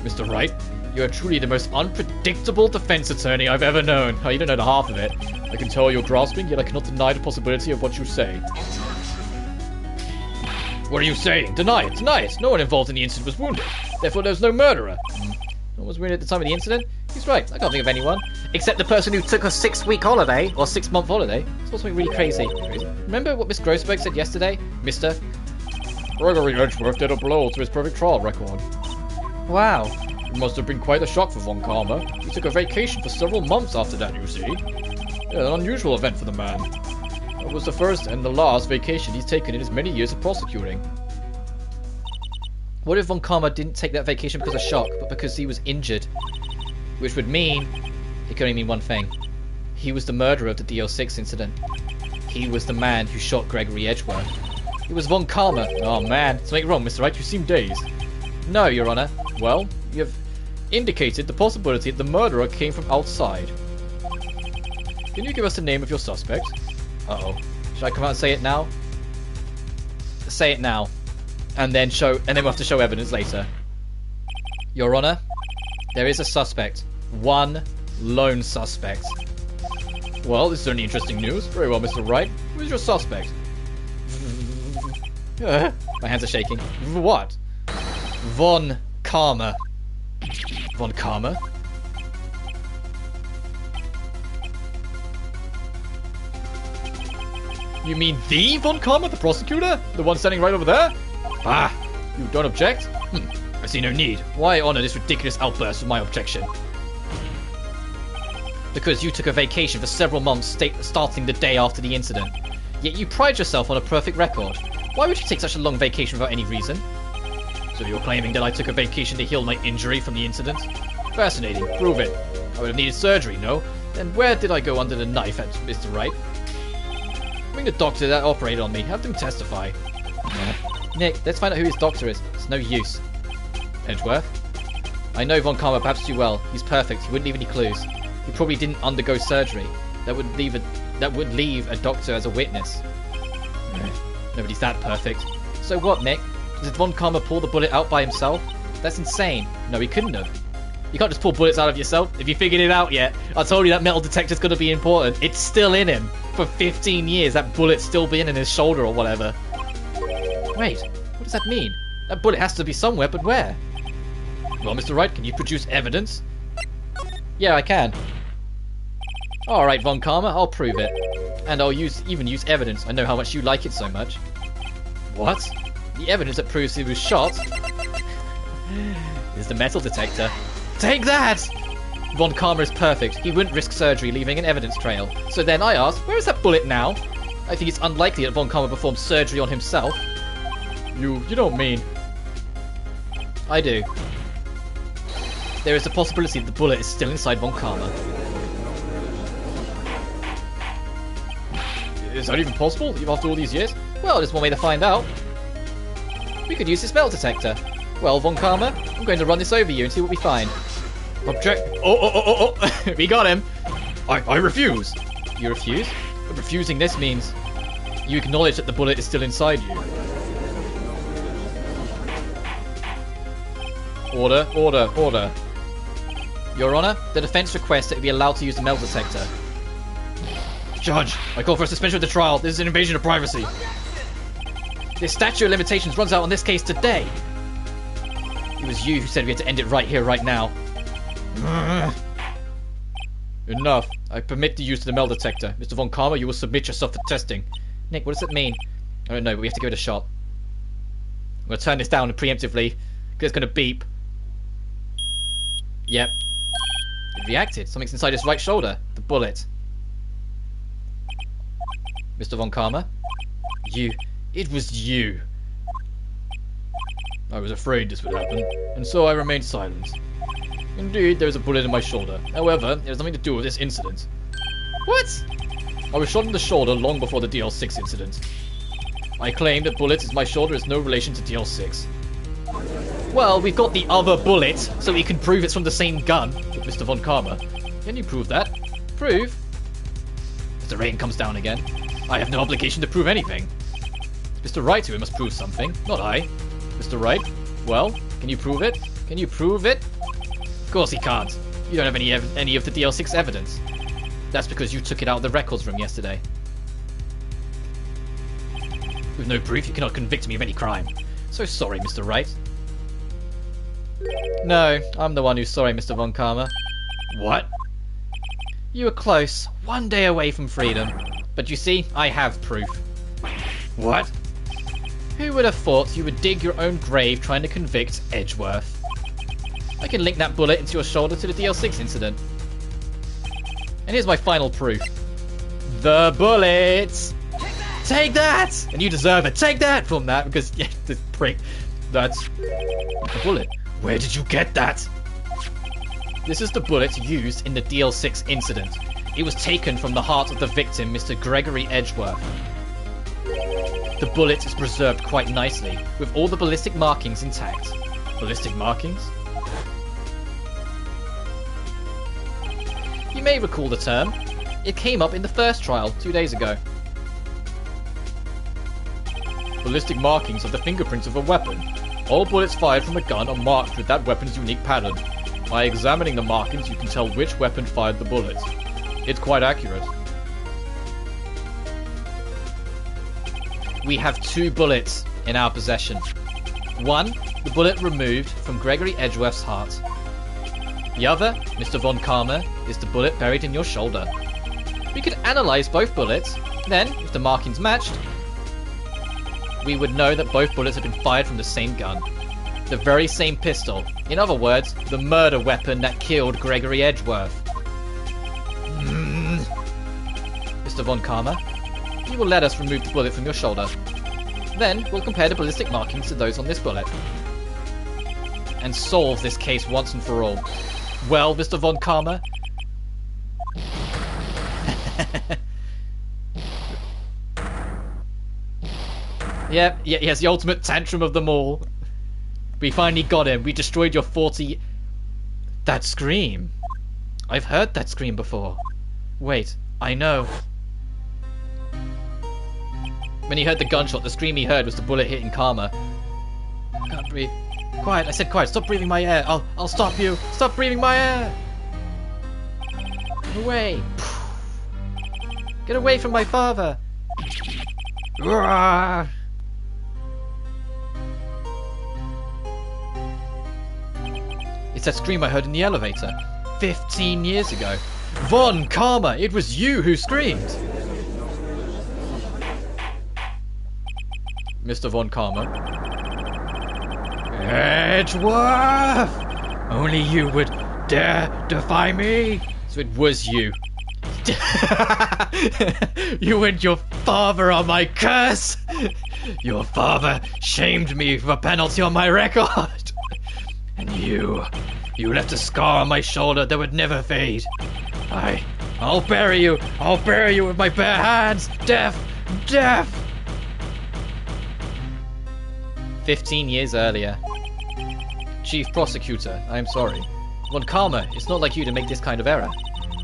Mr. Wright, you are truly the most unpredictable defense attorney I've ever known. Oh, you don't know the half of it. I can tell you're grasping, yet I cannot deny the possibility of what you say. What are you saying? Deny it, deny it. No one involved in the incident was wounded. Therefore, there's no murderer. No one was wounded at the time of the incident? He's right, I can't think of anyone. Except the person who took a 6-week holiday, or 6-month holiday. It's also something really crazy. Remember what Miss Grossberg said yesterday? Mr. Gregory Edgeworth did a blow to his perfect trial record. Wow. It must have been quite a shock for Von Karma. He took a vacation for several months after that, you see. Yeah, an unusual event for the man. It was the first and the last vacation he's taken in his many years of prosecuting. What if Von Karma didn't take that vacation because of shock, but because he was injured? Which would mean, it could only mean one thing. He was the murderer of the DL-6 incident. He was the man who shot Gregory Edgeworth. It was Von Karma. Oh man, something wrong, Mr. Wright, you seem dazed. No, Your Honor. Well, you've indicated the possibility that the murderer came from outside. Can you give us the name of your suspect? Uh-oh. Should I come out and say it now? Say it now. And then we'll have to show evidence later. Your Honor, there is a suspect. One lone suspect. Well, this is only interesting news. Very well, Mr. Wright. Who is your suspect? My hands are shaking. What? Von Karma. Von Karma? You mean the Von Karma, the prosecutor? The one standing right over there? Ah, you don't object? I see no need. Why honor this ridiculous outburst with my objection? Because you took a vacation for several months starting the day after the incident. Yet you pride yourself on a perfect record. Why would you take such a long vacation without any reason? So you're claiming that I took a vacation to heal my injury from the incident? Fascinating. Prove it. I would have needed surgery, no? Then where did I go under the knife at, Mr. Wright? Bring the doctor that operated on me. Have them testify. Nick, let's find out who his doctor is. It's no use. Edgeworth? I know Von Karma perhaps too well. He's perfect. He wouldn't leave any clues. He probably didn't undergo surgery. That would leave a doctor as a witness. Nobody's that perfect. So what, Nick? Did Von Karma pull the bullet out by himself? That's insane. No, he couldn't have. You can't just pull bullets out of yourself. If you figured it out yet, I told you that metal detector's going to be important. It's still in him. For 15 years, that bullet's still been in his shoulder or whatever. Wait, what does that mean? That bullet has to be somewhere, but where? Well, Mr. Wright, can you produce evidence? Yeah, I can. Alright, Von Karma, I'll prove it. And I'll even use evidence. I know how much you like it so much. What? The evidence that proves he was shot is the metal detector. Take that! Von Karma is perfect. He wouldn't risk surgery, leaving an evidence trail. So then I asked, where is that bullet now? I think it's unlikely that Von Karma performed surgery on himself. You don't mean... I do. There is a possibility that the bullet is still inside Von Karma. Is that even possible, even after all these years? Well, there's one way to find out. We could use this metal detector. Well, Von Karma, I'm going to run this over you and see what we find. Object. Oh. We got him. I refuse. You refuse? But refusing this means you acknowledge that the bullet is still inside you. Order. Your Honor, the defense requests that it be allowed to use the metal detector. Judge, I call for a suspension of the trial. This is an invasion of privacy. The statute of limitations runs out on this case today. It was you who said we had to end it right here, right now. Enough. I permit the use of the metal detector. Mr. Von Karma, you will submit yourself for testing. Nick, what does it mean? I don't know, but we have to give it a shot. I'm going to turn this down preemptively, because it's going to beep. Yep. It reacted. Something's inside his right shoulder. The bullet. Mr. Von Karma? You. It was you. I was afraid this would happen, and so I remained silent. Indeed, there is a bullet in my shoulder. However, it has nothing to do with this incident. What? I was shot in the shoulder long before the DL-6 incident. I claim that bullet in my shoulder is no relation to DL-6. Well, we've got the other bullet, so we can prove it's from the same gun. But Mr. Von Karma, can you prove that? Prove? As the rain comes down again, I have no obligation to prove anything. It's Mr. Wright who must prove something, not I. Mr. Wright, well, can you prove it? Can you prove it? Of course he can't. You don't have any of the DL-6 evidence. That's because you took it out of the records room yesterday. With no proof, you cannot convict me of any crime. So sorry, Mr. Wright. No, I'm the one who's sorry, Mr. Von Karma. What? You were close, one day away from freedom. But you see, I have proof. What? Who would have thought you would dig your own grave trying to convict Edgeworth? I can link that bullet into your shoulder to the DL-6 incident. And here's my final proof. The bullets! Take that! And you deserve it. Take that from that, because, yeah, this prick. That's the bullet. Where did you get that? This is the bullet used in the DL-6 incident. It was taken from the heart of the victim, Mr. Gregory Edgeworth. The bullet is preserved quite nicely, with all the ballistic markings intact. Ballistic markings? You may recall the term. It came up in the first trial 2 days ago. Ballistic markings are the fingerprints of a weapon. All bullets fired from a gun are marked with that weapon's unique pattern. By examining the markings, you can tell which weapon fired the bullet. It's quite accurate. We have 2 bullets in our possession. One, the bullet removed from Gregory Edgeworth's heart. The other, Mr. Von Karma, is the bullet buried in your shoulder. We could analyze both bullets, then, if the markings matched, we would know that both bullets had been fired from the same gun. The very same pistol. In other words, the murder weapon that killed Gregory Edgeworth. Mr. Von Karma, you will let us remove the bullet from your shoulder. Then, we'll compare the ballistic markings to those on this bullet. And solve this case once and for all. Well, Mr. Von Karma? Yeah, he has the ultimate tantrum of them all. We finally got him. We destroyed your 40... That scream. I've heard that scream before. Wait, I know. When he heard the gunshot, the scream he heard was the bullet hitting Karma. I can't breathe. Quiet, I said quiet. Stop breathing my air. I'll stop you. Stop breathing my air. Get away. Get away from my father. It's that scream I heard in the elevator 15 years ago. Von Karma, it was you who screamed. Mr. Von Karma. Edgeworth! Only you would dare defy me? So it was you. You and your father are my curse! Your father shamed me for a penalty on my record! And you left a scar on my shoulder that would never fade. I'll bury you! I'll bury you with my bare hands! Death! Death! 15 years earlier. Chief Prosecutor, I am sorry. Von Karma, it's not like you to make this kind of error.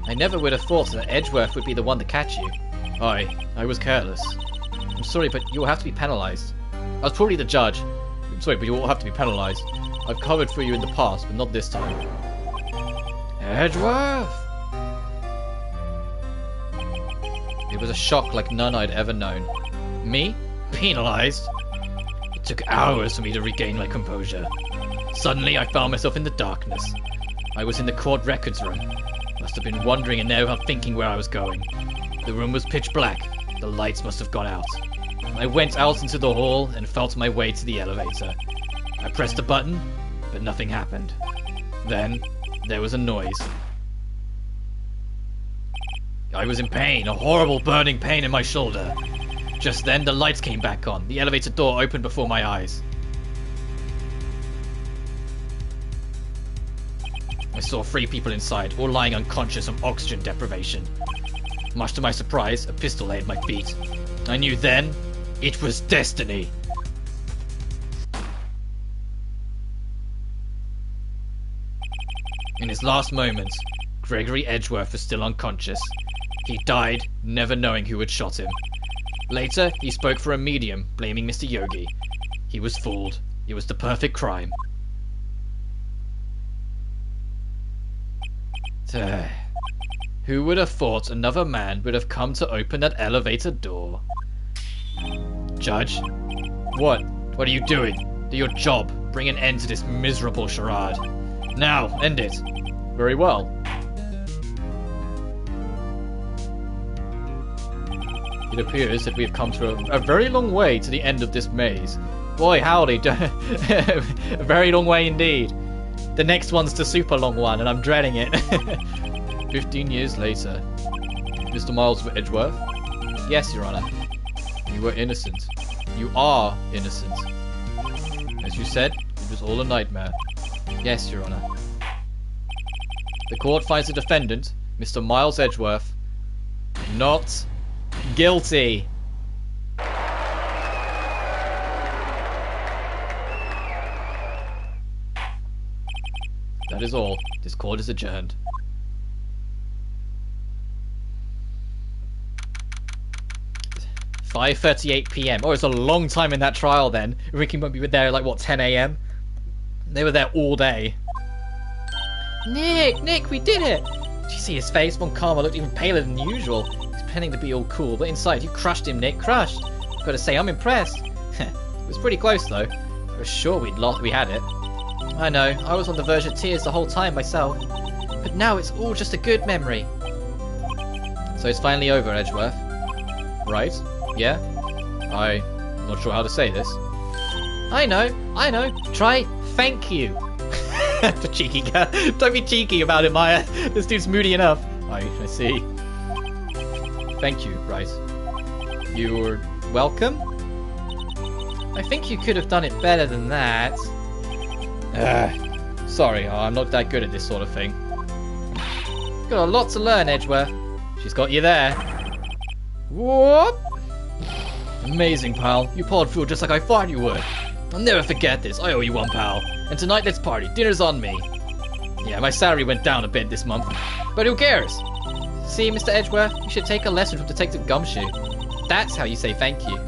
I never would have thought that Edgeworth would be the one to catch you. I was careless. I'm sorry, but you will have to be penalized. I was probably the judge. I'm sorry, but you will have to be penalized. I've covered for you in the past, but not this time. Edgeworth! It was a shock like none I'd ever known. Me? Penalized? It took hours for me to regain my composure. Suddenly, I found myself in the darkness. I was in the court records room. Must have been wondering and now thinking where I was going. The room was pitch black. The lights must have gone out. I went out into the hall and felt my way to the elevator. I pressed a button, but nothing happened. Then, there was a noise. I was in pain, a horrible burning pain in my shoulder. Just then, the lights came back on. The elevator door opened before my eyes. I saw 3 people inside, all lying unconscious from oxygen deprivation. Much to my surprise, a pistol lay at my feet. I knew then, it was destiny. In his last moments, Gregory Edgeworth was still unconscious. He died, never knowing who had shot him. Later, he spoke for a medium, blaming Mr. Yogi. He was fooled. It was the perfect crime. Who would have thought another man would have come to open that elevator door? Judge. What? What are you doing? Do your job. Bring an end to this miserable charade. Now, end it. Very well. It appears that we have come through a very long way to the end of this maze. Boy, howdy. A very long way indeed. The next one's the super long one, and I'm dreading it. 15 years later. Mr. Miles Edgeworth? Yes, Your Honor. You were innocent. You are innocent. As you said, it was all a nightmare. Yes, Your Honor. The court finds the defendant, Mr. Miles Edgeworth, not guilty. That is all. This court is adjourned. "5:38 p.m. Oh, it's a long time in that trial then. Ricky might be there like, what, 10 a.m.? They were there all day. Nick, we did it! Did you see his face? Von Karma looked even paler than usual. He's pretending to be all cool, but inside you crushed him, Nick. Crushed. Gotta say, I'm impressed. It was pretty close though. I was sure we had it. I know, I was on the verge of tears the whole time myself. But now it's all just a good memory. So it's finally over, Edgeworth. Right? Yeah? I'm not sure how to say this. I know. Try thank you. The cheeky guy. Don't be cheeky about it, Maya. This dude's moody enough. I see. Thank you, right. You're welcome? I think you could have done it better than that. Sorry, I'm not that good at this sort of thing. Got a lot to learn, Edgeworth. She's got you there. Whoop! Amazing, pal. You pulled through just like I thought you would. I'll never forget this. I owe you one, pal. And tonight, let's party. Dinner's on me. Yeah, my salary went down a bit this month. But who cares? See, Mr. Edgeworth, you should take a lesson from Detective Gumshoe. That's how you say thank you.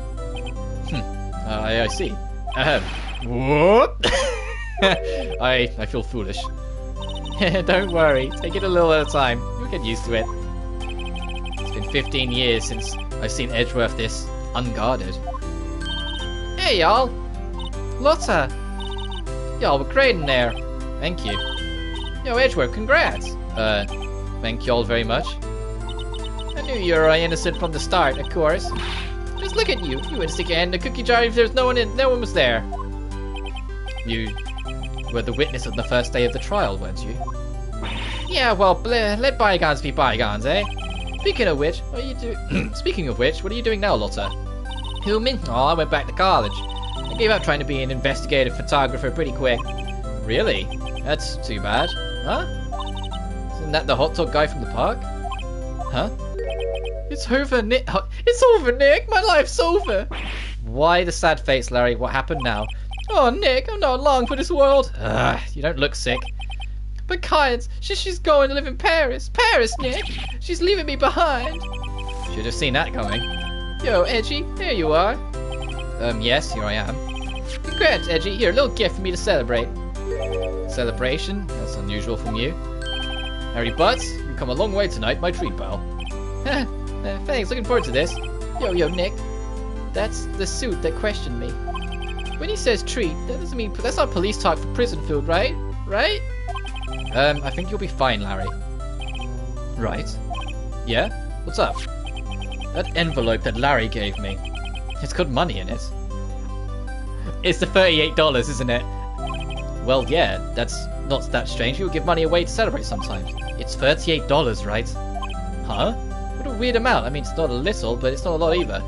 I see. Whoop! I feel foolish. Don't worry. Take it a little at a time. You'll get used to it. It's been 15 years since I've seen Edgeworth this unguarded. Hey, y'all. Lotta. Y'all were great in there. Thank you. Yo, Edgeworth, congrats. Thank y'all very much. I knew you were innocent from the start, of course. Just look at you. You wouldn't stick your hand in the cookie jar if there's no one was there. You were the witness of the first day of the trial, weren't you? Yeah, well, let bygones be bygones, eh? Speaking of which, what are you doing now, Lotta? Who, me? Oh, I went back to college. I gave up trying to be an investigative photographer pretty quick. Really? That's too bad. Huh? Isn't that the hot dog guy from the park? Huh? It's over, Nick. It's over, Nick. My life's over. Why the sad face, Larry? What happened now? Oh, Nick, I'm not long for this world. You don't look sick. But Kyan's, she's going to live in Paris. Paris, Nick. She's leaving me behind. Should have seen that coming. Yo, Edgy, there you are. Yes, here I am. Congrats, Edgy. Here, a little gift for me to celebrate. Celebration? That's unusual from you. Harry Butts, you've come a long way tonight, my treat, pal. Thanks, looking forward to this. Yo, Nick. That's the suit that questioned me. When he says treat, that doesn't mean... That's not police talk for prison food, right? Right? I think you'll be fine, Larry. Right. Yeah? What's up? That envelope that Larry gave me. It's got money in it. It's the $38, isn't it? Well, yeah, that's not that strange. You'll give money away to celebrate sometimes. It's $38, right? Huh? What a weird amount. I mean, it's not a little, but it's not a lot either.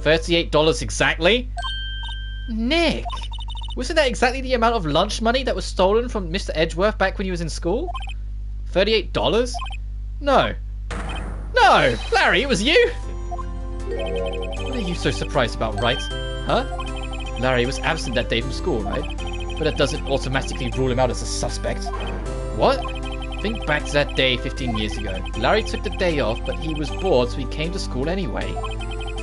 $38 exactly? Nick! Wasn't that exactly the amount of lunch money that was stolen from Mr. Edgeworth back when he was in school? $38? No. No! Larry, it was you! What are you so surprised about, Wright? Huh? Larry was absent that day from school, right? But that doesn't automatically rule him out as a suspect. What? Think back to that day 15 years ago. Larry took the day off, but he was bored, so he came to school anyway.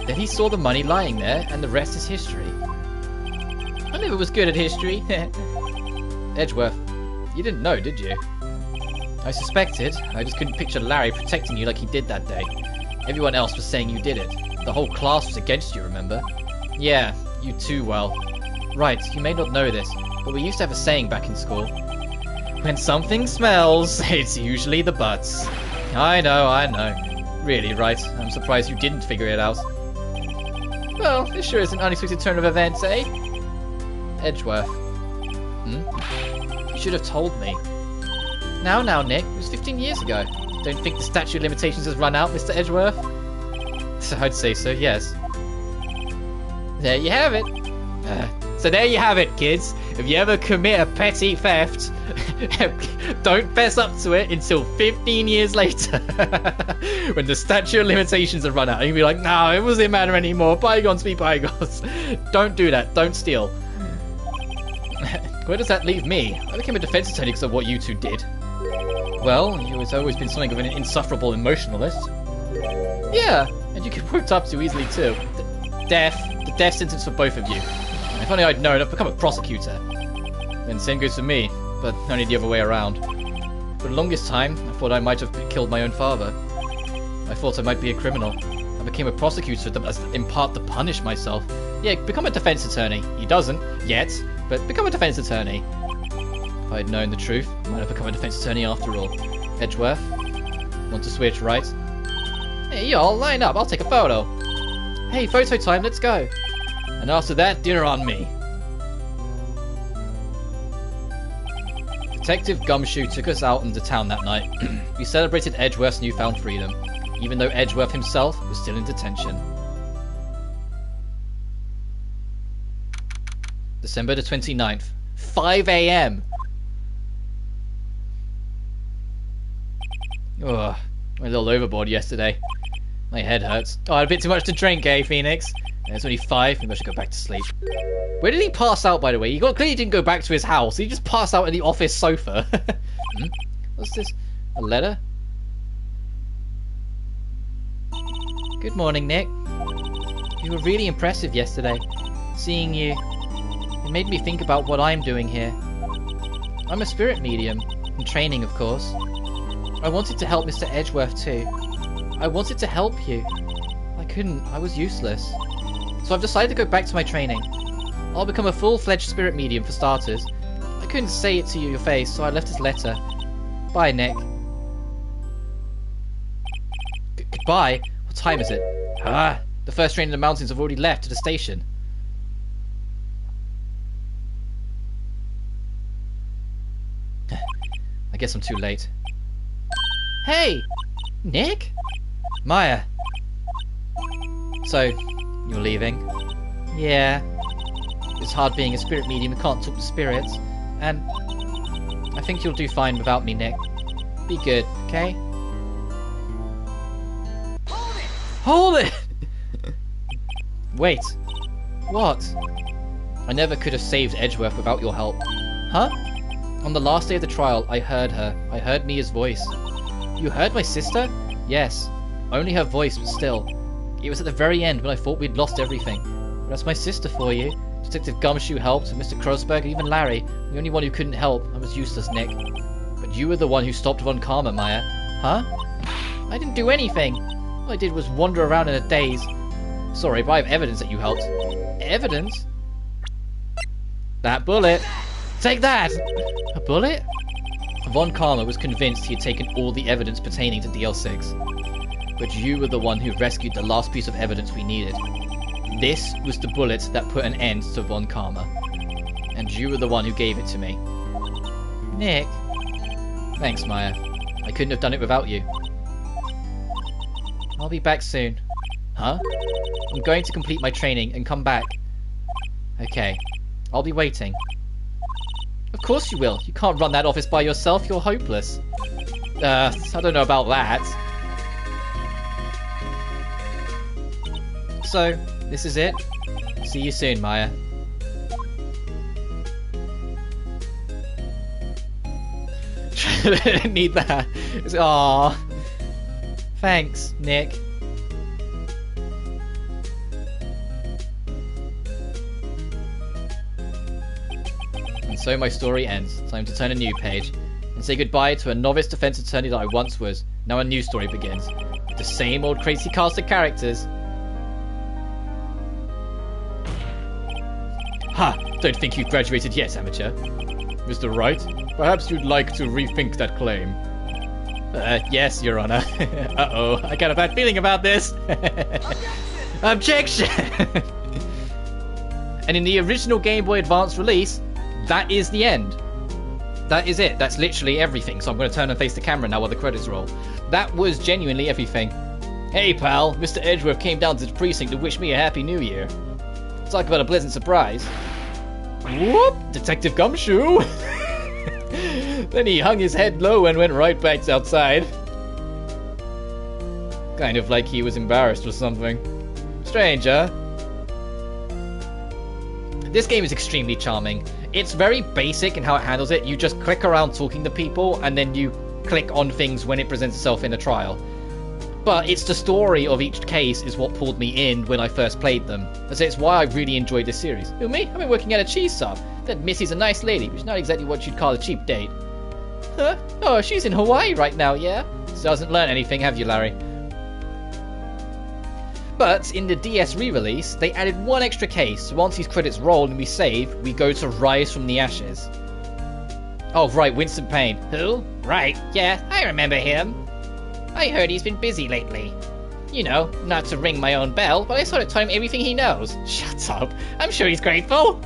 Then he saw the money lying there, and the rest is history. I never was good at history. Edgeworth, you didn't know, did you? I suspected. I just couldn't picture Larry protecting you like he did that day. Everyone else was saying you did it. The whole class was against you, remember? Yeah, you too well. Right, you may not know this, but we used to have a saying back in school. When something smells, it's usually the butts. I know. Really, Wright, I'm surprised you didn't figure it out. Well, this sure is an unexpected turn of events, eh? Edgeworth. You should have told me. Now, Nick, it was 15 years ago. Don't think the statute of limitations has run out, Mr. Edgeworth? So I'd say so, yes. There you have it. So there you have it, kids. If you ever commit a petty theft, don't fess up to it until 15 years later. When the statute of limitations have run out. And you'll be like, no, it doesn't matter anymore. Bygones be bygones. Don't do that. Don't steal. Where does that leave me? I became a defense attorney because of what you two did. Well, you have always been something of an insufferable emotionalist. Yeah, and you get worked up too easily too. The death sentence for both of you. If only I'd known, I'd become a prosecutor. And same goes for me, but only the other way around. For the longest time, I thought I might have killed my own father. I thought I might be a criminal. I became a prosecutor in part to punish myself. Yeah, become a defense attorney. He doesn't, yet, but become a defense attorney. If I had known the truth, I might have become a defense attorney after all. Edgeworth, want to switch, right? Hey, y'all, line up, I'll take a photo. Hey, photo time, let's go. And after that, dinner on me. Detective Gumshoe took us out into town that night. We celebrated Edgeworth's newfound freedom, even though Edgeworth himself was still in detention. December the 29th, 5 AM. Ugh, went a little overboard yesterday. My head hurts. Oh, I had a bit too much to drink, eh, Phoenix? It's only 5, maybe I should go back to sleep. Where did he pass out, by the way? He clearly didn't go back to his house. He just passed out in the office sofa. What's this? A letter? Good morning, Nick. You were really impressive yesterday. Seeing you, it made me think about what I'm doing here. I'm a spirit medium, in training, of course. I wanted to help Mr. Edgeworth too. I wanted to help you. I couldn't. I was useless. So I've decided to go back to my training. I'll become a full-fledged spirit medium for starters. I couldn't say it to you your face, so I left this letter. Bye, Nick. Goodbye? What time is it? The first train in the mountains have already left to the station. I guess I'm too late. Hey! Nick? Maya. So, you're leaving? Yeah. It's hard being a spirit medium who can't talk to spirits. And I think you'll do fine without me, Nick. Be good, okay? Hold it! Wait. What? I never could have saved Edgeworth without your help. Huh? On the last day of the trial, I heard her. I heard Mia's voice. You heard my sister? Yes. Only her voice, but still. It was at the very end when I thought we'd lost everything. But that's my sister for you. Detective Gumshoe helped, and Mr. Krosberg, even Larry. The only one who couldn't help. I was useless, Nick. But you were the one who stopped Von Karma, Maya. Huh? I didn't do anything. All I did was wander around in a daze. Sorry, but I have evidence that you helped. Evidence? That bullet. Take that! A bullet? Von Karma was convinced he had taken all the evidence pertaining to DL-6. But you were the one who rescued the last piece of evidence we needed. This was the bullet that put an end to Von Karma. And you were the one who gave it to me. Nick. Thanks, Maya. I couldn't have done it without you. I'll be back soon. Huh? I'm going to complete my training and come back. Okay. I'll be waiting. Of course you will. You can't run that office by yourself. You're hopeless. I don't know about that. So, this is it. See you soon, Maya. I didn't need that. Aww. Thanks, Nick. And so my story ends. Time to turn a new page and say goodbye to a novice defense attorney that I once was. Now a new story begins. With the same old crazy cast of characters. Ha! Don't think you've graduated yet, amateur. Mr. Wright, perhaps you'd like to rethink that claim. Yes, Your Honor. Uh-oh, I got a bad feeling about this. Objection! And in the original Game Boy Advance release, that is the end. That is it. That's literally everything. So I'm going to turn and face the camera now while the credits roll. That was genuinely everything. Hey, pal. Mr. Edgeworth came down to the precinct to wish me a happy new year. Talk about a pleasant surprise. Whoop! Detective Gumshoe! Then he hung his head low and went right back outside. Kind of like he was embarrassed or something. Strange, huh? This game is extremely charming. It's very basic in how it handles it. You just click around talking to people, and then you click on things when it presents itself in a trial. But it's the story of each case is what pulled me in when I first played them. So it's why I really enjoyed this series. Who, me? I've been working at a cheese shop. That Missy's a nice lady, but she's not exactly what you'd call a cheap date. Huh? Oh, she's in Hawaii right now, yeah? Still hasn't learned anything, have you, Larry? But in the DS re-release, they added one extra case. So once these credits roll and we save, we go to Rise from the Ashes. Oh, right, Winston Payne. Who? Right, yeah, I remember him. I heard he's been busy lately. You know, not to ring my own bell, but I sort of told him everything he knows. Shut up. I'm sure he's grateful.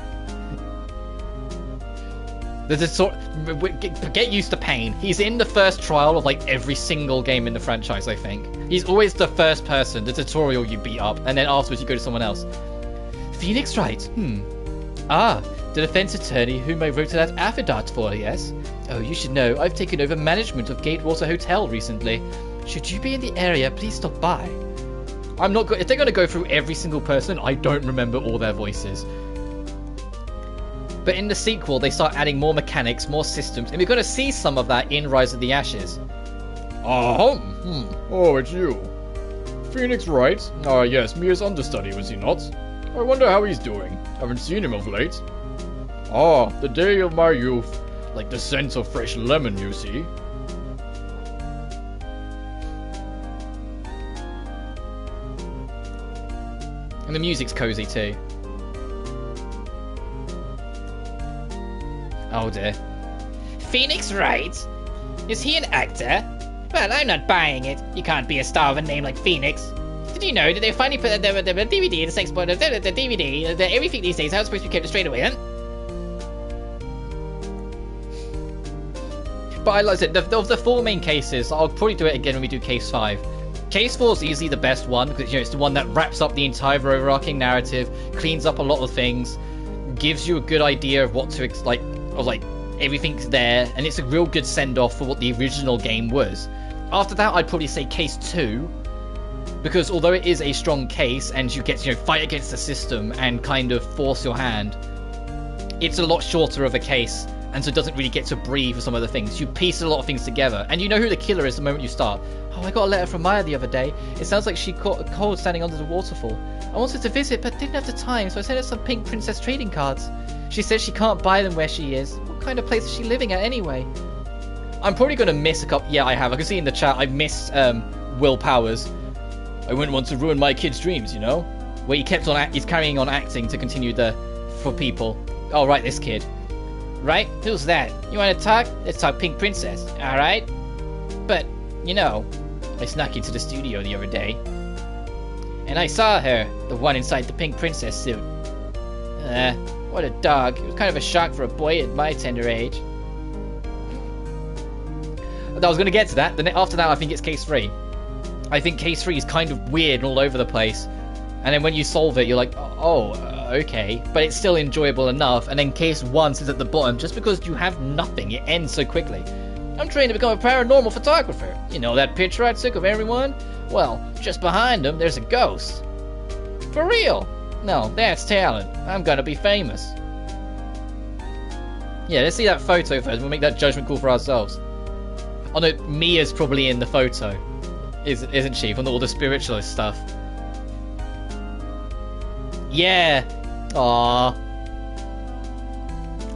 Get used to Payne. He's in the first trial of like every single game in the franchise, I think. He's always the first person, the tutorial you beat up, and then afterwards you go to someone else. Phoenix Wright. Ah, the defense attorney whom I wrote that affidavit for, yes? Oh, you should know, I've taken over management of Gatewater Hotel recently. Should you be in the area, please stop by. I'm not if they're going to go through every single person, I don't remember all their voices. But in the sequel, they start adding more mechanics, more systems, and we're going to see some of that in Rise of the Ashes. Oh, it's you. Phoenix Wright? Ah, yes, Mia's understudy, was he not? I wonder how he's doing. Haven't seen him of late. Ah, the day of my youth. Like the scent of fresh lemon, you see. And the music's cozy too. Oh dear. Phoenix Wright? Is he an actor? Well, I'm not buying it. You can't be a star of a name like Phoenix. Did you know that they finally put the DVD, the sex point, the DVD, everything these days, how it's supposed to be kept straight away, huh? But I like it. Of the four main cases, I'll probably do it again when we do case 5. Case 4 is easily the best one because it's the one that wraps up the entire overarching narrative, cleans up a lot of things, gives you a good idea of what to everything's there, and it's a real good send-off for what the original game was. After that, I'd probably say case 2, because although it is a strong case and you get to fight against the system and kind of force your hand, it's a lot shorter of a case, and so it doesn't really get to breathe for some of the things. You piece a lot of things together, and you know who the killer is the moment you start. Oh, I got a letter from Maya the other day. It sounds like she caught a cold standing under the waterfall. I wanted to visit, but didn't have the time, so I sent her some pink princess trading cards. She says she can't buy them where she is. What kind of place is she living at anyway? I'm probably going to miss a couple... Yeah, I have. I can see in the chat I missed Will Powers. I wouldn't want to ruin my kid's dreams, you know? Where he kept on... He's carrying on acting to continue for people. Oh, right, this kid. Right? Who's that? You want to talk? Let's talk Pink Princess, alright? But, I snuck into the studio the other day. And I saw her, the one inside the Pink Princess suit. What a dog. It was kind of a shock for a boy at my tender age. I was going to get to that. After that, I think it's case 3. I think case 3 is kind of weird and all over the place. And then when you solve it, you're like, okay. But it's still enjoyable enough. And then case 1 sits at the bottom just because you have nothing. It ends so quickly. I'm trained to become a paranormal photographer. You know that picture I took of everyone? Well, just behind him, there's a ghost. For real? No, that's talent. I'm gonna be famous. Yeah, let's see that photo first. We'll make that judgment call for ourselves. Oh no, Mia's probably in the photo. Isn't she? From all the spiritualist stuff. Yeah. Aww.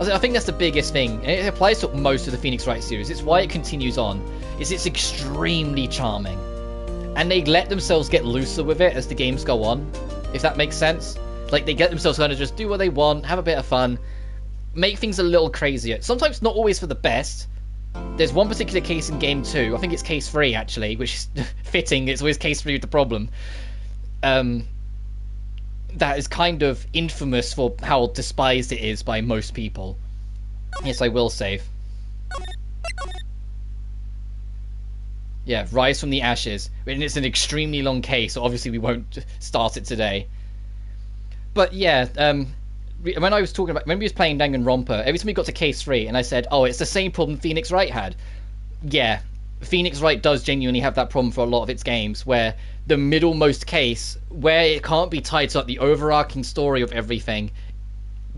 I think that's the biggest thing. And it applies to most of the Phoenix Wright series. It's why it continues on. It's extremely charming. And they let themselves get looser with it as the games go on. If that makes sense. Like, they get themselves kind of just do what they want, have a bit of fun, make things a little crazier. Sometimes not always for the best. There's one particular case in Game 2, I think it's Case 3 actually, which is fitting, it's always Case 3 with the problem. That is kind of infamous for how despised it is by most people. Yes, I will save. Yeah, Rise from the Ashes. And it's an extremely long case, so obviously we won't start it today. But yeah, when I was talking about, when we was playing Danganronpa, every time we got to Case 3, and I said, oh, it's the same problem Phoenix Wright had. Yeah, Phoenix Wright does genuinely have that problem for a lot of its games, where the middlemost case, where it can't be tied to like, the overarching story of everything,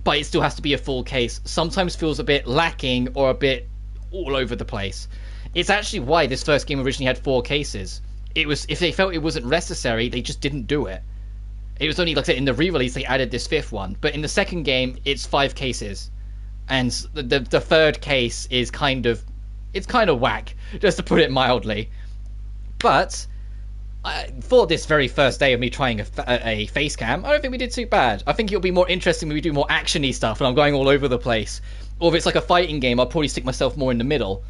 but it still has to be a full case, sometimes feels a bit lacking or a bit all over the place. It's actually why this first game originally had 4 cases. It was, if they felt it wasn't necessary, they just didn't do it. It was only, like I said, in the re-release they added this 5th one, but in the second game it's 5 cases, and the 3rd case is kind of, it's kind of whack, just to put it mildly. But for this very first day of me trying a face cam, I don't think we did too bad. I think it'll be more interesting when we do more actiony stuff and I'm going all over the place. Or if it's like a fighting game, I'll probably stick myself more in the middle.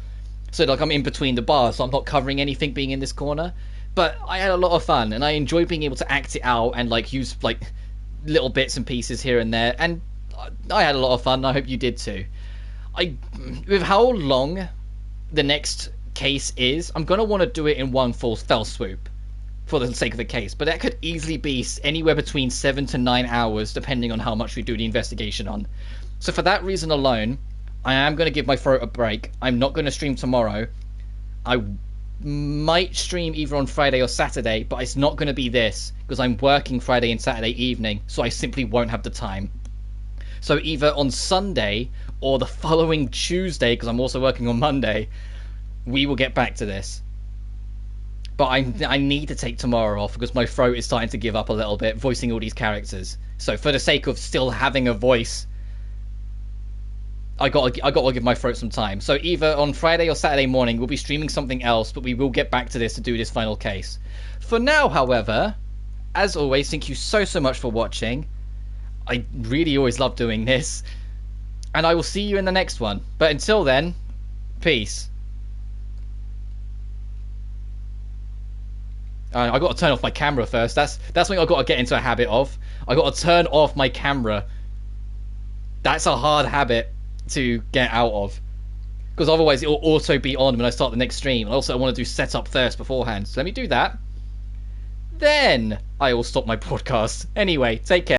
So like I'm in between the bars, so I'm not covering anything being in this corner. But I had a lot of fun, and I enjoyed being able to act it out and like use like little bits and pieces here and there. And I had a lot of fun, and I hope you did too. With how long the next case is, I'm going to want to do it in one fell swoop for the sake of the case. But that could easily be anywhere between 7 to 9 hours, depending on how much we do the investigation on. So for that reason alone, I am going to give my throat a break. I'm not going to stream tomorrow. I might stream either on Friday or Saturday, but it's not going to be this, because I'm working Friday and Saturday evening, so I simply won't have the time. So either on Sunday or the following Tuesday, because I'm also working on Monday, we will get back to this. But I need to take tomorrow off because my throat is starting to give up a little bit, voicing all these characters. So for the sake of still having a voice, I got to give my throat some time. So either on Friday or Saturday morning, we'll be streaming something else, but we will get back to this to do this final case. For now, however, as always, thank you so much for watching. I really always love doing this. And I will see you in the next one. But until then, peace. I got to turn off my camera first. That's something I've got to get into a habit of. I got to turn off my camera. That's a hard habit to get out of, because otherwise it will also be on when I start the next stream. And also I want to do setup first beforehand, so let me do that, then I will stop my podcast. Anyway, take care.